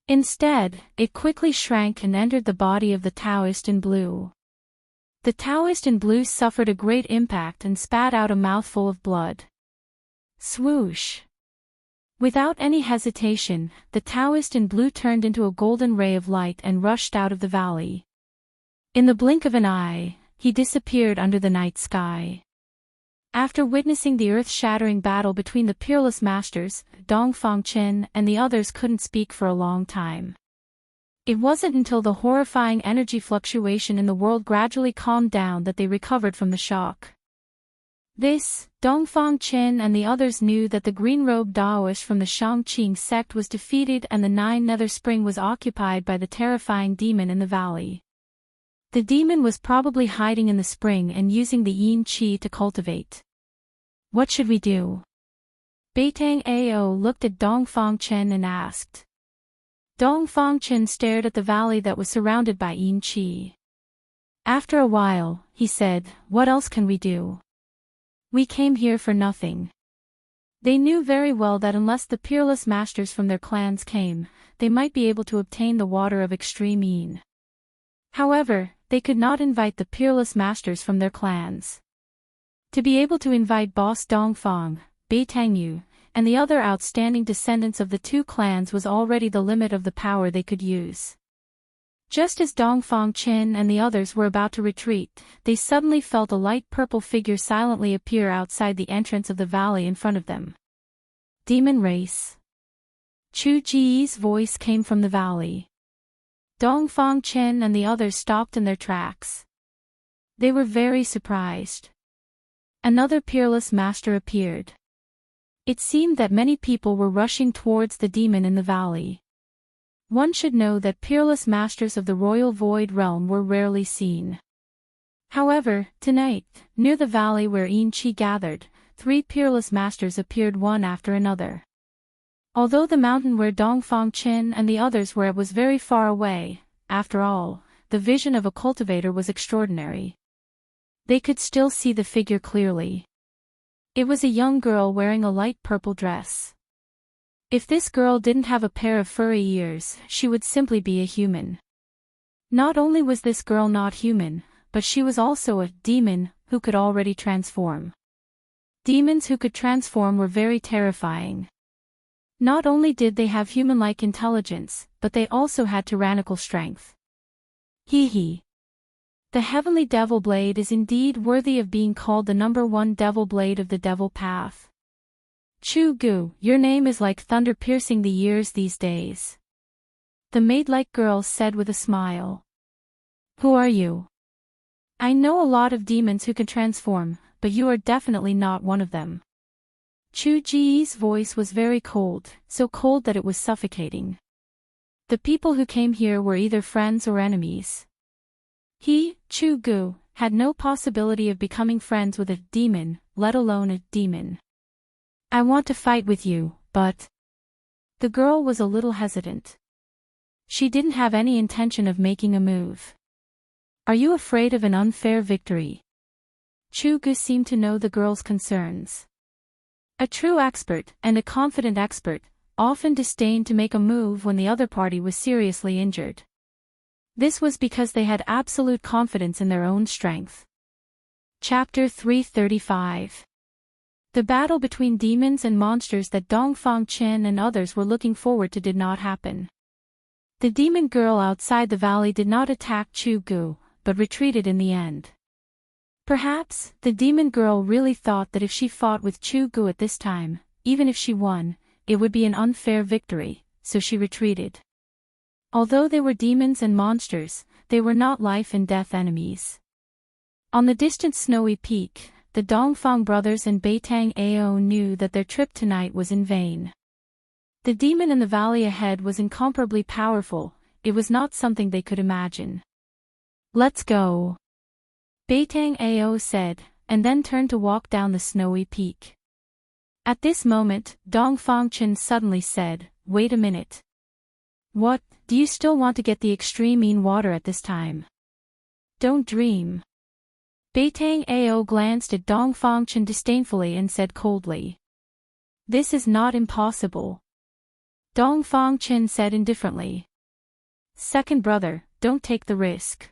[SPEAKER 1] Instead, it quickly shrank and entered the body of the Taoist in blue. The Taoist in blue suffered a great impact and spat out a mouthful of blood. Swoosh! Without any hesitation, the Taoist in blue turned into a golden ray of light and rushed out of the valley. In the blink of an eye, he disappeared under the night sky. After witnessing the earth-shattering battle between the peerless masters, Dongfang Qin and the others couldn't speak for a long time. It wasn't until the horrifying energy fluctuation in the world gradually calmed down that they recovered from the shock. Dongfang Qin and the others knew that the green-robed Daoist from the Shangqing sect was defeated and the Nine Nether Spring was occupied by the terrifying demon in the valley. The demon was probably hiding in the spring and using the yin qi to cultivate. What should we do? Beitang Ao looked at Dongfang Chen and asked. Dongfang Chen stared at the valley that was surrounded by yin qi. After a while, he said, "What else can we do? We came here for nothing." They knew very well that unless the peerless masters from their clans came, they might be able to obtain the water of extreme yin. However, they could not invite the peerless masters from their clans. To be able to invite Boss Dongfang, Beitangyu, and the other outstanding descendants of the two clans was already the limit of the power they could use. Just as Dongfang Qin and the others were about to retreat, they suddenly felt a light purple figure silently appear outside the entrance of the valley in front of them. Demon race. Chu Ji's voice came from the valley. Dongfang Qin and the others stopped in their tracks. They were very surprised. Another peerless master appeared. It seemed that many people were rushing towards the demon in the valley. One should know that peerless masters of the royal void realm were rarely seen. However, tonight, near the valley where Yin Qi gathered, 3 peerless masters appeared one after another. Although the mountain where Dongfang Qin and the others were at was very far away, after all, the vision of a cultivator was extraordinary. They could still see the figure clearly. It was a young girl wearing a light purple dress. If this girl didn't have a pair of furry ears, she would simply be a human. Not only was this girl not human, but she was also a demon who could already transform. Demons who could transform were very terrifying. Not only did they have human-like intelligence, but they also had tyrannical strength. Hee. The Heavenly Devil Blade is indeed worthy of being called the #1 Devil Blade of the Devil Path. Chu-gu, your name is like thunder piercing the ears these days. The maid-like girl said with a smile. Who are you? I know a lot of demons who can transform, but you are definitely not one of them. Chu Ji's voice was very cold, so cold that it was suffocating. The people who came here were either friends or enemies. He, Chu-gu, had no possibility of becoming friends with a demon, let alone a demon. I want to fight with you, but... The girl was a little hesitant. She didn't have any intention of making a move. Are you afraid of an unfair victory? Chu-gu seemed to know the girl's concerns. A true expert, and a confident expert, often disdained to make a move when the other party was seriously injured. This was because they had absolute confidence in their own strength. Chapter 335. The battle between demons and monsters that Dongfang Chen and others were looking forward to did not happen. The demon girl outside the valley did not attack Chu Gu, but retreated in the end. Perhaps, the demon girl really thought that if she fought with Chu Gu at this time, even if she won, it would be an unfair victory, so she retreated. Although they were demons and monsters, they were not life and death enemies. On the distant snowy peak, the Dongfang brothers and Beitang Ao knew that their trip tonight was in vain. The demon in the valley ahead was incomparably powerful, it was not something they could imagine. "Let's go," Beitang Ao said, and then turned to walk down the snowy peak. At this moment, Dongfang Chen suddenly said, "Wait a minute. What, do you still want to get the extreme mean water at this time? Don't dream." Beitang Ao glanced at Dongfang Chen disdainfully and said coldly, "This is not impossible." Dongfang Chen said indifferently, "Second brother, don't take the risk.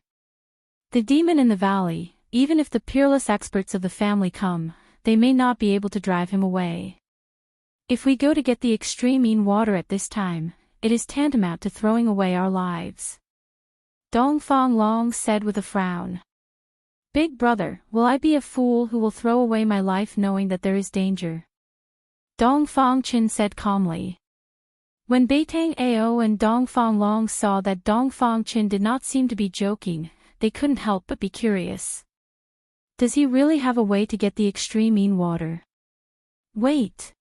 [SPEAKER 1] The demon in the valley, even if the peerless experts of the family come, they may not be able to drive him away. If we go to get the extreme mean water at this time, it is tantamount to throwing away our lives." Dongfang Long said with a frown, "Big brother, will I be a fool who will throw away my life knowing that there is danger?" Dongfang Chen said calmly. When Beitang Ao and Dongfang Long saw that Dongfang Chen did not seem to be joking, they couldn't help but be curious. Does he really have a way to get the extreme mean water? Wait.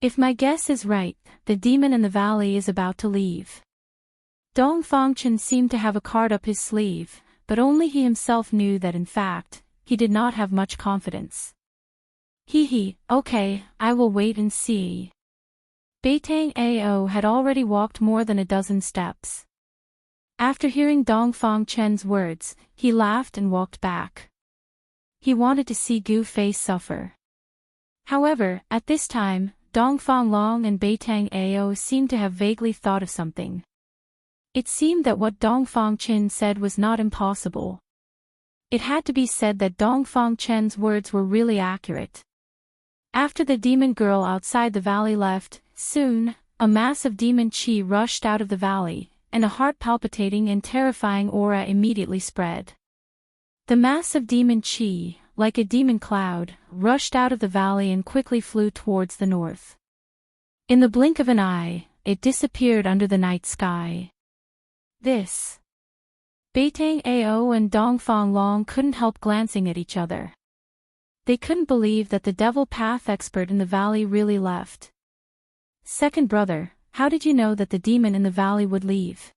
[SPEAKER 1] If my guess is right, the demon in the valley is about to leave. Dongfang Chen seemed to have a card up his sleeve, but only he himself knew that in fact, he did not have much confidence. Okay, I will wait and see." Beitang Ao had already walked more than a dozen steps. After hearing Dongfang Chen's words, he laughed and walked back. He wanted to see Gu Fei suffer. However, at this time, Dongfang Long and Beitang Ao seemed to have vaguely thought of something. It seemed that what Dongfang Chen said was not impossible. It had to be said that Dongfang Chen's words were really accurate. After the demon girl outside the valley left, soon, a mass of demon chi rushed out of the valley, and a heart-palpitating and terrifying aura immediately spread. The mass of demon chi, like a demon cloud, rushed out of the valley and quickly flew towards the north. In the blink of an eye, it disappeared under the night sky. This. Beitang Ao and Dongfang Long couldn't help glancing at each other. They couldn't believe that the devil path expert in the valley really left. "Second brother, how did you know that the demon in the valley would leave?"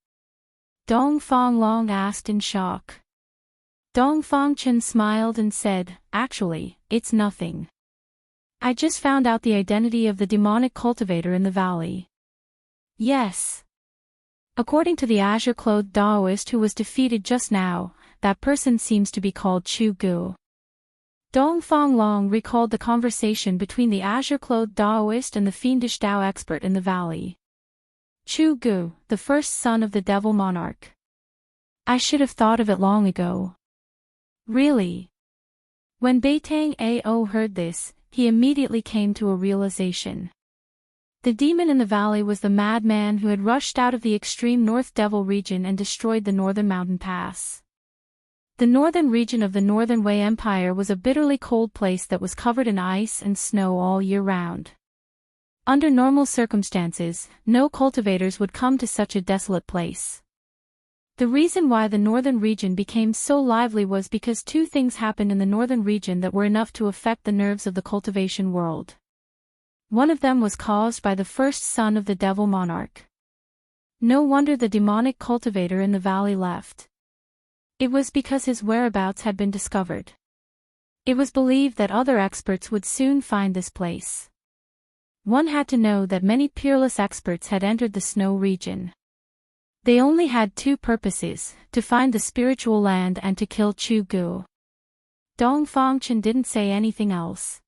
[SPEAKER 1] Dongfang Long asked in shock. Dongfang Chen smiled and said, "Actually, it's nothing. I just found out the identity of the demonic cultivator in the valley." "Yes. According to the azure-clothed Taoist who was defeated just now, that person seems to be called Chu Gu." Dongfang Long recalled the conversation between the azure-clothed Taoist and the fiendish Tao expert in the valley. Chu Gu, the first son of the devil monarch. I should have thought of it long ago. Really? When Beitang Ao heard this, he immediately came to a realization. The demon in the valley was the madman who had rushed out of the extreme North Devil region and destroyed the northern mountain pass. The northern region of the Northern Wei Empire was a bitterly cold place that was covered in ice and snow all year round. Under normal circumstances, no cultivators would come to such a desolate place. The reason why the northern region became so lively was because two things happened in the northern region that were enough to affect the nerves of the cultivation world. One of them was caused by the first son of the devil monarch. No wonder the demonic cultivator in the valley left. It was because his whereabouts had been discovered. It was believed that other experts would soon find this place. One had to know that many peerless experts had entered the snow region. They only had two purposes, to find the spiritual land and to kill Chu Gu. Dongfang Chen didn't say anything else.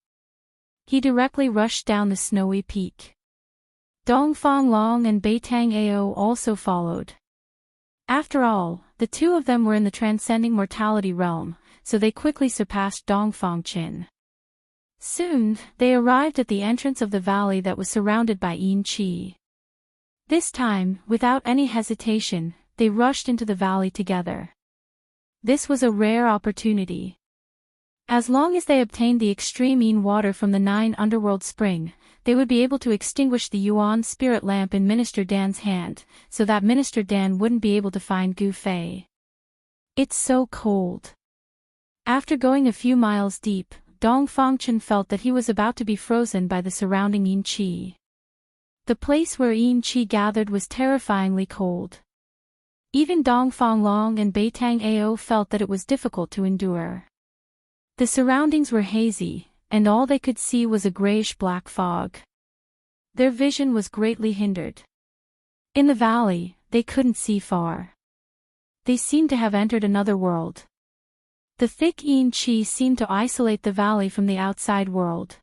[SPEAKER 1] He directly rushed down the snowy peak. Dongfang Long and Beitang Ao also followed. After all, the two of them were in the transcending mortality realm, so they quickly surpassed Dongfang Qin. Soon, they arrived at the entrance of the valley that was surrounded by Yin Qi. This time, without any hesitation, they rushed into the valley together. This was a rare opportunity. As long as they obtained the extreme Yin water from the 9 underworld spring, they would be able to extinguish the Yuan spirit lamp in Minister Dan's hand, so that Minister Dan wouldn't be able to find Gu Fei. It's so cold. After going a few miles deep, Dong Fangchen felt that he was about to be frozen by the surrounding Yin Qi. The place where Yin Qi gathered was terrifyingly cold. Even Dong Fanglong and Beitang Ao felt that it was difficult to endure. The surroundings were hazy, and all they could see was a grayish-black fog. Their vision was greatly hindered. In the valley, they couldn't see far. They seemed to have entered another world. The thick Yin Qi seemed to isolate the valley from the outside world.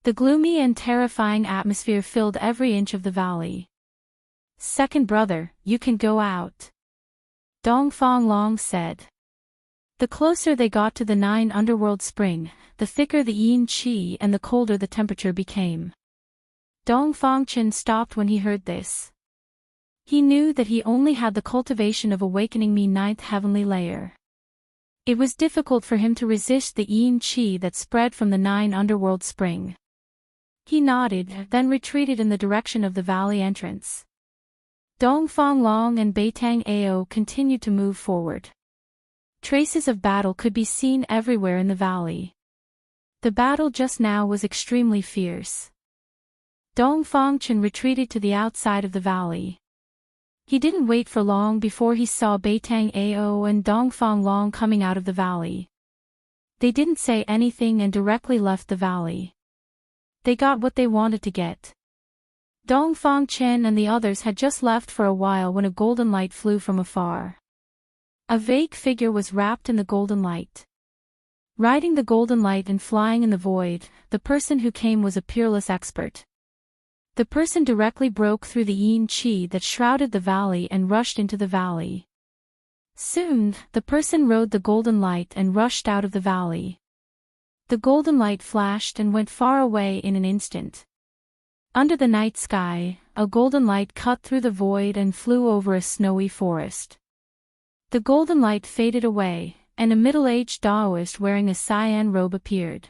[SPEAKER 1] The gloomy and terrifying atmosphere filled every inch of the valley. "Second brother, you can go out," Dong Fanglong said. The closer they got to the 9 underworld spring, the thicker the Yin Qi and the colder the temperature became. Dong Fangchen stopped when he heard this. He knew that he only had the cultivation of awakening me 9th heavenly layer. It was difficult for him to resist the Yin Qi that spread from the 9 underworld spring. He nodded, then retreated in the direction of the valley entrance. Dong Fanglong and Beitang Ao continued to move forward. Traces of battle could be seen everywhere in the valley. The battle just now was extremely fierce. Dong Fangchen retreated to the outside of the valley. He didn't wait for long before he saw Beitang Ao and Dong Fanglong coming out of the valley. They didn't say anything and directly left the valley. They got what they wanted to get. Dong Fangchen and the others had just left for a while when a golden light flew from afar. A vague figure was wrapped in the golden light. Riding the golden light and flying in the void, the person who came was a peerless expert. The person directly broke through the Yin Qi that shrouded the valley and rushed into the valley. Soon, the person rode the golden light and rushed out of the valley. The golden light flashed and went far away in an instant. Under the night sky, a golden light cut through the void and flew over a snowy forest. The golden light faded away, and a middle-aged Taoist wearing a cyan robe appeared.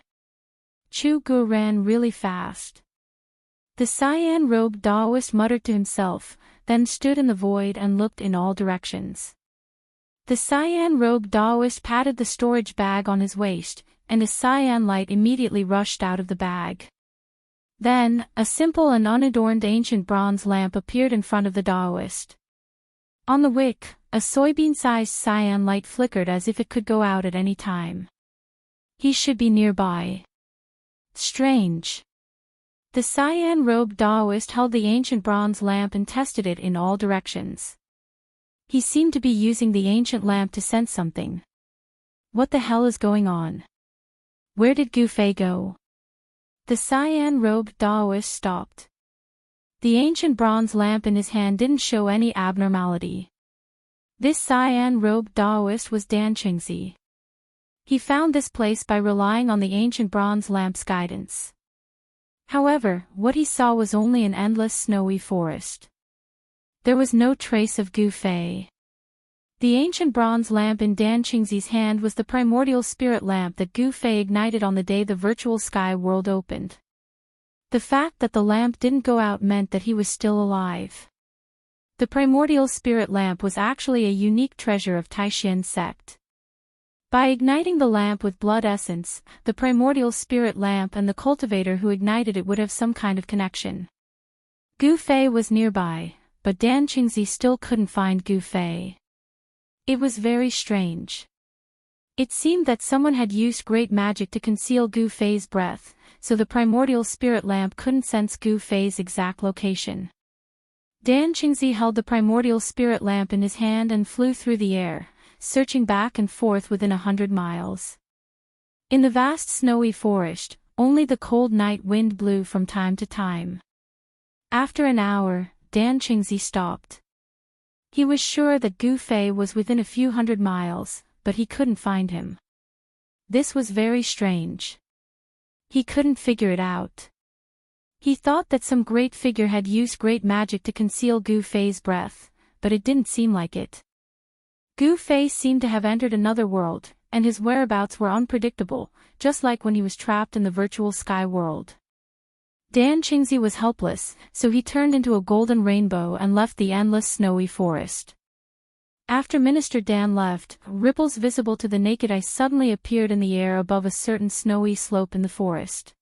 [SPEAKER 1] Chu Gu ran really fast. The cyan-robed Taoist muttered to himself, then stood in the void and looked in all directions. The cyan-robed Taoist patted the storage bag on his waist, and a cyan light immediately rushed out of the bag. Then, a simple and unadorned ancient bronze lamp appeared in front of the Taoist. On the wick, a soybean-sized cyan light flickered as if it could go out at any time. He should be nearby. Strange. The cyan-robed Taoist held the ancient bronze lamp and tested it in all directions. He seemed to be using the ancient lamp to sense something. What the hell is going on? Where did Gu Fei go? The cyan-robed Taoist stopped. The ancient bronze lamp in his hand didn't show any abnormality. This cyan-robed Taoist was Dan Qingzi. He found this place by relying on the ancient bronze lamp's guidance. However, what he saw was only an endless snowy forest. There was no trace of Gu Fei. The ancient bronze lamp in Dan Qingzi's hand was the primordial spirit lamp that Gu Fei ignited on the day the virtual sky world opened. The fact that the lamp didn't go out meant that he was still alive. The primordial spirit lamp was actually a unique treasure of Taishan sect. By igniting the lamp with blood essence, the primordial spirit lamp and the cultivator who ignited it would have some kind of connection. Gu Fei was nearby, but Dan Qingzi still couldn't find Gu Fei. It was very strange. It seemed that someone had used great magic to conceal Gu Fei's breath, so the primordial spirit lamp couldn't sense Gu Fei's exact location. Dan Qingzi held the primordial spirit lamp in his hand and flew through the air, searching back and forth within 100 miles. In the vast snowy forest, only the cold night wind blew from time to time. After an hour, Dan Qingzi stopped. He was sure that Gu Fei was within a few hundred miles, but he couldn't find him. This was very strange. He couldn't figure it out. He thought that some great figure had used great magic to conceal Gu Fei's breath, but it didn't seem like it. Gu Fei seemed to have entered another world, and his whereabouts were unpredictable, just like when he was trapped in the virtual sky world. Dan Qingzi was helpless, so he turned into a golden rainbow and left the endless snowy forest. After Minister Dan left, ripples visible to the naked eye suddenly appeared in the air above a certain snowy slope in the forest.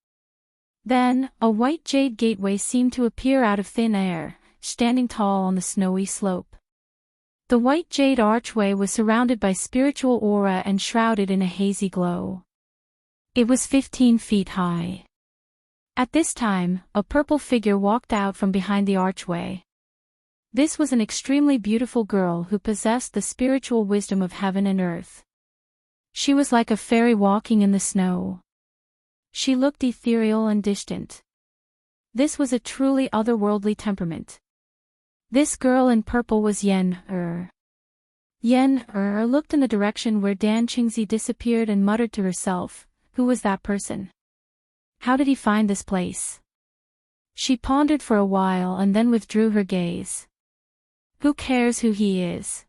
[SPEAKER 1] Then, a white jade gateway seemed to appear out of thin air, standing tall on the snowy slope. The white jade archway was surrounded by spiritual aura and shrouded in a hazy glow. It was 15 feet high. At this time, a purple figure walked out from behind the archway. This was an extremely beautiful girl who possessed the spiritual wisdom of heaven and earth. She was like a fairy walking in the snow. She looked ethereal and distant. This was a truly otherworldly temperament. This girl in purple was Yen-Er. Yen-Er looked in the direction where Dan Qingzi disappeared and muttered to herself, "Who was that person? How did he find this place?" She pondered for a while and then withdrew her gaze. Who cares who he is?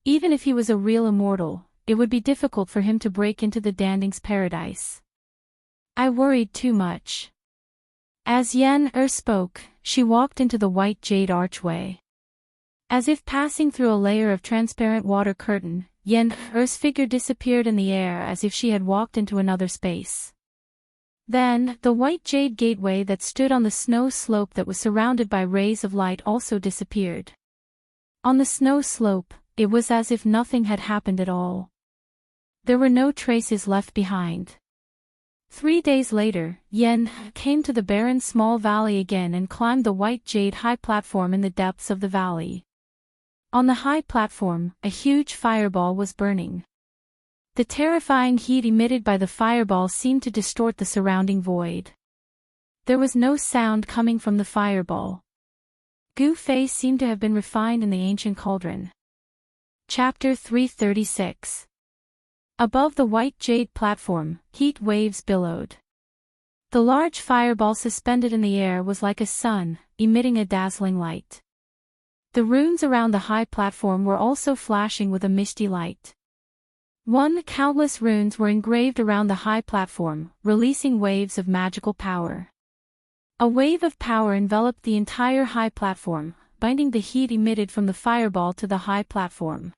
[SPEAKER 1] Even if he was a real immortal, it would be difficult for him to break into the Danding's paradise. I worried too much. As Yen-Er spoke, she walked into the white jade archway. As if passing through a layer of transparent water curtain, Yen-Er's figure disappeared in the air as if she had walked into another space. Then, the white jade gateway that stood on the snow slope that was surrounded by rays of light also disappeared. On the snow slope, it was as if nothing had happened at all. There were no traces left behind. 3 days later, Yen came to the barren small valley again and climbed the white jade high platform in the depths of the valley. On the high platform, a huge fireball was burning. The terrifying heat emitted by the fireball seemed to distort the surrounding void. There was no sound coming from the fireball. Gu Fei seemed to have been refined in the ancient cauldron. Chapter 336. Above the white jade platform, heat waves billowed. The large fireball suspended in the air was like a sun, emitting a dazzling light. The runes around the high platform were also flashing with a misty light. Countless runes were engraved around the high platform, releasing waves of magical power. A wave of power enveloped the entire high platform, binding the heat emitted from the fireball to the high platform.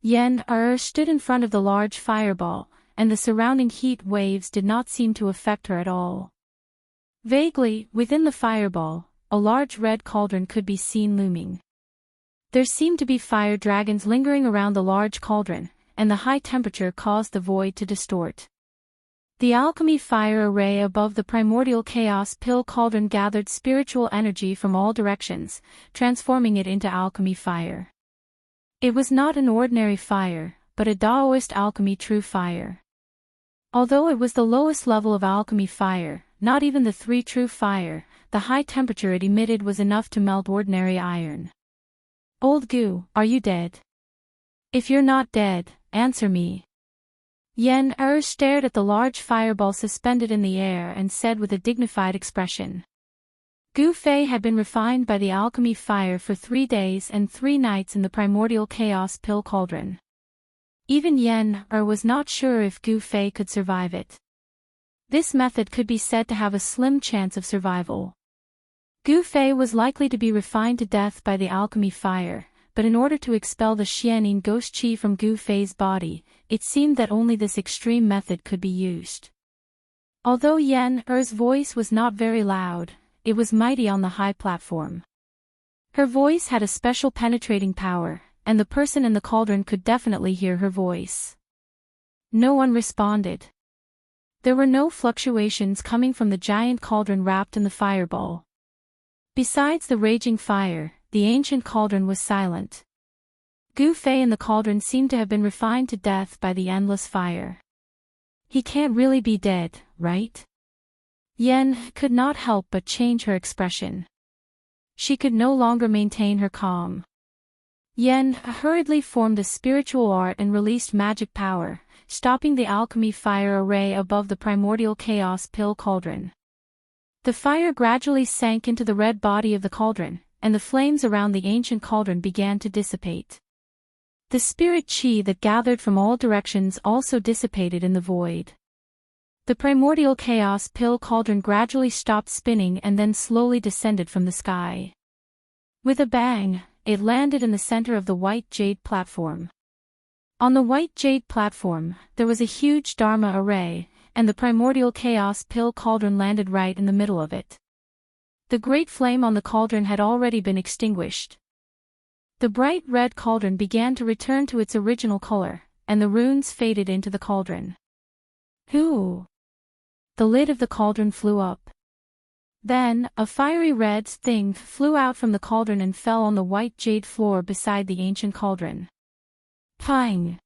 [SPEAKER 1] Yen-Er stood in front of the large fireball, and the surrounding heat waves did not seem to affect her at all. Vaguely, within the fireball, a large red cauldron could be seen looming. There seemed to be fire dragons lingering around the large cauldron, and the high temperature caused the void to distort. The alchemy fire array above the primordial chaos pill cauldron gathered spiritual energy from all directions, transforming it into alchemy fire. It was not an ordinary fire, but a Taoist alchemy true fire. Although it was the lowest level of alchemy fire, not even the 3 true fire, the high temperature it emitted was enough to melt ordinary iron. Old Gu, are you dead? If you're not dead, answer me. Yen-Er stared at the large fireball suspended in the air and said with a dignified expression. Gu Fei had been refined by the alchemy fire for 3 days and 3 nights in the primordial chaos pill cauldron. Even Yen-Er was not sure if Gu Fei could survive it. This method could be said to have a slim chance of survival. Gu Fei was likely to be refined to death by the alchemy fire, but in order to expel the Xianin ghost chi from Gu Fei's body, it seemed that only this extreme method could be used. Although Yen-Er's voice was not very loud, it was mighty on the high platform. Her voice had a special penetrating power, and the person in the cauldron could definitely hear her voice. No one responded. There were no fluctuations coming from the giant cauldron wrapped in the fireball. Besides the raging fire, the ancient cauldron was silent. Gu Fei in the cauldron seemed to have been refined to death by the endless fire. He can't really be dead, right? Yen could not help but change her expression. She could no longer maintain her calm. Yen hurriedly formed a spiritual art and released magic power, stopping the alchemy fire array above the primordial chaos pill cauldron. The fire gradually sank into the red body of the cauldron, and the flames around the ancient cauldron began to dissipate. The spirit chi that gathered from all directions also dissipated in the void. The primordial chaos pill cauldron gradually stopped spinning and then slowly descended from the sky. With a bang, it landed in the center of the white jade platform. On the white jade platform, there was a huge Dharma array, and the primordial chaos pill cauldron landed right in the middle of it. The great flame on the cauldron had already been extinguished. The bright red cauldron began to return to its original color, and the runes faded into the cauldron. Hoo! The lid of the cauldron flew up. Then, a fiery red thing flew out from the cauldron and fell on the white jade floor beside the ancient cauldron. Pang!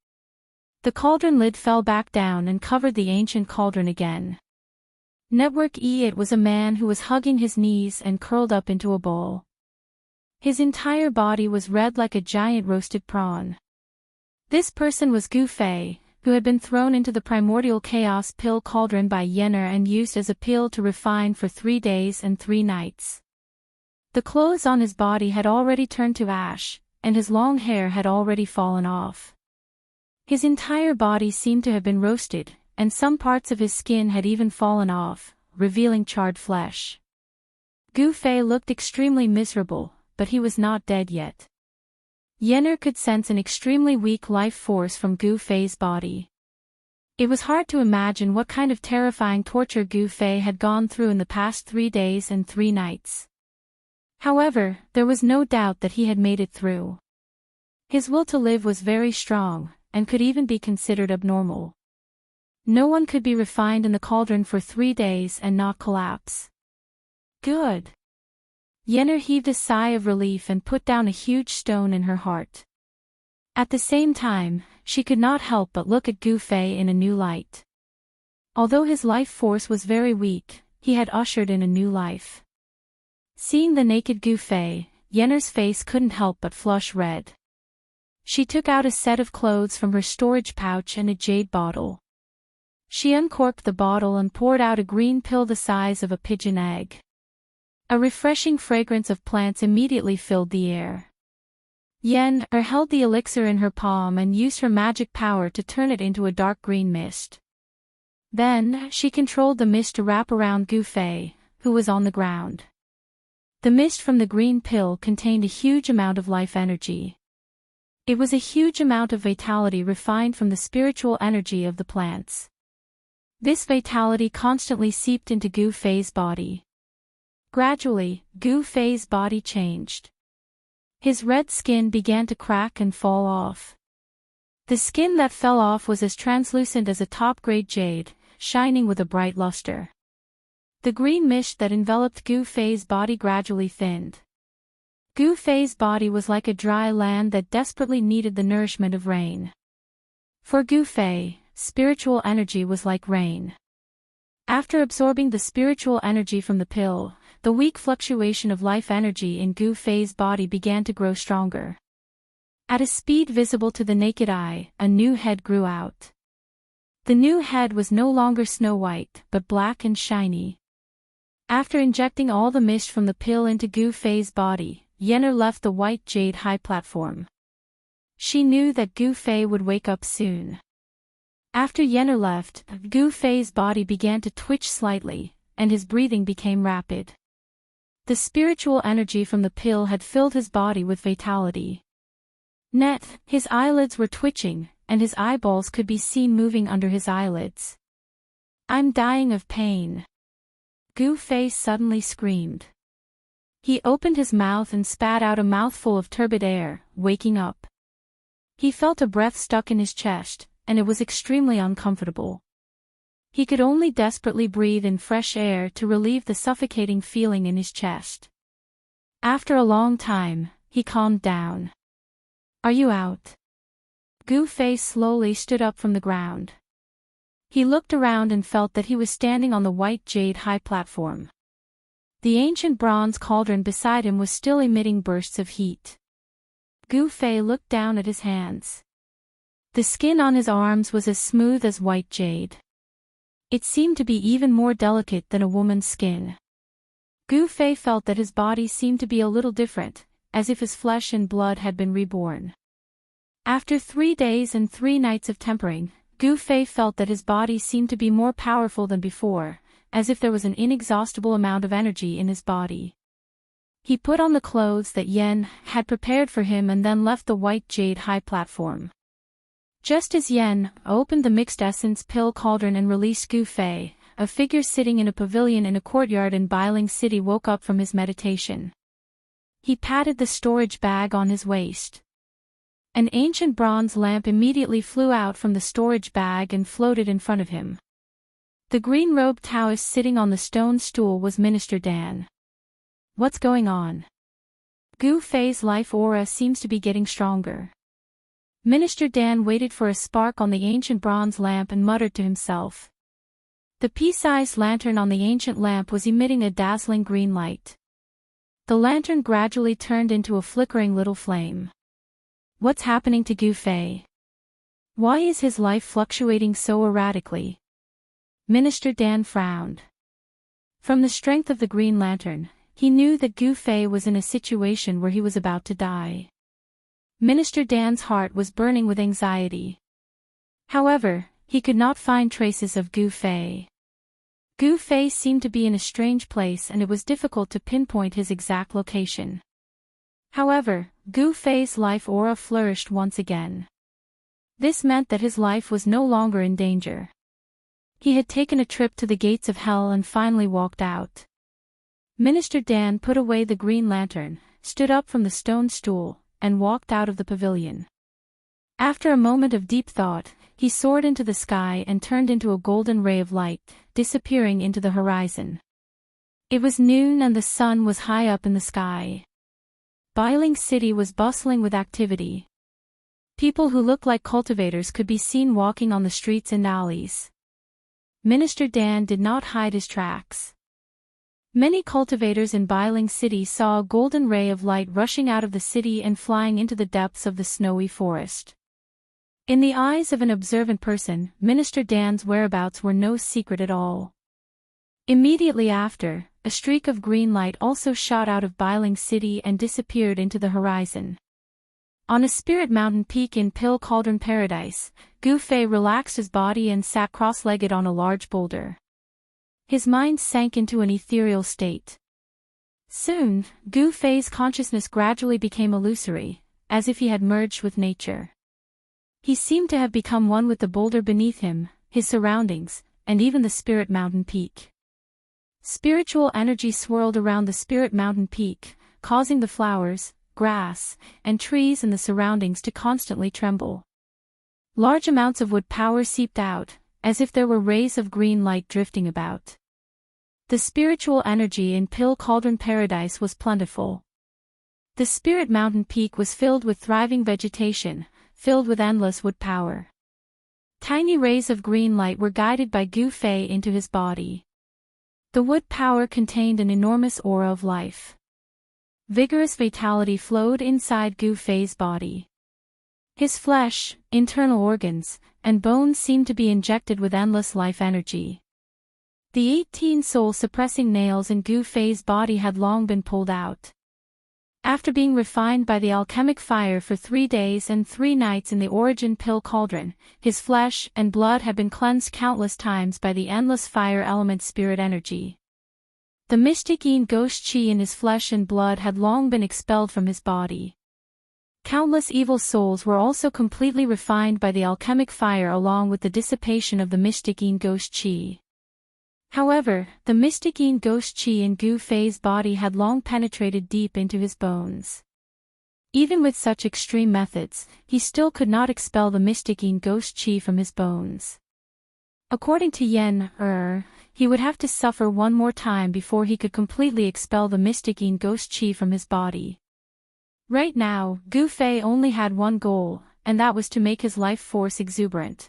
[SPEAKER 1] The cauldron lid fell back down and covered the ancient cauldron again. Network E. It was a man who was hugging his knees and curled up into a ball. His entire body was red like a giant roasted prawn. This person was Gu Fei, who had been thrown into the primordial chaos pill cauldron by Yenner and used as a pill to refine for 3 days and 3 nights. The clothes on his body had already turned to ash, and his long hair had already fallen off. His entire body seemed to have been roasted, and some parts of his skin had even fallen off, revealing charred flesh. Gu Fei looked extremely miserable, but he was not dead yet. Yenner could sense an extremely weak life force from Gu Fei's body. It was hard to imagine what kind of terrifying torture Gu Fei had gone through in the past 3 days and 3 nights. However, there was no doubt that he had made it through. His will to live was very strong, and could even be considered abnormal. No one could be refined in the cauldron for 3 days and not collapse. Good. Yenner heaved a sigh of relief and put down a huge stone in her heart. At the same time, she could not help but look at Gu Fei in a new light. Although his life force was very weak, he had ushered in a new life. Seeing the naked Gu Fei, Yenner's face couldn't help but flush red. She took out a set of clothes from her storage pouch and a jade bottle. She uncorked the bottle and poured out a green pill the size of a pigeon egg. A refreshing fragrance of plants immediately filled the air. Yenner held the elixir in her palm and used her magic power to turn it into a dark green mist. Then, she controlled the mist to wrap around Gu Fei, who was on the ground. The mist from the green pill contained a huge amount of life energy. It was a huge amount of vitality refined from the spiritual energy of the plants. This vitality constantly seeped into Gu Fei's body. Gradually, Gu Fei's body changed. His red skin began to crack and fall off. The skin that fell off was as translucent as a top-grade jade, shining with a bright luster. The green mist that enveloped Gu Fei's body gradually thinned. Gu Fei's body was like a dry land that desperately needed the nourishment of rain. For Gu Fei, spiritual energy was like rain. After absorbing the spiritual energy from the pill, the weak fluctuation of life energy in Gu Fei's body began to grow stronger. At a speed visible to the naked eye, a new head grew out. The new head was no longer snow white, but black and shiny. After injecting all the mist from the pill into Gu Fei's body, Yenner left the white jade high platform. She knew that Gu Fei would wake up soon. After Yenner left, Gu Fei's body began to twitch slightly, and his breathing became rapid. The spiritual energy from the pill had filled his body with vitality. His eyelids were twitching, and his eyeballs could be seen moving under his eyelids. "I'm dying of pain," Gu Fei suddenly screamed. He opened his mouth and spat out a mouthful of turbid air, waking up. He felt a breath stuck in his chest, and it was extremely uncomfortable. He could only desperately breathe in fresh air to relieve the suffocating feeling in his chest. After a long time, he calmed down. "Are you out?" Gu Fei slowly stood up from the ground. He looked around and felt that he was standing on the white jade high platform. The ancient bronze cauldron beside him was still emitting bursts of heat. Gu Fei looked down at his hands. The skin on his arms was as smooth as white jade. It seemed to be even more delicate than a woman's skin. Gu Fei felt that his body seemed to be a little different, as if his flesh and blood had been reborn. After 3 days and 3 nights of tempering, Gu Fei felt that his body seemed to be more powerful than before, as if there was an inexhaustible amount of energy in his body. He put on the clothes that Yen had prepared for him and then left the white jade high platform. Just as Yen opened the mixed essence pill cauldron and released Gu Fei, a figure sitting in a pavilion in a courtyard in Bailing City woke up from his meditation. He patted the storage bag on his waist. An ancient bronze lamp immediately flew out from the storage bag and floated in front of him. The green-robed Taoist sitting on the stone stool was Minister Dan. What's going on? Gu Fei's life aura seems to be getting stronger. Minister Dan waited for a spark on the ancient bronze lamp and muttered to himself. The pea-sized lantern on the ancient lamp was emitting a dazzling green light. The lantern gradually turned into a flickering little flame. What's happening to Gu Fei? Why is his life fluctuating so erratically? Minister Dan frowned. From the strength of the green lantern, he knew that Gu Fei was in a situation where he was about to die. Minister Dan's heart was burning with anxiety. However, he could not find traces of Gu Fei. Gu Fei seemed to be in a strange place and it was difficult to pinpoint his exact location. However, Gu Fei's life aura flourished once again. This meant that his life was no longer in danger. He had taken a trip to the gates of hell and finally walked out. Minister Dan put away the green lantern, stood up from the stone stool, and walked out of the pavilion. After a moment of deep thought, he soared into the sky and turned into a golden ray of light, disappearing into the horizon. It was noon and the sun was high up in the sky. Bailing City was bustling with activity. People who looked like cultivators could be seen walking on the streets and alleys. Minister Dan did not hide his tracks. Many cultivators in Bailing City saw a golden ray of light rushing out of the city and flying into the depths of the snowy forest. In the eyes of an observant person, Minister Dan's whereabouts were no secret at all. Immediately after, a streak of green light also shot out of Bailing City and disappeared into the horizon. On a spirit mountain peak in Pill Cauldron Paradise, Gu Fei relaxed his body and sat cross-legged on a large boulder. His mind sank into an ethereal state. Soon, Gu Fei's consciousness gradually became illusory, as if he had merged with nature. He seemed to have become one with the boulder beneath him, his surroundings, and even the spirit mountain peak. Spiritual energy swirled around the spirit mountain peak, causing the flowers, grass, and trees in the surroundings to constantly tremble. Large amounts of wood power seeped out, as if there were rays of green light drifting about. The spiritual energy in Pill Cauldron Paradise was plentiful. The spirit mountain peak was filled with thriving vegetation, filled with endless wood power. Tiny rays of green light were guided by Gu Fei into his body. The wood power contained an enormous aura of life. Vigorous vitality flowed inside Gu Fei's body. His flesh, internal organs, and bones seemed to be injected with endless life energy. The 18 soul-suppressing nails in Gu Fei's body had long been pulled out. After being refined by the alchemic fire for 3 days and 3 nights in the origin pill cauldron, his flesh and blood had been cleansed countless times by the endless fire element spirit energy. The mystic yin ghost chi in his flesh and blood had long been expelled from his body. Countless evil souls were also completely refined by the alchemic fire along with the dissipation of the mystic yin ghost chi. However, the mystic yin ghost chi in Gu Fei's body had long penetrated deep into his bones. Even with such extreme methods, he still could not expel the mystic yin ghost chi from his bones. According to Yen, he would have to suffer one more time before he could completely expel the mystic yin ghost chi from his body. Right now, Gu Fei only had one goal, and that was to make his life force exuberant.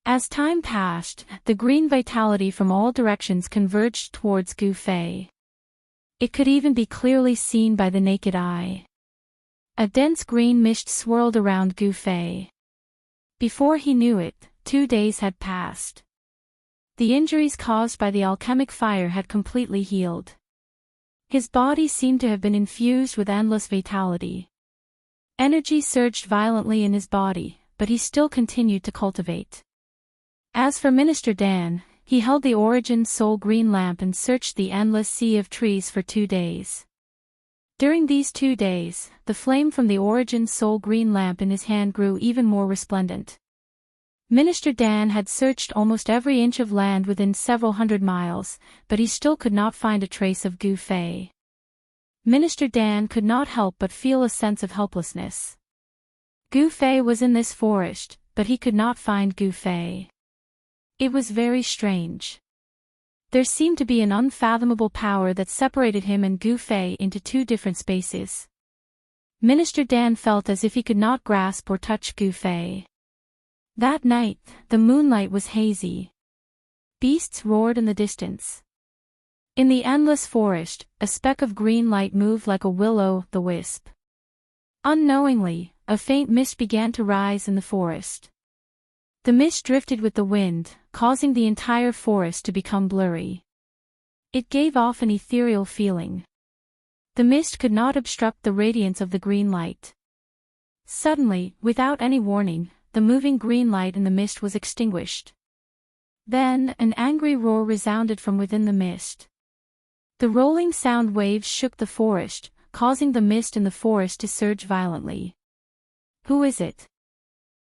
[SPEAKER 1] As time passed, the green vitality from all directions converged towards Gu Fei. It could even be clearly seen by the naked eye. A dense green mist swirled around Gu Fei. Before he knew it, 2 days had passed. The injuries caused by the alchemic fire had completely healed. His body seemed to have been infused with endless vitality. Energy surged violently in his body, but he still continued to cultivate. As for Minister Dan, he held the Origin Soul Green Lamp and searched the endless sea of trees for 2 days. During these 2 days, the flame from the Origin Soul Green Lamp in his hand grew even more resplendent. Minister Dan had searched almost every inch of land within several hundred miles, but he still could not find a trace of Gu Fei. Minister Dan could not help but feel a sense of helplessness. Gu Fei was in this forest, but he could not find Gu Fei. It was very strange. There seemed to be an unfathomable power that separated him and Gu Fei into 2 different spaces. Minister Dan felt as if he could not grasp or touch Gu Fei. That night, the moonlight was hazy. Beasts roared in the distance. In the endless forest, a speck of green light moved like a will-o'-the-wisp. Unknowingly, a faint mist began to rise in the forest. The mist drifted with the wind, causing the entire forest to become blurry. It gave off an ethereal feeling. The mist could not obstruct the radiance of the green light. Suddenly, without any warning, the moving green light in the mist was extinguished. Then, an angry roar resounded from within the mist. The rolling sound waves shook the forest, causing the mist in the forest to surge violently. "Who is it?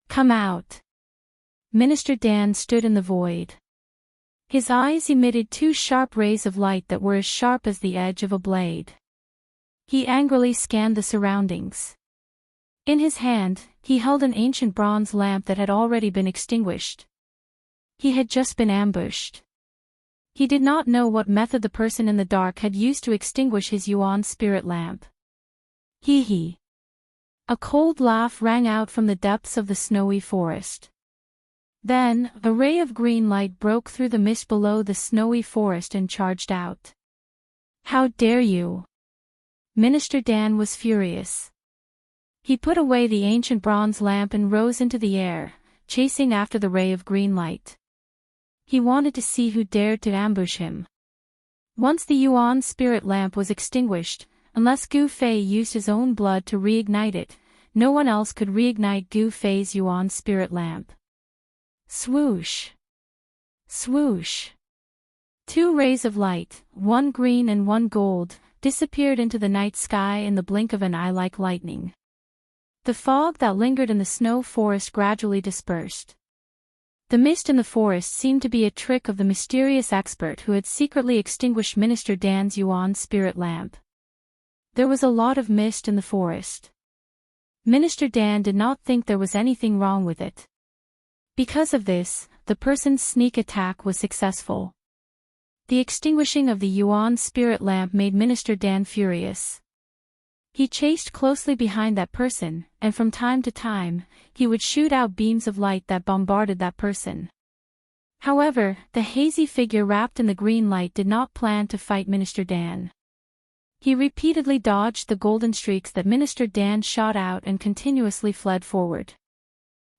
[SPEAKER 1] Come out!" Minister Dan stood in the void. His eyes emitted 2 sharp rays of light that were as sharp as the edge of a blade. He angrily scanned the surroundings. In his hand, he held an ancient bronze lamp that had already been extinguished. He had just been ambushed. He did not know what method the person in the dark had used to extinguish his Yuan spirit lamp. Hee hee. A cold laugh rang out from the depths of the snowy forest. Then, a ray of green light broke through the mist below the snowy forest and charged out. "How dare you!" Minister Dan was furious. He put away the ancient bronze lamp and rose into the air, chasing after the ray of green light. He wanted to see who dared to ambush him. Once the Yuan spirit lamp was extinguished, unless Gu Fei used his own blood to reignite it, no one else could reignite Gu Fei's Yuan spirit lamp. Swoosh! Swoosh! 2 rays of light, one green and one gold, disappeared into the night sky in the blink of an eye like lightning. The fog that lingered in the snow forest gradually dispersed. The mist in the forest seemed to be a trick of the mysterious expert who had secretly extinguished Minister Dan's Yuan spirit lamp. There was a lot of mist in the forest. Minister Dan did not think there was anything wrong with it. Because of this, the person's sneak attack was successful. The extinguishing of the Yuan spirit lamp made Minister Dan furious. He chased closely behind that person, and from time to time, he would shoot out beams of light that bombarded that person. However, the hazy figure wrapped in the green light did not plan to fight Minister Dan. He repeatedly dodged the golden streaks that Minister Dan shot out and continuously fled forward.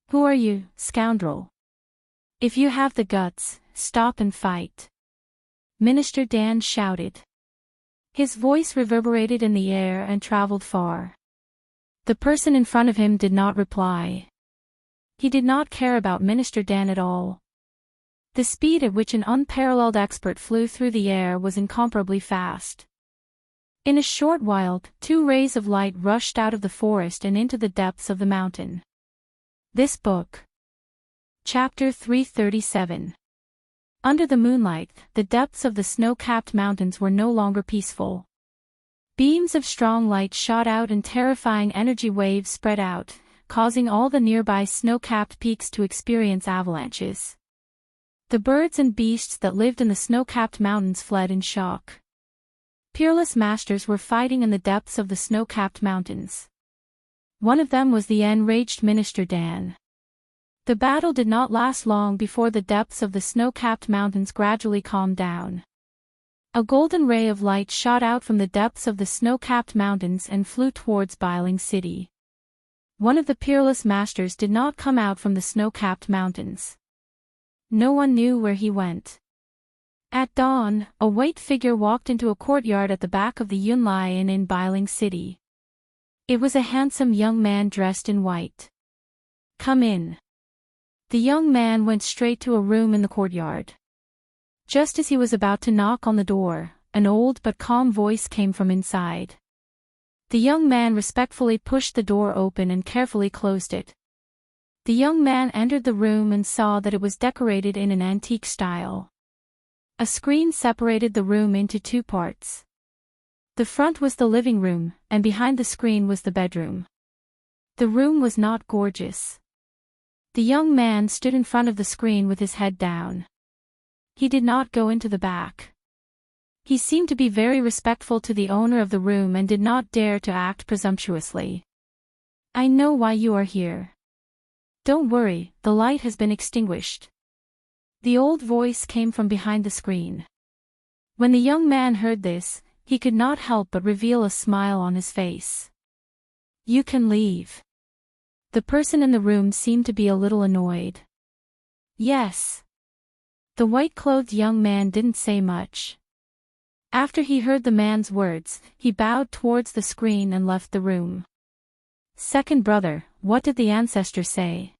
[SPEAKER 1] "Who are you, scoundrel? If you have the guts, stop and fight!" Minister Dan shouted. His voice reverberated in the air and traveled far. The person in front of him did not reply. He did not care about Minister Dan at all. The speed at which an unparalleled expert flew through the air was incomparably fast. In a short while, 2 rays of light rushed out of the forest and into the depths of the mountain. This book. Chapter 337. Under the moonlight, the depths of the snow-capped mountains were no longer peaceful. Beams of strong light shot out and terrifying energy waves spread out, causing all the nearby snow-capped peaks to experience avalanches. The birds and beasts that lived in the snow-capped mountains fled in shock. Peerless masters were fighting in the depths of the snow-capped mountains. One of them was the enraged Minister Dan. The battle did not last long before the depths of the snow-capped mountains gradually calmed down. A golden ray of light shot out from the depths of the snow-capped mountains and flew towards Biling City. One of the peerless masters did not come out from the snow-capped mountains. No one knew where he went. At dawn, a white figure walked into a courtyard at the back of the Yunlai Inn in Biling City. It was a handsome young man dressed in white. "Come in." The young man went straight to a room in the courtyard. Just as he was about to knock on the door, an old but calm voice came from inside. The young man respectfully pushed the door open and carefully closed it. The young man entered the room and saw that it was decorated in an antique style. A screen separated the room into two parts. The front was the living room, and behind the screen was the bedroom. The room was not gorgeous. The young man stood in front of the screen with his head down. He did not go into the back. He seemed to be very respectful to the owner of the room and did not dare to act presumptuously. "I know why you are here. Don't worry, the light has been extinguished." The old voice came from behind the screen. When the young man heard this, he could not help but reveal a smile on his face. "You can leave." The person in the room seemed to be a little annoyed. "Yes." The white-clothed young man didn't say much. After he heard the man's words, he bowed towards the screen and left the room. "Second brother, what did the ancestor say?"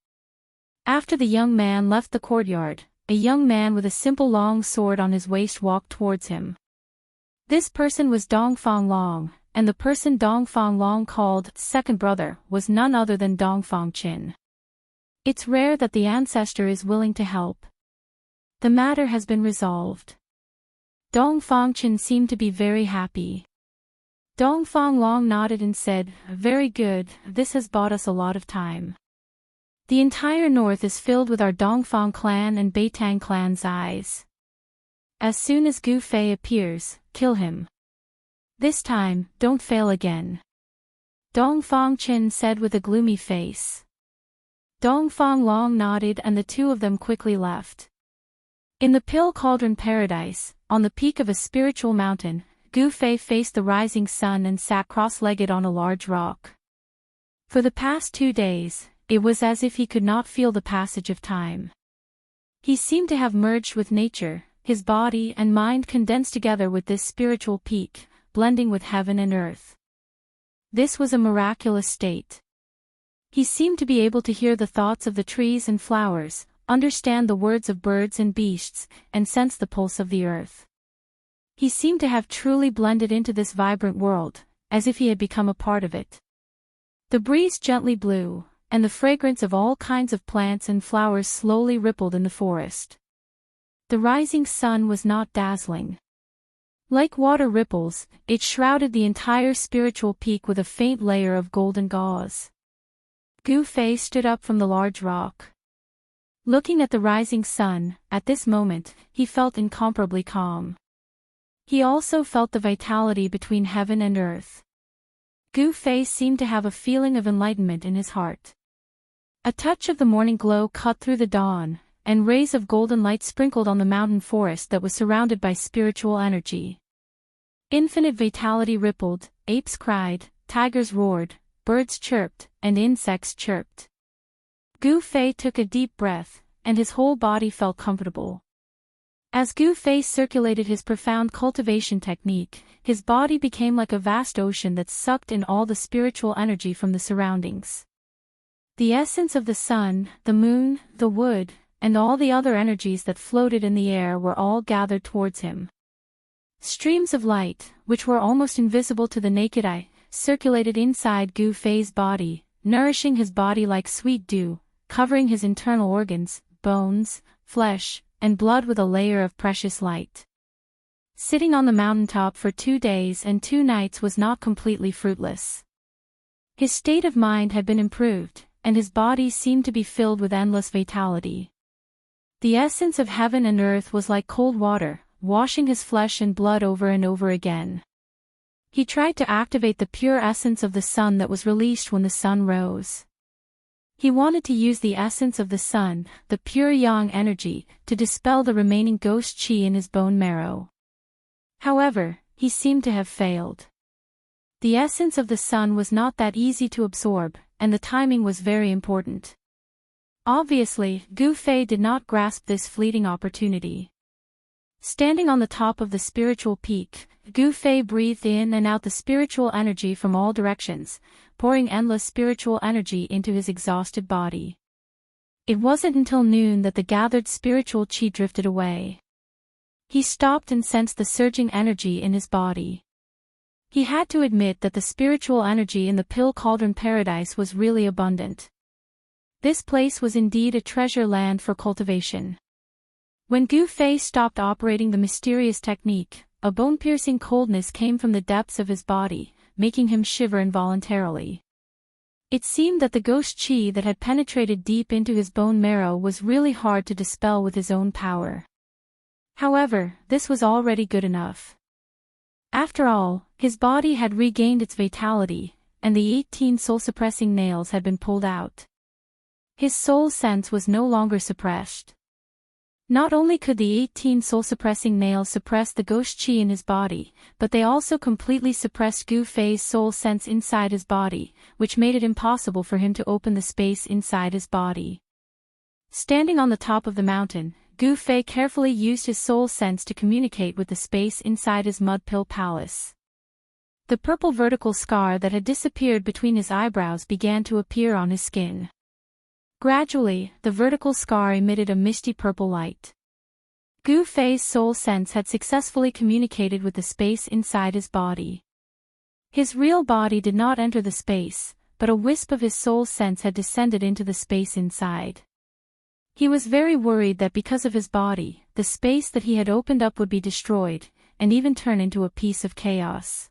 [SPEAKER 1] After the young man left the courtyard, a young man with a simple long sword on his waist walked towards him. This person was Dongfang Long, and the person Dongfang Long called second brother was none other than Dongfang Qin. It's rare that the ancestor is willing to help. The matter has been resolved. Dongfang Qin seemed to be very happy. Dongfang Long nodded and said, "Very good, this has bought us a lot of time. The entire north is filled with our Dongfang clan and Beitang clan's eyes. As soon as Gu Fei appears, kill him. This time, don't fail again." Dongfang Qin said with a gloomy face. Dongfang Long nodded and the two of them quickly left. In the Pill Cauldron Paradise, on the peak of a spiritual mountain, Gu Fei faced the rising sun and sat cross-legged on a large rock. For the past 2 days, it was as if he could not feel the passage of time. He seemed to have merged with nature, his body and mind condensed together with this spiritual peak, blending with heaven and earth. This was a miraculous state. He seemed to be able to hear the thoughts of the trees and flowers, understand the words of birds and beasts, and sense the pulse of the earth. He seemed to have truly blended into this vibrant world, as if he had become a part of it. The breeze gently blew, and the fragrance of all kinds of plants and flowers slowly rippled in the forest. The rising sun was not dazzling. Like water ripples, it shrouded the entire spiritual peak with a faint layer of golden gauze. Gu Fei stood up from the large rock. Looking at the rising sun, at this moment, he felt incomparably calm. He also felt the vitality between heaven and earth. Gu Fei seemed to have a feeling of enlightenment in his heart. A touch of the morning glow cut through the dawn, and rays of golden light sprinkled on the mountain forest that was surrounded by spiritual energy. Infinite vitality rippled, apes cried, tigers roared, birds chirped, and insects chirped. Gu Fei took a deep breath, and his whole body felt comfortable. As Gu Fei circulated his profound cultivation technique, his body became like a vast ocean that sucked in all the spiritual energy from the surroundings. The essence of the sun, the moon, the wood, and all the other energies that floated in the air were all gathered towards him. Streams of light, which were almost invisible to the naked eye, circulated inside Gu Fei's body, nourishing his body like sweet dew, covering his internal organs, bones, flesh, and blood with a layer of precious light. Sitting on the mountaintop for 2 days and 2 nights was not completely fruitless. His state of mind had been improved, and his body seemed to be filled with endless vitality. The essence of heaven and earth was like cold water, washing his flesh and blood over and over again. He tried to activate the pure essence of the sun that was released when the sun rose. He wanted to use the essence of the sun, the pure yang energy, to dispel the remaining ghost qi in his bone marrow. However, he seemed to have failed. The essence of the sun was not that easy to absorb, and the timing was very important. Obviously, Gu Fei did not grasp this fleeting opportunity. Standing on the top of the spiritual peak, Gu Fei breathed in and out the spiritual energy from all directions, pouring endless spiritual energy into his exhausted body. It wasn't until noon that the gathered spiritual qi drifted away. He stopped and sensed the surging energy in his body. He had to admit that the spiritual energy in the Pill Cauldron Paradise was really abundant. This place was indeed a treasure land for cultivation. When Gu Fei stopped operating the mysterious technique, a bone-piercing coldness came from the depths of his body, making him shiver involuntarily. It seemed that the ghost qi that had penetrated deep into his bone marrow was really hard to dispel with his own power. However, this was already good enough. After all, his body had regained its vitality, and the 18 soul-suppressing nails had been pulled out. His soul sense was no longer suppressed. Not only could the 18 soul-suppressing nails suppress the ghost qi in his body, but they also completely suppressed Gu Fei's soul sense inside his body, which made it impossible for him to open the space inside his body. Standing on the top of the mountain, Gu Fei carefully used his soul sense to communicate with the space inside his mud pill palace. The purple vertical scar that had disappeared between his eyebrows began to appear on his skin. Gradually, the vertical scar emitted a misty purple light. Gu Fei's soul sense had successfully communicated with the space inside his body. His real body did not enter the space, but a wisp of his soul sense had descended into the space inside. He was very worried that because of his body, the space that he had opened up would be destroyed, and even turn into a piece of chaos.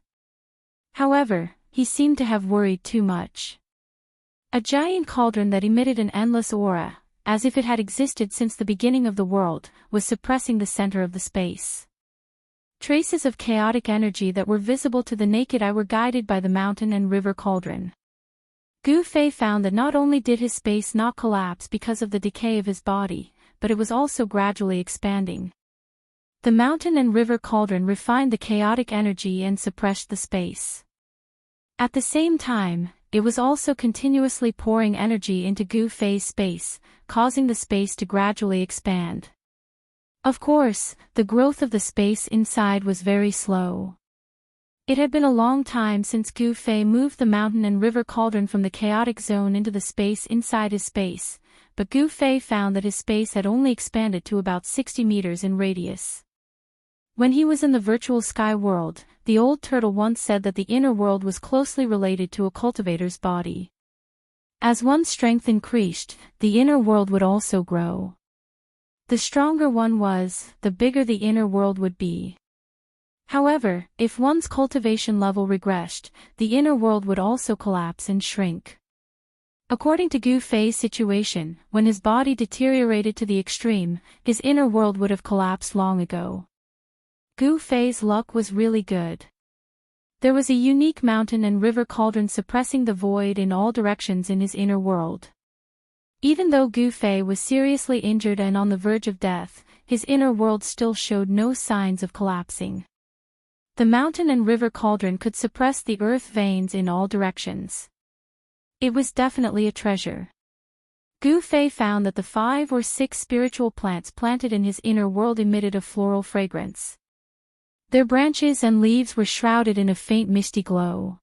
[SPEAKER 1] However, he seemed to have worried too much. A giant cauldron that emitted an endless aura, as if it had existed since the beginning of the world, was suppressing the center of the space. Traces of chaotic energy that were visible to the naked eye were guided by the mountain and river cauldron. Gu Fei found that not only did his space not collapse because of the decay of his body, but it was also gradually expanding. The mountain and river cauldron refined the chaotic energy and suppressed the space. At the same time, it was also continuously pouring energy into Gu Fei's space, causing the space to gradually expand. Of course, the growth of the space inside was very slow. It had been a long time since Gu Fei moved the mountain and river cauldron from the chaotic zone into the space inside his space, but Gu Fei found that his space had only expanded to about 60 meters in radius. When he was in the virtual sky world, the old turtle once said that the inner world was closely related to a cultivator's body. As one's strength increased, the inner world would also grow. The stronger one was, the bigger the inner world would be. However, if one's cultivation level regressed, the inner world would also collapse and shrink. According to Gu Fei's situation, when his body deteriorated to the extreme, his inner world would have collapsed long ago. Gu Fei's luck was really good. There was a unique mountain and river cauldron suppressing the void in all directions in his inner world. Even though Gu Fei was seriously injured and on the verge of death, his inner world still showed no signs of collapsing. The mountain and river cauldron could suppress the earth veins in all directions. It was definitely a treasure. Gu Fei found that the 5 or 6 spiritual plants planted in his inner world emitted a floral fragrance. Their branches and leaves were shrouded in a faint misty glow.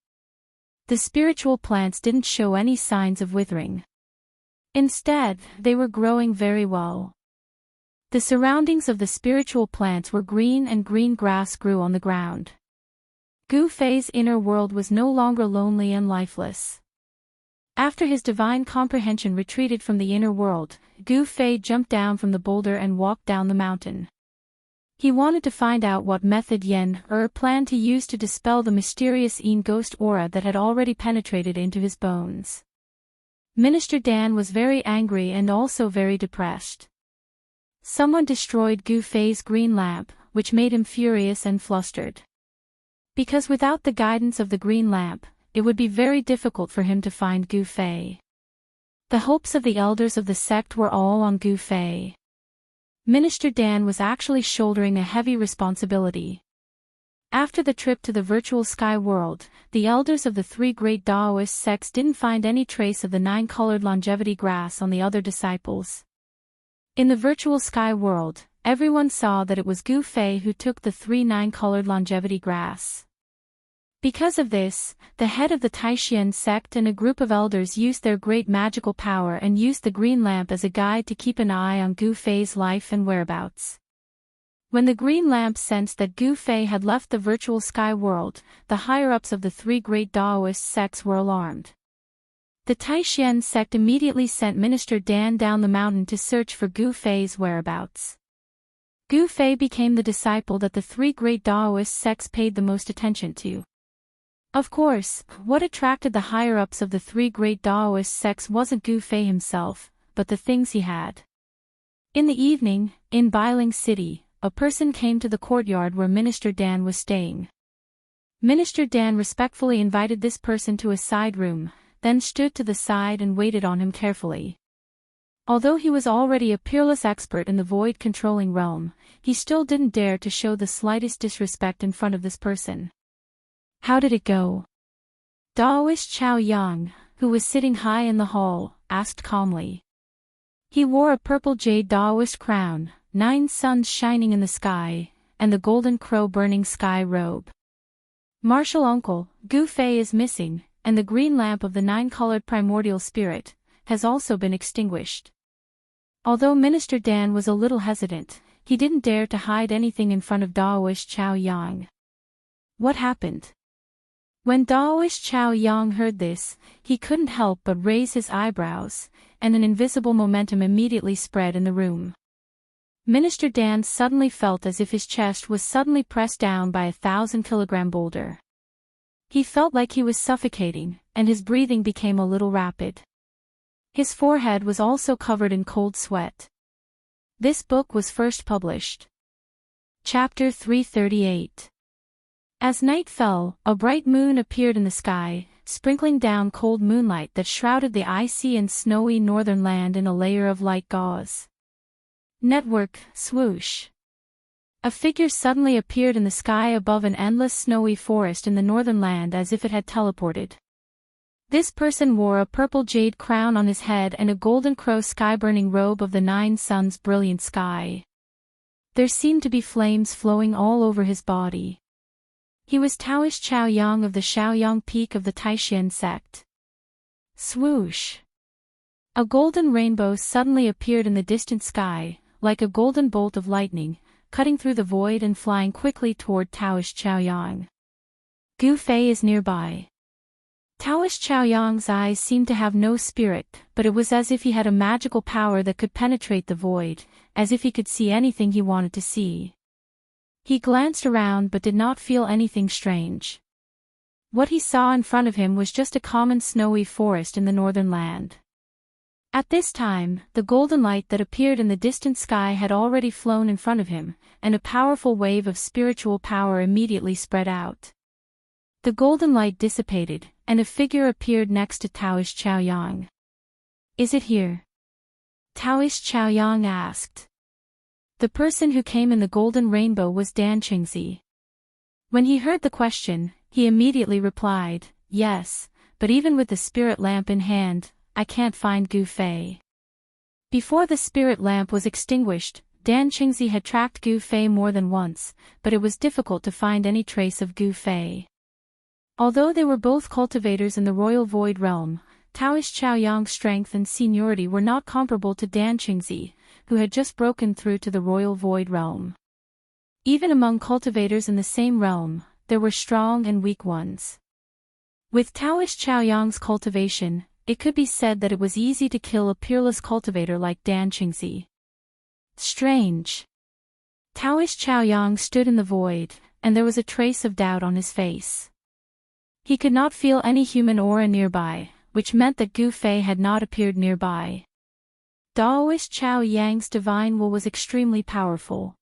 [SPEAKER 1] The spiritual plants didn't show any signs of withering. Instead, they were growing very well. The surroundings of the spiritual plants were green and green grass grew on the ground. Gu Fei's inner world was no longer lonely and lifeless. After his divine comprehension retreated from the inner world, Gu Fei jumped down from the boulder and walked down the mountain. He wanted to find out what method Yen planned to use to dispel the mysterious ghost aura that had already penetrated into his bones. Minister Dan was very angry and also very depressed. Someone destroyed Gu Fei's green lamp, which made him furious and flustered. Because without the guidance of the green lamp, it would be very difficult for him to find Gu Fei. The hopes of the elders of the sect were all on Gu Fei. Minister Dan was actually shouldering a heavy responsibility. After the trip to the virtual sky world, the elders of the three great Daoist sects didn't find any trace of the nine-colored longevity grass on the other disciples. In the virtual sky world, everyone saw that it was Gu Fei who took the three nine-colored longevity grass. Because of this, the head of the Taishan sect and a group of elders used their great magical power and used the green lamp as a guide to keep an eye on Gu Fei's life and whereabouts. When the green lamp sensed that Gu Fei had left the virtual sky world, the higher-ups of the three great Daoist sects were alarmed. The Taishan sect immediately sent Minister Dan down the mountain to search for Gu Fei's whereabouts. Gu Fei became the disciple that the three great Daoist sects paid the most attention to. Of course, what attracted the higher-ups of the three great Daoist sects wasn't Gu Fei himself, but the things he had. In the evening, in Bailing City, a person came to the courtyard where Minister Dan was staying. Minister Dan respectfully invited this person to a side room, then stood to the side and waited on him carefully. Although he was already a peerless expert in the void-controlling realm, he still didn't dare to show the slightest disrespect in front of this person. How did it go? Daoist Chao Yang, who was sitting high in the hall, asked calmly. He wore a purple jade Daoist crown, 9 suns shining in the sky, and the golden crow burning sky robe. Martial uncle, Gu Fei is missing, and the green lamp of the 9-colored primordial spirit has also been extinguished. Although Minister Dan was a little hesitant, he didn't dare to hide anything in front of Daoist Chao Yang. What happened? When Daoist Chao Yang heard this, he couldn't help but raise his eyebrows, and an invisible momentum immediately spread in the room. Minister Dan suddenly felt as if his chest was suddenly pressed down by a 1,000-kilogram boulder. He felt like he was suffocating, and his breathing became a little rapid. His forehead was also covered in cold sweat. This book was first published. Chapter 338. As night fell, a bright moon appeared in the sky, sprinkling down cold moonlight that shrouded the icy and snowy northern land in a layer of light gauze. Network, swoosh. A figure suddenly appeared in the sky above an endless snowy forest in the northern land as if it had teleported. This person wore a purple jade crown on his head and a golden crow sky-burning robe of the 9 suns' brilliant sky. There seemed to be flames flowing all over his body. He was Taoist Chao Yang of the Shaoyang Peak of the Taishan sect. Swoosh. A golden rainbow suddenly appeared in the distant sky, like a golden bolt of lightning, cutting through the void and flying quickly toward Taoist Chao Yang. Gu Fei is nearby. Taoist Chao Yang's eyes seemed to have no spirit, but it was as if he had a magical power that could penetrate the void, as if he could see anything he wanted to see. He glanced around but did not feel anything strange. What he saw in front of him was just a common snowy forest in the northern land. At this time, the golden light that appeared in the distant sky had already flown in front of him, and a powerful wave of spiritual power immediately spread out. The golden light dissipated, and a figure appeared next to Taoist Chao Yang. Is it here? Taoist Chao Yang asked. The person who came in the golden rainbow was Dan Qingzi. When he heard the question, he immediately replied, yes, but even with the spirit lamp in hand, I can't find Gu Fei. Before the spirit lamp was extinguished, Dan Qingzi had tracked Gu Fei more than once, but it was difficult to find any trace of Gu Fei. Although they were both cultivators in the royal void realm, Taoist Chao Yang's strength and seniority were not comparable to Dan Qingzi, who had just broken through to the royal void realm. Even among cultivators in the same realm, there were strong and weak ones. With Taoist Chao Yang's cultivation, it could be said that it was easy to kill a peerless cultivator like Dan Qingzi. Strange. Taoist Chao Yang stood in the void, and there was a trace of doubt on his face. He could not feel any human aura nearby, which meant that Gu Fei had not appeared nearby. Daoist Chao Yang's divine will was extremely powerful.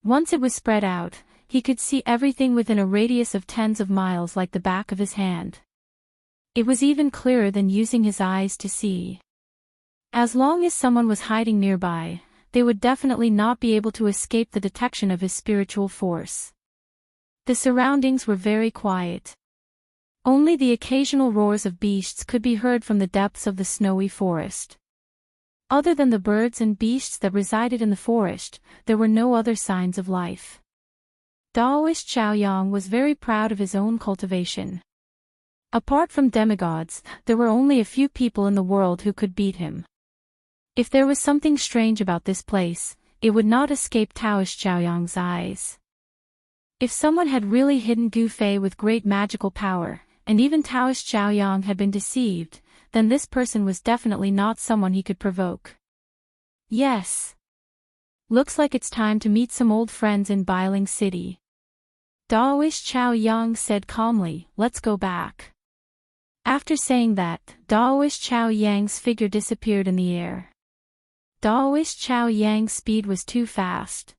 [SPEAKER 1] Once it was spread out, he could see everything within a radius of tens of miles like the back of his hand. It was even clearer than using his eyes to see. As long as someone was hiding nearby, they would definitely not be able to escape the detection of his spiritual force. The surroundings were very quiet. Only the occasional roars of beasts could be heard from the depths of the snowy forest. Other than the birds and beasts that resided in the forest, there were no other signs of life. Daoist Xiaoyang was very proud of his own cultivation. Apart from demigods, there were only a few people in the world who could beat him. If there was something strange about this place, it would not escape Daoist Xiaoyang's eyes. If someone had really hidden Gu Fei with great magical power, and even Daoist Xiaoyang had been deceived, then this person was definitely not someone he could provoke. Yes. Looks like it's time to meet some old friends in Bailing City. Daoist Xiaoyang said calmly, let's go back. After saying that, Daoist Xiaoyang's figure disappeared in the air. Daoist Xiaoyang's speed was too fast.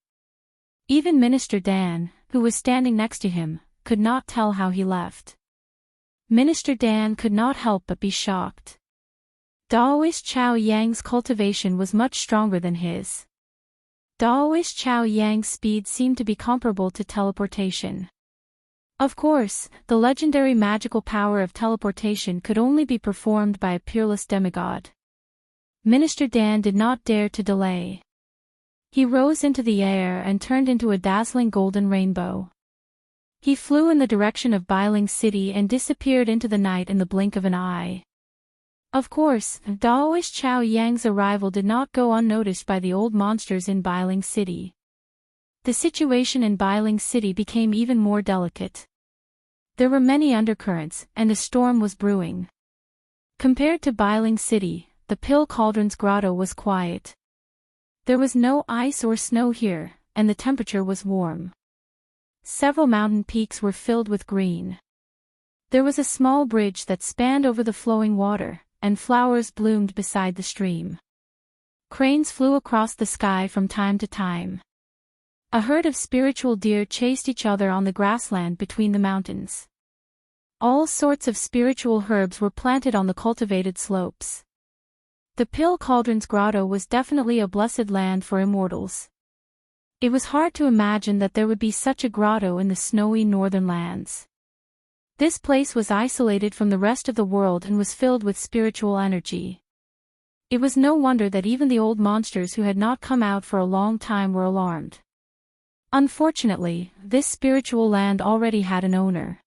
[SPEAKER 1] Even Minister Dan, who was standing next to him, could not tell how he left. Minister Dan could not help but be shocked. Daoist Xiaoyang's cultivation was much stronger than his. Daoist Xiaoyang's speed seemed to be comparable to teleportation. Of course, the legendary magical power of teleportation could only be performed by a peerless demigod. Minister Dan did not dare to delay. He rose into the air and turned into a dazzling golden rainbow. He flew in the direction of Bailing City and disappeared into the night in the blink of an eye. Of course, Daoist Xiaoyang's arrival did not go unnoticed by the old monsters in Bailing City. The situation in Bailing City became even more delicate. There were many undercurrents, and a storm was brewing. Compared to Bailing City, the Pill Cauldron's grotto was quiet. There was no ice or snow here, and the temperature was warm. Several mountain peaks were filled with green. There was a small bridge that spanned over the flowing water, and flowers bloomed beside the stream. Cranes flew across the sky from time to time. A herd of spiritual deer chased each other on the grassland between the mountains. All sorts of spiritual herbs were planted on the cultivated slopes. The Pill Cauldron's grotto was definitely a blessed land for immortals. It was hard to imagine that there would be such a grotto in the snowy northern lands. This place was isolated from the rest of the world and was filled with spiritual energy. It was no wonder that even the old monsters who had not come out for a long time were alarmed. Unfortunately, this spiritual land already had an owner.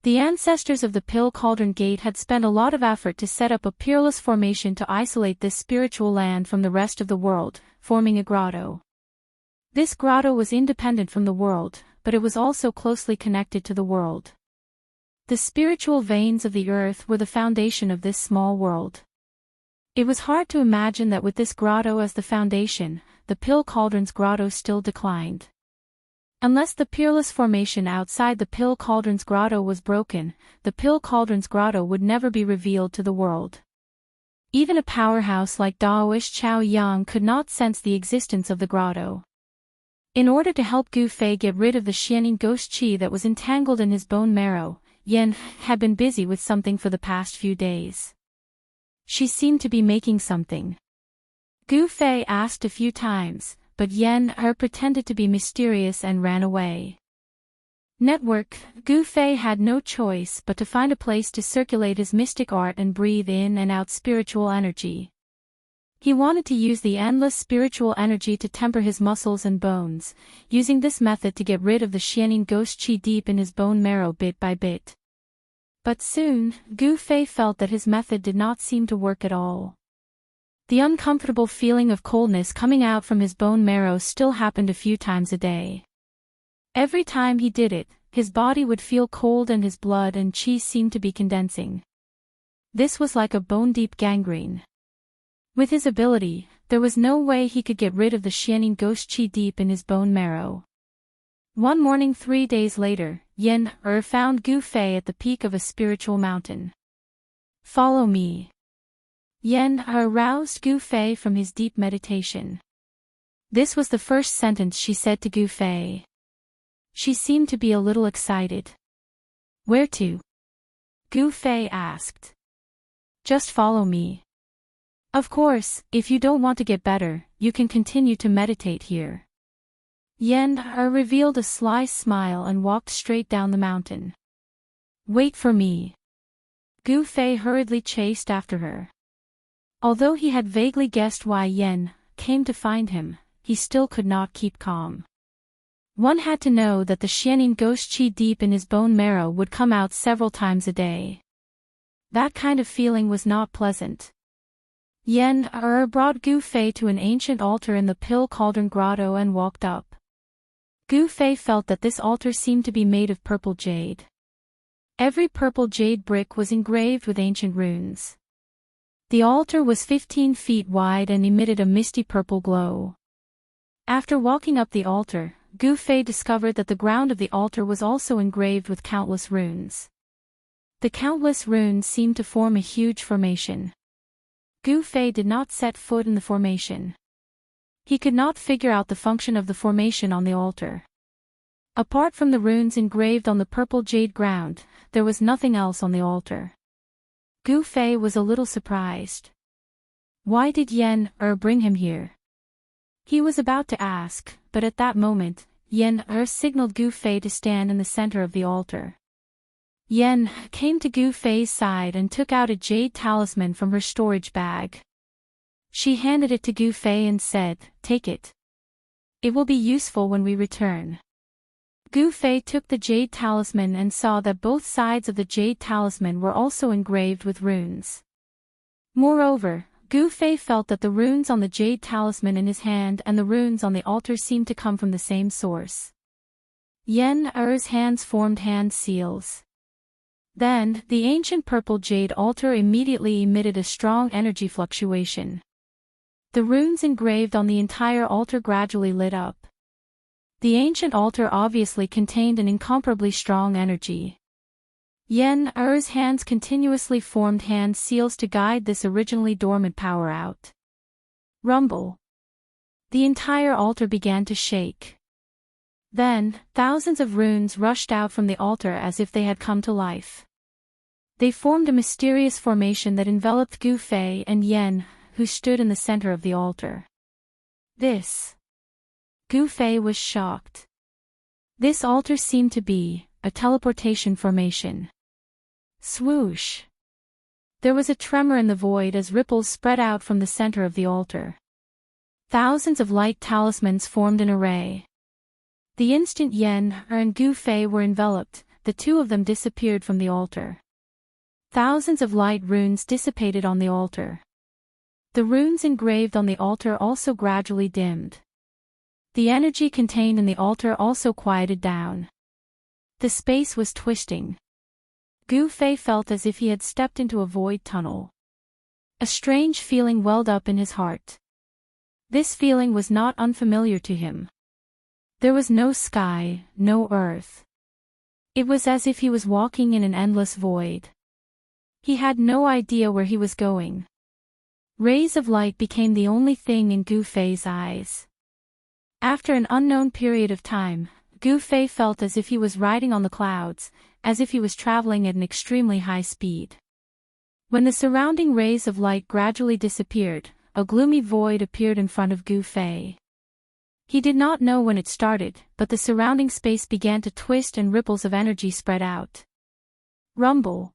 [SPEAKER 1] The ancestors of the Pill Cauldron Gate had spent a lot of effort to set up a peerless formation to isolate this spiritual land from the rest of the world, forming a grotto. This grotto was independent from the world, but it was also closely connected to the world. The spiritual veins of the earth were the foundation of this small world. It was hard to imagine that with this grotto as the foundation, the Pill Cauldron's grotto still declined. Unless the peerless formation outside the Pill Cauldron's grotto was broken, the Pill Cauldron's grotto would never be revealed to the world. Even a powerhouse like Daoist Xiaoyang could not sense the existence of the grotto. In order to help Gu Fei get rid of the Xianing ghost qi that was entangled in his bone marrow, Yen had been busy with something for the past few days. She seemed to be making something. Gu Fei asked a few times, but Yen pretended to be mysterious and ran away. Network, Gu Fei had no choice but to find a place to circulate his mystic art and breathe in and out spiritual energy. He wanted to use the endless spiritual energy to temper his muscles and bones, using this method to get rid of the Xianing ghost qi deep in his bone marrow bit by bit. But soon, Gu Fei felt that his method did not seem to work at all. The uncomfortable feeling of coldness coming out from his bone marrow still happened a few times a day. Every time he did it, his body would feel cold and his blood and qi seemed to be condensing. This was like a bone-deep gangrene. With his ability, there was no way he could get rid of the Xianing ghost qi deep in his bone marrow. One morning 3 days later, Yen found Gu Fei at the peak of a spiritual mountain. "Follow me." Yen roused Gu Fei from his deep meditation. This was the first sentence she said to Gu Fei. She seemed to be a little excited. "Where to?" Gu Fei asked. "Just follow me. Of course, if you don't want to get better, you can continue to meditate here." Yen revealed a sly smile and walked straight down the mountain. Wait for me. Gu Fei hurriedly chased after her. Although he had vaguely guessed why Yen came to find him, he still could not keep calm. One had to know that the Xianing ghost qi deep in his bone marrow would come out several times a day. That kind of feeling was not pleasant. Yen brought Gu Fei to an ancient altar in the Pill Cauldron Grotto and walked up. Gu Fei felt that this altar seemed to be made of purple jade. Every purple jade brick was engraved with ancient runes. The altar was 15 feet wide and emitted a misty purple glow. After walking up the altar, Gu Fei discovered that the ground of the altar was also engraved with countless runes. The countless runes seemed to form a huge formation. Gu Fei did not set foot in the formation. He could not figure out the function of the formation on the altar. Apart from the runes engraved on the purple jade ground, there was nothing else on the altar. Gu Fei was a little surprised. Why did Yen bring him here? He was about to ask, but at that moment, Yen signaled Gu Fei to stand in the center of the altar. Yen came to Gu Fei's side and took out a jade talisman from her storage bag. She handed it to Gu Fei and said, "Take it. It will be useful when we return." Gu Fei took the jade talisman and saw that both sides of the jade talisman were also engraved with runes. Moreover, Gu Fei felt that the runes on the jade talisman in his hand and the runes on the altar seemed to come from the same source. Yen's hands formed hand seals. Then, the ancient purple jade altar immediately emitted a strong energy fluctuation. The runes engraved on the entire altar gradually lit up. The ancient altar obviously contained an incomparably strong energy. Yen's hands continuously formed hand seals to guide this originally dormant power out. Rumble. The entire altar began to shake. Then, thousands of runes rushed out from the altar as if they had come to life. They formed a mysterious formation that enveloped Gu Fei and Yen, who stood in the center of the altar. This. Gu Fei was shocked. This altar seemed to be a teleportation formation. Swoosh. There was a tremor in the void as ripples spread out from the center of the altar. Thousands of light talismans formed an array. The instant Yen and Gu Fei were enveloped, the two of them disappeared from the altar. Thousands of light runes dissipated on the altar. The runes engraved on the altar also gradually dimmed. The energy contained in the altar also quieted down. The space was twisting. Gu Fei felt as if he had stepped into a void tunnel. A strange feeling welled up in his heart. This feeling was not unfamiliar to him. There was no sky, no earth. It was as if he was walking in an endless void. He had no idea where he was going. Rays of light became the only thing in Gu Fei's eyes. After an unknown period of time, Gu Fei felt as if he was riding on the clouds, as if he was traveling at an extremely high speed. When the surrounding rays of light gradually disappeared, a gloomy void appeared in front of Gu Fei. He did not know when it started, but the surrounding space began to twist and ripples of energy spread out. Rumble.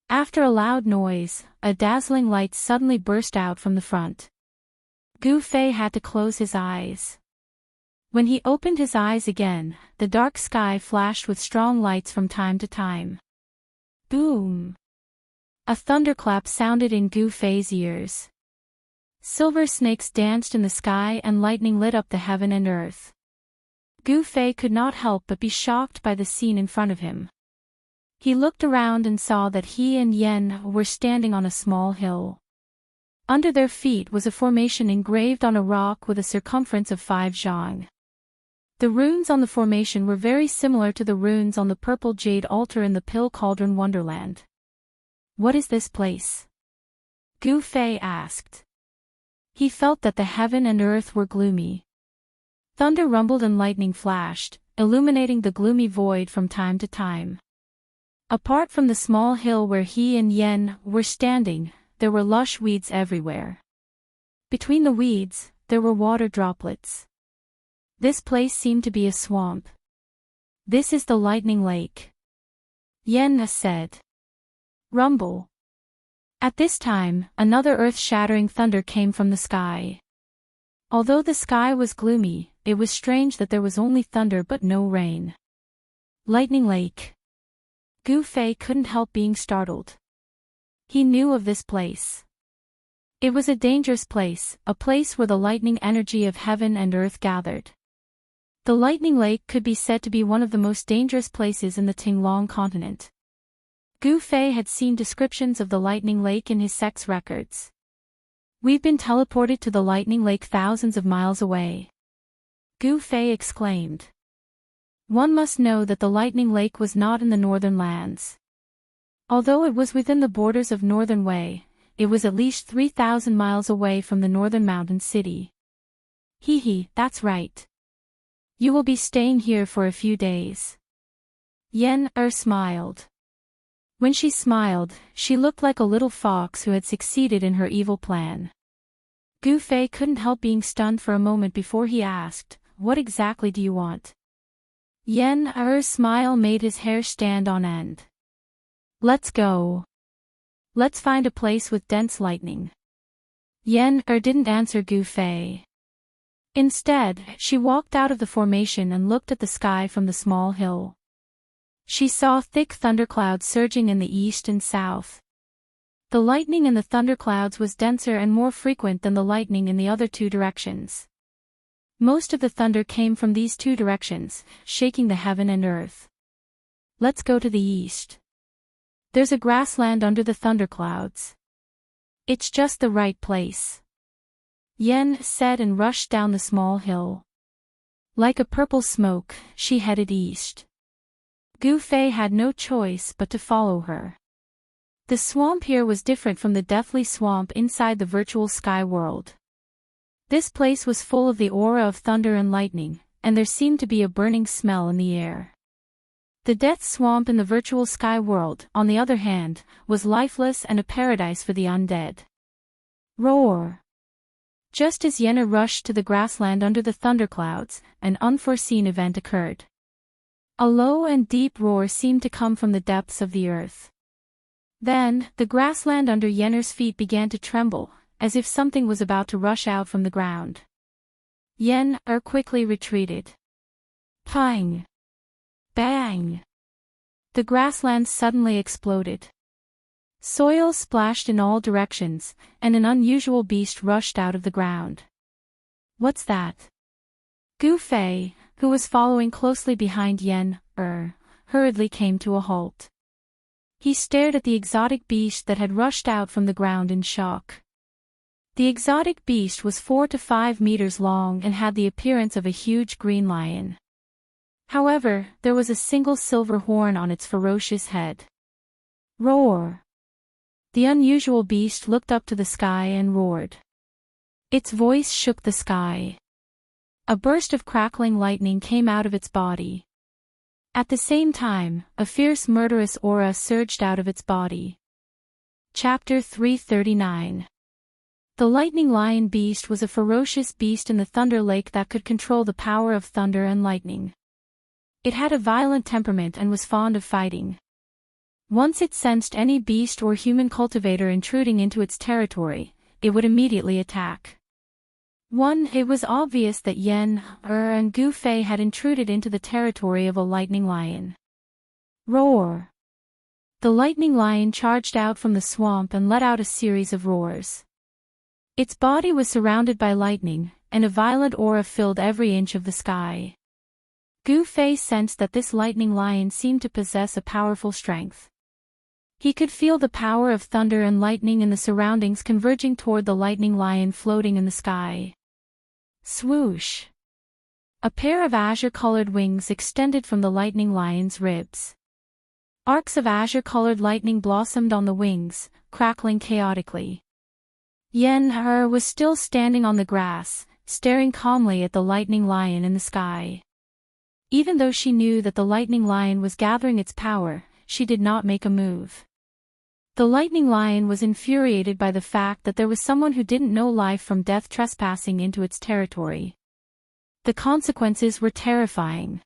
[SPEAKER 1] After a loud noise, a dazzling light suddenly burst out from the front. Gu Fei had to close his eyes. When he opened his eyes again, the dark sky flashed with strong lights from time to time. Boom! A thunderclap sounded in Gu Fei's ears. Silver snakes danced in the sky and lightning lit up the heaven and earth. Gu Fei could not help but be shocked by the scene in front of him. He looked around and saw that he and Yen were standing on a small hill. Under their feet was a formation engraved on a rock with a circumference of 5 zhang. The runes on the formation were very similar to the runes on the purple jade altar in the Pill Cauldron Wonderland. What is this place? Gu Fei asked. He felt that the heaven and earth were gloomy. Thunder rumbled and lightning flashed, illuminating the gloomy void from time to time. Apart from the small hill where he and Yen were standing, there were lush weeds everywhere. Between the weeds, there were water droplets. This place seemed to be a swamp. This is the lightning lake, Yen said. Rumble. At this time, another earth-shattering thunder came from the sky. Although the sky was gloomy, it was strange that there was only thunder but no rain. Lightning Lake. Gu Fei couldn't help being startled. He knew of this place. It was a dangerous place, a place where the lightning energy of heaven and earth gathered. The Lightning Lake could be said to be one of the most dangerous places in the Tinglong continent. Gu Fei had seen descriptions of the Lightning Lake in his sex records. We've been teleported to the Lightning Lake thousands of miles away, Gu Fei exclaimed. One must know that the Lightning Lake was not in the northern lands. Although it was within the borders of Northern Wei, it was at least 3,000 miles away from the northern mountain city. That's right. You will be staying here for a few days. Yen smiled. When she smiled, she looked like a little fox who had succeeded in her evil plan. Gu Fei couldn't help being stunned for a moment before he asked, "What exactly do you want?" Yen's smile made his hair stand on end. "Let's go. Let's find a place with dense lightning." Yen didn't answer Gu Fei. Instead, she walked out of the formation and looked at the sky from the small hill. She saw thick thunderclouds surging in the east and south. The lightning in the thunderclouds was denser and more frequent than the lightning in the other two directions. Most of the thunder came from these two directions, shaking the heaven and earth. "Let's go to the east. There's a grassland under the thunderclouds. It's just the right place," Yen said and rushed down the small hill. Like a purple smoke, she headed east. Gu Fei had no choice but to follow her. The swamp here was different from the deathly swamp inside the virtual sky world. This place was full of the aura of thunder and lightning, and there seemed to be a burning smell in the air. The death swamp in the virtual sky world, on the other hand, was lifeless and a paradise for the undead. Roar! Just as Yenna rushed to the grassland under the thunderclouds, an unforeseen event occurred. A low and deep roar seemed to come from the depths of the earth. Then, the grassland under Yenna's feet began to tremble, as if something was about to rush out from the ground. Yen quickly retreated. Pang! Bang! The grassland suddenly exploded. Soil splashed in all directions, and an unusual beast rushed out of the ground. "What's that?" Gu Fei, who was following closely behind Yen, hurriedly came to a halt. He stared at the exotic beast that had rushed out from the ground in shock. The exotic beast was 4 to 5 meters long and had the appearance of a huge green lion. However, there was a single silver horn on its ferocious head. Roar! The unusual beast looked up to the sky and roared. Its voice shook the sky. A burst of crackling lightning came out of its body. At the same time, a fierce murderous aura surged out of its body. Chapter 339. The lightning lion beast was a ferocious beast in the Thunder Lake that could control the power of thunder and lightning. It had a violent temperament and was fond of fighting. Once it sensed any beast or human cultivator intruding into its territory, it would immediately attack. It was obvious that Yen and Gu Fei had intruded into the territory of a lightning lion. Roar! The lightning lion charged out from the swamp and let out a series of roars. Its body was surrounded by lightning, and a violent aura filled every inch of the sky. Gu Fei sensed that this lightning lion seemed to possess a powerful strength. He could feel the power of thunder and lightning in the surroundings converging toward the lightning lion floating in the sky. Swoosh! A pair of azure-colored wings extended from the lightning lion's ribs. Arcs of azure-colored lightning blossomed on the wings, crackling chaotically. Yen was still standing on the grass, staring calmly at the lightning lion in the sky. Even though she knew that the lightning lion was gathering its power, she did not make a move. The lightning lion was infuriated by the fact that there was someone who didn't know life from death trespassing into its territory. The consequences were terrifying.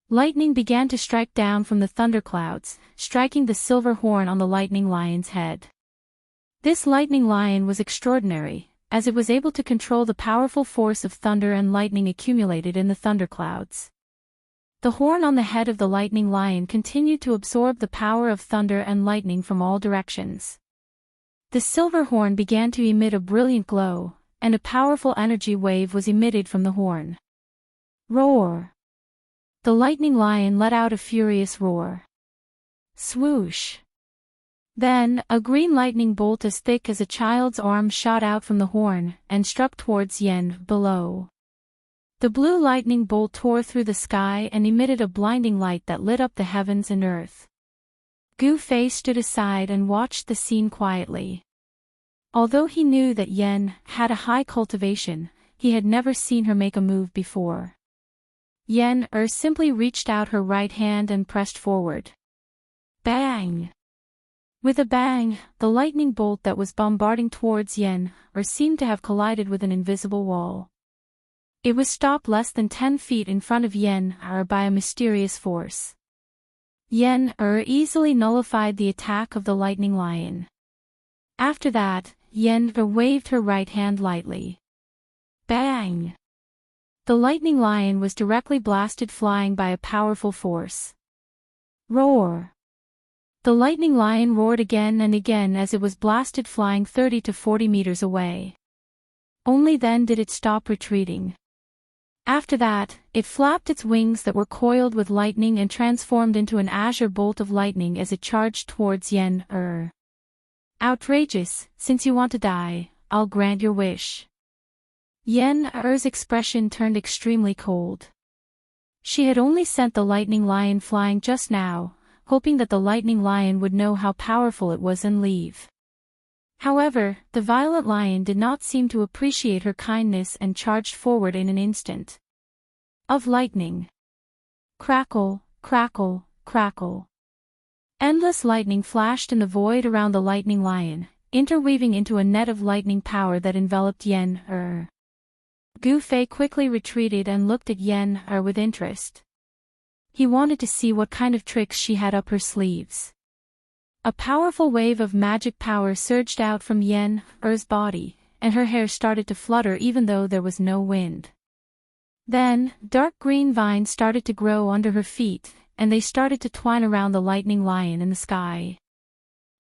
[SPEAKER 1] Lightning began to strike down from the thunderclouds, striking the silver horn on the lightning lion's head. This lightning lion was extraordinary, as it was able to control the powerful force of thunder and lightning accumulated in the thunderclouds. The horn on the head of the lightning lion continued to absorb the power of thunder and lightning from all directions. The silver horn began to emit a brilliant glow, and a powerful energy wave was emitted from the horn. Roar! The lightning lion let out a furious roar. Swoosh! Then, a green lightning bolt as thick as a child's arm shot out from the horn, and struck towards Yen below. The blue lightning bolt tore through the sky and emitted a blinding light that lit up the heavens and earth. Gu Fei stood aside and watched the scene quietly. Although he knew that Yen had a high cultivation, he had never seen her make a move before. Yen simply reached out her right hand and pressed forward. Bang! With a bang, the lightning bolt that was bombarding towards Yen seemed to have collided with an invisible wall. It was stopped less than 10 feet in front of Yen by a mysterious force. Yen easily nullified the attack of the lightning lion. After that, Yen waved her right hand lightly. Bang! The lightning lion was directly blasted flying by a powerful force. Roar! The lightning lion roared again and again as it was blasted flying 30 to 40 meters away. Only then did it stop retreating. After that, it flapped its wings that were coiled with lightning and transformed into an azure bolt of lightning as it charged towards Yen. Outrageous, since you want to die, I'll grant your wish. Yen's expression turned extremely cold. She had only sent the lightning lion flying just now, hoping that the lightning lion would know how powerful it was and leave. However, the violet lion did not seem to appreciate her kindness and charged forward in an instant. Of lightning. Crackle, crackle, crackle. Endless lightning flashed in the void around the lightning lion, interweaving into a net of lightning power that enveloped Yen. Gu Fei quickly retreated and looked at Yen with interest. He wanted to see what kind of tricks she had up her sleeves. A powerful wave of magic power surged out from Yen's body, and her hair started to flutter even though there was no wind. Then, dark green vines started to grow under her feet, and they started to twine around the lightning lion in the sky.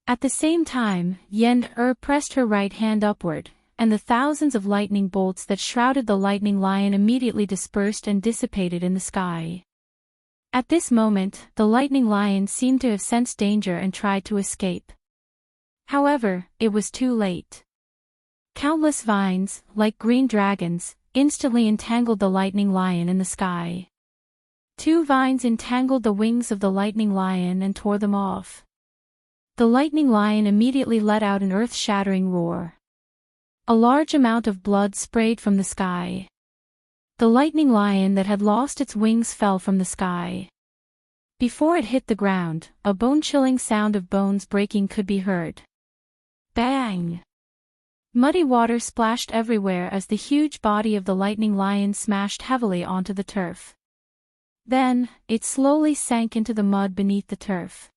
[SPEAKER 1] At the same time, Yen pressed her right hand upward, and the thousands of lightning bolts that shrouded the lightning lion immediately dispersed and dissipated in the sky. At this moment, the lightning lion seemed to have sensed danger and tried to escape. However, it was too late. Countless vines, like green dragons, instantly entangled the lightning lion in the sky. 2 vines entangled the wings of the lightning lion and tore them off. The lightning lion immediately let out an earth-shattering roar. A large amount of blood sprayed from the sky. The lightning lion that had lost its wings fell from the sky. Before it hit the ground, a bone-chilling sound of bones breaking could be heard. Bang! Muddy water splashed everywhere as the huge body of the lightning lion smashed heavily onto the turf. Then, it slowly sank into the mud beneath the turf.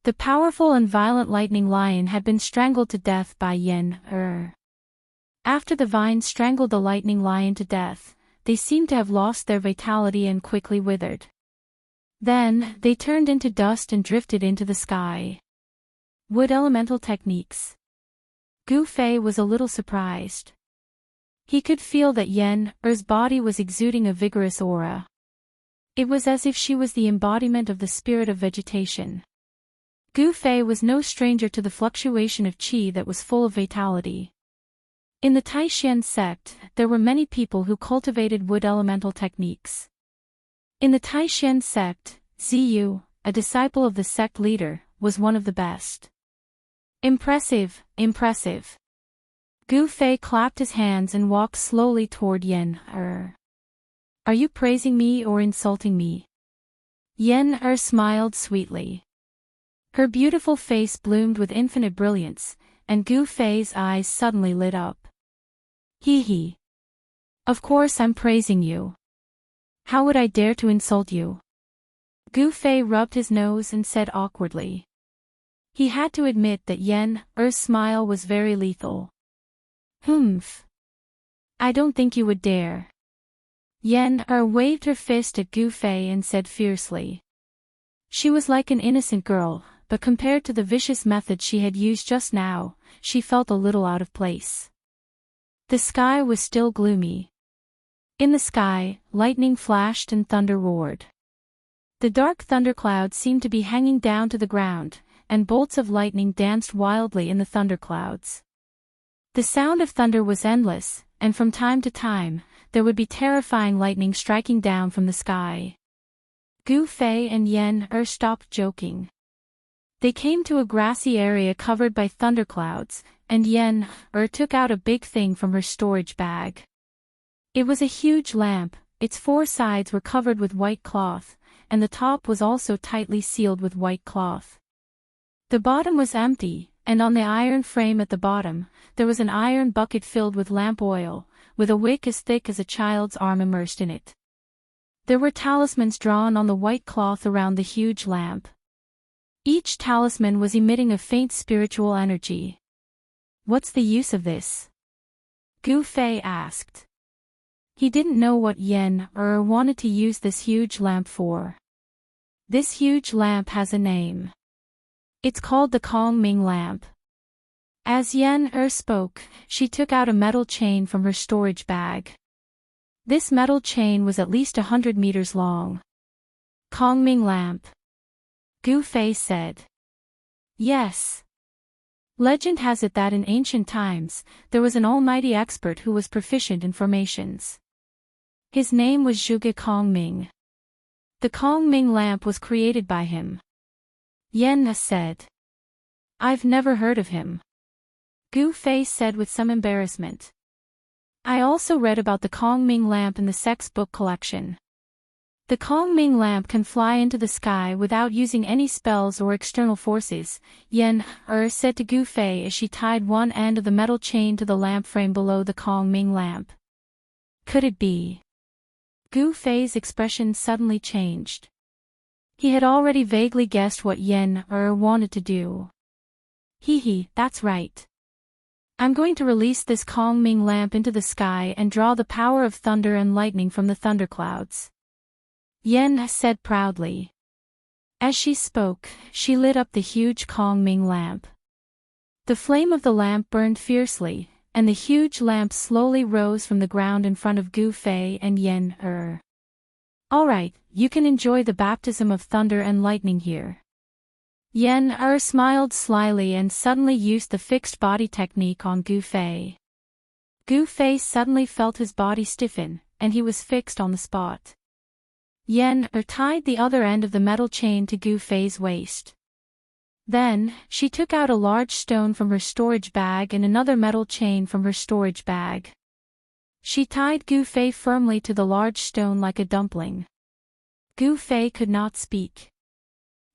[SPEAKER 1] The powerful and violent lightning lion had been strangled to death by Yen. After the vines strangled the lightning lion to death, they seemed to have lost their vitality and quickly withered. Then, they turned into dust and drifted into the sky. Wood elemental techniques. Gu Fei was a little surprised. He could feel that Yen's body was exuding a vigorous aura. It was as if she was the embodiment of the spirit of vegetation. Gu Fei was no stranger to the fluctuation of qi that was full of vitality. In the Taishan sect, there were many people who cultivated wood elemental techniques. In the Taishan sect, Ziyu, a disciple of the sect leader, was one of the best. Impressive, impressive. Gu Fei clapped his hands and walked slowly toward Yen. Are you praising me or insulting me? Yen smiled sweetly. Her beautiful face bloomed with infinite brilliance, and Gu Fei's eyes suddenly lit up. Hee hee. Of course I'm praising you. How would I dare to insult you? Gu Fei rubbed his nose and said awkwardly. He had to admit that Yen's smile was very lethal. Humph. I don't think you would dare. Yen waved her fist at Gu Fei and said fiercely. She was like an innocent girl, but compared to the vicious methods she had used just now, she felt a little out of place. The sky was still gloomy. In the sky, lightning flashed and thunder roared. The dark thunderclouds seemed to be hanging down to the ground, and bolts of lightning danced wildly in the thunderclouds. The sound of thunder was endless, and from time to time, there would be terrifying lightning striking down from the sky. Gu Fei and Yen stopped joking. They came to a grassy area covered by thunderclouds, and Yen took out a big thing from her storage bag. It was a huge lamp, its four sides were covered with white cloth, and the top was also tightly sealed with white cloth. The bottom was empty, and on the iron frame at the bottom, there was an iron bucket filled with lamp oil, with a wick as thick as a child's arm immersed in it. There were talismans drawn on the white cloth around the huge lamp. Each talisman was emitting a faint spiritual energy. What's the use of this? Gu Fei asked. He didn't know what Yen wanted to use this huge lamp for. This huge lamp has a name. It's called the Kongming lamp. As Yen spoke, she took out a metal chain from her storage bag. This metal chain was at least 100 meters long. Kongming lamp. Gu Fei said. Yes. Legend has it that in ancient times, there was an almighty expert who was proficient in formations. His name was Zhuge Kongming. The Kongming lamp was created by him. Yen said. I've never heard of him. Gu Fei said with some embarrassment. I also read about the Kongming lamp in the sex book collection. The Kongming lamp can fly into the sky without using any spells or external forces, Yen said to Gu Fei as she tied one end of the metal chain to the lamp frame below the Kongming lamp. Could it be? Gu Fei's expression suddenly changed. He had already vaguely guessed what Yen wanted to do. That's right. I'm going to release this Kongming lamp into the sky and draw the power of thunder and lightning from the thunderclouds. Yen said proudly. As she spoke, she lit up the huge Kongming lamp. The flame of the lamp burned fiercely, and the huge lamp slowly rose from the ground in front of Gu Fei and Yen. All right, you can enjoy the baptism of thunder and lightning here. Yen smiled slyly and suddenly used the fixed body technique on Gu Fei. Gu Fei suddenly felt his body stiffen, and he was fixed on the spot. Yen tied the other end of the metal chain to Gu Fei's waist. Then, she took out a large stone from her storage bag and another metal chain from her storage bag. She tied Gu Fei firmly to the large stone like a dumpling. Gu Fei could not speak.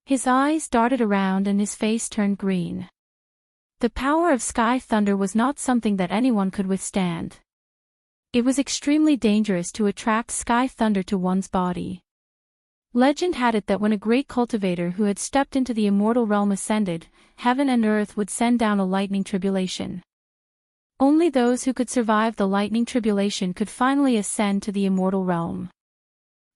[SPEAKER 1] His eyes darted around and his face turned green. The power of sky thunder was not something that anyone could withstand. It was extremely dangerous to attract sky thunder to one's body. Legend had it that when a great cultivator who had stepped into the immortal realm ascended, heaven and earth would send down a lightning tribulation. Only those who could survive the lightning tribulation could finally ascend to the immortal realm.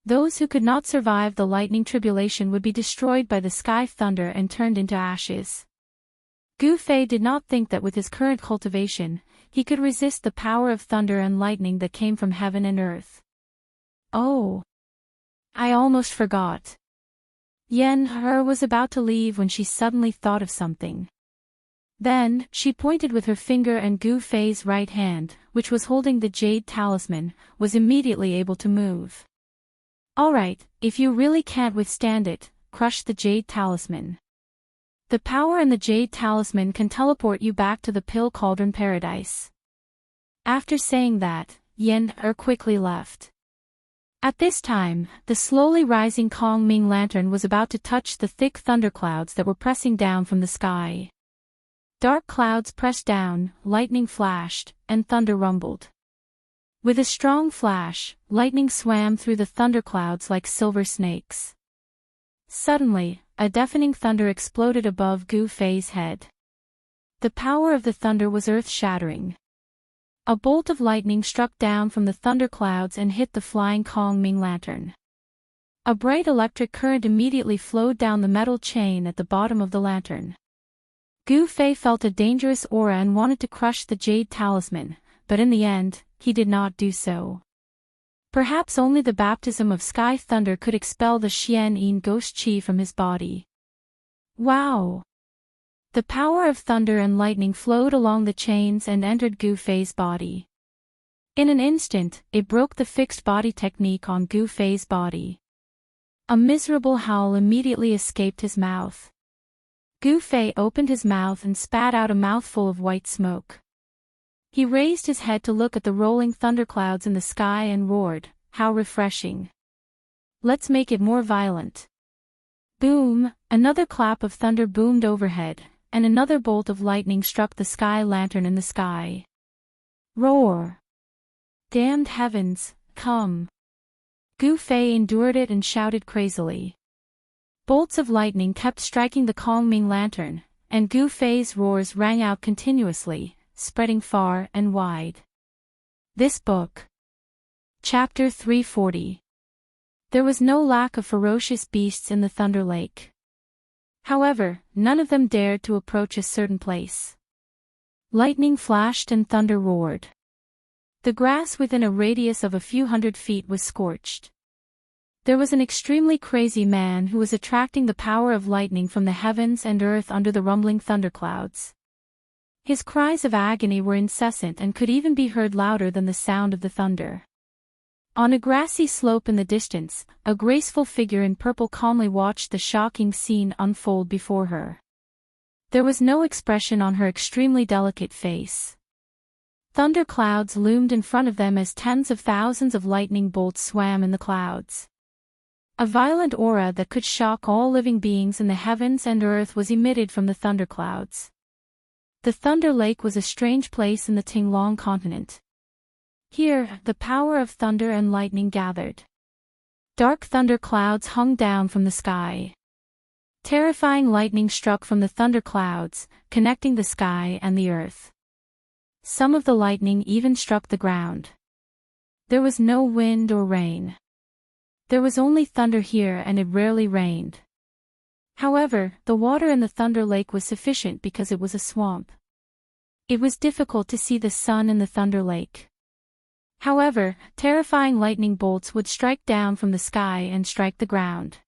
[SPEAKER 1] Those who could not survive the lightning tribulation would be destroyed by the sky thunder and turned into ashes. Gu Fei did not think that with his current cultivation, he could resist the power of thunder and lightning that came from heaven and earth. Oh! I almost forgot. Yen was about to leave when she suddenly thought of something. Then, she pointed with her finger and Gu Fei's right hand, which was holding the jade talisman, was immediately able to move. Alright, if you really can't withstand it, crush the jade talisman. The power in the jade talisman can teleport you back to the pill cauldron paradise. After saying that, Yen quickly left. At this time, the slowly rising Kongming lantern was about to touch the thick thunderclouds that were pressing down from the sky. Dark clouds pressed down, lightning flashed, and thunder rumbled. With a strong flash, lightning swam through the thunderclouds like silver snakes. Suddenly, a deafening thunder exploded above Gu Fei's head. The power of the thunder was earth-shattering. A bolt of lightning struck down from the thunderclouds and hit the flying Kongming lantern. A bright electric current immediately flowed down the metal chain at the bottom of the lantern. Gu Fei felt a dangerous aura and wanted to crush the jade talisman, but in the end, he did not do so. Perhaps only the baptism of sky thunder could expel the Xian-Yin ghost chi from his body. Wow! The power of thunder and lightning flowed along the chains and entered Gu Fei's body. In an instant, it broke the fixed body technique on Gu Fei's body. A miserable howl immediately escaped his mouth. Gu Fei opened his mouth and spat out a mouthful of white smoke. He raised his head to look at the rolling thunderclouds in the sky and roared, "How refreshing! Let's make it more violent." Boom! Another clap of thunder boomed overhead, and another bolt of lightning struck the sky lantern in the sky. Roar! Damned heavens, come! Gu Fei endured it and shouted crazily. Bolts of lightning kept striking the Kongming lantern, and Gu Fei's roars rang out continuously, spreading far and wide. This book. Chapter 340. There was no lack of ferocious beasts in the Thunder Lake. However, none of them dared to approach a certain place. Lightning flashed and thunder roared. The grass within a radius of a few hundred feet was scorched. There was an extremely crazy man who was attracting the power of lightning from the heavens and earth under the rumbling thunderclouds. His cries of agony were incessant and could even be heard louder than the sound of the thunder. On a grassy slope in the distance, a graceful figure in purple calmly watched the shocking scene unfold before her. There was no expression on her extremely delicate face. Thunder clouds loomed in front of them as tens of thousands of lightning bolts swam in the clouds. A violent aura that could shock all living beings in the heavens and earth was emitted from the thunderclouds. The Thunder Lake was a strange place in the Tinglong continent. Here, the power of thunder and lightning gathered. Dark thunder clouds hung down from the sky. Terrifying lightning struck from the thunder clouds, connecting the sky and the earth. Some of the lightning even struck the ground. There was no wind or rain. There was only thunder here and it rarely rained. However, the water in the Thunder Lake was sufficient because it was a swamp. It was difficult to see the sun in the Thunder Lake. However, terrifying lightning bolts would strike down from the sky and strike the ground.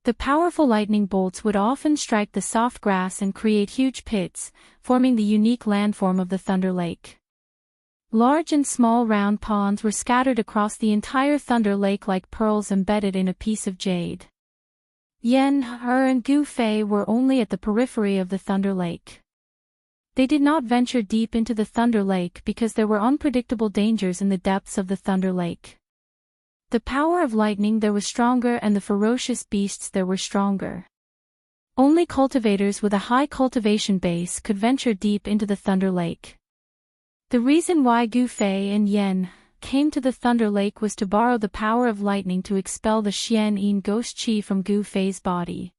[SPEAKER 1] The powerful lightning bolts would often strike the soft grass and create huge pits, forming the unique landform of the Thunder Lake. Large and small round ponds were scattered across the entire Thunder Lake like pearls embedded in a piece of jade. Yen, and Gu Fei were only at the periphery of the Thunder Lake. They did not venture deep into the Thunder Lake because there were unpredictable dangers in the depths of the Thunder Lake. The power of lightning there was stronger and the ferocious beasts there were stronger. Only cultivators with a high cultivation base could venture deep into the Thunder Lake. The reason why Gu Fei and Yen came to the Thunder Lake was to borrow the power of lightning to expel the Xian-Yin ghost chi from Gu Fei's body.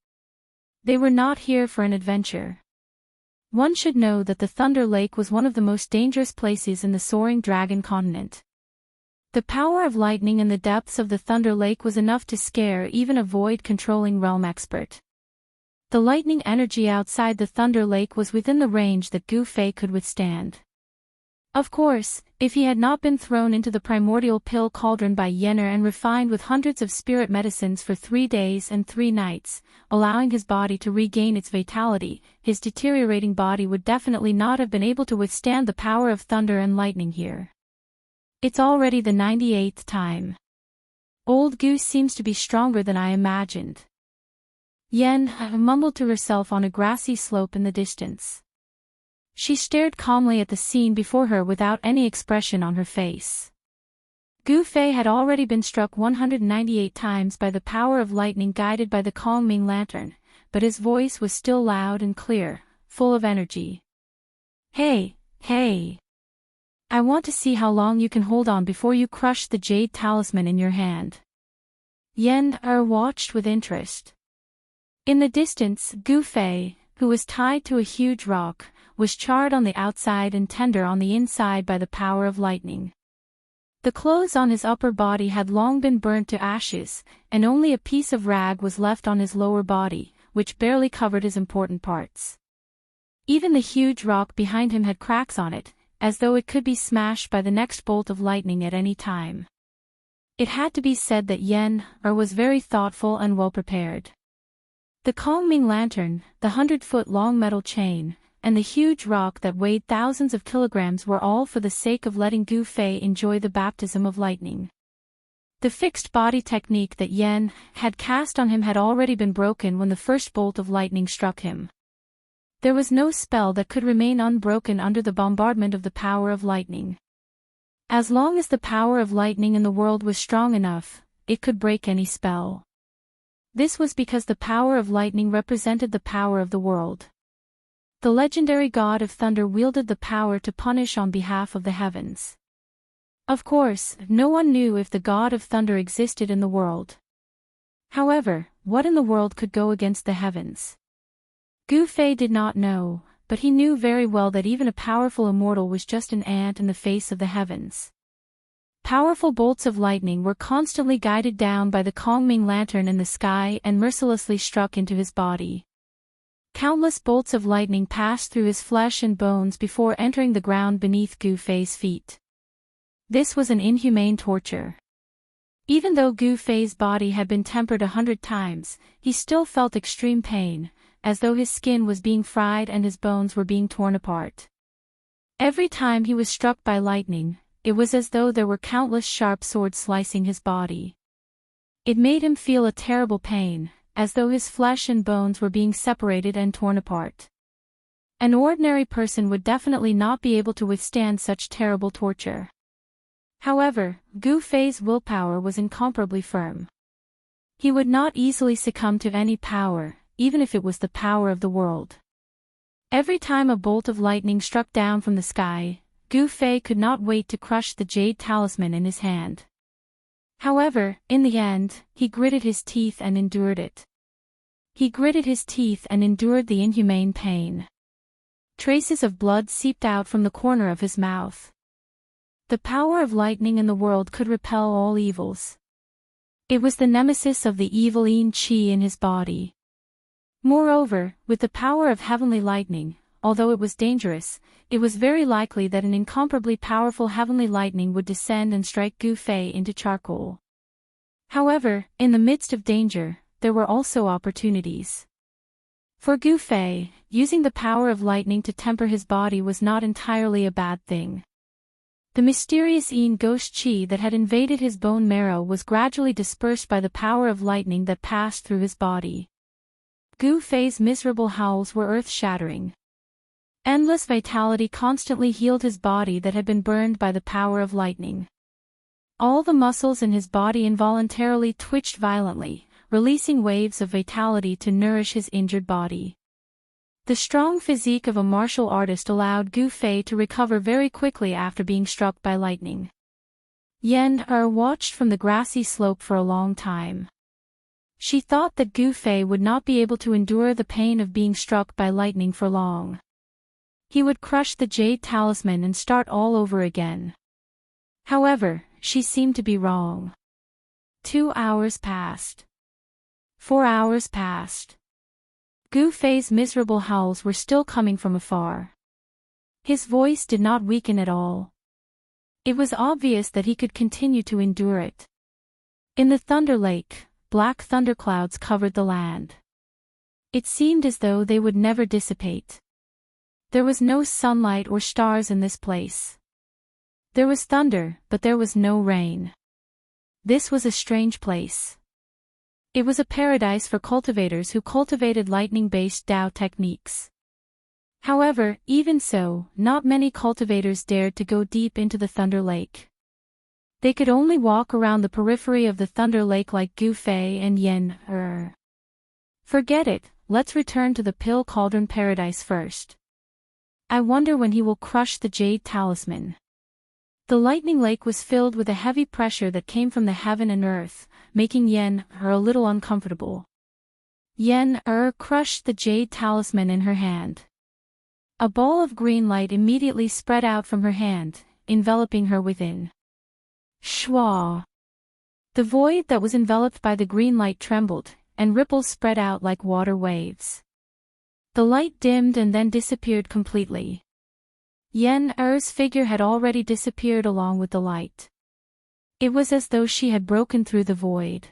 [SPEAKER 1] They were not here for an adventure. One should know that the Thunder Lake was one of the most dangerous places in the soaring dragon continent. The power of lightning in the depths of the Thunder Lake was enough to scare even a void-controlling realm expert. The lightning energy outside the Thunder Lake was within the range that Gu Fei could withstand. Of course, if he had not been thrown into the primordial pill cauldron by Yenner and refined with hundreds of spirit medicines for 3 days and 3 nights, allowing his body to regain its vitality, his deteriorating body would definitely not have been able to withstand the power of thunder and lightning here. It's already the 98th time. Old Goose seems to be stronger than I imagined. Yen mumbled to herself on a grassy slope in the distance. She stared calmly at the scene before her without any expression on her face. Gu Fei had already been struck 198 times by the power of lightning guided by the Kongming lantern, but his voice was still loud and clear, full of energy. Hey, hey! I want to see how long you can hold on before you crush the jade talisman in your hand. Yen-er watched with interest. In the distance, Gu Fei, who was tied to a huge rock, was charred on the outside and tender on the inside by the power of lightning. The clothes on his upper body had long been burnt to ashes, and only a piece of rag was left on his lower body, which barely covered his important parts. Even the huge rock behind him had cracks on it, as though it could be smashed by the next bolt of lightning at any time. It had to be said that Yen-er was very thoughtful and well prepared. The Kongming lantern, the 100-foot-long metal chain, and the huge rock that weighed thousands of kilograms were all for the sake of letting Gu Fei enjoy the baptism of lightning. The fixed body technique that Yen had cast on him had already been broken when the first bolt of lightning struck him. There was no spell that could remain unbroken under the bombardment of the power of lightning. As long as the power of lightning in the world was strong enough, it could break any spell. This was because the power of lightning represented the power of the world. The legendary god of thunder wielded the power to punish on behalf of the heavens. Of course, no one knew if the god of thunder existed in the world. However, what in the world could go against the heavens? Gu Fei did not know, but he knew very well that even a powerful immortal was just an ant in the face of the heavens. Powerful bolts of lightning were constantly guided down by the Kongming lantern in the sky and mercilessly struck into his body. Countless bolts of lightning passed through his flesh and bones before entering the ground beneath Gu Fei's feet. This was an inhumane torture. Even though Gu Fei's body had been tempered 100 times, he still felt extreme pain, as though his skin was being fried and his bones were being torn apart. Every time he was struck by lightning, it was as though there were countless sharp swords slicing his body. It made him feel a terrible pain, as though his flesh and bones were being separated and torn apart. An ordinary person would definitely not be able to withstand such terrible torture. However, Gu Fei's willpower was incomparably firm. He would not easily succumb to any power, even if it was the power of the world. Every time a bolt of lightning struck down from the sky, Gu Fei could not wait to crush the jade talisman in his hand. However, in the end, he gritted his teeth and endured it. He gritted his teeth and endured the inhumane pain. Traces of blood seeped out from the corner of his mouth. The power of lightning in the world could repel all evils. It was the nemesis of the evil Yin Qi in his body. Moreover, with the power of heavenly lightning, although it was dangerous, it was very likely that an incomparably powerful heavenly lightning would descend and strike Gu Fei into charcoal. However, in the midst of danger, there were also opportunities. For Gu Fei, using the power of lightning to temper his body was not entirely a bad thing. The mysterious Yin ghost Qi that had invaded his bone marrow was gradually dispersed by the power of lightning that passed through his body. Gu Fei's miserable howls were earth-shattering. Endless vitality constantly healed his body that had been burned by the power of lightning. All the muscles in his body involuntarily twitched violently, releasing waves of vitality to nourish his injured body. The strong physique of a martial artist allowed Gu Fei to recover very quickly after being struck by lightning. Yen-er watched from the grassy slope for a long time. She thought that Gu Fei would not be able to endure the pain of being struck by lightning for long. He would crush the jade talisman and start all over again. However, she seemed to be wrong. 2 hours passed. 4 hours passed. Gu Fei's miserable howls were still coming from afar. His voice did not weaken at all. It was obvious that he could continue to endure it. In the Thunder Lake, black thunderclouds covered the land. It seemed as though they would never dissipate. There was no sunlight or stars in this place. There was thunder, but there was no rain. This was a strange place. It was a paradise for cultivators who cultivated lightning-based Dao techniques. However, even so, not many cultivators dared to go deep into the Thunder Lake. They could only walk around the periphery of the Thunder Lake like Gu Fei and Yen-er. Forget it, let's return to the Pill Cauldron Paradise first. I wonder when he will crush the Jade Talisman. The lightning lake was filled with a heavy pressure that came from the heaven and earth, making Yen-Er a little uncomfortable. Yen-Er crushed the jade talisman in her hand. A ball of green light immediately spread out from her hand, enveloping her within. Shwa! The void that was enveloped by the green light trembled, and ripples spread out like water waves. The light dimmed and then disappeared completely. Yen-Er's figure had already disappeared along with the light. It was as though she had broken through the void.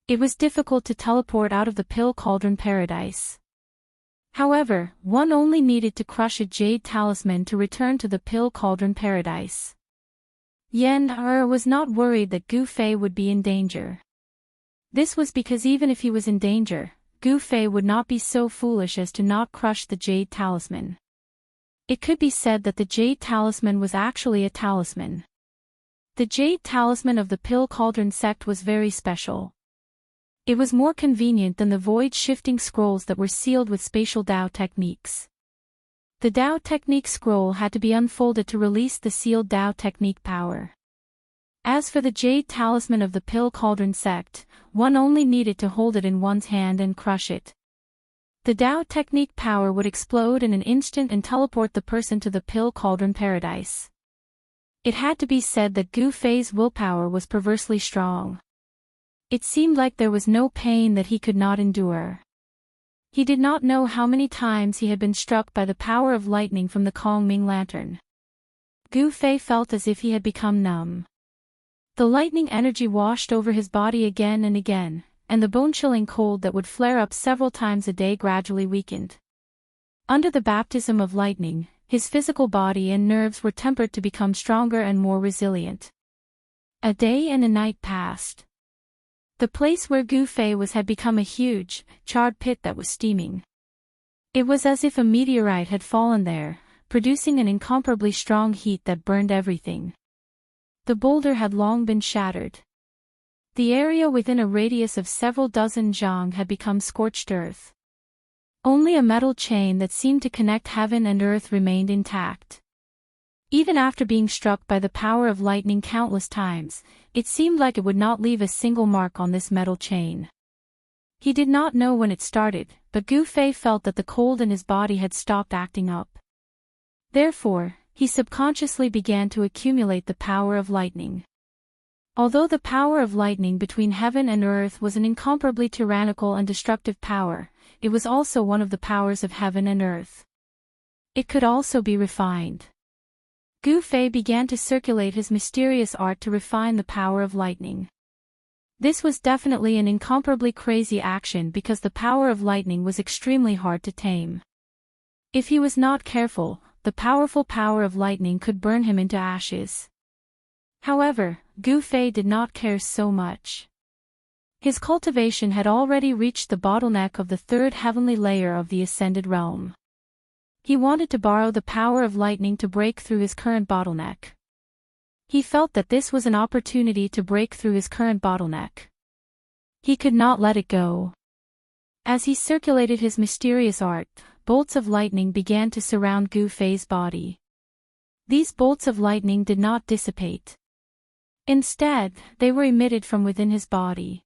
[SPEAKER 1] It was difficult to teleport out of the pill cauldron paradise. However, one only needed to crush a jade talisman to return to the pill cauldron paradise. Yen-Er was not worried that Gu Fei would be in danger. This was because even if he was in danger, Gu Fei would not be so foolish as to not crush the jade talisman. It could be said that the jade talisman was actually a talisman. The jade talisman of the pill cauldron sect was very special. It was more convenient than the void-shifting scrolls that were sealed with spatial Dao techniques. The Dao technique scroll had to be unfolded to release the sealed Dao technique power. As for the jade talisman of the pill cauldron sect, one only needed to hold it in one's hand and crush it. The Dao technique power would explode in an instant and teleport the person to the pill cauldron paradise. It had to be said that Gu Fei's willpower was perversely strong. It seemed like there was no pain that he could not endure. He did not know how many times he had been struck by the power of lightning from the Kongming lantern. Gu Fei felt as if he had become numb. The lightning energy washed over his body again and again, and the bone-chilling cold that would flare up several times a day gradually weakened. Under the baptism of lightning, his physical body and nerves were tempered to become stronger and more resilient. A day and a night passed. The place where Gu Fei was had become a huge, charred pit that was steaming. It was as if a meteorite had fallen there, producing an incomparably strong heat that burned everything. The boulder had long been shattered. The area within a radius of several dozen zhang had become scorched earth. Only a metal chain that seemed to connect heaven and earth remained intact. Even after being struck by the power of lightning countless times, it seemed like it would not leave a single mark on this metal chain. He did not know when it started, but Gu Fei felt that the cold in his body had stopped acting up. Therefore, he subconsciously began to accumulate the power of lightning. Although the power of lightning between heaven and earth was an incomparably tyrannical and destructive power, it was also one of the powers of heaven and earth. It could also be refined. Gu Fei began to circulate his mysterious art to refine the power of lightning. This was definitely an incomparably crazy action because the power of lightning was extremely hard to tame. If he was not careful, the powerful power of lightning could burn him into ashes. However, Gu Fei did not care so much. His cultivation had already reached the bottleneck of the third heavenly layer of the ascended realm. He wanted to borrow the power of lightning to break through his current bottleneck. He felt that this was an opportunity to break through his current bottleneck. He could not let it go. As he circulated his mysterious art, bolts of lightning began to surround Gu Fei's body. These bolts of lightning did not dissipate. Instead, they were emitted from within his body.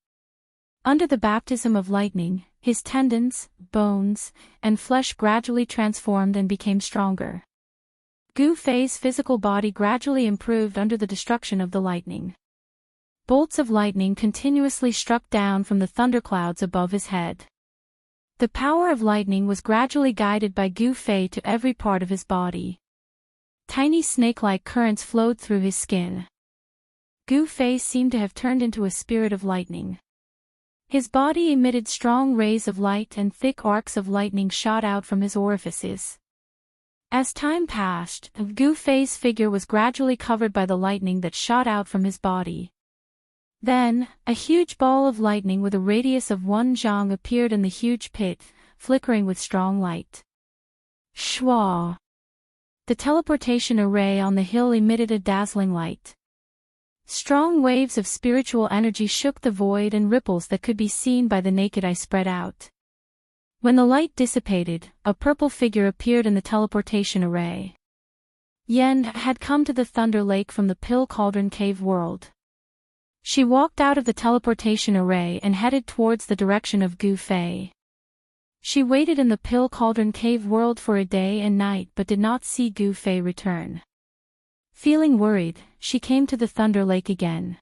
[SPEAKER 1] Under the baptism of lightning, his tendons, bones, and flesh gradually transformed and became stronger. Gu Fei's physical body gradually improved under the destruction of the lightning. Bolts of lightning continuously struck down from the thunderclouds above his head. The power of lightning was gradually guided by Gu Fei to every part of his body. Tiny snake-like currents flowed through his skin. Gu Fei seemed to have turned into a spirit of lightning. His body emitted strong rays of light and thick arcs of lightning shot out from his orifices. As time passed, Gu Fei's figure was gradually covered by the lightning that shot out from his body. Then, a huge ball of lightning with a radius of 1 zhang appeared in the huge pit, flickering with strong light. Shwa! The teleportation array on the hill emitted a dazzling light. Strong waves of spiritual energy shook the void and ripples that could be seen by the naked eye spread out. When the light dissipated, a purple figure appeared in the teleportation array. Yen had come to the Thunder Lake from the Pill Cauldron Cave world. She walked out of the teleportation array and headed towards the direction of Gu Fei. She waited in the Pill Cauldron Cave world for a day and night but did not see Gu Fei return. Feeling worried, she came to the Thunder Lake again.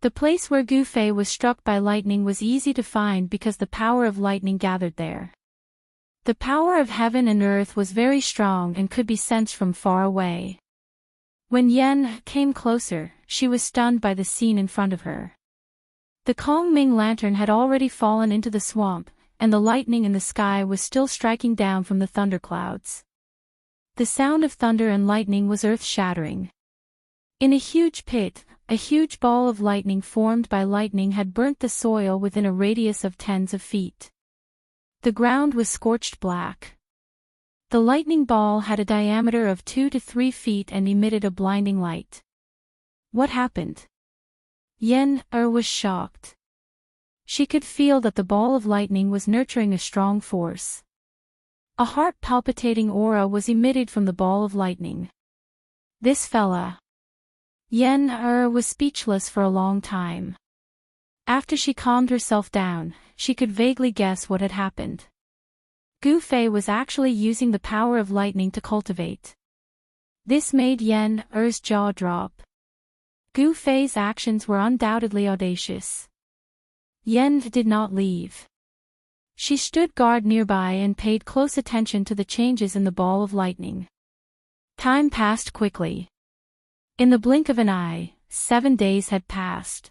[SPEAKER 1] The place where Gu Fei was struck by lightning was easy to find because the power of lightning gathered there. The power of heaven and earth was very strong and could be sensed from far away. When Yen came closer, she was stunned by the scene in front of her. The Kongming lantern had already fallen into the swamp, and the lightning in the sky was still striking down from the thunderclouds. The sound of thunder and lightning was earth-shattering. In a huge pit, a huge ball of lightning formed by lightning had burnt the soil within a radius of tens of feet. The ground was scorched black. The lightning ball had a diameter of 2 to 3 feet and emitted a blinding light. What happened? Yen was shocked. She could feel that the ball of lightning was nurturing a strong force. A heart-palpitating aura was emitted from the ball of lightning. This fella. Yen was speechless for a long time. After she calmed herself down, she could vaguely guess what had happened. Gu Fei was actually using the power of lightning to cultivate. This made Yen's jaw drop. Gu Fei's actions were undoubtedly audacious. Yen did not leave. She stood guard nearby and paid close attention to the changes in the ball of lightning. Time passed quickly. In the blink of an eye, 7 days had passed.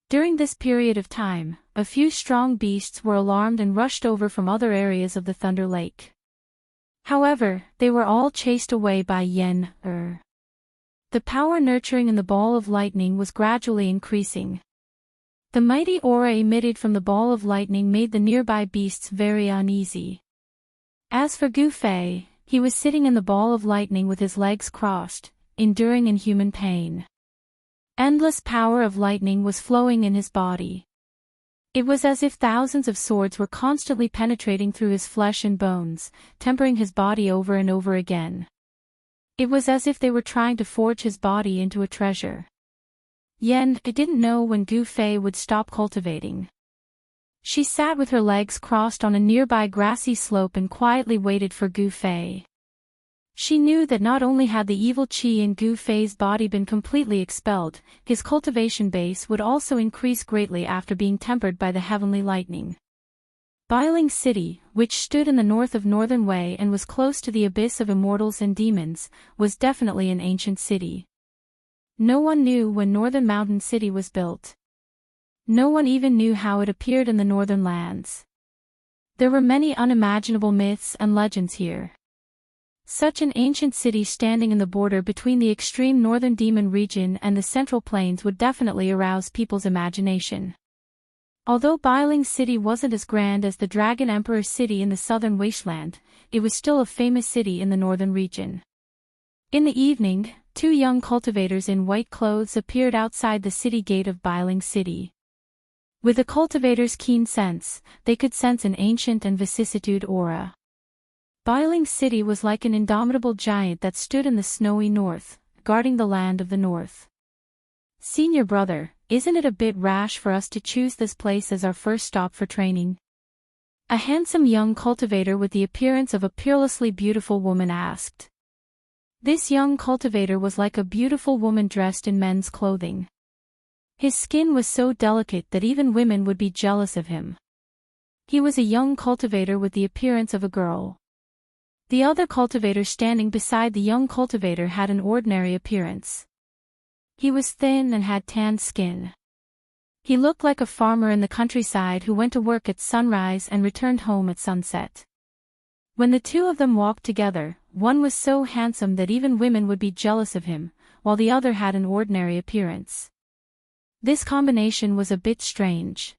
[SPEAKER 1] During this period of time, a few strong beasts were alarmed and rushed over from other areas of the Thunder Lake. However, they were all chased away by Yen. The power nurturing in the ball of lightning was gradually increasing. The mighty aura emitted from the ball of lightning made the nearby beasts very uneasy. As for Gu Fei, he was sitting in the ball of lightning with his legs crossed, enduring inhuman pain. Endless power of lightning was flowing in his body. It was as if thousands of swords were constantly penetrating through his flesh and bones, tempering his body over and over again. It was as if they were trying to forge his body into a treasure. Yen didn't know when Gu Fei would stop cultivating. She sat with her legs crossed on a nearby grassy slope and quietly waited for Gu Fei. She knew that not only had the evil qi in Gu Fei's body been completely expelled, his cultivation base would also increase greatly after being tempered by the heavenly lightning. Bailing City, which stood in the north of Northern Wei and was close to the abyss of immortals and demons, was definitely an ancient city. No one knew when Northern Mountain City was built. No one even knew how it appeared in the northern lands. There were many unimaginable myths and legends here. Such an ancient city standing in the border between the extreme northern demon region and the central plains would definitely arouse people's imagination. Although Bailing City wasn't as grand as the Dragon Emperor City in the southern wasteland, it was still a famous city in the northern region. In the evening, 2 young cultivators in white clothes appeared outside the city gate of Bailing City. With a cultivator's keen sense, they could sense an ancient and vicissitude aura. Bailing City was like an indomitable giant that stood in the snowy north, guarding the land of the north. Senior brother, isn't it a bit rash for us to choose this place as our first stop for training? A handsome young cultivator with the appearance of a peerlessly beautiful woman asked. This young cultivator was like a beautiful woman dressed in men's clothing. His skin was so delicate that even women would be jealous of him. He was a young cultivator with the appearance of a girl. The other cultivator standing beside the young cultivator had an ordinary appearance. He was thin and had tanned skin. He looked like a farmer in the countryside who went to work at sunrise and returned home at sunset. When the 2 of them walked together, one was so handsome that even women would be jealous of him, while the other had an ordinary appearance. This combination was a bit strange.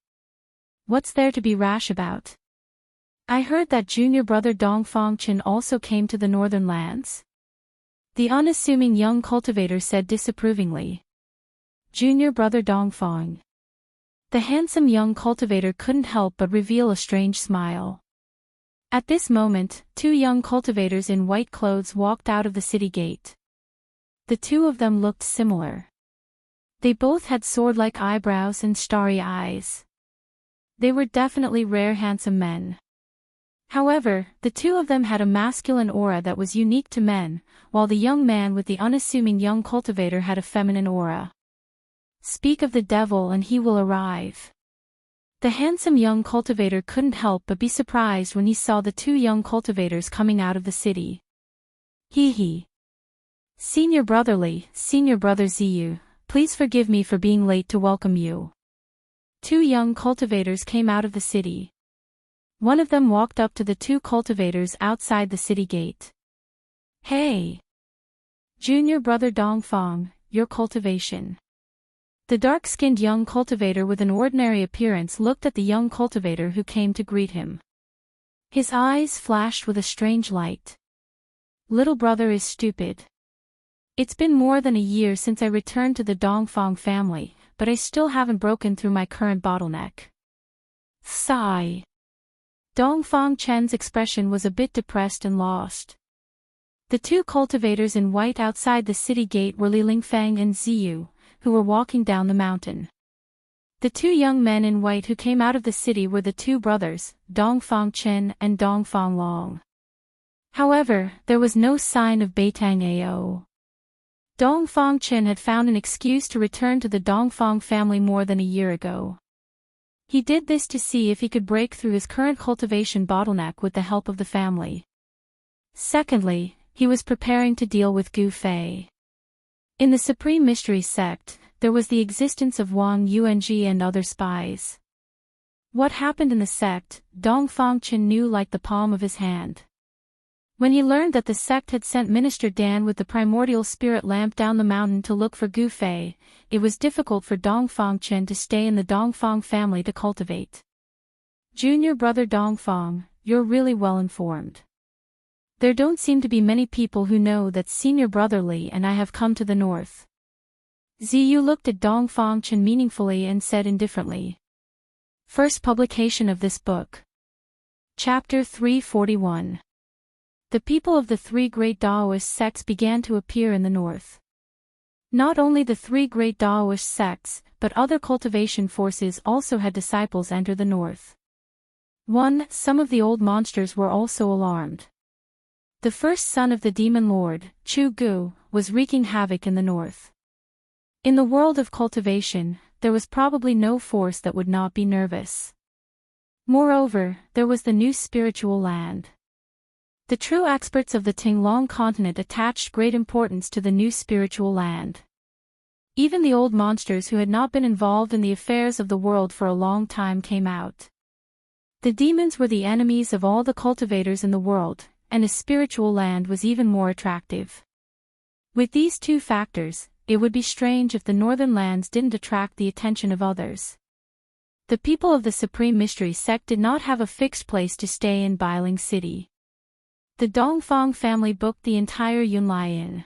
[SPEAKER 1] What's there to be rash about? I heard that junior brother Dongfang Chen also came to the northern lands. The unassuming young cultivator said disapprovingly. Junior brother Dongfang. The handsome young cultivator couldn't help but reveal a strange smile. At this moment, two young cultivators in white clothes walked out of the city gate. The two of them looked similar. They both had sword-like eyebrows and starry eyes. They were definitely rare handsome men. However, the two of them had a masculine aura that was unique to men, while the young man with the unassuming young cultivator had a feminine aura. Speak of the devil and he will arrive. The handsome young cultivator couldn't help but be surprised when he saw the two young cultivators coming out of the city. Hee. Senior Brotherly, Senior Brother Ziyu, please forgive me for being late to welcome you. Two young cultivators came out of the city. One of them walked up to the two cultivators outside the city gate. Hey! Junior Brother Dongfang, your cultivation. The dark-skinned young cultivator with an ordinary appearance looked at the young cultivator who came to greet him. His eyes flashed with a strange light. Little brother is stupid. It's been more than a year since I returned to the Dongfang family, but I still haven't broken through my current bottleneck. Sigh. Dongfang Chen's expression was a bit depressed and lost. The two cultivators in white outside the city gate were Li Lingfeng and Ziyu, who were walking down the mountain. The two young men in white who came out of the city were the two brothers, Dongfang Chen and Dongfang Long. However, there was no sign of Beitang Ao. Dongfang Chen had found an excuse to return to the Dongfang family more than a year ago. He did this to see if he could break through his current cultivation bottleneck with the help of the family. Secondly, he was preparing to deal with Gu Fei. In the Supreme Mystery Sect, there was the existence of Wang Yuanji and other spies. What happened in the sect, Dongfang Chen knew like the palm of his hand. When he learned that the sect had sent Minister Dan with the primordial spirit lamp down the mountain to look for Gu Fei, it was difficult for Dongfang Chen to stay in the Dongfang family to cultivate. Junior Brother Dongfang, you're really well informed. There don't seem to be many people who know that Senior Brotherly and I have come to the north. Ziyu looked at Dongfang Chen meaningfully and said indifferently. First publication of this book. Chapter 341. The people of the three great Daoist sects began to appear in the north. Not only the three great Daoist sects, but other cultivation forces also had disciples enter the north. Some of the old monsters were also alarmed. The first son of the demon lord, Chu Gu, was wreaking havoc in the north. In the world of cultivation, there was probably no force that would not be nervous. Moreover, there was the new spiritual land. The true experts of the Tinglong continent attached great importance to the new spiritual land. Even the old monsters who had not been involved in the affairs of the world for a long time came out. The demons were the enemies of all the cultivators in the world, and a spiritual land was even more attractive. With these two factors, it would be strange if the northern lands didn't attract the attention of others. The people of the Supreme Mystery Sect did not have a fixed place to stay in Bailing City. The Dongfang family booked the entire Yunlai Inn.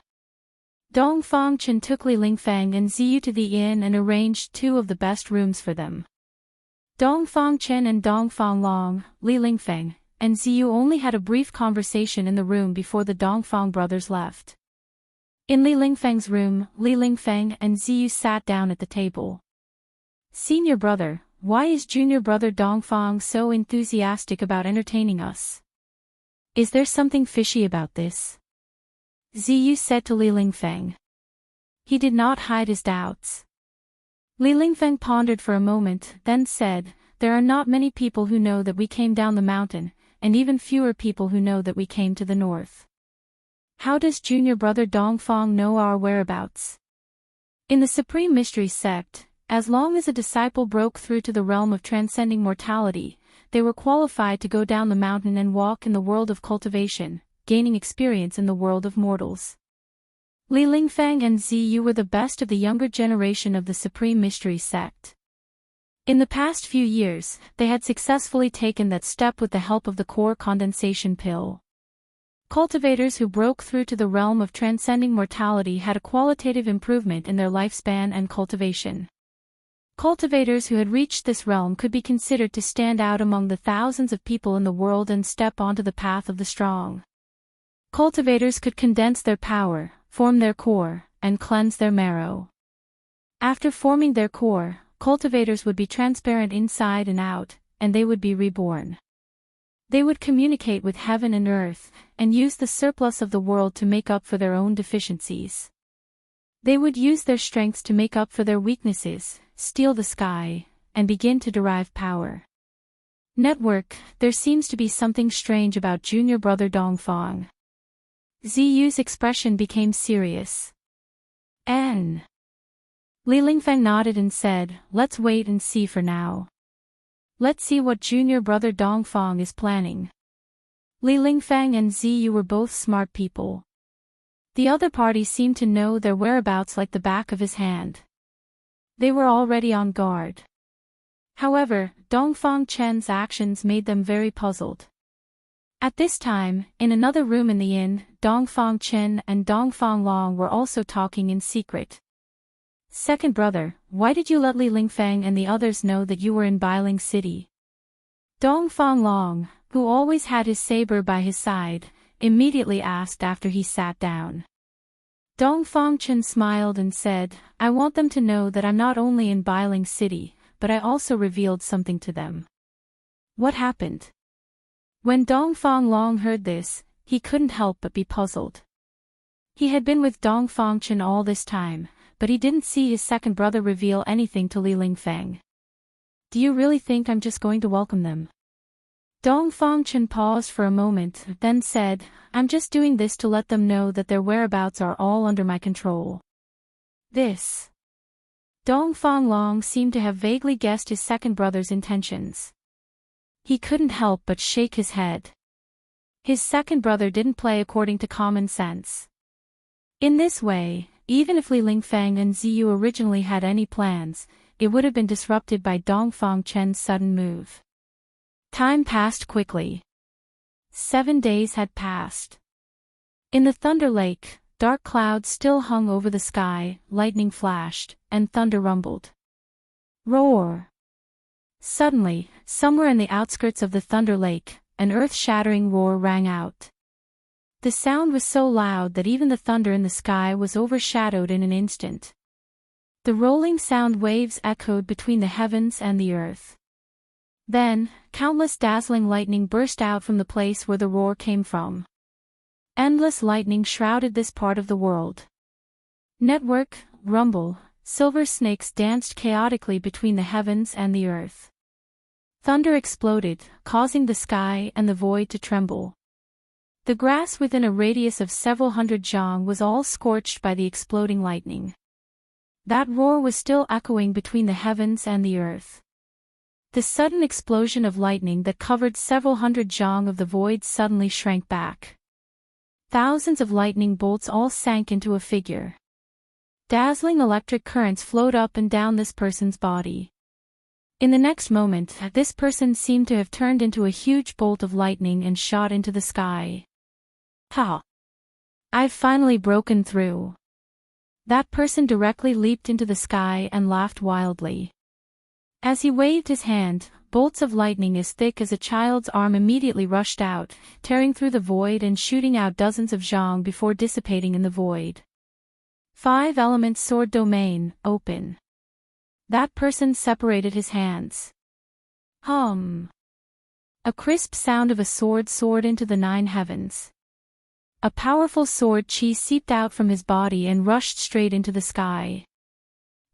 [SPEAKER 1] Dongfang Chen took Li Lingfeng and Ziyu to the inn and arranged two of the best rooms for them. Dongfang Chen and Dongfang Long, Li Lingfeng, and Ziyu only had a brief conversation in the room before the Dongfang brothers left. In Li Lingfeng's room, Li Lingfeng and Ziyu sat down at the table. Senior brother, why is junior brother Dongfang so enthusiastic about entertaining us? Is there something fishy about this? Ziyu said to Li Lingfeng. He did not hide his doubts. Li Lingfeng pondered for a moment, then said, there are not many people who know that we came down the mountain, and even fewer people who know that we came to the north. How does junior brother Dongfang know our whereabouts? In the Supreme Mystery Sect, as long as a disciple broke through to the realm of transcending mortality, they were qualified to go down the mountain and walk in the world of cultivation, gaining experience in the world of mortals. Li Lingfeng and Ziyu were the best of the younger generation of the Supreme Mystery Sect. In the past few years, they had successfully taken that step with the help of the core condensation pill. Cultivators who broke through to the realm of transcending mortality had a qualitative improvement in their lifespan and cultivation. Cultivators who had reached this realm could be considered to stand out among the thousands of people in the world and step onto the path of the strong. Cultivators could condense their power, form their core, and cleanse their marrow. After forming their core, cultivators would be transparent inside and out, and they would be reborn. They would communicate with heaven and earth, and use the surplus of the world to make up for their own deficiencies. They would use their strengths to make up for their weaknesses, steal the sky, and begin to derive power. Network, there seems to be something strange about junior brother Dongfang. Ziyu's expression became serious. Li Lingfeng nodded and said, let's wait and see for now. Let's see what junior brother Dongfang is planning. Li Lingfeng and Ziyu were both smart people. The other party seemed to know their whereabouts like the back of his hand. They were already on guard. However, Dongfang Chen's actions made them very puzzled. At this time, in another room in the inn, Dongfang Chen and Dongfang Long were also talking in secret. Second brother, why did you let Li Lingfeng and the others know that you were in Bailing City? Dongfang Long, who always had his saber by his side, immediately asked after he sat down. Dongfang Chen smiled and said, I want them to know that I'm not only in Bailing City, but I also revealed something to them. What happened? When Dongfang Long heard this, he couldn't help but be puzzled. He had been with Dongfang Chen all this time, but he didn't see his second brother reveal anything to Li Lingfeng. Do you really think I'm just going to welcome them? Dongfang Chen paused for a moment, then said, I'm just doing this to let them know that their whereabouts are all under my control. This. Dongfang Long seemed to have vaguely guessed his second brother's intentions. He couldn't help but shake his head. His second brother didn't play according to common sense. In this way, even if Li Lingfeng and Ziyu originally had any plans, it would have been disrupted by Dongfang Chen's sudden move. Time passed quickly. 7 days had passed. In the Thunder Lake, dark clouds still hung over the sky, lightning flashed, and thunder rumbled. Roar! Suddenly, somewhere in the outskirts of the Thunder Lake, an earth-shattering roar rang out. The sound was so loud that even the thunder in the sky was overshadowed in an instant. The rolling sound waves echoed between the heavens and the earth. Then, countless dazzling lightning burst out from the place where the roar came from. Endless lightning shrouded this part of the world. Network, rumble, silver snakes danced chaotically between the heavens and the earth. Thunder exploded, causing the sky and the void to tremble. The grass within a radius of several hundred zhang was all scorched by the exploding lightning. That roar was still echoing between the heavens and the earth. The sudden explosion of lightning that covered several hundred zhang of the void suddenly shrank back. Thousands of lightning bolts all sank into a figure. Dazzling electric currents flowed up and down this person's body. In the next moment, this person seemed to have turned into a huge bolt of lightning and shot into the sky. Ha! I've finally broken through. That person directly leaped into the sky and laughed wildly. As he waved his hand, bolts of lightning as thick as a child's arm immediately rushed out, tearing through the void and shooting out dozens of zhang before dissipating in the void. 5 Elements Sword Domain, open. That person separated his hands. Hum. A crisp sound of a sword soared into the 9 heavens. A powerful sword chi seeped out from his body and rushed straight into the sky.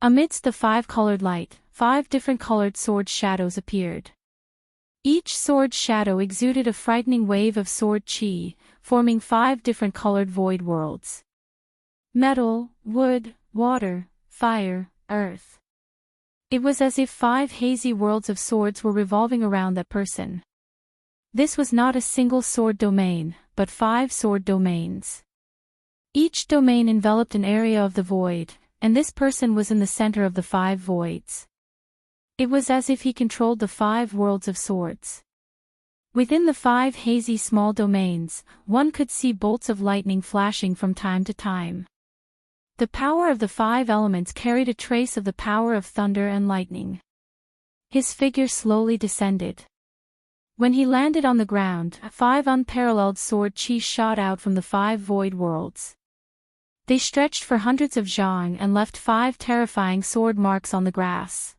[SPEAKER 1] Amidst the 5-colored light, 5 different colored sword shadows appeared. Each sword shadow exuded a frightening wave of sword chi, forming 5 different colored void worlds. Metal, wood, water, fire, earth. It was as if 5 hazy worlds of swords were revolving around that person. This was not a single sword domain, but 5 sword domains. Each domain enveloped an area of the void, and this person was in the center of the 5 voids. It was as if he controlled the 5 worlds of swords. Within the 5 hazy small domains, one could see bolts of lightning flashing from time to time. The power of the 5 elements carried a trace of the power of thunder and lightning. His figure slowly descended. When he landed on the ground, 5 unparalleled sword chi shot out from the 5 void worlds. They stretched for hundreds of zhang and left 5 terrifying sword marks on the grass.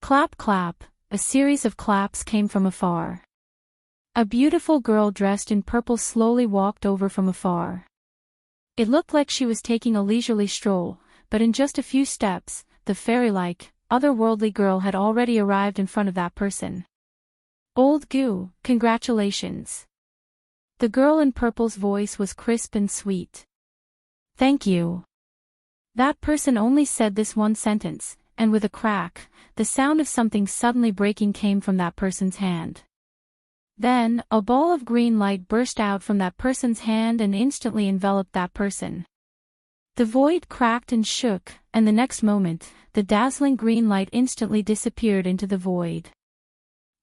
[SPEAKER 1] Clap clap, a series of claps came from afar. A beautiful girl dressed in purple slowly walked over from afar. It looked like she was taking a leisurely stroll, but in just a few steps, the fairy-like, otherworldly girl had already arrived in front of that person. Old Gu, congratulations. The girl in purple's voice was crisp and sweet. Thank you. That person only said this one sentence, and with a crack, the sound of something suddenly breaking came from that person's hand. Then, a ball of green light burst out from that person's hand and instantly enveloped that person. The void cracked and shook, and the next moment, the dazzling green light instantly disappeared into the void.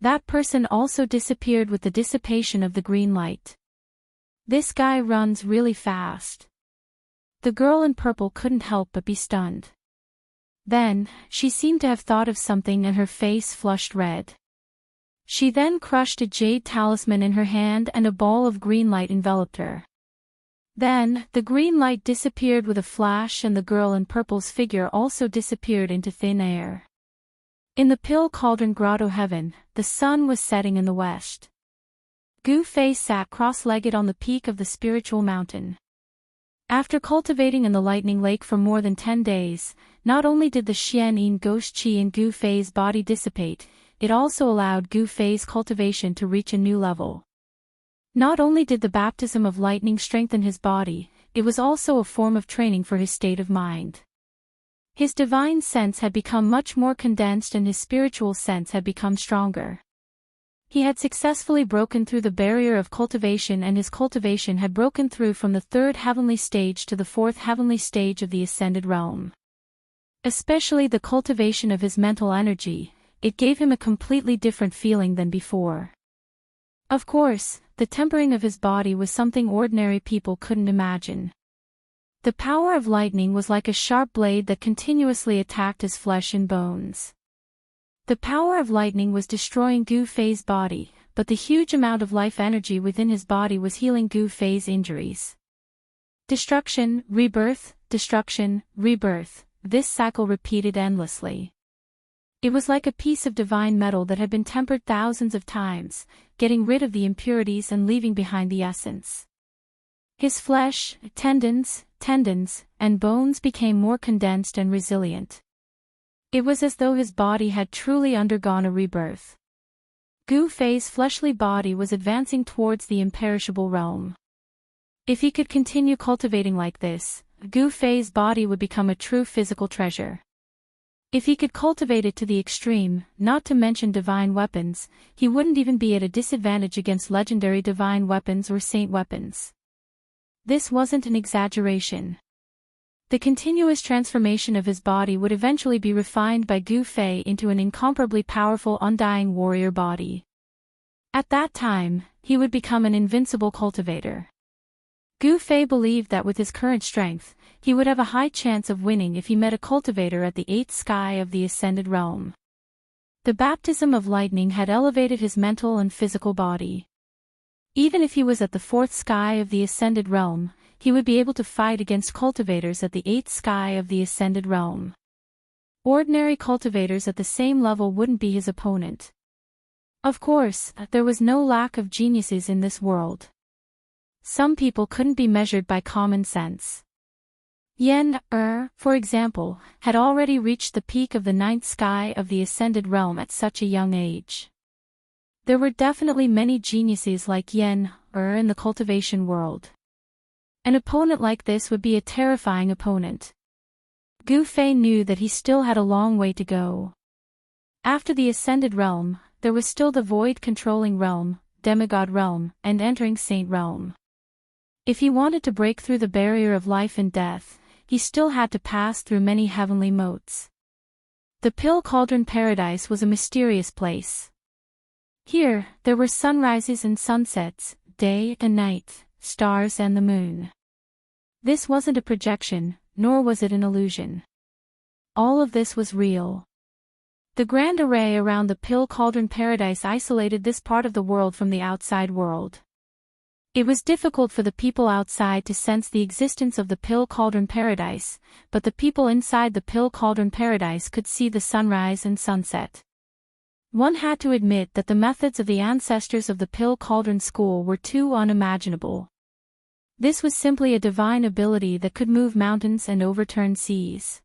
[SPEAKER 1] That person also disappeared with the dissipation of the green light. This guy runs really fast. The girl in purple couldn't help but be stunned. Then, she seemed to have thought of something and her face flushed red. She then crushed a jade talisman in her hand and a ball of green light enveloped her. Then, the green light disappeared with a flash and the girl in purple's figure also disappeared into thin air. In the Pill Cauldron Grotto heaven, the sun was setting in the west. Gu Fei sat cross-legged on the peak of the spiritual mountain. After cultivating in the lightning lake for more than 10 days, not only did the Xian-Yin ghost chi in Gu Fei's body dissipate, it also allowed Gu Fei's cultivation to reach a new level. Not only did the baptism of lightning strengthen his body, it was also a form of training for his state of mind. His divine sense had become much more condensed and his spiritual sense had become stronger. He had successfully broken through the barrier of cultivation and his cultivation had broken through from the 3rd heavenly stage to the 4th heavenly stage of the ascended realm. Especially the cultivation of his mental energy, it gave him a completely different feeling than before. Of course, the tempering of his body was something ordinary people couldn't imagine. The power of lightning was like a sharp blade that continuously attacked his flesh and bones. The power of lightning was destroying Gu Fei's body, but the huge amount of life energy within his body was healing Gu Fei's injuries. Destruction, rebirth, destruction, rebirth, this cycle repeated endlessly. It was like a piece of divine metal that had been tempered thousands of times, getting rid of the impurities and leaving behind the essence. His flesh, tendons, and bones became more condensed and resilient. It was as though his body had truly undergone a rebirth. Gu Fei's fleshly body was advancing towards the imperishable realm. If he could continue cultivating like this, Gu Fei's body would become a true physical treasure. If he could cultivate it to the extreme, not to mention divine weapons, he wouldn't even be at a disadvantage against legendary divine weapons or saint weapons. This wasn't an exaggeration. The continuous transformation of his body would eventually be refined by Gu Fei into an incomparably powerful undying warrior body. At that time, he would become an invincible cultivator. Gu Fei believed that with his current strength, he would have a high chance of winning if he met a cultivator at the 8th sky of the ascended realm. The baptism of lightning had elevated his mental and physical body. Even if he was at the 4th sky of the ascended realm, he would be able to fight against cultivators at the 8th sky of the ascended realm. Ordinary cultivators at the same level wouldn't be his opponent. Of course, there was no lack of geniuses in this world. Some people couldn't be measured by common sense. Yen, for example, had already reached the peak of the 9th sky of the ascended realm at such a young age. There were definitely many geniuses like Yen, in the cultivation world. An opponent like this would be a terrifying opponent. Gu Fei knew that he still had a long way to go. After the ascended realm, there was still the void-controlling realm, demigod realm, and entering saint realm. If he wanted to break through the barrier of life and death, he still had to pass through many heavenly motes. The Pill Cauldron Paradise was a mysterious place. Here, there were sunrises and sunsets, day and night, stars and the moon. This wasn't a projection, nor was it an illusion. All of this was real. The grand array around the pill cauldron paradise isolated this part of the world from the outside world. It was difficult for the people outside to sense the existence of the pill cauldron paradise, but the people inside the pill cauldron paradise could see the sunrise and sunset. One had to admit that the methods of the ancestors of the pill cauldron school were too unimaginable. This was simply a divine ability that could move mountains and overturn seas.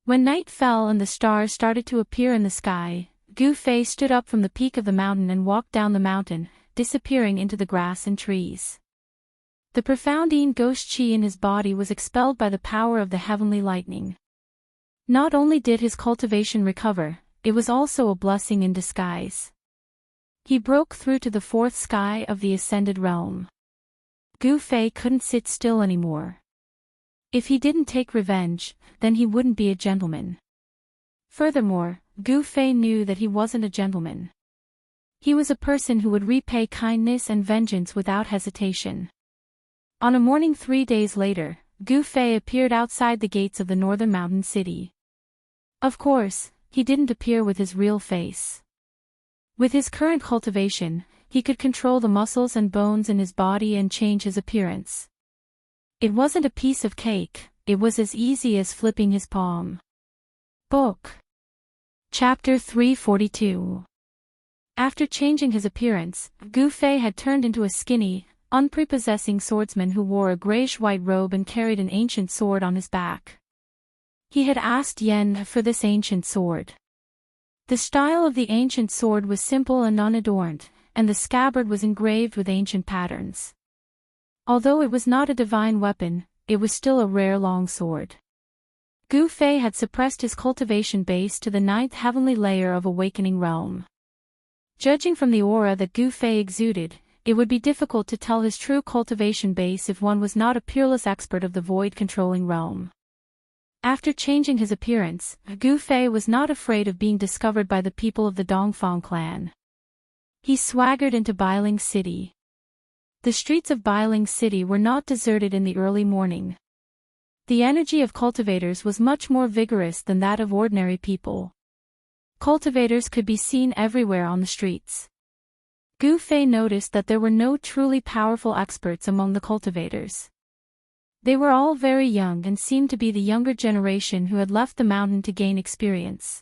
[SPEAKER 1] When night fell and the stars started to appear in the sky, Gu Fei stood up from the peak of the mountain and walked down the mountain, disappearing into the grass and trees. The profound Yin ghost chi in his body was expelled by the power of the heavenly lightning. Not only did his cultivation recover, it was also a blessing in disguise. He broke through to the fourth sky of the ascended realm. Gu Fei couldn't sit still anymore. If he didn't take revenge, then he wouldn't be a gentleman. Furthermore, Gu Fei knew that he wasn't a gentleman. He was a person who would repay kindness and vengeance without hesitation. On a morning 3 days later, Gu Fei appeared outside the gates of the northern mountain city. Of course, he didn't appear with his real face. With his current cultivation, he could control the muscles and bones in his body and change his appearance. It wasn't a piece of cake, it was as easy as flipping his palm. Book. Chapter 342. After changing his appearance, Gu Fei had turned into a skinny, unprepossessing swordsman who wore a grayish-white robe and carried an ancient sword on his back. He had asked Yen for this ancient sword. The style of the ancient sword was simple and unadorned, and the scabbard was engraved with ancient patterns. Although it was not a divine weapon, it was still a rare long sword. Gu Fei had suppressed his cultivation base to the 9th heavenly layer of awakening realm. Judging from the aura that Gu Fei exuded, it would be difficult to tell his true cultivation base if one was not a peerless expert of the void-controlling realm. After changing his appearance, Gu Fei was not afraid of being discovered by the people of the Dongfang clan. He swaggered into Bailing City. The streets of Bailing City were not deserted in the early morning. The energy of cultivators was much more vigorous than that of ordinary people. Cultivators could be seen everywhere on the streets. Gu Fei noticed that there were no truly powerful experts among the cultivators. They were all very young and seemed to be the younger generation who had left the mountain to gain experience.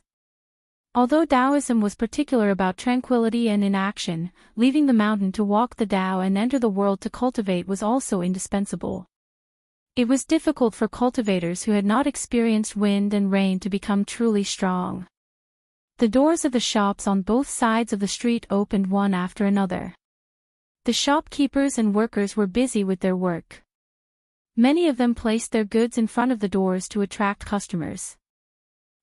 [SPEAKER 1] Although Taoism was particular about tranquility and inaction, leaving the mountain to walk the Tao and enter the world to cultivate was also indispensable. It was difficult for cultivators who had not experienced wind and rain to become truly strong. The doors of the shops on both sides of the street opened one after another. The shopkeepers and workers were busy with their work. Many of them placed their goods in front of the doors to attract customers.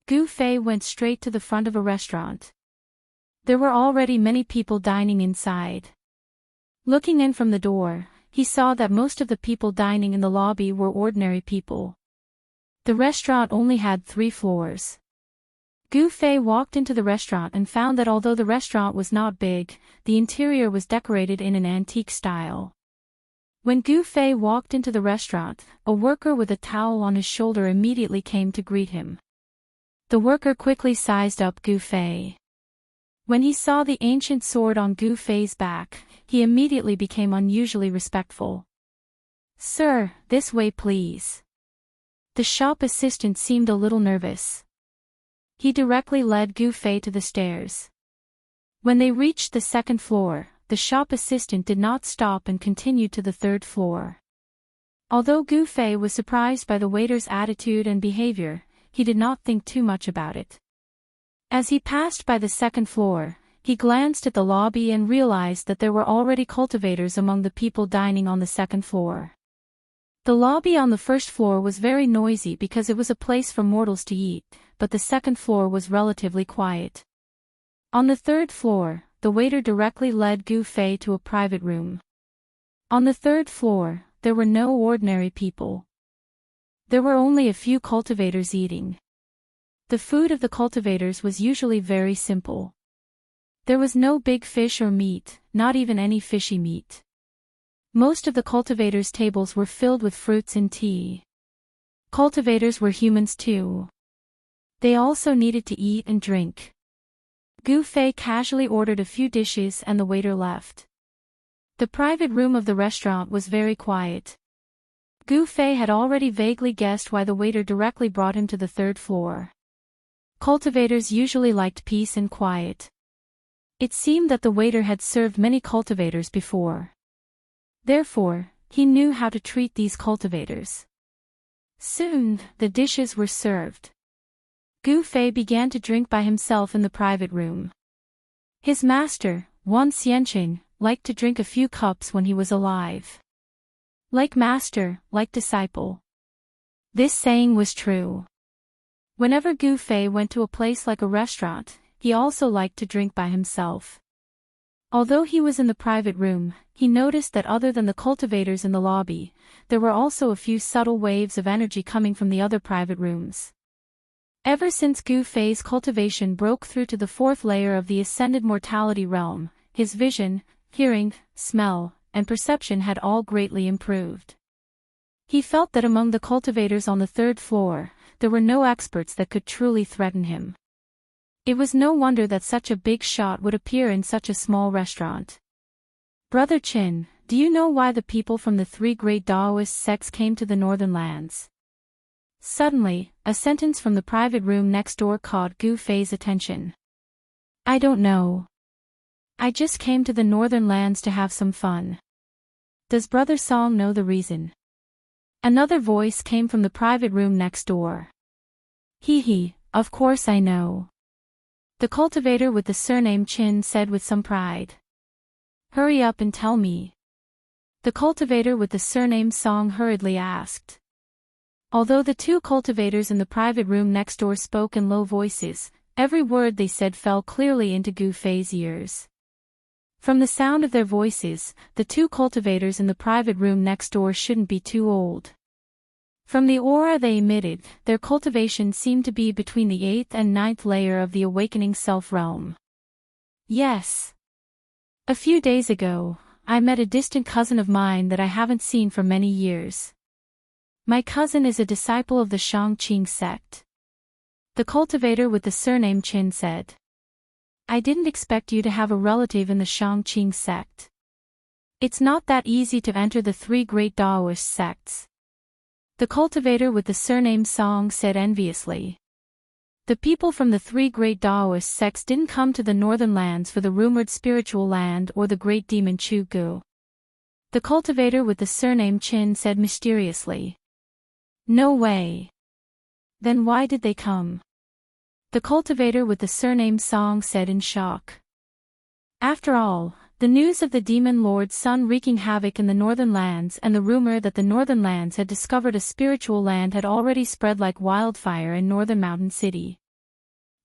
[SPEAKER 1] Gu Fei went straight to the front of a restaurant. There were already many people dining inside. Looking in from the door, he saw that most of the people dining in the lobby were ordinary people. The restaurant only had 3 floors. Gu Fei walked into the restaurant and found that although the restaurant was not big, the interior was decorated in an antique style. When Gu Fei walked into the restaurant, a worker with a towel on his shoulder immediately came to greet him. The worker quickly sized up Gu Fei. When he saw the ancient sword on Gu Fei's back, he immediately became unusually respectful. "Sir, this way please." The shop assistant seemed a little nervous. He directly led Gu Fei to the stairs. When they reached the 2nd floor, the shop assistant did not stop and continued to the 3rd floor. Although Gu Fei was surprised by the waiter's attitude and behavior, he did not think too much about it. As he passed by the 2nd floor, he glanced at the lobby and realized that there were already cultivators among the people dining on the 2nd floor. The lobby on the 1st floor was very noisy because it was a place for mortals to eat, but the 2nd floor was relatively quiet. On the 3rd floor, the waiter directly led Gu Fei to a private room. On the 3rd floor, there were no ordinary people. There were only a few cultivators eating. The food of the cultivators was usually very simple. There was no big fish or meat, not even any fishy meat. Most of the cultivators' tables were filled with fruits and tea. Cultivators were humans too. They also needed to eat and drink. Gu Fei casually ordered a few dishes and the waiter left. The private room of the restaurant was very quiet. Gu Fei had already vaguely guessed why the waiter directly brought him to the third floor. Cultivators usually liked peace and quiet. It seemed that the waiter had served many cultivators before. Therefore, he knew how to treat these cultivators. Soon, the dishes were served. Gu Fei began to drink by himself in the private room. His master, Wan Xianqing, liked to drink a few cups when he was alive. Like master, like disciple. This saying was true. Whenever Gu Fei went to a place like a restaurant, he also liked to drink by himself. Although he was in the private room, he noticed that other than the cultivators in the lobby, there were also a few subtle waves of energy coming from the other private rooms. Ever since Gu Fei's cultivation broke through to the fourth layer of the ascended mortality realm, his vision, hearing, smell, and perception had all greatly improved. He felt that among the cultivators on the third floor, there were no experts that could truly threaten him. It was no wonder that such a big shot would appear in such a small restaurant. Brother Qin, do you know why the people from the three great Taoist sects came to the northern lands? Suddenly, a sentence from the private room next door caught Gu Fei's attention. I don't know. I just came to the northern lands to have some fun. Does Brother Song know the reason? Another voice came from the private room next door. He, of course I know. The cultivator with the surname Qin said with some pride. Hurry up and tell me. The cultivator with the surname Song hurriedly asked. Although the two cultivators in the private room next door spoke in low voices, every word they said fell clearly into Gu Fei's ears. From the sound of their voices, the two cultivators in the private room next door shouldn't be too old. From the aura they emitted, their cultivation seemed to be between the 8th and 9th layer of the awakening self-realm. Yes. A few days ago, I met a distant cousin of mine that I haven't seen for many years. My cousin is a disciple of the Shangqing sect. The cultivator with the surname Qin said. I didn't expect you to have a relative in the Shangqing sect. It's not that easy to enter the three great Taoist sects. The cultivator with the surname Song said enviously. The people from the three great Taoist sects didn't come to the northern lands for the rumored spiritual land or the great demon Chu Gu. The cultivator with the surname Qin said mysteriously. No way. Then why did they come? The cultivator with the surname Song said in shock. After all, the news of the demon lord's son wreaking havoc in the northern lands and the rumor that the northern lands had discovered a spiritual land had already spread like wildfire in northern mountain city.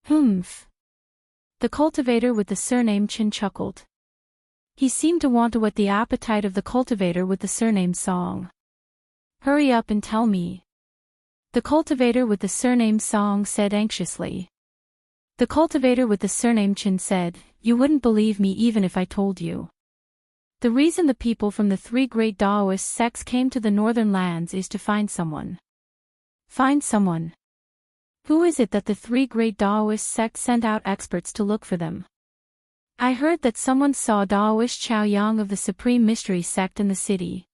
[SPEAKER 1] Humph. The cultivator with the surname Qin chuckled. He seemed to want to whet the appetite of the cultivator with the surname Song. Hurry up and tell me. The cultivator with the surname Song said anxiously. The cultivator with the surname Qin said, you wouldn't believe me even if I told you. The reason the people from the three great Taoist sects came to the northern lands is to find someone. Find someone. Who is it that the three great Taoist sects sent out experts to look for them? I heard that someone saw Taoist Chao Yang of the Supreme Mystery sect in the city.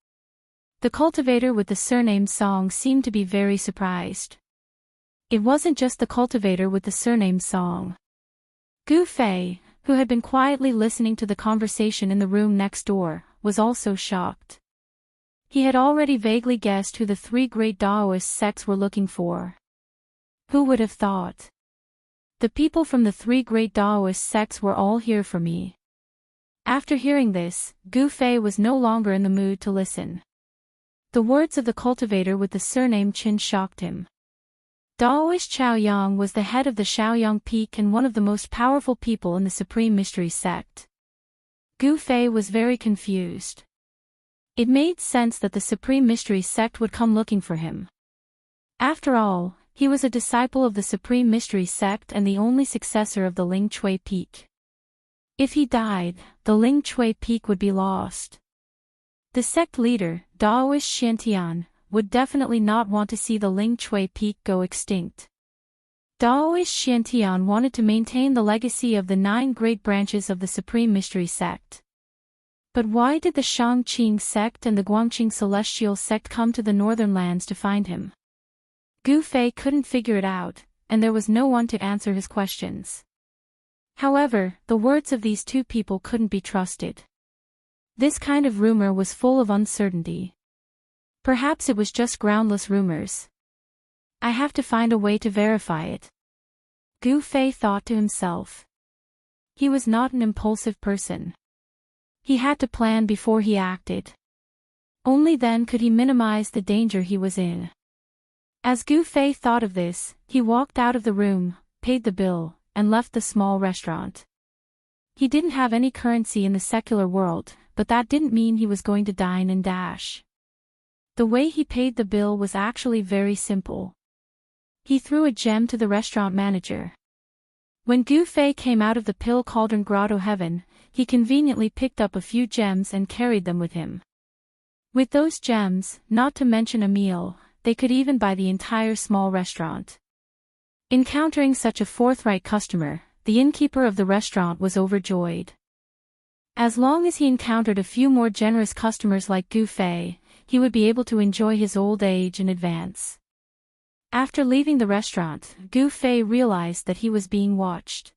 [SPEAKER 1] The cultivator with the surname Song seemed to be very surprised. It wasn't just the cultivator with the surname Song. Gu Fei, who had been quietly listening to the conversation in the room next door, was also shocked. He had already vaguely guessed who the three great Taoist sects were looking for. Who would have thought? The people from the three great Taoist sects were all here for me. After hearing this, Gu Fei was no longer in the mood to listen. The words of the cultivator with the surname Qin shocked him. Taoist Chao Yang was the head of the Shaoyang Peak and one of the most powerful people in the Supreme Mystery sect. Gu Fei was very confused. It made sense that the Supreme Mystery sect would come looking for him. After all, he was a disciple of the Supreme Mystery sect and the only successor of the Ling Chui Peak. If he died, the Ling Chui Peak would be lost. The sect leader, Taoist Xiantian, would definitely not want to see the Ling Chui Peak go extinct. Daoist Xiantian wanted to maintain the legacy of the 9 great branches of the Supreme Mystery Sect. But why did the Shangqing sect and the Guangqing Celestial sect come to the northern lands to find him? Gu Fei couldn't figure it out, and there was no one to answer his questions. However, the words of these two people couldn't be trusted. This kind of rumor was full of uncertainty. Perhaps it was just groundless rumors. I have to find a way to verify it. Gu Fei thought to himself. He was not an impulsive person. He had to plan before he acted. Only then could he minimize the danger he was in. As Gu Fei thought of this, he walked out of the room, paid the bill, and left the small restaurant. He didn't have any currency in the secular world, but that didn't mean he was going to dine and dash. The way he paid the bill was actually very simple. He threw a gem to the restaurant manager. When Gu Fei came out of the Pill Cauldron Grotto Heaven, he conveniently picked up a few gems and carried them with him. With those gems, not to mention a meal, they could even buy the entire small restaurant. Encountering such a forthright customer, the innkeeper of the restaurant was overjoyed. As long as he encountered a few more generous customers like Gu Fei, he would be able to enjoy his old age in advance. After leaving the restaurant, Gu Fei realized that he was being watched.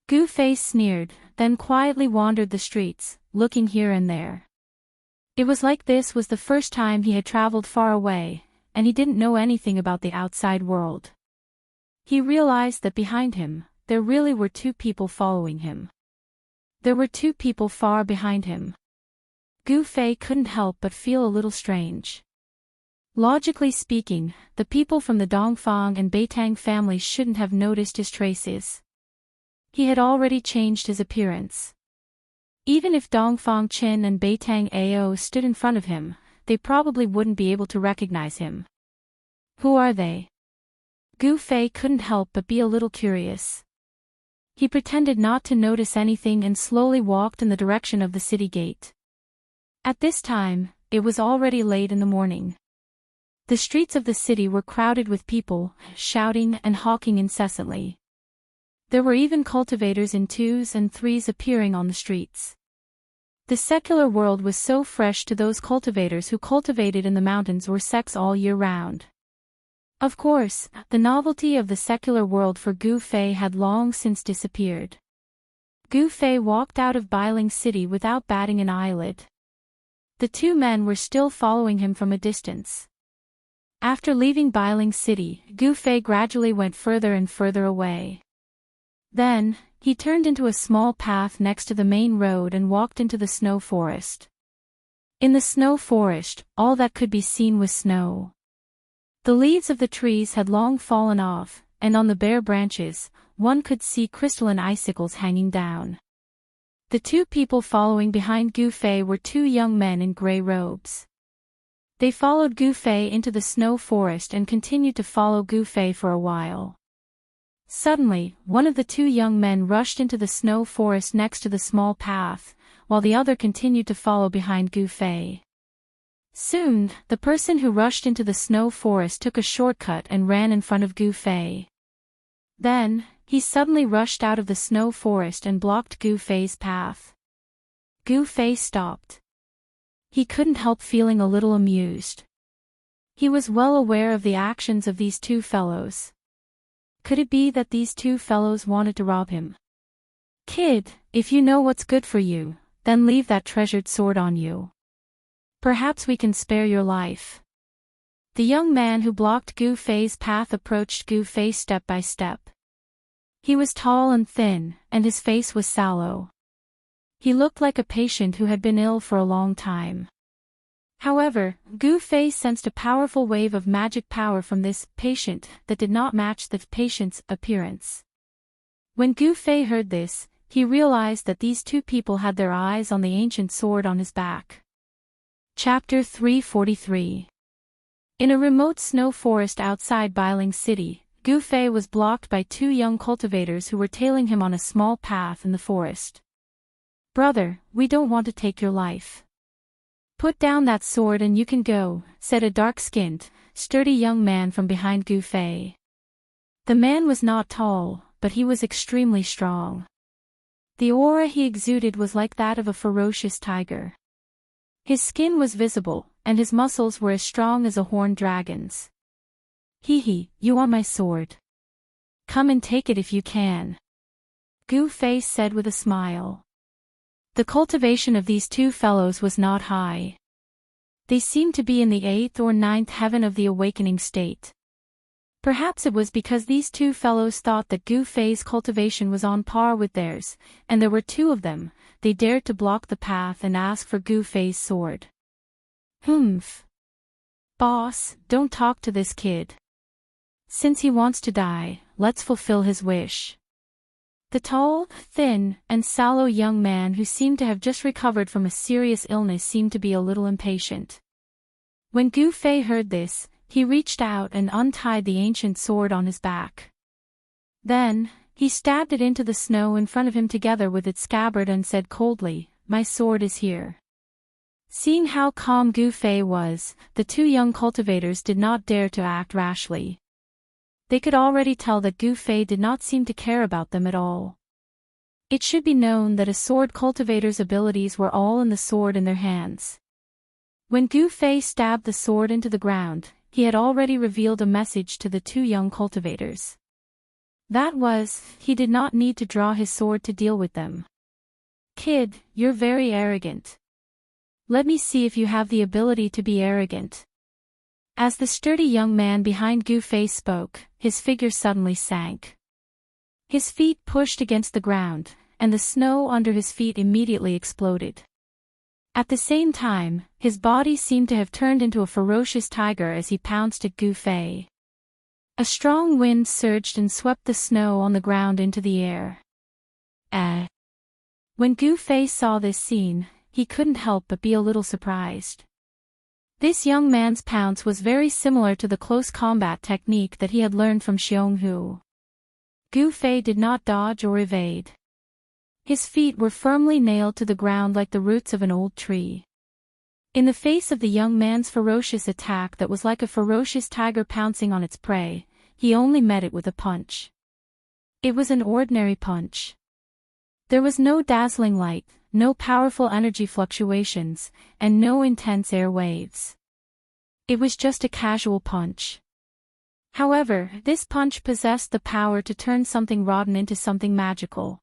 [SPEAKER 1] Gu Fei sneered, then quietly wandered the streets, looking here and there. It was like this was the first time he had traveled far away, and he didn't know anything about the outside world. He realized that behind him, there really were 2 people following him. There were 2 people far behind him. Gu Fei couldn't help but feel a little strange. Logically speaking, the people from the Dongfang and Beitang families shouldn't have noticed his traces. He had already changed his appearance. Even if Dongfang Qin and Beitang Ao stood in front of him, they probably wouldn't be able to recognize him. Who are they? Gu Fei couldn't help but be a little curious. He pretended not to notice anything and slowly walked in the direction of the city gate. At this time, it was already late in the morning. The streets of the city were crowded with people, shouting and hawking incessantly. There were even cultivators in 2s and 3s appearing on the streets. The secular world was so fresh to those cultivators who cultivated in the mountains or sects all year round. Of course, the novelty of the secular world for Gu Fei had long since disappeared. Gu Fei walked out of Bailing City without batting an eyelid. The 2 men were still following him from a distance. After leaving Bailing City, Gu Fei gradually went further and further away. Then, he turned into a small path next to the main road and walked into the snow forest. In the snow forest, all that could be seen was snow. The leaves of the trees had long fallen off, and on the bare branches, one could see crystalline icicles hanging down. The 2 people following behind Gu Fei were 2 young men in gray robes. They followed Gu Fei into the snow forest and continued to follow Gu Fei for a while. Suddenly, one of the 2 young men rushed into the snow forest next to the small path, while the other continued to follow behind Gu Fei. Soon, the person who rushed into the snow forest took a shortcut and ran in front of Gu Fei. Then, he suddenly rushed out of the snow forest and blocked Gu Fei's path. Gu Fei stopped. He couldn't help feeling a little amused. He was well aware of the actions of these 2 fellows. Could it be that these 2 fellows wanted to rob him? Kid, if you know what's good for you, then leave that treasured sword on you. Perhaps we can spare your life. The young man who blocked Gu Fei's path approached Gu Fei step by step. He was tall and thin, and his face was sallow. He looked like a patient who had been ill for a long time. However, Gu Fei sensed a powerful wave of magic power from this patient that did not match the patient's appearance. When Gu Fei heard this, he realized that these 2 people had their eyes on the ancient sword on his back. Chapter 343. In a remote snow forest outside Bailing City, Gu Fei was blocked by 2 young cultivators who were tailing him on a small path in the forest. "Brother, we don't want to take your life. Put down that sword and you can go, said a dark-skinned, sturdy young man from behind Gu Fei. The man was not tall, but he was extremely strong. The aura he exuded was like that of a ferocious tiger. His skin was visible, and his muscles were as strong as a horned dragon's. Hee, you want my sword? Come and take it if you can. Gu Fei said with a smile. The cultivation of these two fellows was not high. They seemed to be in the 8th or 9th heaven of the awakening state. Perhaps it was because these two fellows thought that Gu Fei's cultivation was on par with theirs, and there were two of them. They dared to block the path and ask for Gu Fei's sword. Humph. Boss, don't talk to this kid. Since he wants to die, let's fulfill his wish. The tall, thin, and sallow young man who seemed to have just recovered from a serious illness seemed to be a little impatient. When Gu Fei heard this, he reached out and untied the ancient sword on his back. Then, he stabbed it into the snow in front of him together with its scabbard and said coldly, "My sword is here." Seeing how calm Gu Fei was, the two young cultivators did not dare to act rashly. They could already tell that Gu Fei did not seem to care about them at all. It should be known that a sword cultivator's abilities were all in the sword in their hands. When Gu Fei stabbed the sword into the ground, he had already revealed a message to the two young cultivators. That was, he did not need to draw his sword to deal with them. Kid, you're very arrogant. Let me see if you have the ability to be arrogant. As the sturdy young man behind Gu Fei spoke, his figure suddenly sank. His feet pushed against the ground, and the snow under his feet immediately exploded. At the same time, his body seemed to have turned into a ferocious tiger as he pounced at Gu Fei. A strong wind surged and swept the snow on the ground into the air. When Gu Fei saw this scene, he couldn't help but be a little surprised. This young man's pounce was very similar to the close combat technique that he had learned from Xionghu. Gu Fei did not dodge or evade. His feet were firmly nailed to the ground like the roots of an old tree. In the face of the young man's ferocious attack that was like a ferocious tiger pouncing on its prey, he only met it with a punch. It was an ordinary punch. There was no dazzling light, no powerful energy fluctuations, and no intense air waves. It was just a casual punch. However, this punch possessed the power to turn something rotten into something magical.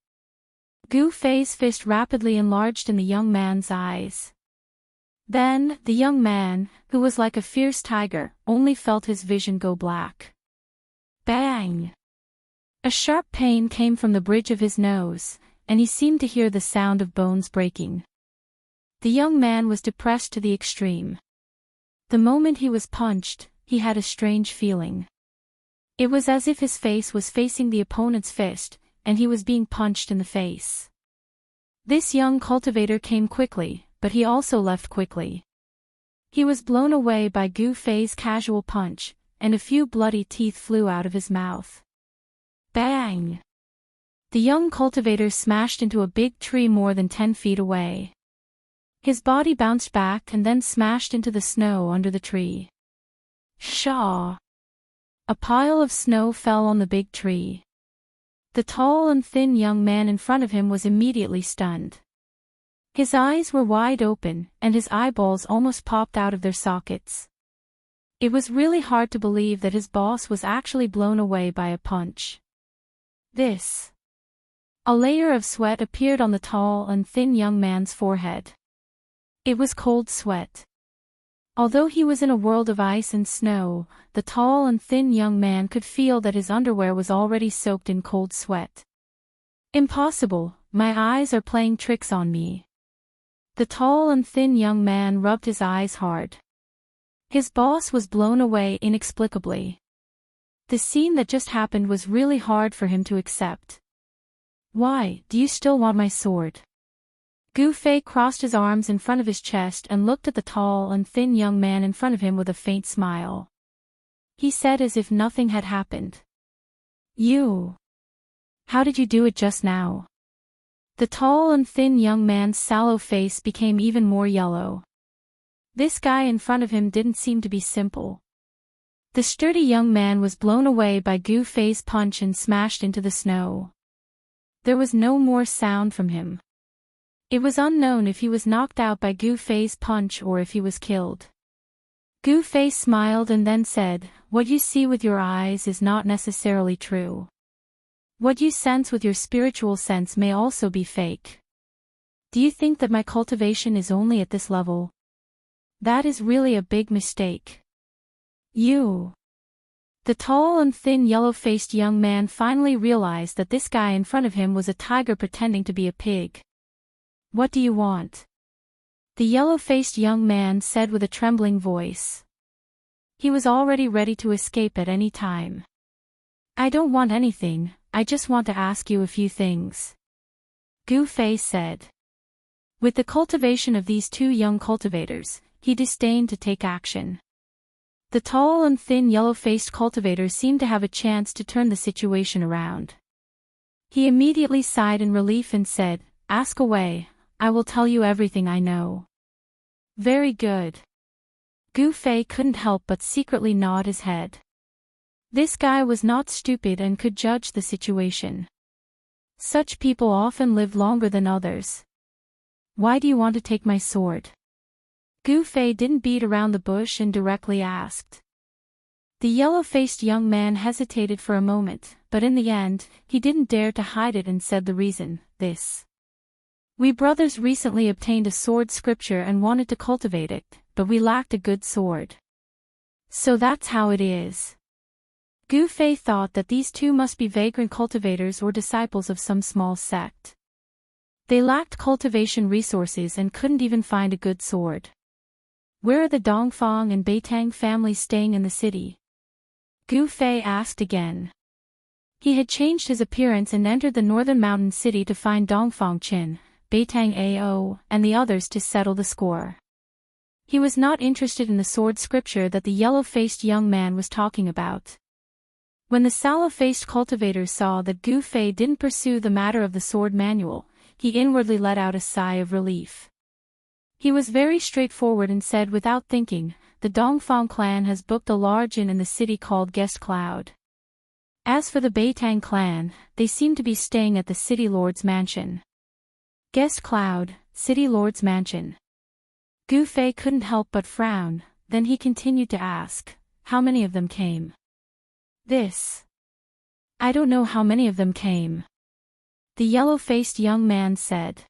[SPEAKER 1] Gu Fei's fist rapidly enlarged in the young man's eyes. Then, the young man, who was like a fierce tiger, only felt his vision go black. Bang! A sharp pain came from the bridge of his nose, and he seemed to hear the sound of bones breaking. The young man was depressed to the extreme. The moment he was punched, he had a strange feeling. It was as if his face was facing the opponent's fist, and he was being punched in the face. This young cultivator came quickly, but he also left quickly. He was blown away by Gu Fei's casual punch, and a few bloody teeth flew out of his mouth. Bang! The young cultivator smashed into a big tree more than 10 feet away. His body bounced back and then smashed into the snow under the tree. Shaw! A pile of snow fell on the big tree. The tall and thin young man in front of him was immediately stunned. His eyes were wide open, and his eyeballs almost popped out of their sockets. It was really hard to believe that his boss was actually blown away by a punch. A layer of sweat appeared on the tall and thin young man's forehead. It was cold sweat. Although he was in a world of ice and snow, the tall and thin young man could feel that his underwear was already soaked in cold sweat. Impossible, my eyes are playing tricks on me. The tall and thin young man rubbed his eyes hard. His boss was blown away inexplicably. The scene that just happened was really hard for him to accept. Why, do you still want my sword? Gu Fei crossed his arms in front of his chest and looked at the tall and thin young man in front of him with a faint smile. He said as if nothing had happened. How did you do it just now? The tall and thin young man's sallow face became even more yellow. This guy in front of him didn't seem to be simple. The sturdy young man was blown away by Gu Fei's punch and smashed into the snow. There was no more sound from him. It was unknown if he was knocked out by Gu Fei's punch or if he was killed. Gu Fei smiled and then said, "What you see with your eyes is not necessarily true. What you sense with your spiritual sense may also be fake. Do you think that my cultivation is only at this level? That is really a big mistake. You." The tall and thin yellow-faced young man finally realized that this guy in front of him was a tiger pretending to be a pig. "What do you want?" the yellow-faced young man said with a trembling voice. He was already ready to escape at any time. "I don't want anything, I just want to ask you a few things," Gu Fei said. With the cultivation of these two young cultivators, he disdained to take action. The tall and thin yellow-faced cultivator seemed to have a chance to turn the situation around. He immediately sighed in relief and said, "Ask away, I will tell you everything I know." "Very good." Gu Fei couldn't help but secretly nod his head. This guy was not stupid and could judge the situation. Such people often live longer than others. "Why do you want to take my sword?" Gu Fei didn't beat around the bush and directly asked. The yellow-faced young man hesitated for a moment, but in the end, he didn't dare to hide it and said the reason, "This. We brothers recently obtained a sword scripture and wanted to cultivate it, but we lacked a good sword. So that's how it is." Gu Fei thought that these two must be vagrant cultivators or disciples of some small sect. They lacked cultivation resources and couldn't even find a good sword. "Where are the Dongfang and Beitang families staying in the city?" Gu Fei asked again. He had changed his appearance and entered the northern mountain city to find Dongfang Qin, Beitang Ao, and the others to settle the score. He was not interested in the sword scripture that the yellow-faced young man was talking about. When the sallow-faced cultivator saw that Gu Fei didn't pursue the matter of the sword manual, he inwardly let out a sigh of relief. He was very straightforward and said without thinking, "The Dongfang clan has booked a large inn in the city called Guest Cloud. As for the Beitang clan, they seem to be staying at the city lord's mansion." Guest Cloud, city lord's mansion. Gu Fei couldn't help but frown, then he continued to ask, "How many of them came?" "This. I don't know how many of them came," the yellow-faced young man said.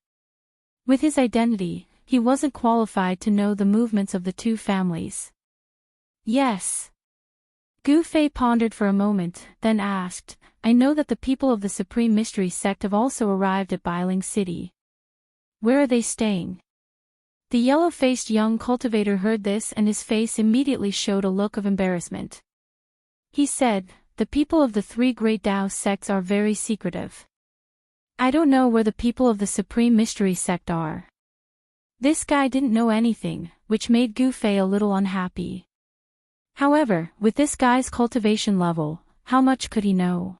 [SPEAKER 1] With his identity, he wasn't qualified to know the movements of the two families. "Yes." Gu Fei pondered for a moment, then asked, "I know that the people of the Supreme Mystery Sect have also arrived at Bailing City. Where are they staying?" The yellow-faced young cultivator heard this and his face immediately showed a look of embarrassment. He said, "The people of the three great Tao sects are very secretive. I don't know where the people of the Supreme Mystery Sect are." This guy didn't know anything, which made Gu Fei a little unhappy. However, with this guy's cultivation level, how much could he know?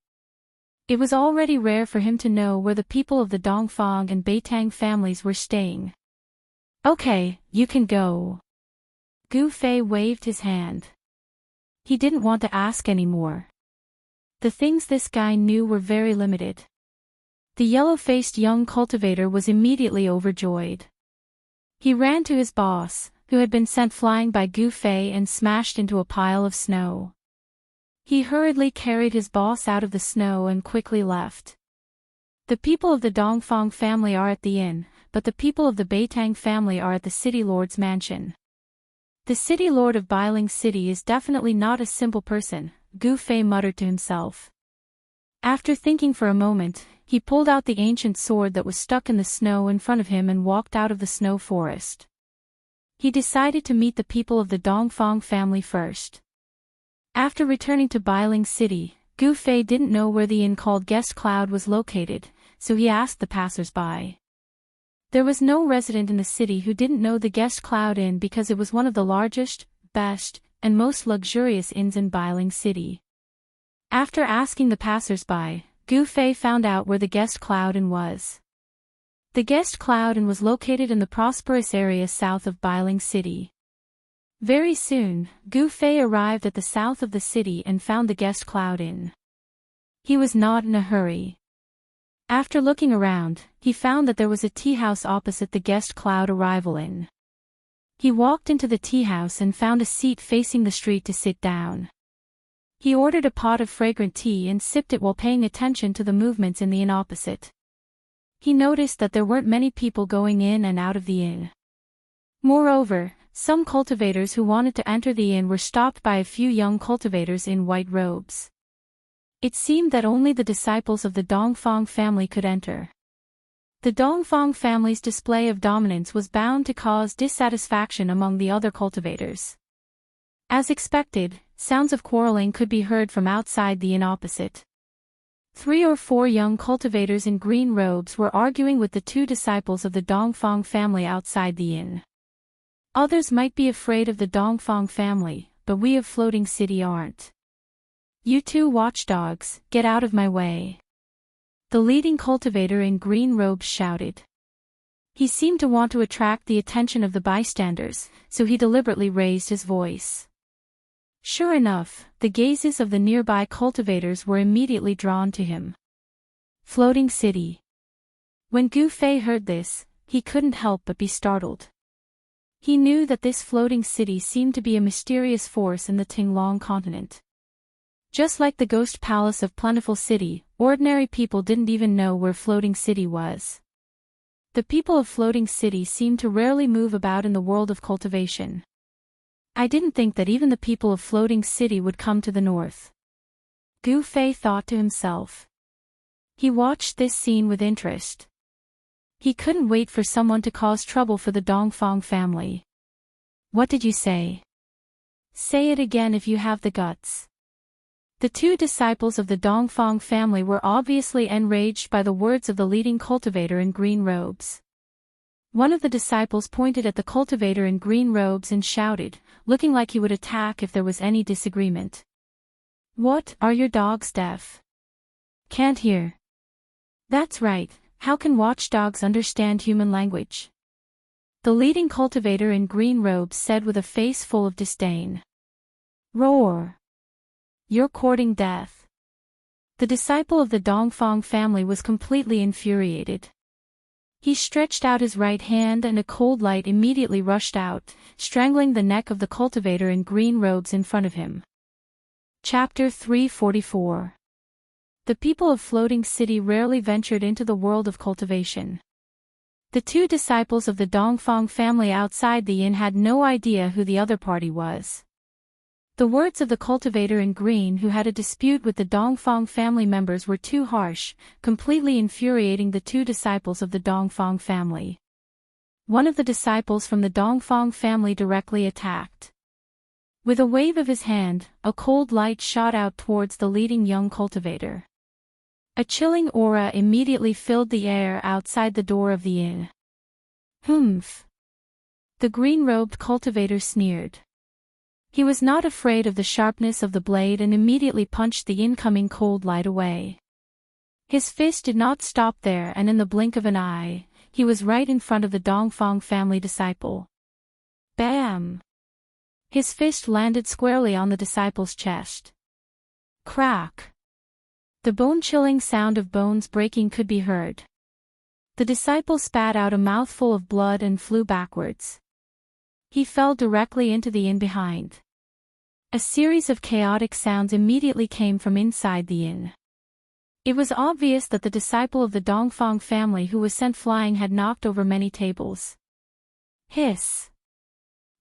[SPEAKER 1] It was already rare for him to know where the people of the Dongfang and Beitang families were staying. "Okay, you can go." Gu Fei waved his hand. He didn't want to ask anymore. The things this guy knew were very limited. The yellow-faced young cultivator was immediately overjoyed. He ran to his boss, who had been sent flying by Gu Fei and smashed into a pile of snow. He hurriedly carried his boss out of the snow and quickly left. The people of the Dongfang family are at the inn, but the people of the Beitang family are at the city lord's mansion. The city lord of Bailing City is definitely not a simple person, Gu Fei muttered to himself. After thinking for a moment, he pulled out the ancient sword that was stuck in the snow in front of him and walked out of the snow forest. He decided to meet the people of the Dongfang family first. After returning to Bailing City, Gu Fei didn't know where the inn called Guest Cloud was located, so he asked the passers-by. There was no resident in the city who didn't know the Guest Cloud Inn because it was one of the largest, best, and most luxurious inns in Bailing City. After asking the passers-by, Gu Fei found out where the Guest Cloud Inn was. The Guest Cloud Inn was located in the prosperous area south of Bailing City. Very soon, Gu Fei arrived at the south of the city and found the guest Cloud Inn. He was not in a hurry. After looking around, he found that there was a tea house opposite the guest Cloud Arrival Inn. He walked into the tea house and found a seat facing the street to sit down. He ordered a pot of fragrant tea and sipped it while paying attention to the movements in the inn opposite. He noticed that there weren't many people going in and out of the inn. Moreover, some cultivators who wanted to enter the inn were stopped by a few young cultivators in white robes. It seemed that only the disciples of the Dongfang family could enter. The Dongfang family's display of dominance was bound to cause dissatisfaction among the other cultivators. As expected, sounds of quarreling could be heard from outside the inn opposite. 3 or 4 young cultivators in green robes were arguing with the 2 disciples of the Dongfang family outside the inn. Others might be afraid of the Dongfang family, but we of Floating City aren't. You 2 watchdogs, get out of my way. The leading cultivator in green robes shouted. He seemed to want to attract the attention of the bystanders, so he deliberately raised his voice. Sure enough, the gazes of the nearby cultivators were immediately drawn to him. Floating City. When Gu Fei heard this, he couldn't help but be startled. He knew that this floating city seemed to be a mysterious force in the Tinglong continent. Just like the ghost palace of Plentiful City, ordinary people didn't even know where Floating City was. The people of Floating City seemed to rarely move about in the world of cultivation. I didn't think that even the people of Floating City would come to the north. Gu Fei thought to himself. He watched this scene with interest. He couldn't wait for someone to cause trouble for the Dongfang family. What did you say? Say it again if you have the guts. The 2 disciples of the Dongfang family were obviously enraged by the words of the leading cultivator in green robes. One of the disciples pointed at the cultivator in green robes and shouted, looking like he would attack if there was any disagreement. What, are your dogs deaf? Can't hear? That's right, how can watchdogs understand human language? The leading cultivator in green robes said with a face full of disdain. Roar! You're courting death. The disciple of the Dongfang family was completely infuriated. He stretched out his right hand and a cold light immediately rushed out, strangling the neck of the cultivator in green robes in front of him. Chapter 344. The people of Floating City rarely ventured into the world of cultivation. The 2 disciples of the Dongfang family outside the inn had no idea who the other party was. The words of the cultivator in green who had a dispute with the Dongfang family members were too harsh, completely infuriating the 2 disciples of the Dongfang family. One of the disciples from the Dongfang family directly attacked. With a wave of his hand, a cold light shot out towards the leading young cultivator. A chilling aura immediately filled the air outside the door of the inn. Humph! The green-robed cultivator sneered. He was not afraid of the sharpness of the blade and immediately punched the incoming cold light away. His fist did not stop there, and in the blink of an eye, he was right in front of the Dongfang family disciple. Bam! His fist landed squarely on the disciple's chest. Crack! The bone-chilling sound of bones breaking could be heard. The disciple spat out a mouthful of blood and flew backwards. He fell directly into the inn behind. A series of chaotic sounds immediately came from inside the inn. It was obvious that the disciple of the Dongfang family who was sent flying had knocked over many tables. Hiss!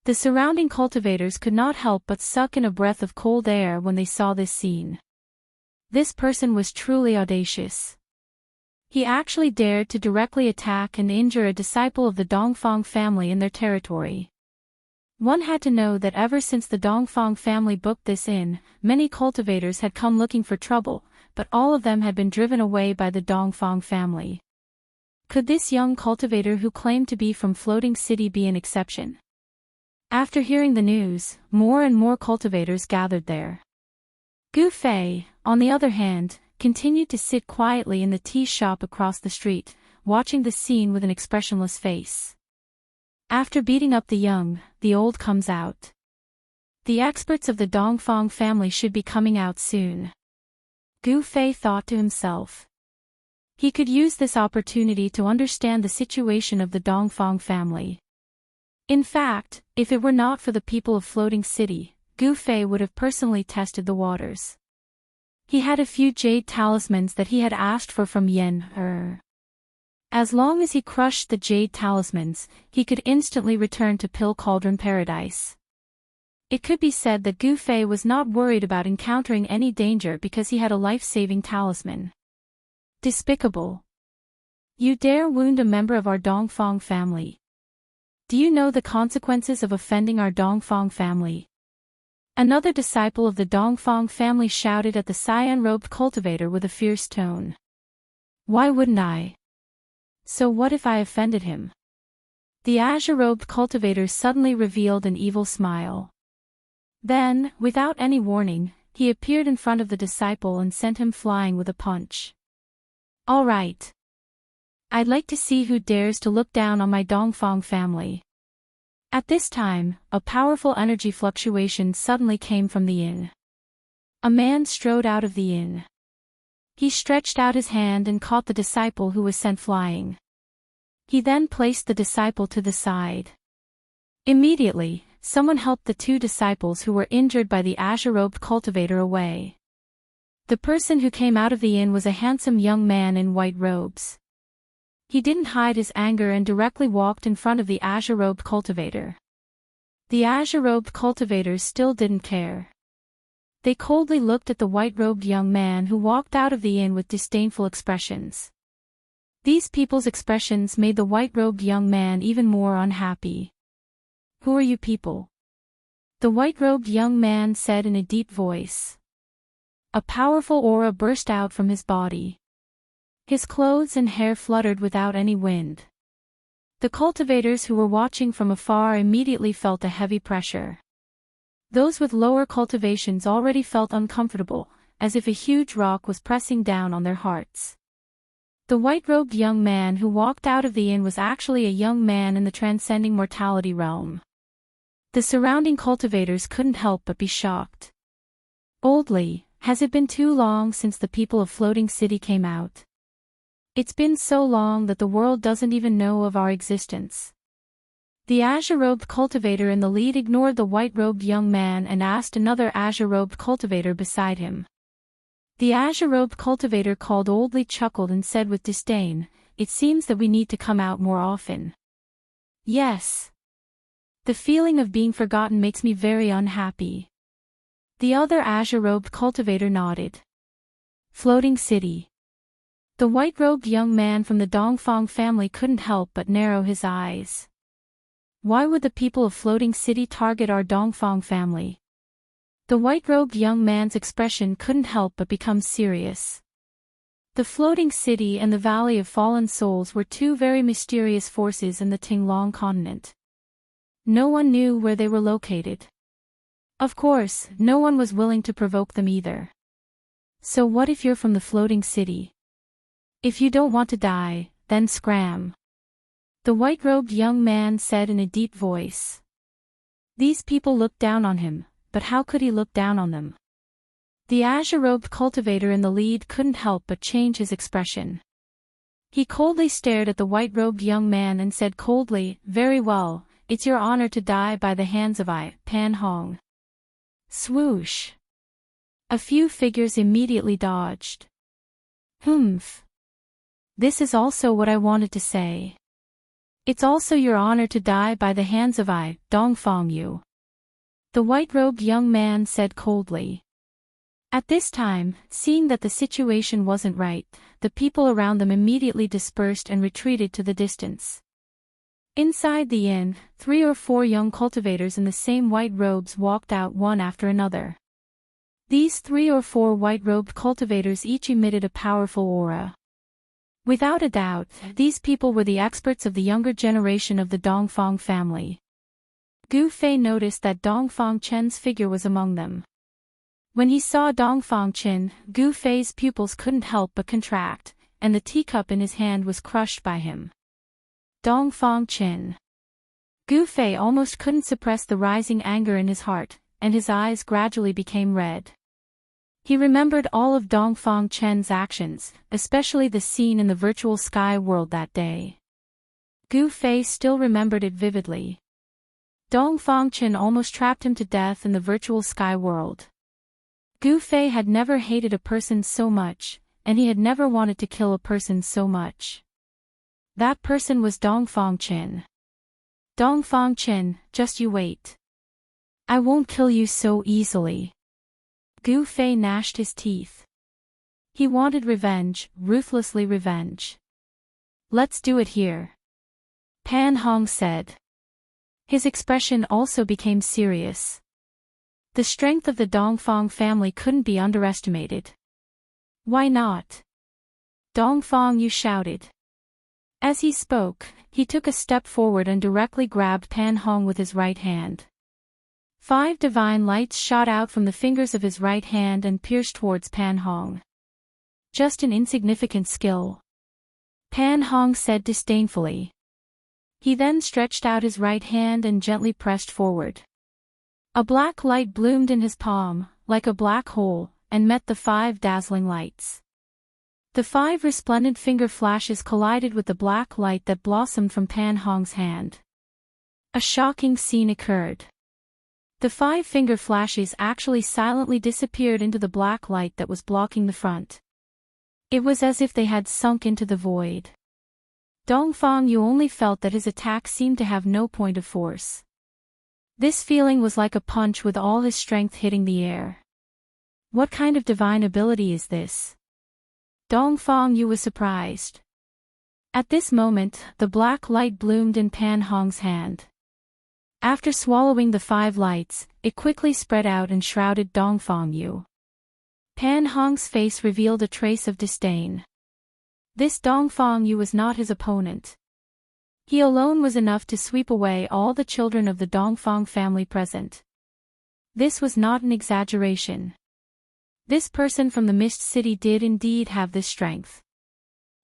[SPEAKER 1] The surrounding cultivators could not help but suck in a breath of cold air when they saw this scene. This person was truly audacious. He actually dared to directly attack and injure a disciple of the Dongfang family in their territory. One had to know that ever since the Dongfang family booked this inn, many cultivators had come looking for trouble, but all of them had been driven away by the Dongfang family. Could this young cultivator who claimed to be from Floating City be an exception? After hearing the news, more and more cultivators gathered there. Gu Fei, on the other hand, continued to sit quietly in the tea shop across the street, watching the scene with an expressionless face. After beating up the young, the old comes out. The experts of the Dongfang family should be coming out soon. Gu Fei thought to himself. He could use this opportunity to understand the situation of the Dongfang family. In fact, if it were not for the people of Floating City, Gu Fei would have personally tested the waters. He had a few jade talismans that he had asked for from Yen. As long as he crushed the jade talismans, he could instantly return to Pill Cauldron Paradise. It could be said that Gu Fei was not worried about encountering any danger because he had a life-saving talisman. Despicable. You dare wound a member of our Dongfang family. Do you know the consequences of offending our Dongfang family? Another disciple of the Dongfang family shouted at the cyan-robed cultivator with a fierce tone. Why wouldn't I? So what if I offended him? The azure-robed cultivator suddenly revealed an evil smile. Then, without any warning, he appeared in front of the disciple and sent him flying with a punch. All right. I'd like to see who dares to look down on my Dongfang family. At this time, a powerful energy fluctuation suddenly came from the inn. A man strode out of the inn. He stretched out his hand and caught the disciple who was sent flying. He then placed the disciple to the side. Immediately, someone helped the two disciples who were injured by the azure-robed cultivator away. The person who came out of the inn was a handsome young man in white robes. He didn't hide his anger and directly walked in front of the azure-robed cultivator. The azure-robed cultivators still didn't care. They coldly looked at the white-robed young man who walked out of the inn with disdainful expressions. These people's expressions made the white-robed young man even more unhappy. Who are you people? The white-robed young man said in a deep voice. A powerful aura burst out from his body. His clothes and hair fluttered without any wind. The cultivators who were watching from afar immediately felt a heavy pressure. Those with lower cultivations already felt uncomfortable, as if a huge rock was pressing down on their hearts. The white-robed young man who walked out of the inn was actually a young man in the transcending mortality realm. The surrounding cultivators couldn't help but be shocked. Oldly, has it been too long since the people of Floating City came out? It's been so long that the world doesn't even know of our existence. The azure-robed cultivator in the lead ignored the white-robed young man and asked another azure-robed cultivator beside him. The azure-robed cultivator called Oldly chuckled and said with disdain, "It seems that we need to come out more often." Yes. The feeling of being forgotten makes me very unhappy. The other azure-robed cultivator nodded. Floating City. The white-robed young man from the Dongfang family couldn't help but narrow his eyes. Why would the people of Floating City target our Dongfang family? The white-robed young man's expression couldn't help but become serious. The Floating City and the Valley of Fallen Souls were two very mysterious forces in the Tinglong continent. No one knew where they were located. Of course, no one was willing to provoke them either. So what if you're from the Floating City? If you don't want to die, then scram. The white-robed young man said in a deep voice. These people looked down on him, but how could he look down on them? The azure-robed cultivator in the lead couldn't help but change his expression. He coldly stared at the white-robed young man and said coldly, "Very well, it's your honor to die by the hands of Pan Hong." Swoosh. A few figures immediately dodged. Humph. This is also what I wanted to say. It's also your honor to die by the hands of Dongfang Yu. The white-robed young man said coldly. At this time, seeing that the situation wasn't right, the people around them immediately dispersed and retreated to the distance. Inside the inn, 3 or 4 young cultivators in the same white robes walked out one after another. These 3 or 4 white-robed cultivators each emitted a powerful aura. Without a doubt, these people were the experts of the younger generation of the Dongfang family. Gu Fei noticed that Dongfang Chen's figure was among them. When he saw Dongfang Chen, Gu Fei's pupils couldn't help but contract, and the teacup in his hand was crushed by him. Dongfang Chen. Gu Fei almost couldn't suppress the rising anger in his heart, and his eyes gradually became red. He remembered all of Dongfang Chen's actions, especially the scene in the virtual sky world that day. Gu Fei still remembered it vividly. Dongfang Chen almost trapped him to death in the virtual sky world. Gu Fei had never hated a person so much, and he had never wanted to kill a person so much. That person was Dongfang Chen. Dongfang Chen, just you wait. I won't kill you so easily. Gu Fei gnashed his teeth. He wanted revenge, ruthlessly revenge. Let's do it here. Pan Hong said. His expression also became serious. The strength of the Dongfang family couldn't be underestimated. Why not? Dongfang Yu shouted. As he spoke, he took a step forward and directly grabbed Pan Hong with his right hand. 5 divine lights shot out from the fingers of his right hand and pierced towards Pan Hong. Just an insignificant skill. Pan Hong said disdainfully. He then stretched out his right hand and gently pressed forward. A black light bloomed in his palm, like a black hole, and met the 5 dazzling lights. The 5 resplendent finger flashes collided with the black light that blossomed from Pan Hong's hand. A shocking scene occurred. The 5 finger flashes actually silently disappeared into the black light that was blocking the front. It was as if they had sunk into the void. Dongfang Yu only felt that his attack seemed to have no point of force. This feeling was like a punch with all his strength hitting the air. What kind of divine ability is this? Dongfang Yu was surprised. At this moment, the black light bloomed in Pan Hong's hand. After swallowing the 5 lights, it quickly spread out and shrouded Dongfang Yu. Pan Hong's face revealed a trace of disdain. This Dongfang Yu was not his opponent. He alone was enough to sweep away all the children of the Dongfang family present. This was not an exaggeration. This person from the Mist City did indeed have this strength.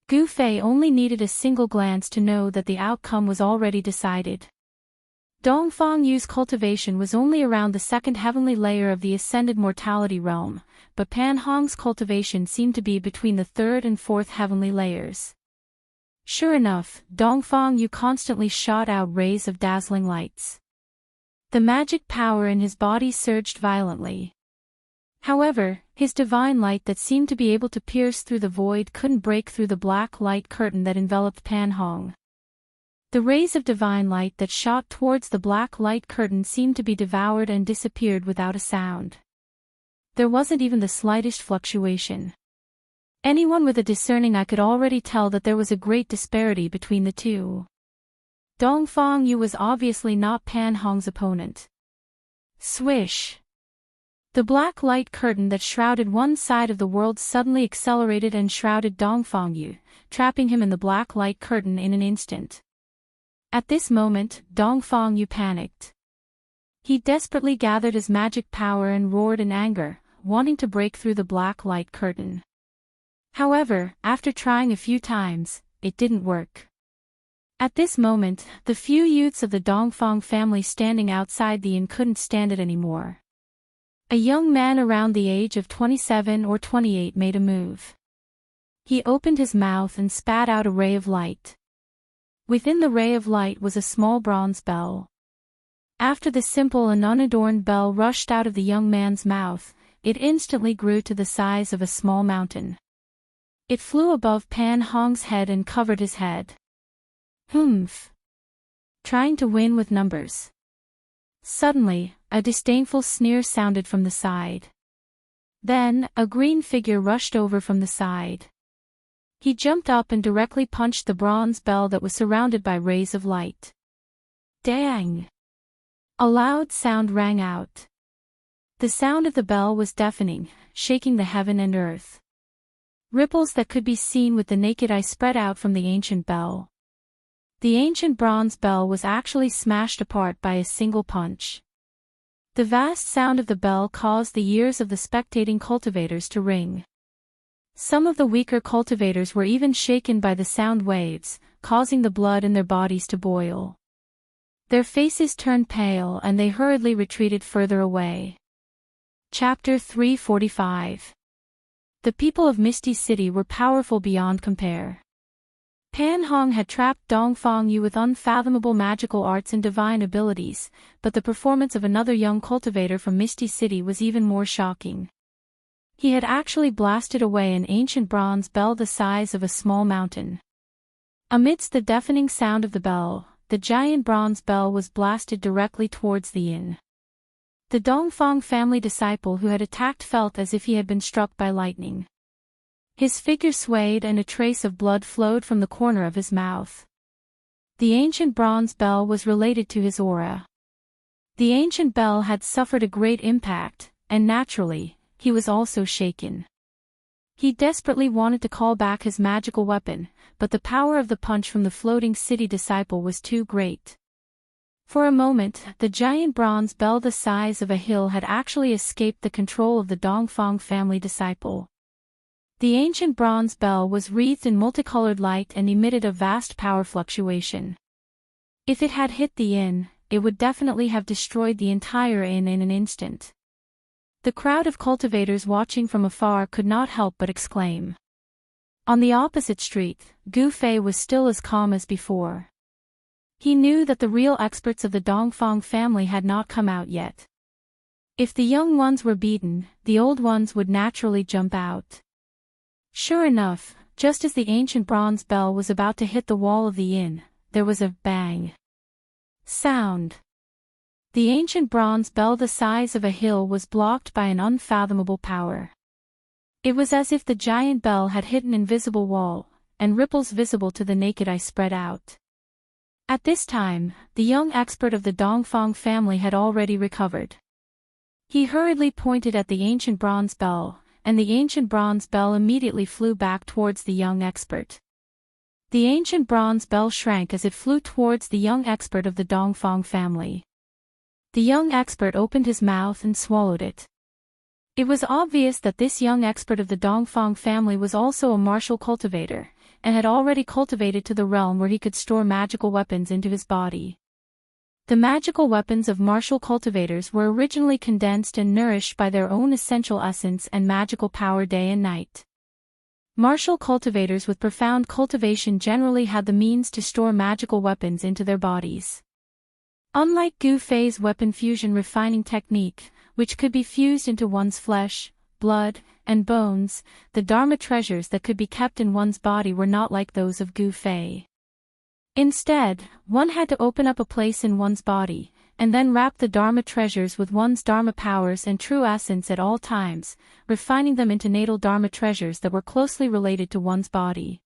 [SPEAKER 1] Gu Fei only needed a single glance to know that the outcome was already decided. Dongfang Yu's cultivation was only around the 2nd heavenly layer of the ascended mortality realm, but Pan Hong's cultivation seemed to be between the 3rd and 4th heavenly layers. Sure enough, Dongfang Yu constantly shot out rays of dazzling lights. The magic power in his body surged violently. However, his divine light that seemed to be able to pierce through the void couldn't break through the black light curtain that enveloped Pan Hong. The rays of divine light that shot towards the black light curtain seemed to be devoured and disappeared without a sound. There wasn't even the slightest fluctuation. Anyone with a discerning eye could already tell that there was a great disparity between the two. Dongfang Yu was obviously not Pan Hong's opponent. Swish! The black light curtain that shrouded one side of the world suddenly accelerated and shrouded Dongfang Yu, trapping him in the black light curtain in an instant. At this moment, Dongfang Yu panicked. He desperately gathered his magic power and roared in anger, wanting to break through the black light curtain. However, after trying a few times, it didn't work. At this moment, the few youths of the Dongfang family standing outside the inn couldn't stand it anymore. A young man around the age of 27 or 28 made a move. He opened his mouth and spat out a ray of light. Within the ray of light was a small bronze bell. After the simple and unadorned bell rushed out of the young man's mouth, it instantly grew to the size of a small mountain. It flew above Pan Hong's head and covered his head. Humph! Trying to win with numbers. Suddenly, a disdainful sneer sounded from the side. Then, a green figure rushed over from the side. He jumped up and directly punched the bronze bell that was surrounded by rays of light. Dang! A loud sound rang out. The sound of the bell was deafening, shaking the heaven and earth. Ripples that could be seen with the naked eye spread out from the ancient bell. The ancient bronze bell was actually smashed apart by a single punch. The vast sound of the bell caused the ears of the spectating cultivators to ring. Some of the weaker cultivators were even shaken by the sound waves, causing the blood in their bodies to boil. Their faces turned pale and they hurriedly retreated further away. Chapter 345. The people of Misty City were powerful beyond compare. Pan Hong had trapped Dongfang Yu with unfathomable magical arts and divine abilities, but the performance of another young cultivator from Misty City was even more shocking. He had actually blasted away an ancient bronze bell the size of a small mountain. Amidst the deafening sound of the bell, the giant bronze bell was blasted directly towards the inn. The Dongfang family disciple who had attacked felt as if he had been struck by lightning. His figure swayed and a trace of blood flowed from the corner of his mouth. The ancient bronze bell was related to his aura. The ancient bell had suffered a great impact, and naturally, he was also shaken. He desperately wanted to call back his magical weapon, but the power of the punch from the floating city disciple was too great. For a moment, the giant bronze bell the size of a hill had actually escaped the control of the Dongfang family disciple. The ancient bronze bell was wreathed in multicolored light and emitted a vast power fluctuation. If it had hit the inn, it would definitely have destroyed the entire inn in an instant. The crowd of cultivators watching from afar could not help but exclaim. On the opposite street, Gu Fei was still as calm as before. He knew that the real experts of the Dongfang family had not come out yet. If the young ones were beaten, the old ones would naturally jump out. Sure enough, just as the ancient bronze bell was about to hit the wall of the inn, there was a bang sound. The ancient bronze bell the size of a hill was blocked by an unfathomable power. It was as if the giant bell had hit an invisible wall, and ripples visible to the naked eye spread out. At this time, the young expert of the Dongfang family had already recovered. He hurriedly pointed at the ancient bronze bell, and the ancient bronze bell immediately flew back towards the young expert. The ancient bronze bell shrank as it flew towards the young expert of the Dongfang family. The young expert opened his mouth and swallowed it. It was obvious that this young expert of the Dongfang family was also a martial cultivator, and had already cultivated to the realm where he could store magical weapons into his body. The magical weapons of martial cultivators were originally condensed and nourished by their own essential essence and magical power day and night. Martial cultivators with profound cultivation generally had the means to store magical weapons into their bodies. Unlike Gu Fei's weapon fusion refining technique, which could be fused into one's flesh, blood, and bones, the Dharma treasures that could be kept in one's body were not like those of Gu Fei. Instead, one had to open up a place in one's body, and then wrap the Dharma treasures with one's Dharma powers and true essence at all times, refining them into natal Dharma treasures that were closely related to one's body.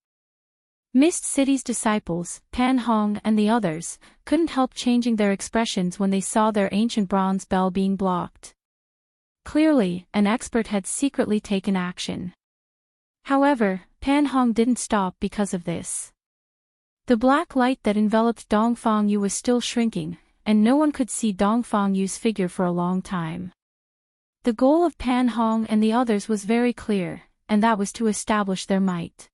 [SPEAKER 1] Mist City's disciples, Pan Hong and the others, couldn't help changing their expressions when they saw their ancient bronze bell being blocked. Clearly, an expert had secretly taken action. However, Pan Hong didn't stop because of this. The black light that enveloped Dongfang Yu was still shrinking, and no one could see Dongfang Yu's figure for a long time. The goal of Pan Hong and the others was very clear, and that was to establish their might.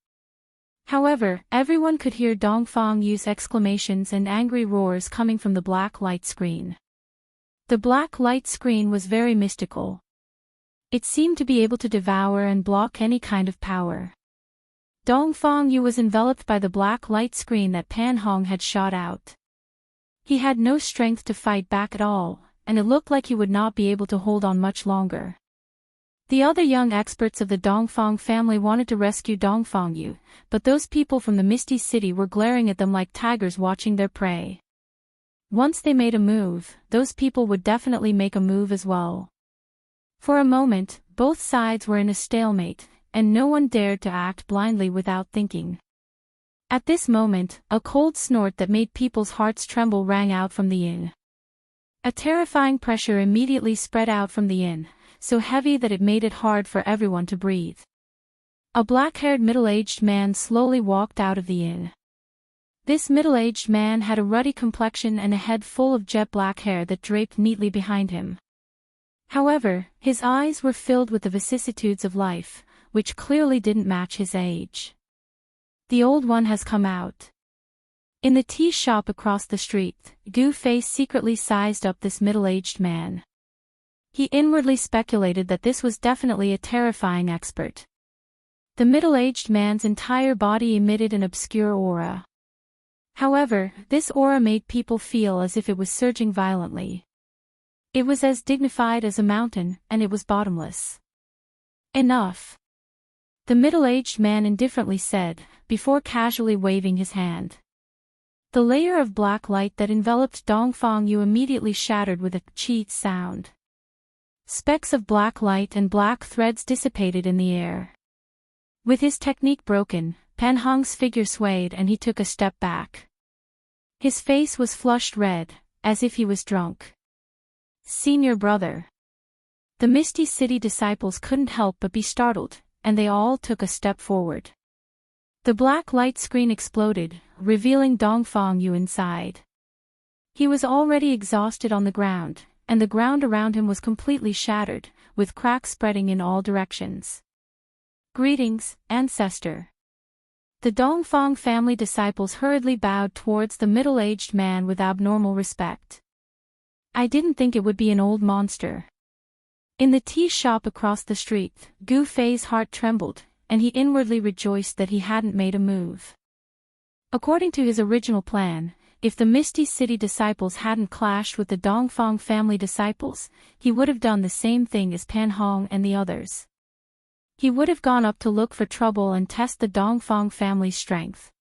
[SPEAKER 1] However, everyone could hear Dongfang Yu's exclamations and angry roars coming from the black light screen. The black light screen was very mystical. It seemed to be able to devour and block any kind of power. Dongfang Yu was enveloped by the black light screen that Pan Hong had shot out. He had no strength to fight back at all, and it looked like he would not be able to hold on much longer. The other young experts of the Dongfang family wanted to rescue Dongfang Yu, but those people from the Misty City were glaring at them like tigers watching their prey. Once they made a move, those people would definitely make a move as well. For a moment, both sides were in a stalemate, and no one dared to act blindly without thinking. At this moment, a cold snort that made people's hearts tremble rang out from the inn. A terrifying pressure immediately spread out from the inn, so heavy that it made it hard for everyone to breathe. A black-haired middle-aged man slowly walked out of the inn. This middle-aged man had a ruddy complexion and a head full of jet black hair that draped neatly behind him. However, his eyes were filled with the vicissitudes of life, which clearly didn't match his age. The old one has come out. In the tea shop across the street, Gu Fei secretly sized up this middle-aged man. He inwardly speculated that this was definitely a terrifying expert. The middle-aged man's entire body emitted an obscure aura. However, this aura made people feel as if it was surging violently. It was as dignified as a mountain, and it was bottomless. Enough. The middle-aged man indifferently said, before casually waving his hand. The layer of black light that enveloped Dongfang Yu immediately shattered with a cheat sound. Specks of black light and black threads dissipated in the air. With his technique broken, Pan Hong's figure swayed and he took a step back. His face was flushed red, as if he was drunk. Senior brother. The Misty City disciples couldn't help but be startled, and they all took a step forward. The black light screen exploded, revealing Dongfang Yu inside. He was already exhausted on the ground, and the ground around him was completely shattered, with cracks spreading in all directions. Greetings, ancestor. The Dongfang family disciples hurriedly bowed towards the middle-aged man with abnormal respect. I didn't think it would be an old monster. In the tea shop across the street, Gu Fei's heart trembled, and he inwardly rejoiced that he hadn't made a move. According to his original plan, if the Misty City disciples hadn't clashed with the Dongfang family disciples, he would have done the same thing as Pan Hong and the others. He would have gone up to look for trouble and test the Dongfang family's strength.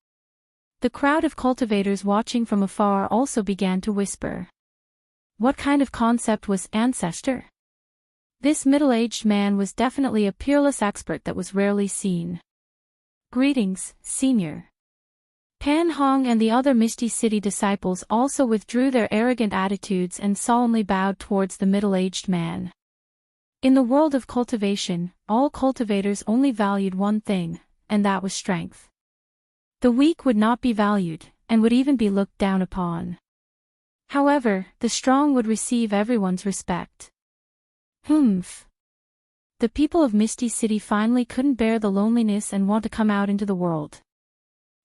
[SPEAKER 1] The crowd of cultivators watching from afar also began to whisper. What kind of concept was ancestor? This middle-aged man was definitely a peerless expert that was rarely seen. Greetings, senior. Pan Hong and the other Misty City disciples also withdrew their arrogant attitudes and solemnly bowed towards the middle-aged man. In the world of cultivation, all cultivators only valued one thing, and that was strength. The weak would not be valued, and would even be looked down upon. However, the strong would receive everyone's respect. Humph. The people of Misty City finally couldn't bear the loneliness and want to come out into the world.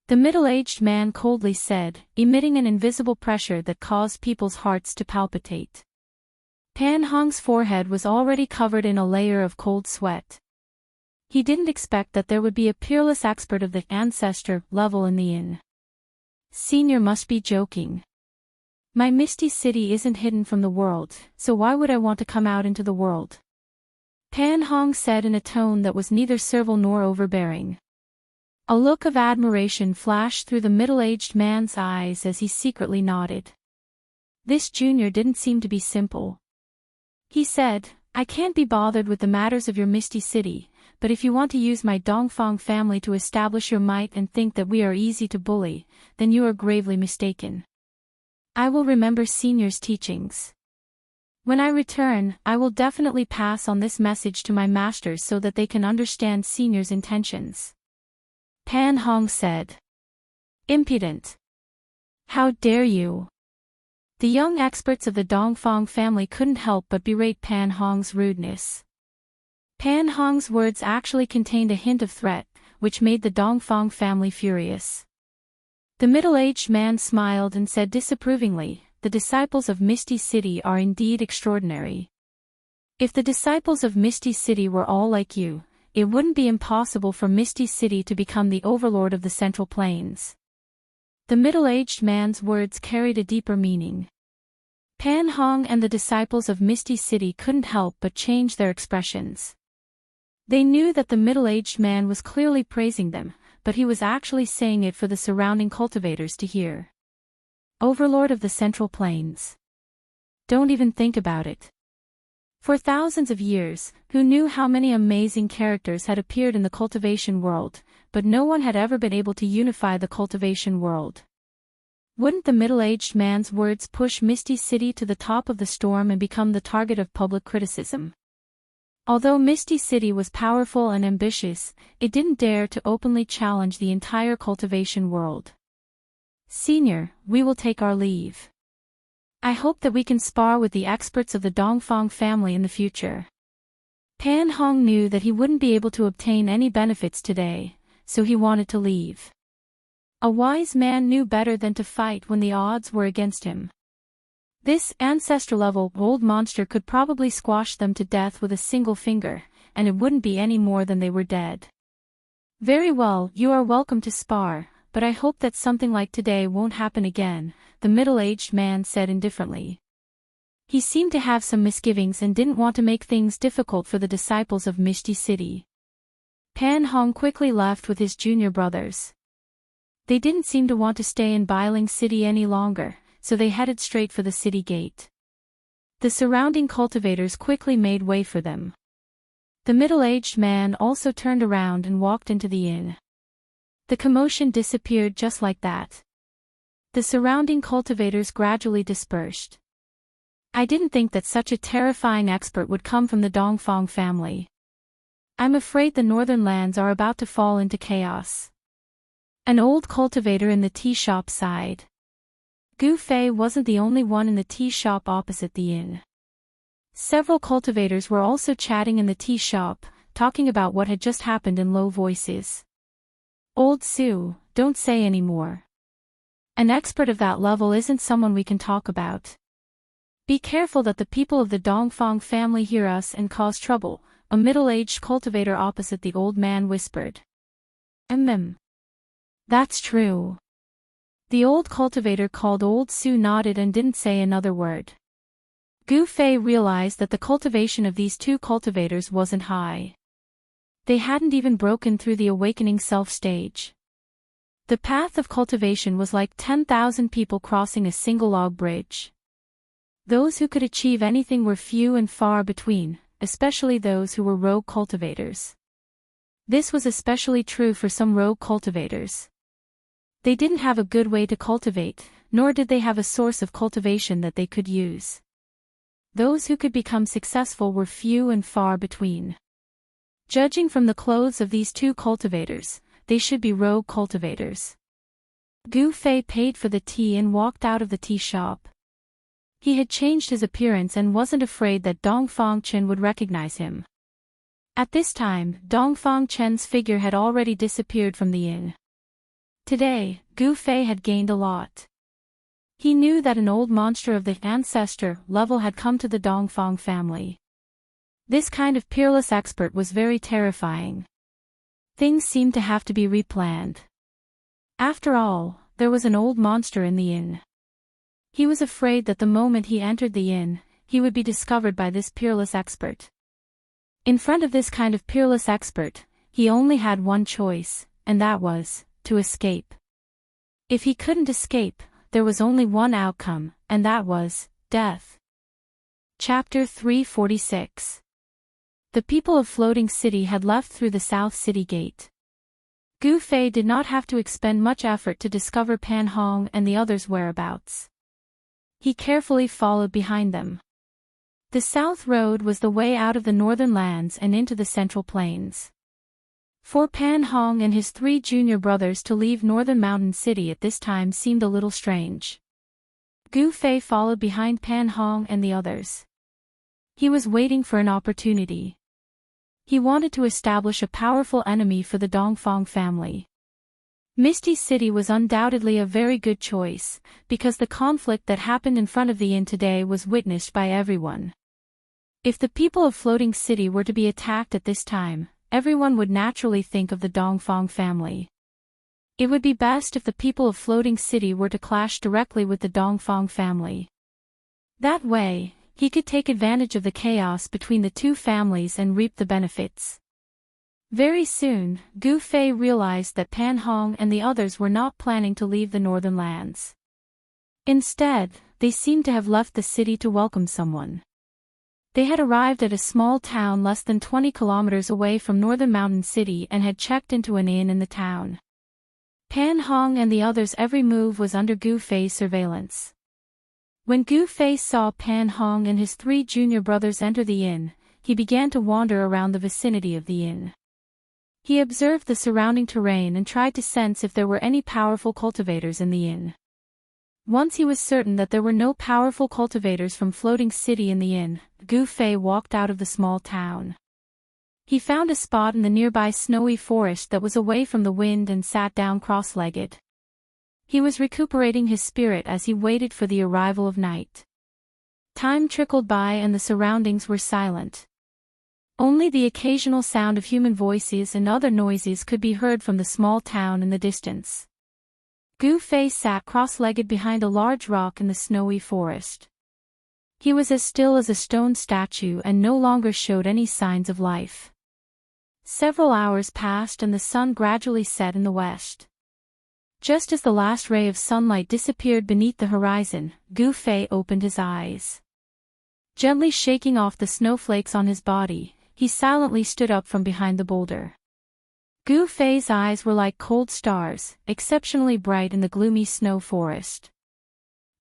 [SPEAKER 1] The middle-aged man coldly said, emitting an invisible pressure that caused people's hearts to palpitate. Pan Hong's forehead was already covered in a layer of cold sweat. He didn't expect that there would be a peerless expert of the ancestor level in the inn. Senior must be joking. My Misty City isn't hidden from the world, so why would I want to come out into the world? Pan Hong said in a tone that was neither servile nor overbearing. A look of admiration flashed through the middle-aged man's eyes as he secretly nodded. This junior didn't seem to be simple. He said, I can't be bothered with the matters of your Misty City, but if you want to use my Dongfang family to establish your might and think that we are easy to bully, then you are gravely mistaken. I will remember senior's teachings. When I return, I will definitely pass on this message to my masters so that they can understand senior's intentions. Pan Hong said. Impudent. How dare you? The young experts of the Dongfang family couldn't help but berate Pan Hong's rudeness. Pan Hong's words actually contained a hint of threat, which made the Dongfang family furious. The middle-aged man smiled and said disapprovingly, the disciples of Misty City are indeed extraordinary. If the disciples of Misty City were all like you, it wouldn't be impossible for Misty City to become the overlord of the Central Plains. The middle-aged man's words carried a deeper meaning. Pan Hong and the disciples of Misty City couldn't help but change their expressions. They knew that the middle-aged man was clearly praising them, but he was actually saying it for the surrounding cultivators to hear. Overlord of the Central Plains. Don't even think about it. For thousands of years, who knew how many amazing characters had appeared in the cultivation world, but no one had ever been able to unify the cultivation world. Wouldn't the middle-aged man's words push Misty City to the top of the storm and become the target of public criticism? Although Misty City was powerful and ambitious, it didn't dare to openly challenge the entire cultivation world. Senior, we will take our leave. I hope that we can spar with the experts of the Dongfang family in the future. Pan Hong knew that he wouldn't be able to obtain any benefits today, so he wanted to leave. A wise man knew better than to fight when the odds were against him. This ancestor-level old monster could probably squash them to death with a single finger, and it wouldn't be any more than they were dead. Very well, you are welcome to spar, but I hope that something like today won't happen again, the middle-aged man said indifferently. He seemed to have some misgivings and didn't want to make things difficult for the disciples of Misty City. Pan Hong quickly left with his junior brothers. They didn't seem to want to stay in Biling City any longer, so they headed straight for the city gate. The surrounding cultivators quickly made way for them. The middle-aged man also turned around and walked into the inn. The commotion disappeared just like that. The surrounding cultivators gradually dispersed. I didn't think that such a terrifying expert would come from the Dongfang family. I'm afraid the northern lands are about to fall into chaos. An old cultivator in the tea shop sighed. Gu Fei wasn't the only one in the tea shop opposite the inn. Several cultivators were also chatting in the tea shop, talking about what had just happened in low voices. Old Sue, don't say any more. An expert of that level isn't someone we can talk about. Be careful that the people of the Dongfang family hear us and cause trouble, a middle-aged cultivator opposite the old man whispered. That's true. The old cultivator called Old Sue nodded and didn't say another word. Gu Fei realized that the cultivation of these two cultivators wasn't high. They hadn't even broken through the awakening self stage. The path of cultivation was like 10,000 people crossing a single log bridge. Those who could achieve anything were few and far between, especially those who were rogue cultivators. This was especially true for some rogue cultivators. They didn't have a good way to cultivate, nor did they have a source of cultivation that they could use. Those who could become successful were few and far between. Judging from the clothes of these two cultivators, they should be rogue cultivators. Gu Fei paid for the tea and walked out of the tea shop. He had changed his appearance and wasn't afraid that Dongfang Chen would recognize him. At this time, Dongfang Chen's figure had already disappeared from the inn. Today, Gu Fei had gained a lot. He knew that an old monster of the ancestor level had come to the Dongfang family. This kind of peerless expert was very terrifying. Things seemed to have to be replanned. After all, there was an old monster in the inn. He was afraid that the moment he entered the inn, he would be discovered by this peerless expert. In front of this kind of peerless expert, he only had one choice, and that was to escape. If he couldn't escape, there was only one outcome, and that was death. Chapter 346. The people of Floating City had left through the South City Gate. Gu Fei did not have to expend much effort to discover Pan Hong and the others' whereabouts. He carefully followed behind them. The South Road was the way out of the northern lands and into the Central Plains. For Pan Hong and his 3 junior brothers to leave Northern Mountain City at this time seemed a little strange. Gu Fei followed behind Pan Hong and the others. He was waiting for an opportunity. He wanted to establish a powerful enemy for the Dongfang family. Misty City was undoubtedly a very good choice, because the conflict that happened in front of the inn today was witnessed by everyone. If the people of Floating City were to be attacked at this time, everyone would naturally think of the Dongfang family. It would be best if the people of Floating City were to clash directly with the Dongfang family. That way, he could take advantage of the chaos between the two families and reap the benefits. Very soon, Gu Fei realized that Pan Hong and the others were not planning to leave the northern lands. Instead, they seemed to have left the city to welcome someone. They had arrived at a small town less than 20 kilometers away from Northern Mountain City and had checked into an inn in the town. Pan Hong and the others' every move was under Gu Fei's surveillance. When Gu Fei saw Pan Hong and his 3 junior brothers enter the inn, he began to wander around the vicinity of the inn. He observed the surrounding terrain and tried to sense if there were any powerful cultivators in the inn. Once he was certain that there were no powerful cultivators from Floating City in the inn, Gu Fei walked out of the small town. He found a spot in the nearby snowy forest that was away from the wind and sat down cross-legged. He was recuperating his spirit as he waited for the arrival of night. Time trickled by and the surroundings were silent. Only the occasional sound of human voices and other noises could be heard from the small town in the distance. Gu Fei sat cross-legged behind a large rock in the snowy forest. He was as still as a stone statue and no longer showed any signs of life. Several hours passed and the sun gradually set in the west. Just as the last ray of sunlight disappeared beneath the horizon, Gu Fei opened his eyes. Gently shaking off the snowflakes on his body, he silently stood up from behind the boulder. Gu Fei's eyes were like cold stars, exceptionally bright in the gloomy snow forest.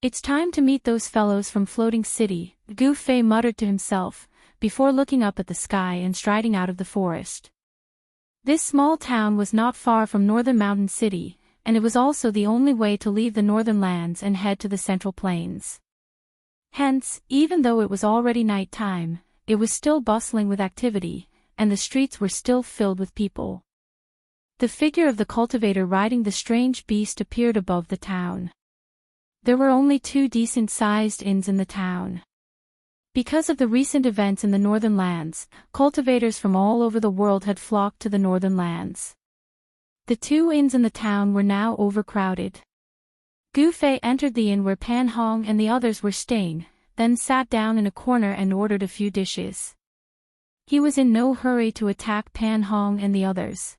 [SPEAKER 1] "It's time to meet those fellows from Floating City," Gu Fei muttered to himself, before looking up at the sky and striding out of the forest. This small town was not far from Northern Mountain City, and it was also the only way to leave the northern lands and head to the Central Plains. Hence, even though it was already night time, it was still bustling with activity, and the streets were still filled with people. The figure of the cultivator riding the strange beast appeared above the town. There were only 2 decent-sized inns in the town. Because of the recent events in the northern lands, cultivators from all over the world had flocked to the northern lands. The 2 inns in the town were now overcrowded. Gu Fei entered the inn where Pan Hong and the others were staying, then sat down in a corner and ordered a few dishes. He was in no hurry to attack Pan Hong and the others.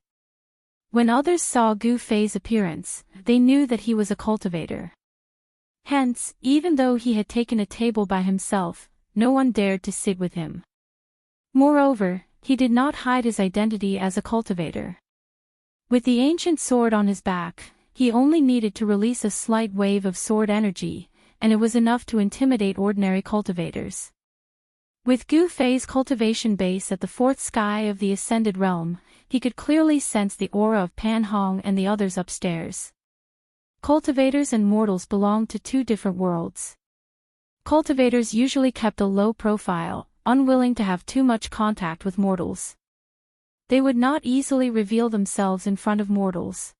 [SPEAKER 1] When others saw Gu Fei's appearance, they knew that he was a cultivator. Hence, even though he had taken a table by himself, no one dared to sit with him. Moreover, he did not hide his identity as a cultivator. With the ancient sword on his back, he only needed to release a slight wave of sword energy, and it was enough to intimidate ordinary cultivators. With Gu Fei's cultivation base at the 4th sky of the Ascended Realm, he could clearly sense the aura of Pan Hong and the others upstairs. Cultivators and mortals belonged to 2 different worlds. Cultivators usually kept a low profile, unwilling to have too much contact with mortals. They would not easily reveal themselves in front of mortals.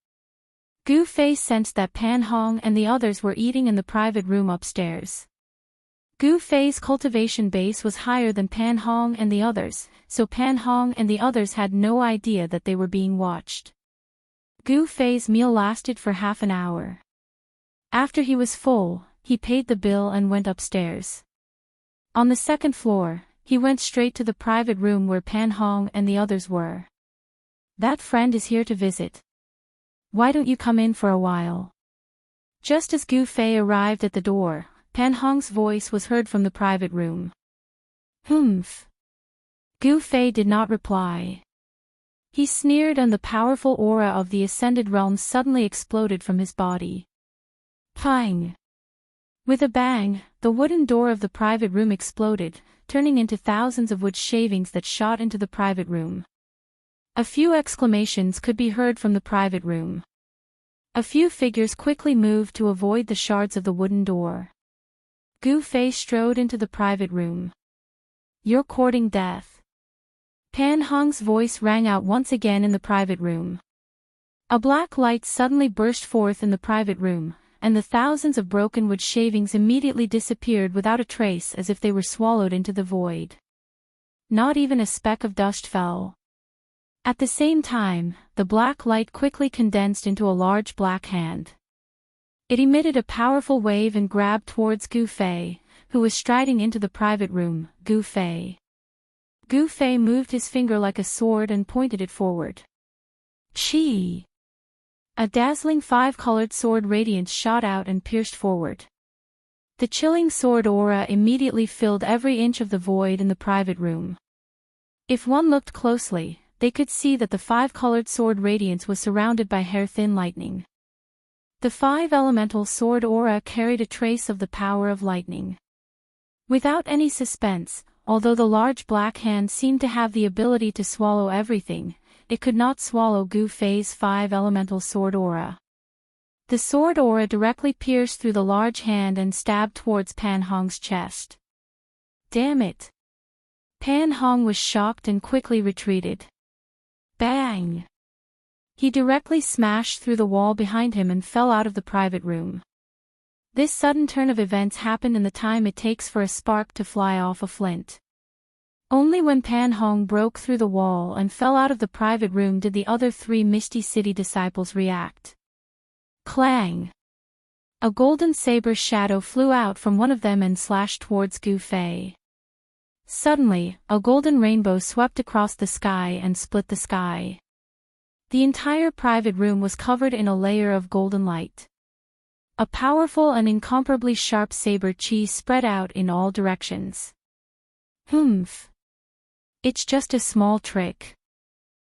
[SPEAKER 1] Gu Fei sensed that Pan Hong and the others were eating in the private room upstairs. Gu Fei's cultivation base was higher than Pan Hong and the others, so Pan Hong and the others had no idea that they were being watched. Gu Fei's meal lasted for half an hour. After he was full, he paid the bill and went upstairs. On the 2nd floor, he went straight to the private room where Pan Hong and the others were. "That friend is here to visit. Why don't you come in for a while?" Just as Gu Fei arrived at the door, Pan Hong's voice was heard from the private room. "Humph." Gu Fei did not reply. He sneered and the powerful aura of the Ascended Realm suddenly exploded from his body. Pang! With a bang, the wooden door of the private room exploded, turning into thousands of wood shavings that shot into the private room. A few exclamations could be heard from the private room. A few figures quickly moved to avoid the shards of the wooden door. Gu Fei strode into the private room. "You're courting death." Pan Hong's voice rang out once again in the private room. A black light suddenly burst forth in the private room, and the thousands of broken wood shavings immediately disappeared without a trace as if they were swallowed into the void. Not even a speck of dust fell. At the same time, the black light quickly condensed into a large black hand. It emitted a powerful wave and grabbed towards Gu Fei, who was striding into the private room. Gu Fei. Gu Fei moved his finger like a sword and pointed it forward. Chi! A dazzling 5-colored sword radiance shot out and pierced forward. The chilling sword aura immediately filled every inch of the void in the private room. If one looked closely, they could see that the 5-colored sword radiance was surrounded by hair-thin lightning. The 5-elemental sword aura carried a trace of the power of lightning. Without any suspense, although the large black hand seemed to have the ability to swallow everything, it could not swallow Gu Fei's 5-elemental sword aura. The sword aura directly pierced through the large hand and stabbed towards Pan Hong's chest. Damn it! Pan Hong was shocked and quickly retreated. Bang! He directly smashed through the wall behind him and fell out of the private room. This sudden turn of events happened in the time it takes for a spark to fly off a flint. Only when Pan Hong broke through the wall and fell out of the private room did the other 3 Misty City disciples react. Clang! A golden saber shadow flew out from one of them and slashed towards Gu Fei. Suddenly, a golden rainbow swept across the sky and split the sky. The entire private room was covered in a layer of golden light. A powerful and incomparably sharp saber chi spread out in all directions. Humph! It's just a small trick.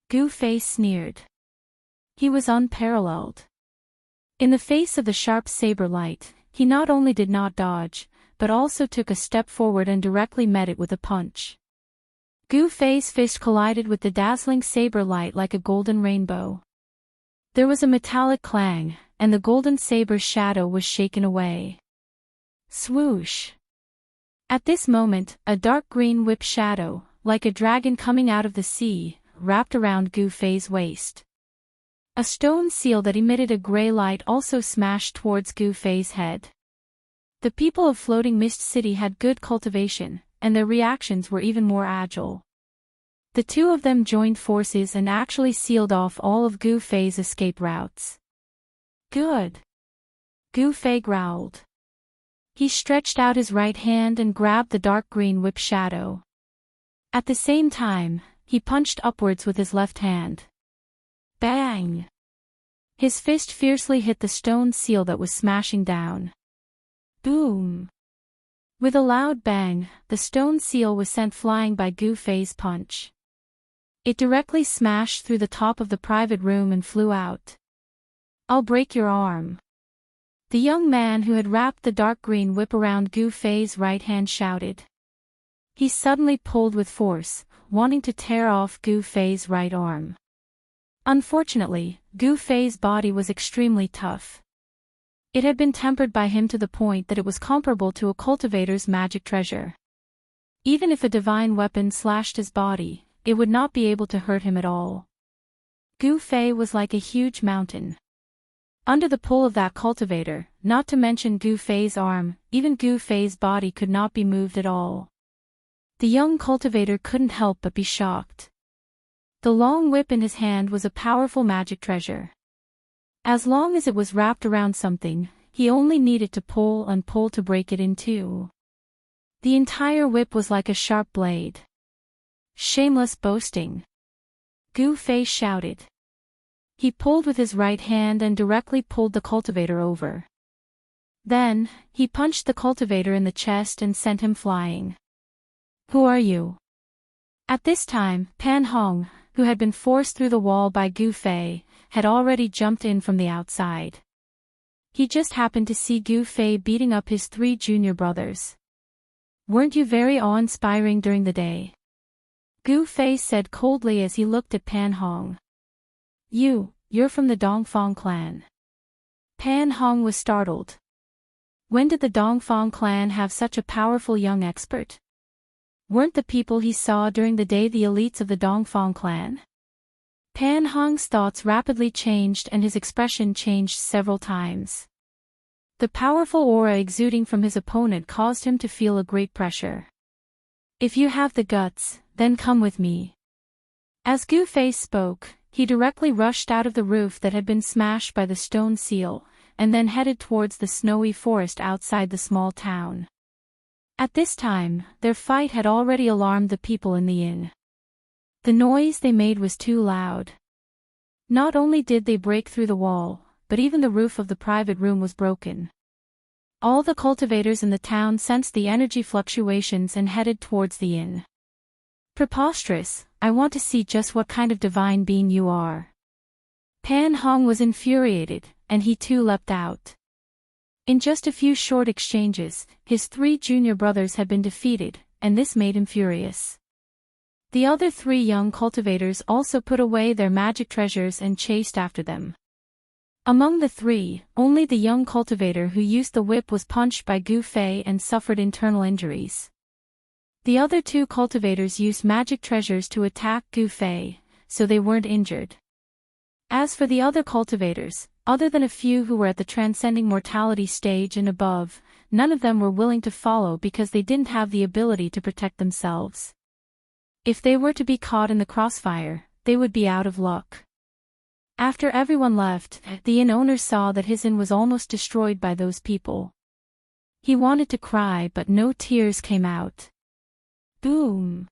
[SPEAKER 1] Gu Fei sneered. He was unparalleled. In the face of the sharp saber light, he not only did not dodge, but also took a step forward and directly met it with a punch. Gu Fei's fist collided with the dazzling saber light like a golden rainbow. There was a metallic clang, and the golden saber's shadow was shaken away. Swoosh! At this moment, a dark green whip shadow, like a dragon coming out of the sea, wrapped around Gu Fei's waist. A stone seal that emitted a gray light also smashed towards Gu Fei's head. The people of Floating Mist City had good cultivation, and their reactions were even more agile. The 2 of them joined forces and actually sealed off all of Gu Fei's escape routes. Good! Gu Fei growled. He stretched out his right hand and grabbed the dark green whip shadow. At the same time, he punched upwards with his left hand. Bang! His fist fiercely hit the stone seal that was smashing down. Boom! With a loud bang, the stone seal was sent flying by Gu Fei's punch. It directly smashed through the top of the private room and flew out. I'll break your arm. The young man who had wrapped the dark green whip around Gu Fei's right hand shouted. He suddenly pulled with force, wanting to tear off Gu Fei's right arm. Unfortunately, Gu Fei's body was extremely tough. It had been tempered by him to the point that it was comparable to a cultivator's magic treasure. Even if a divine weapon slashed his body, it would not be able to hurt him at all. Gu Fei was like a huge mountain. Under the pull of that cultivator, not to mention Gu Fei's arm, even Gu Fei's body could not be moved at all. The young cultivator couldn't help but be shocked. The long whip in his hand was a powerful magic treasure. As long as it was wrapped around something, he only needed to pull and pull to break it in 2. The entire whip was like a sharp blade. Shameless boasting! Gu Fei shouted. He pulled with his right hand and directly pulled the cultivator over. Then, he punched the cultivator in the chest and sent him flying. Who are you? At this time, Pan Hong, who had been forced through the wall by Gu Fei, had already jumped in from the outside. He just happened to see Gu Fei beating up his 3 junior brothers. Weren't you very awe-inspiring during the day? Gu Fei said coldly as he looked at Pan Hong. You're from the Dongfang clan. Pan Hong was startled. When did the Dongfang clan have such a powerful young expert? Weren't the people he saw during the day the elites of the Dongfang clan? Pan Hong's thoughts rapidly changed and his expression changed several times. The powerful aura exuding from his opponent caused him to feel a great pressure. If you have the guts, then come with me. As Gu Fei spoke, he directly rushed out of the roof that had been smashed by the stone seal, and then headed towards the snowy forest outside the small town. At this time, their fight had already alarmed the people in the inn. The noise they made was too loud. Not only did they break through the wall, but even the roof of the private room was broken. All the cultivators in the town sensed the energy fluctuations and headed towards the inn. Preposterous, I want to see just what kind of divine being you are. Pan Hong was infuriated, and he too leapt out. In just a few short exchanges, his 3 junior brothers had been defeated, and this made him furious. The other 3 young cultivators also put away their magic treasures and chased after them. Among the 3, only the young cultivator who used the whip was punched by Gu Fei and suffered internal injuries. The other 2 cultivators used magic treasures to attack Gu Fei, so they weren't injured. As for the other cultivators, other than a few who were at the transcending mortality stage and above, none of them were willing to follow because they didn't have the ability to protect themselves. If they were to be caught in the crossfire, they would be out of luck. After everyone left, the inn owner saw that his inn was almost destroyed by those people. He wanted to cry but no tears came out. Boom!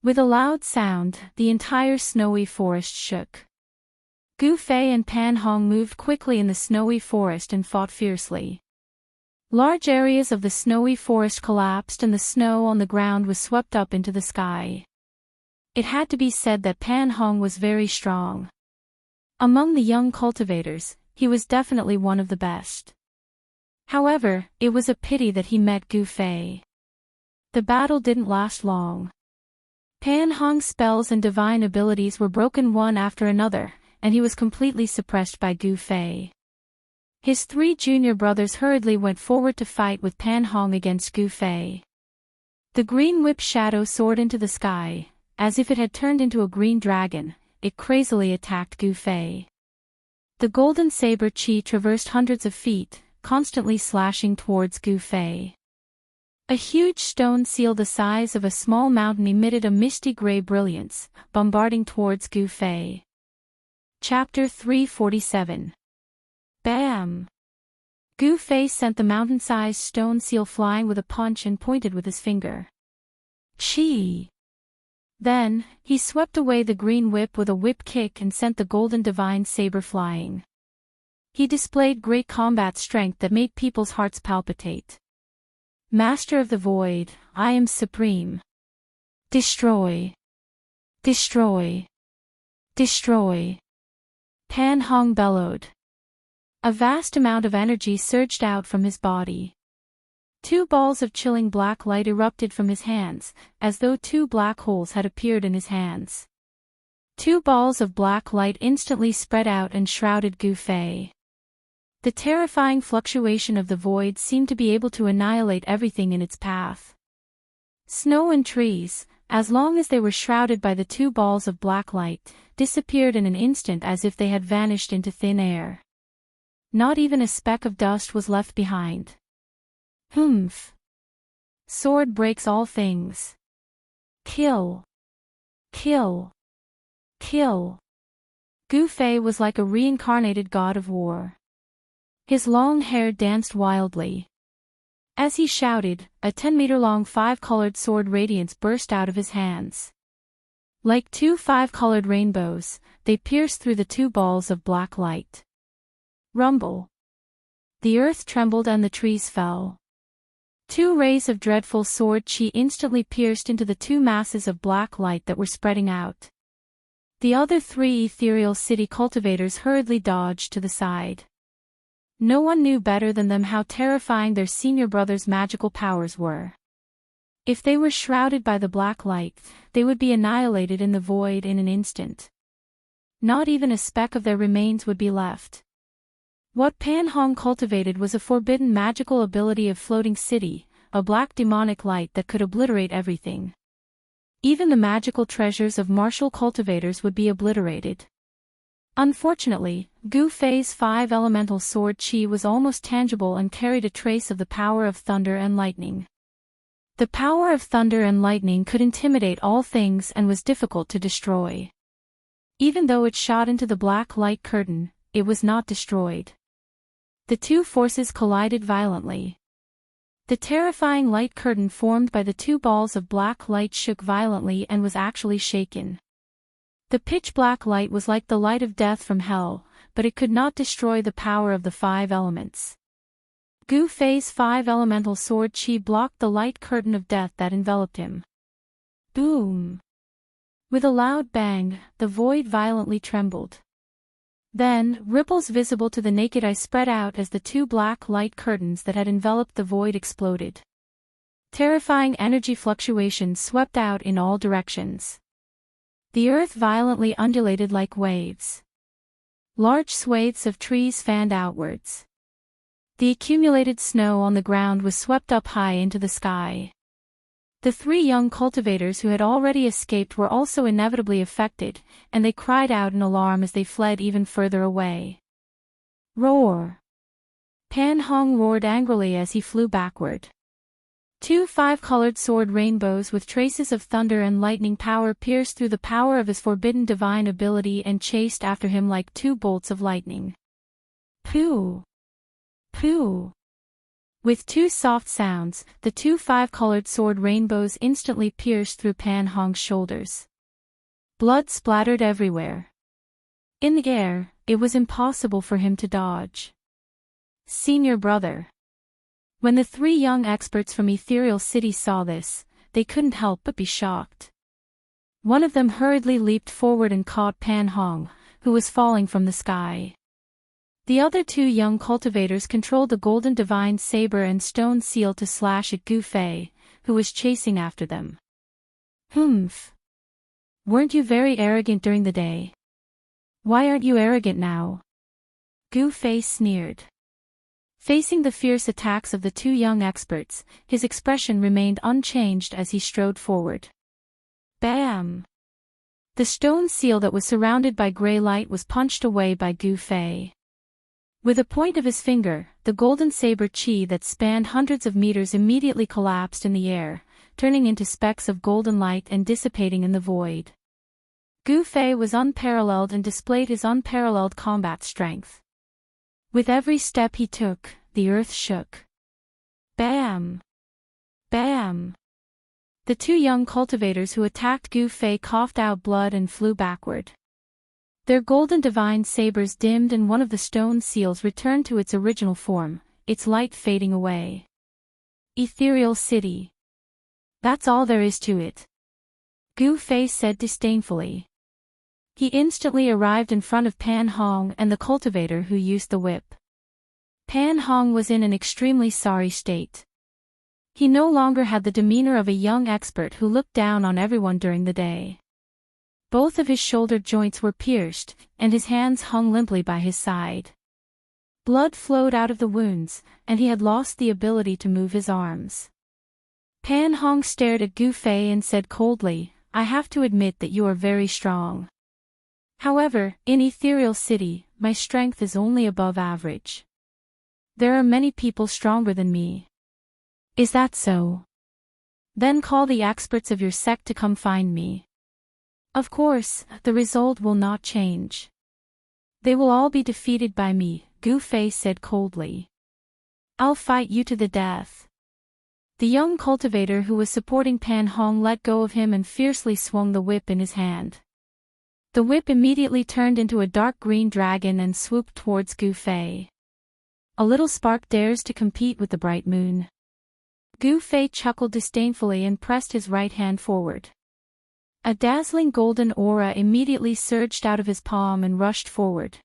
[SPEAKER 1] With a loud sound, the entire snowy forest shook. Gu Fei and Pan Hong moved quickly in the snowy forest and fought fiercely. Large areas of the snowy forest collapsed and the snow on the ground was swept up into the sky. It had to be said that Pan Hong was very strong. Among the young cultivators, he was definitely one of the best. However, it was a pity that he met Gu Fei. The battle didn't last long. Pan Hong's spells and divine abilities were broken one after another, and he was completely suppressed by Gu Fei. His 3 junior brothers hurriedly went forward to fight with Pan Hong against Gu Fei. The green whip shadow soared into the sky, as if it had turned into a green dragon. It crazily attacked Gu Fei. The golden saber chi traversed hundreds of feet, constantly slashing towards Gu Fei. A huge stone seal the size of a small mountain emitted a misty gray brilliance, bombarding towards Gu Fei. Chapter 347. Bam! Gu Fei sent the mountain-sized stone seal flying with a punch and pointed with his finger. Chi! Then, he swept away the green whip with a whip kick and sent the golden divine saber flying. He displayed great combat strength that made people's hearts palpitate. Master of the Void, I am supreme. Destroy! Destroy! Destroy! Pan Hong bellowed. A vast amount of energy surged out from his body. 2 balls of chilling black light erupted from his hands, as though 2 black holes had appeared in his hands. 2 balls of black light instantly spread out and shrouded Gu Fei. The terrifying fluctuation of the void seemed to be able to annihilate everything in its path. Snow and trees, as long as they were shrouded by the 2 balls of black light, disappeared in an instant as if they had vanished into thin air. Not even a speck of dust was left behind. Humph! Sword breaks all things. Kill! Kill! Kill! Gu Fei was like a reincarnated god of war. His long hair danced wildly. As he shouted, a 10-meter-long 5-colored sword radiance burst out of his hands. Like 2 5-colored rainbows, they pierced through the 2 balls of black light. Rumble! The earth trembled and the trees fell. 2 rays of dreadful sword chi instantly pierced into the 2 masses of black light that were spreading out. The other 3 ethereal city cultivators hurriedly dodged to the side. No one knew better than them how terrifying their senior brother's magical powers were. If they were shrouded by the black light, they would be annihilated in the void in an instant. Not even a speck of their remains would be left. What Pan Hong cultivated was a forbidden magical ability of floating city, a black demonic light that could obliterate everything. Even the magical treasures of martial cultivators would be obliterated. Unfortunately, Gu Fei's 5 elemental sword chi was almost tangible and carried a trace of the power of thunder and lightning. The power of thunder and lightning could intimidate all things and was difficult to destroy. Even though it shot into the black light curtain, it was not destroyed. The 2 forces collided violently. The terrifying light curtain formed by the 2 balls of black light shook violently and was actually shaken. The pitch-black light was like the light of death from hell, but it could not destroy the power of the 5 elements. Gu Fei's 5 elemental sword chi blocked the light curtain of death that enveloped him. Boom! With a loud bang, the void violently trembled. Then, ripples visible to the naked eye spread out as the 2 black light curtains that had enveloped the void exploded. Terrifying energy fluctuations swept out in all directions. The earth violently undulated like waves. Large swathes of trees fanned outwards. The accumulated snow on the ground was swept up high into the sky. The three young cultivators who had already escaped were also inevitably affected, and they cried out in alarm as they fled even further away. Roar! Pan Hong roared angrily as he flew backward. Two five-colored sword rainbows with traces of thunder and lightning power pierced through the power of his forbidden divine ability and chased after him like two bolts of lightning. Pooh! Pooh! With two soft sounds, the two five-colored sword rainbows instantly pierced through Pan Hong's shoulders. Blood splattered everywhere. In the air, it was impossible for him to dodge. Senior brother. When the three young experts from Ethereal City saw this, they couldn't help but be shocked. One of them hurriedly leaped forward and caught Pan Hong, who was falling from the sky. The other two young cultivators controlled the golden divine saber and stone seal to slash at Gu Fei, who was chasing after them. Humph! Weren't you very arrogant during the day? Why aren't you arrogant now? Gu Fei sneered. Facing the fierce attacks of the two young experts, his expression remained unchanged as he strode forward. Bam! The stone seal that was surrounded by gray light was punched away by Gu Fei. With a point of his finger, the golden saber chi that spanned hundreds of meters immediately collapsed in the air, turning into specks of golden light and dissipating in the void. Gu Fei was unparalleled and displayed his unparalleled combat strength. With every step he took, the earth shook. Bam! Bam! The two young cultivators who attacked Gu Fei coughed out blood and flew backward. Their golden divine sabers dimmed and one of the stone seals returned to its original form, its light fading away. Ethereal City. That's all there is to it. Gu Fei said disdainfully. He instantly arrived in front of Pan Hong and the cultivator who used the whip. Pan Hong was in an extremely sorry state. He no longer had the demeanor of a young expert who looked down on everyone during the day. Both of his shoulder joints were pierced, and his hands hung limply by his side. Blood flowed out of the wounds, and he had lost the ability to move his arms. Pan Hong stared at Gu Fei and said coldly, "I have to admit that you are very strong. However, in Ethereal City, my strength is only above average. There are many people stronger than me." "Is that so? Then call the experts of your sect to come find me. Of course, the result will not change. They will all be defeated by me," Gu Fei said coldly. "I'll fight you to the death." The young cultivator who was supporting Pan Hong let go of him and fiercely swung the whip in his hand. The whip immediately turned into a dark green dragon and swooped towards Gu Fei. A little spark dares to compete with the bright moon. Gu Fei chuckled disdainfully and pressed his right hand forward. A dazzling golden aura immediately surged out of his palm and rushed forward.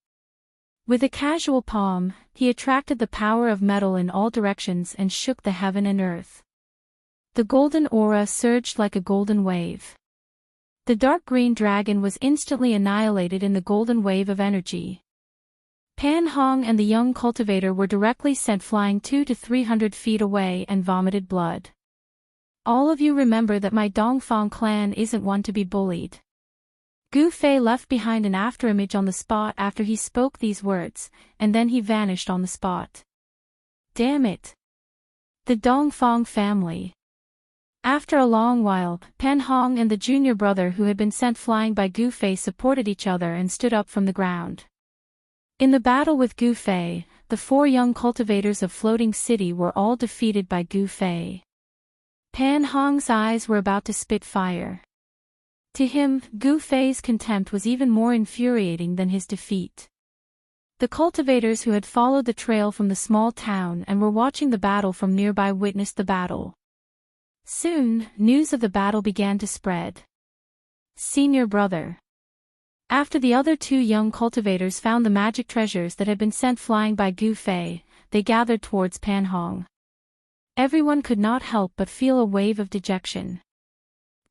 [SPEAKER 1] With a casual palm, he attracted the power of metal in all directions and shook the heaven and earth. The golden aura surged like a golden wave. The dark green dragon was instantly annihilated in the golden wave of energy. Pan Hong and the young cultivator were directly sent flying 200 to 300 feet away and vomited blood. "All of you remember that my Dongfang clan isn't one to be bullied." Gu Fei left behind an afterimage on the spot after he spoke these words, and then he vanished on the spot. Damn it! The Dongfang family. After a long while, Pan Hong and the junior brother who had been sent flying by Gu Fei supported each other and stood up from the ground. In the battle with Gu Fei, the four young cultivators of Floating City were all defeated by Gu Fei. Pan Hong's eyes were about to spit fire. To him, Gu Fei's contempt was even more infuriating than his defeat. The cultivators who had followed the trail from the small town and were watching the battle from nearby witnessed the battle. Soon, news of the battle began to spread. Senior brother. After the other two young cultivators found the magic treasures that had been sent flying by Gu Fei, they gathered towards Pan Hong. Everyone could not help but feel a wave of dejection.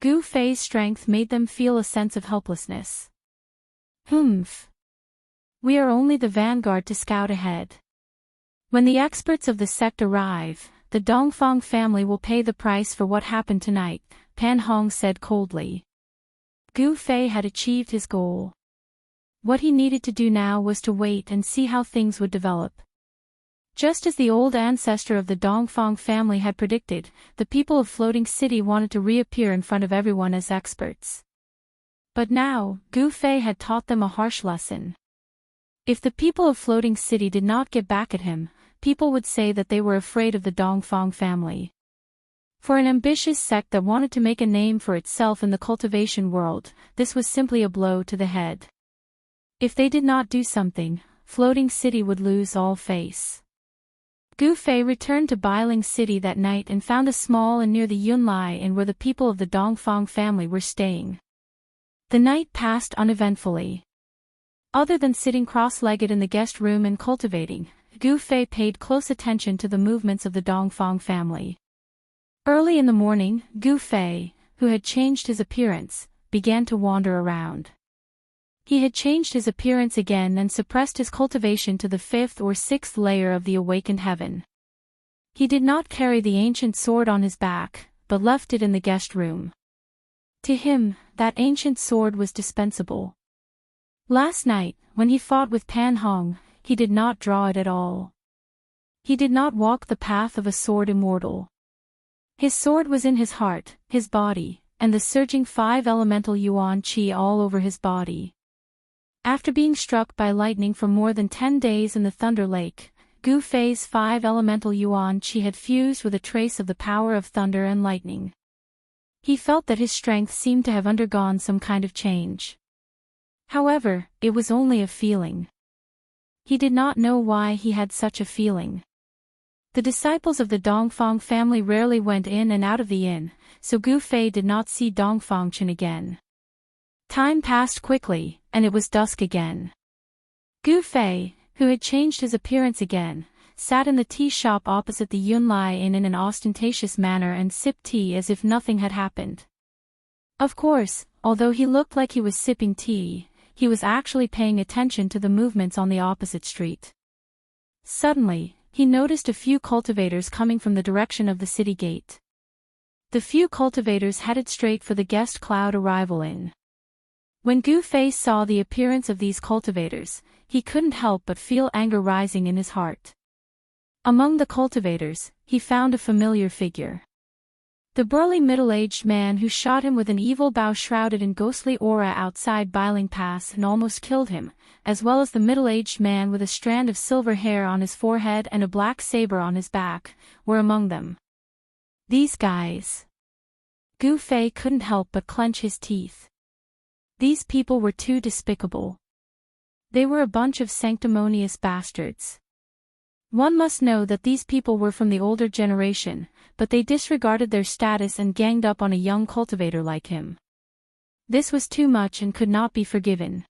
[SPEAKER 1] Gu Fei's strength made them feel a sense of helplessness. Humph. We are only the vanguard to scout ahead. When the experts of the sect arrive, the Dongfang family will pay the price for what happened tonight, Pan Hong said coldly. Gu Fei had achieved his goal. What he needed to do now was to wait and see how things would develop. Just as the old ancestor of the Dongfang family had predicted, the people of Floating City wanted to reappear in front of everyone as experts. But now, Gu Fei had taught them a harsh lesson. If the people of Floating City did not get back at him, people would say that they were afraid of the Dongfang family. For an ambitious sect that wanted to make a name for itself in the cultivation world, this was simply a blow to the head. If they did not do something, Floating City would lose all face. Gu Fei returned to Bailing City that night and found a small inn near the Yunlai Inn where the people of the Dongfang family were staying. The night passed uneventfully. Other than sitting cross-legged in the guest room and cultivating, Gu Fei paid close attention to the movements of the Dongfang family. Early in the morning, Gu Fei, who had changed his appearance, began to wander around. He had changed his appearance again and suppressed his cultivation to the 5th or 6th layer of the awakened heaven. He did not carry the ancient sword on his back, but left it in the guest room. To him, that ancient sword was dispensable. Last night, when he fought with Pan Hong, he did not draw it at all. He did not walk the path of a sword immortal. His sword was in his heart, his body, and the surging 5 elemental yuan qi all over his body. After being struck by lightning for more than 10 days in the Thunder Lake, Gu Fei's 5 elemental yuan qi had fused with a trace of the power of thunder and lightning. He felt that his strength seemed to have undergone some kind of change. However, it was only a feeling. He did not know why he had such a feeling. The disciples of the Dongfang family rarely went in and out of the inn, so Gu Fei did not see Dongfang Chen again. Time passed quickly, and it was dusk again. Gu Fei, who had changed his appearance again, sat in the tea shop opposite the Yunlai Inn in an ostentatious manner and sipped tea as if nothing had happened. Of course, although he looked like he was sipping tea, he was actually paying attention to the movements on the opposite street. Suddenly, he noticed a few cultivators coming from the direction of the city gate. The few cultivators headed straight for the guest cloud arrival inn. When Gu Fei saw the appearance of these cultivators, he couldn't help but feel anger rising in his heart. Among the cultivators, he found a familiar figure. The burly middle-aged man who shot him with an evil bow shrouded in ghostly aura outside Biling Pass and almost killed him, as well as the middle-aged man with a strand of silver hair on his forehead and a black saber on his back, were among them. These guys. Gu Fei couldn't help but clench his teeth. These people were too despicable. They were a bunch of sanctimonious bastards. One must know that these people were from the older generation, but they disregarded their status and ganged up on a young cultivator like him. This was too much and could not be forgiven.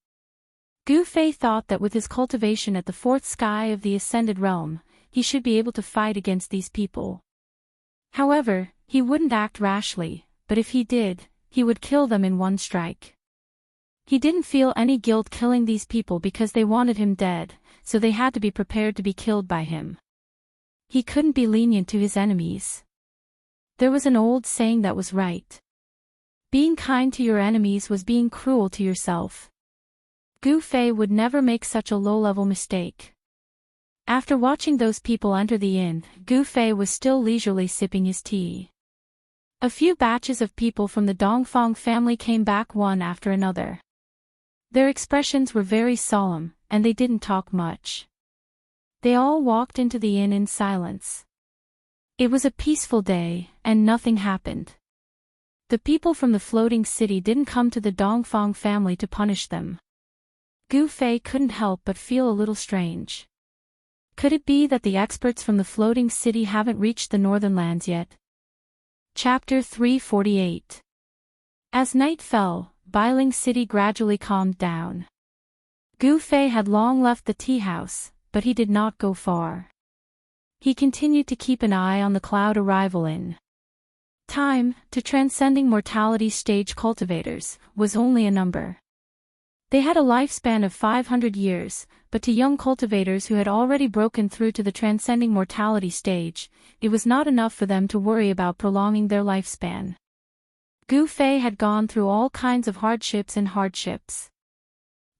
[SPEAKER 1] Gu Fei thought that with his cultivation at the 4th sky of the Ascended Realm, he should be able to fight against these people. However, he wouldn't act rashly, but if he did, he would kill them in one strike. He didn't feel any guilt killing these people because they wanted him dead, so they had to be prepared to be killed by him. He couldn't be lenient to his enemies. There was an old saying that was right. Being kind to your enemies was being cruel to yourself. Gu Fei would never make such a low-level mistake. After watching those people enter the inn, Gu Fei was still leisurely sipping his tea. A few batches of people from the Dongfang family came back one after another. Their expressions were very solemn, and they didn't talk much. They all walked into the inn in silence. It was a peaceful day, and nothing happened. The people from the floating city didn't come to the Dongfang family to punish them. Gu Fei couldn't help but feel a little strange. Could it be that the experts from the floating city haven't reached the northern lands yet? Chapter 348. As night fell, Bailing City gradually calmed down. Gu Fei had long left the tea house, but he did not go far. He continued to keep an eye on the cloud arrival inn. Time, to transcending mortality stage cultivators, was only a number. They had a lifespan of 500 years, but to young cultivators who had already broken through to the transcending mortality stage, it was not enough for them to worry about prolonging their lifespan. Gu Fei had gone through all kinds of hardships and hardships.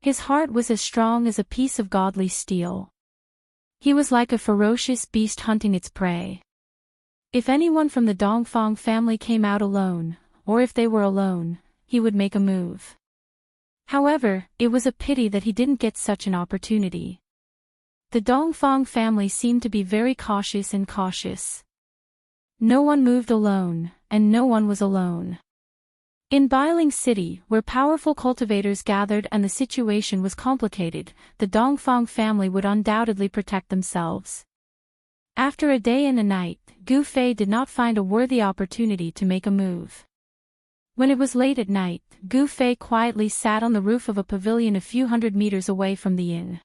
[SPEAKER 1] His heart was as strong as a piece of godly steel. He was like a ferocious beast hunting its prey. If anyone from the Dongfang family came out alone, or if they were alone, he would make a move. However, it was a pity that he didn't get such an opportunity. The Dongfang family seemed to be very cautious and cautious. No one moved alone, and no one was alone. In Bailing City, where powerful cultivators gathered and the situation was complicated, the Dongfang family would undoubtedly protect themselves. After a day and a night, Gu Fei did not find a worthy opportunity to make a move. When it was late at night, Gu Fei quietly sat on the roof of a pavilion a few hundred meters away from the inn.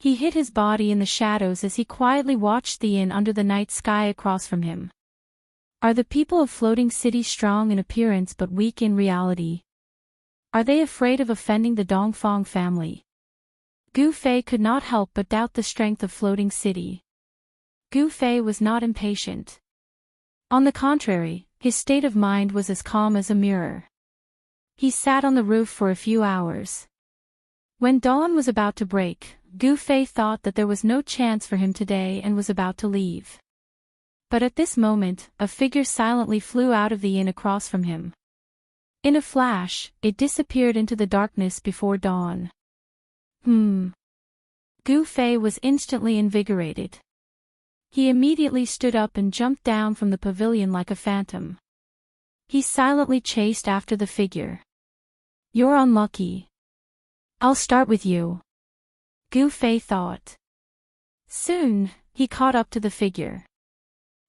[SPEAKER 1] He hid his body in the shadows as he quietly watched the inn under the night sky across from him. Are the people of Floating City strong in appearance but weak in reality? Are they afraid of offending the Dongfang family? Gu Fei could not help but doubt the strength of Floating City. Gu Fei was not impatient. On the contrary, his state of mind was as calm as a mirror. He sat on the roof for a few hours. When dawn was about to break, Gu Fei thought that there was no chance for him today and was about to leave. But at this moment, a figure silently flew out of the inn across from him. In a flash, it disappeared into the darkness before dawn. Gu Fei was instantly invigorated. He immediately stood up and jumped down from the pavilion like a phantom. He silently chased after the figure. You're unlucky. I'll start with you. Gu Fei thought. Soon, he caught up to the figure.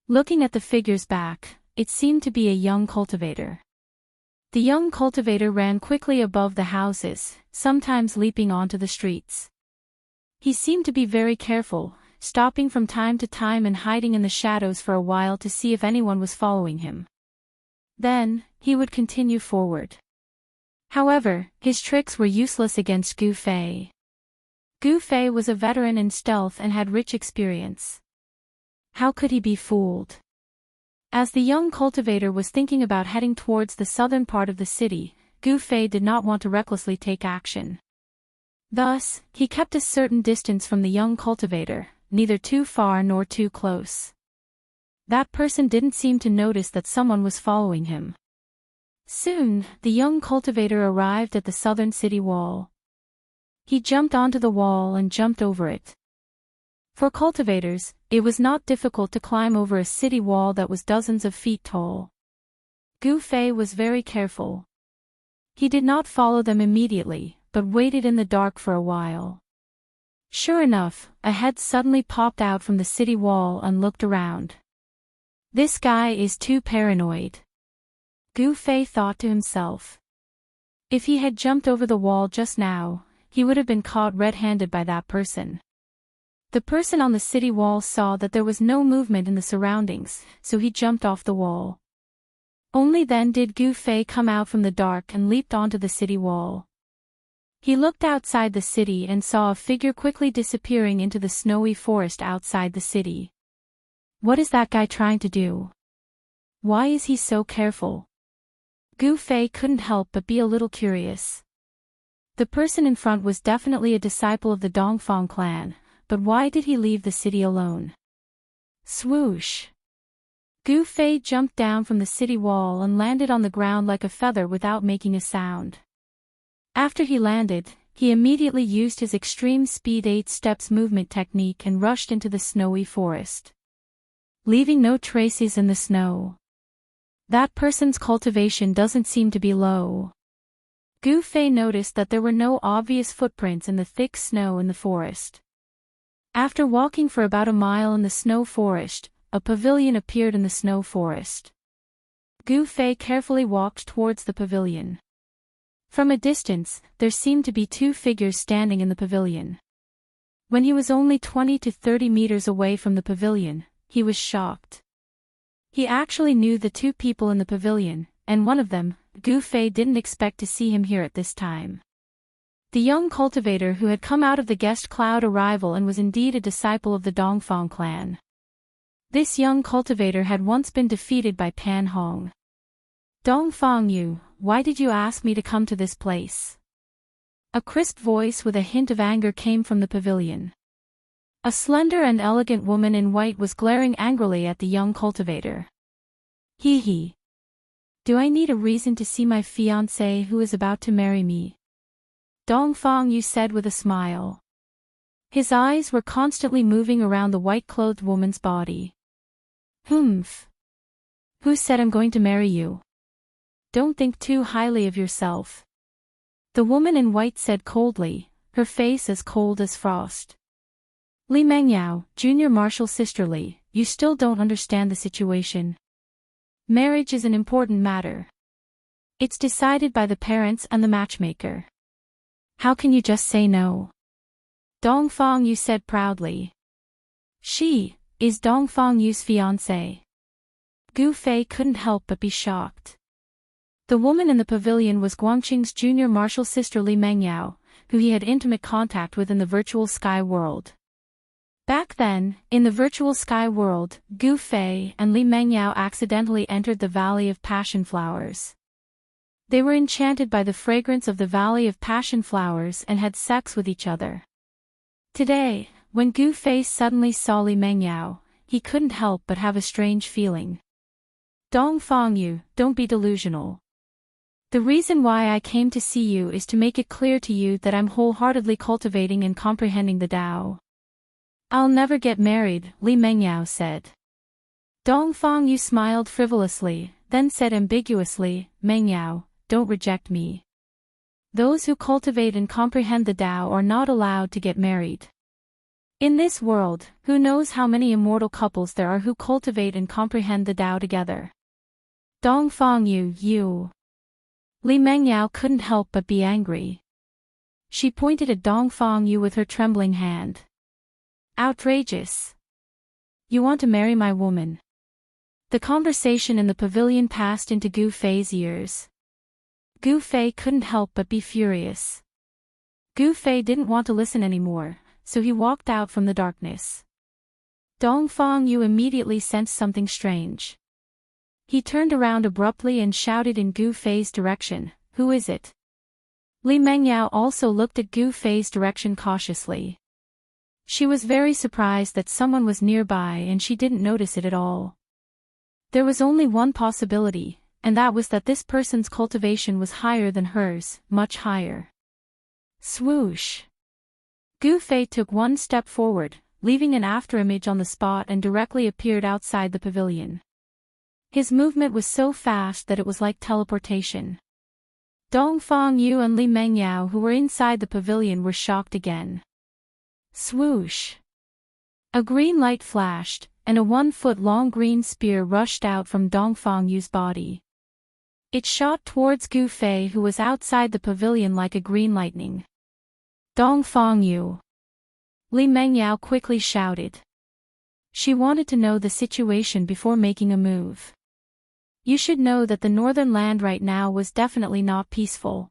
[SPEAKER 1] Looking at the figure's back, it seemed to be a young cultivator. The young cultivator ran quickly above the houses, sometimes leaping onto the streets. He seemed to be very careful, stopping from time to time and hiding in the shadows for a while to see if anyone was following him. Then, he would continue forward. However, his tricks were useless against Gu Fei. Gu Fei was a veteran in stealth and had rich experience. How could he be fooled? As the young cultivator was thinking about heading towards the southern part of the city, Gu Fei did not want to recklessly take action. Thus, he kept a certain distance from the young cultivator, neither too far nor too close. That person didn't seem to notice that someone was following him. Soon, the young cultivator arrived at the southern city wall. He jumped onto the wall and jumped over it. For cultivators, it was not difficult to climb over a city wall that was dozens of feet tall. Gu Fei was very careful. He did not follow them immediately, but waited in the dark for a while. Sure enough, a head suddenly popped out from the city wall and looked around. This guy is too paranoid. Gu Fei thought to himself. If he had jumped over the wall just now, he would have been caught red-handed by that person. The person on the city wall saw that there was no movement in the surroundings, so he jumped off the wall. Only then did Gu Fei come out from the dark and leaped onto the city wall. He looked outside the city and saw a figure quickly disappearing into the snowy forest outside the city. What is that guy trying to do? Why is he so careful? Gu Fei couldn't help but be a little curious. The person in front was definitely a disciple of the Dongfang clan, but why did he leave the city alone? Swoosh! Gu Fei jumped down from the city wall and landed on the ground like a feather without making a sound. After he landed, he immediately used his extreme speed 8 steps movement technique and rushed into the snowy forest. Leaving no traces in the snow. That person's cultivation doesn't seem to be low. Gu Fei noticed that there were no obvious footprints in the thick snow in the forest. After walking for about a mile in the snow forest, a pavilion appeared in the snow forest. Gu Fei carefully walked towards the pavilion. From a distance, there seemed to be two figures standing in the pavilion. When he was only 20 to 30 meters away from the pavilion, he was shocked. He actually knew the two people in the pavilion, and one of them, Gu Fei didn't expect to see him here at this time. The young cultivator who had come out of the guest cloud arrival and was indeed a disciple of the Dongfang clan. This young cultivator had once been defeated by Pan Hong. Dongfang Yu, why did you ask me to come to this place? A crisp voice with a hint of anger came from the pavilion. A slender and elegant woman in white was glaring angrily at the young cultivator. Hee hee. Do I need a reason to see my fiancé who is about to marry me? Dongfang Yu said with a smile. His eyes were constantly moving around the white-clothed woman's body. Humph. Who said I'm going to marry you? Don't think too highly of yourself. The woman in white said coldly, her face as cold as frost. Li Mengyao, Junior Marshal Sisterly, you still don't understand the situation. Marriage is an important matter. It's decided by the parents and the matchmaker. How can you just say no? Dongfang Yu said proudly. She is Dongfang Yu's fiancée. Gu Fei couldn't help but be shocked. The woman in the pavilion was Guangqing's junior martial sister Li Mengyao, who he had intimate contact with in the virtual sky world. Back then, in the virtual sky world, Gu Fei and Li Mengyao accidentally entered the Valley of Passion Flowers. They were enchanted by the fragrance of the Valley of Passion Flowers and had sex with each other. Today, when Gu Fei suddenly saw Li Mengyao, he couldn't help but have a strange feeling. Dongfang Yu, don't be delusional. The reason why I came to see you is to make it clear to you that I'm wholeheartedly cultivating and comprehending the Tao. I'll never get married, Li Mengyao said. Dongfang Yu smiled frivolously, then said ambiguously, Mengyao, don't reject me. Those who cultivate and comprehend the Tao are not allowed to get married. In this world, who knows how many immortal couples there are who cultivate and comprehend the Tao together. Dongfang Yu, you. Li Mengyao couldn't help but be angry. She pointed at Dongfang Yu with her trembling hand. Outrageous. You want to marry my woman? The conversation in the pavilion passed into Gu Fei's ears. Gu Fei couldn't help but be furious. Gu Fei didn't want to listen anymore, so he walked out from the darkness. Dongfang Yu immediately sensed something strange. He turned around abruptly and shouted in Gu Fei's direction, "Who is it?" Li Mengyao also looked at Gu Fei's direction cautiously. She was very surprised that someone was nearby and she didn't notice it at all. There was only one possibility, and that was that this person's cultivation was higher than hers, much higher. Swoosh! Gu Fei took one step forward, leaving an afterimage on the spot and directly appeared outside the pavilion. His movement was so fast that it was like teleportation. Dongfang Yu and Li Mengyao who were inside the pavilion were shocked again. Swoosh! A green light flashed, and a 1-foot-long green spear rushed out from Dongfang Yu's body. It shot towards Gu Fei who was outside the pavilion like a green lightning. Dongfang Yu! Li Mengyao quickly shouted. She wanted to know the situation before making a move. You should know that the northern land right now was definitely not peaceful.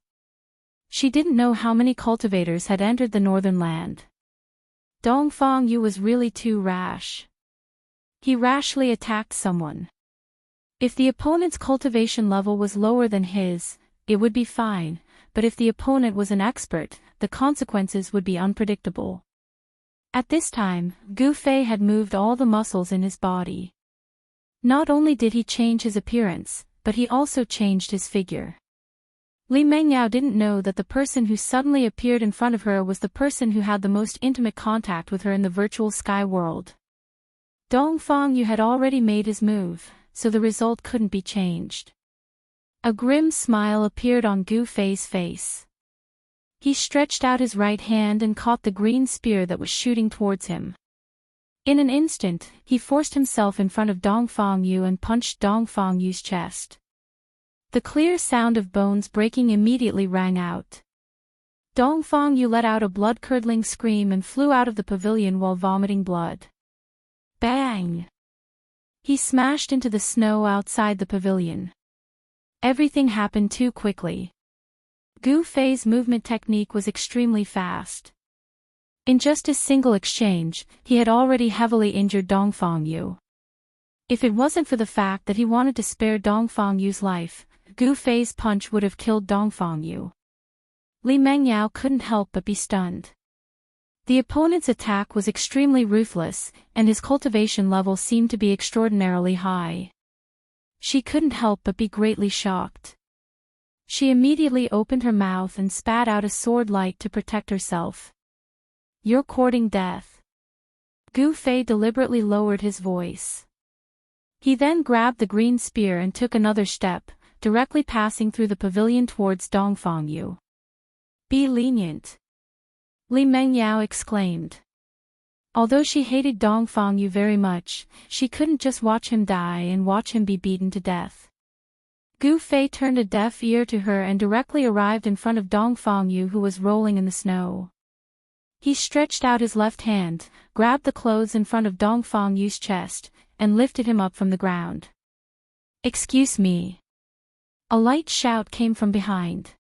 [SPEAKER 1] She didn't know how many cultivators had entered the northern land. Dongfang Yu was really too rash. He rashly attacked someone. If the opponent's cultivation level was lower than his, it would be fine, but if the opponent was an expert, the consequences would be unpredictable. At this time, Gu Fei had moved all the muscles in his body. Not only did he change his appearance, but he also changed his figure. Li Mengyao didn't know that the person who suddenly appeared in front of her was the person who had the most intimate contact with her in the virtual sky world. Dongfang Yu had already made his move, so the result couldn't be changed. A grim smile appeared on Gu Fei's face. He stretched out his right hand and caught the green spear that was shooting towards him. In an instant, he forced himself in front of Dongfang Yu and punched Dongfang Yu's chest. The clear sound of bones breaking immediately rang out. Dongfang Yu let out a blood-curdling scream and flew out of the pavilion while vomiting blood. Bang! He smashed into the snow outside the pavilion. Everything happened too quickly. Gu Fei's movement technique was extremely fast. In just a single exchange, he had already heavily injured Dongfang Yu. If it wasn't for the fact that he wanted to spare Dongfang Yu's life, Gu Fei's punch would have killed Dongfang Yu. Li Mengyao couldn't help but be stunned. The opponent's attack was extremely ruthless, and his cultivation level seemed to be extraordinarily high. She couldn't help but be greatly shocked. She immediately opened her mouth and spat out a sword light to protect herself. "You're courting death." Gu Fei deliberately lowered his voice. He then grabbed the green spear and took another step, directly passing through the pavilion towards Dongfang Yu. "Be lenient," Li Mengyao exclaimed. Although she hated Dongfang Yu very much, she couldn't just watch him die and watch him be beaten to death. Gu Fei turned a deaf ear to her and directly arrived in front of Dongfang Yu, who was rolling in the snow. He stretched out his left hand, grabbed the clothes in front of Dongfang Yu's chest, and lifted him up from the ground. "Excuse me." A light shout came from behind.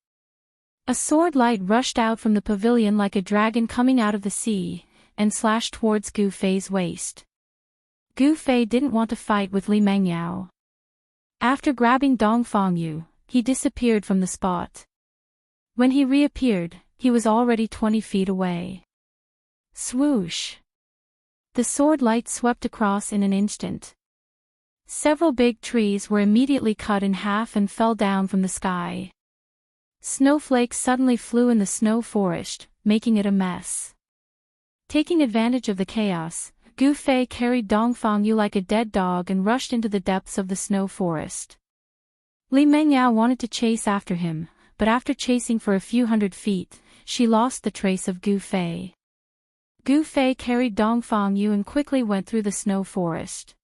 [SPEAKER 1] A sword light rushed out from the pavilion like a dragon coming out of the sea, and slashed towards Gu Fei's waist. Gu Fei didn't want to fight with Li Mengyao. After grabbing Dongfang Yu, he disappeared from the spot. When he reappeared, he was already 20 feet away. Swoosh! The sword light swept across in an instant. Several big trees were immediately cut in half and fell down from the sky. Snowflakes suddenly flew in the snow forest, making it a mess. Taking advantage of the chaos, Gu Fei carried Dongfang Yu like a dead dog and rushed into the depths of the snow forest. Li Mengyao wanted to chase after him, but after chasing for a few hundred feet, she lost the trace of Gu Fei. Gu Fei carried Dongfang Yu and quickly went through the snow forest.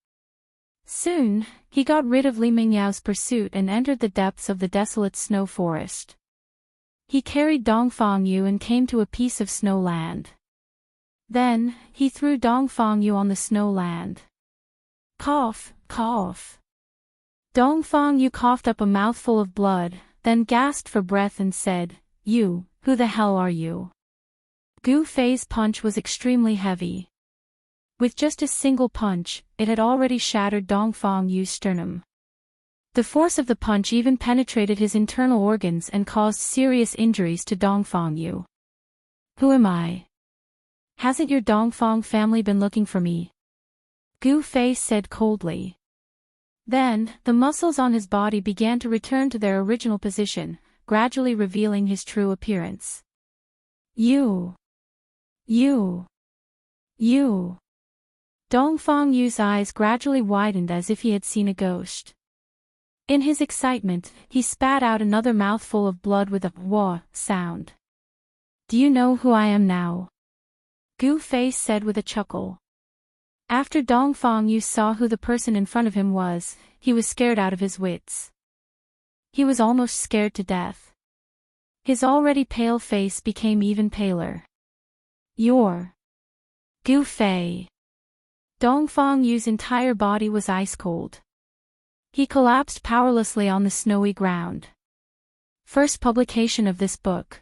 [SPEAKER 1] Soon, he got rid of Li Mengyao's pursuit and entered the depths of the desolate snow forest. He carried Dongfang Yu and came to a piece of snow land. Then, he threw Dongfang Yu on the snow land. Cough, cough. Dongfang Yu coughed up a mouthful of blood, then gasped for breath and said, "You, who the hell are you?" Gu Fei's punch was extremely heavy. With just a single punch, it had already shattered Dongfang Yu's sternum. The force of the punch even penetrated his internal organs and caused serious injuries to Dongfang Yu. "Who am I? Hasn't your Dongfang family been looking for me?" Gu Fei said coldly. Then, the muscles on his body began to return to their original position, gradually revealing his true appearance. You. Dongfang Yu's eyes gradually widened as if he had seen a ghost. In his excitement, he spat out another mouthful of blood with a "wah" sound. "Do you know who I am now?" Gu Fei said with a chuckle. After Dongfang Yu saw who the person in front of him was, he was scared out of his wits. He was almost scared to death. His already pale face became even paler. "You're Gu Fei." Dongfang Yu's entire body was ice cold. He collapsed powerlessly on the snowy ground. First publication of this book.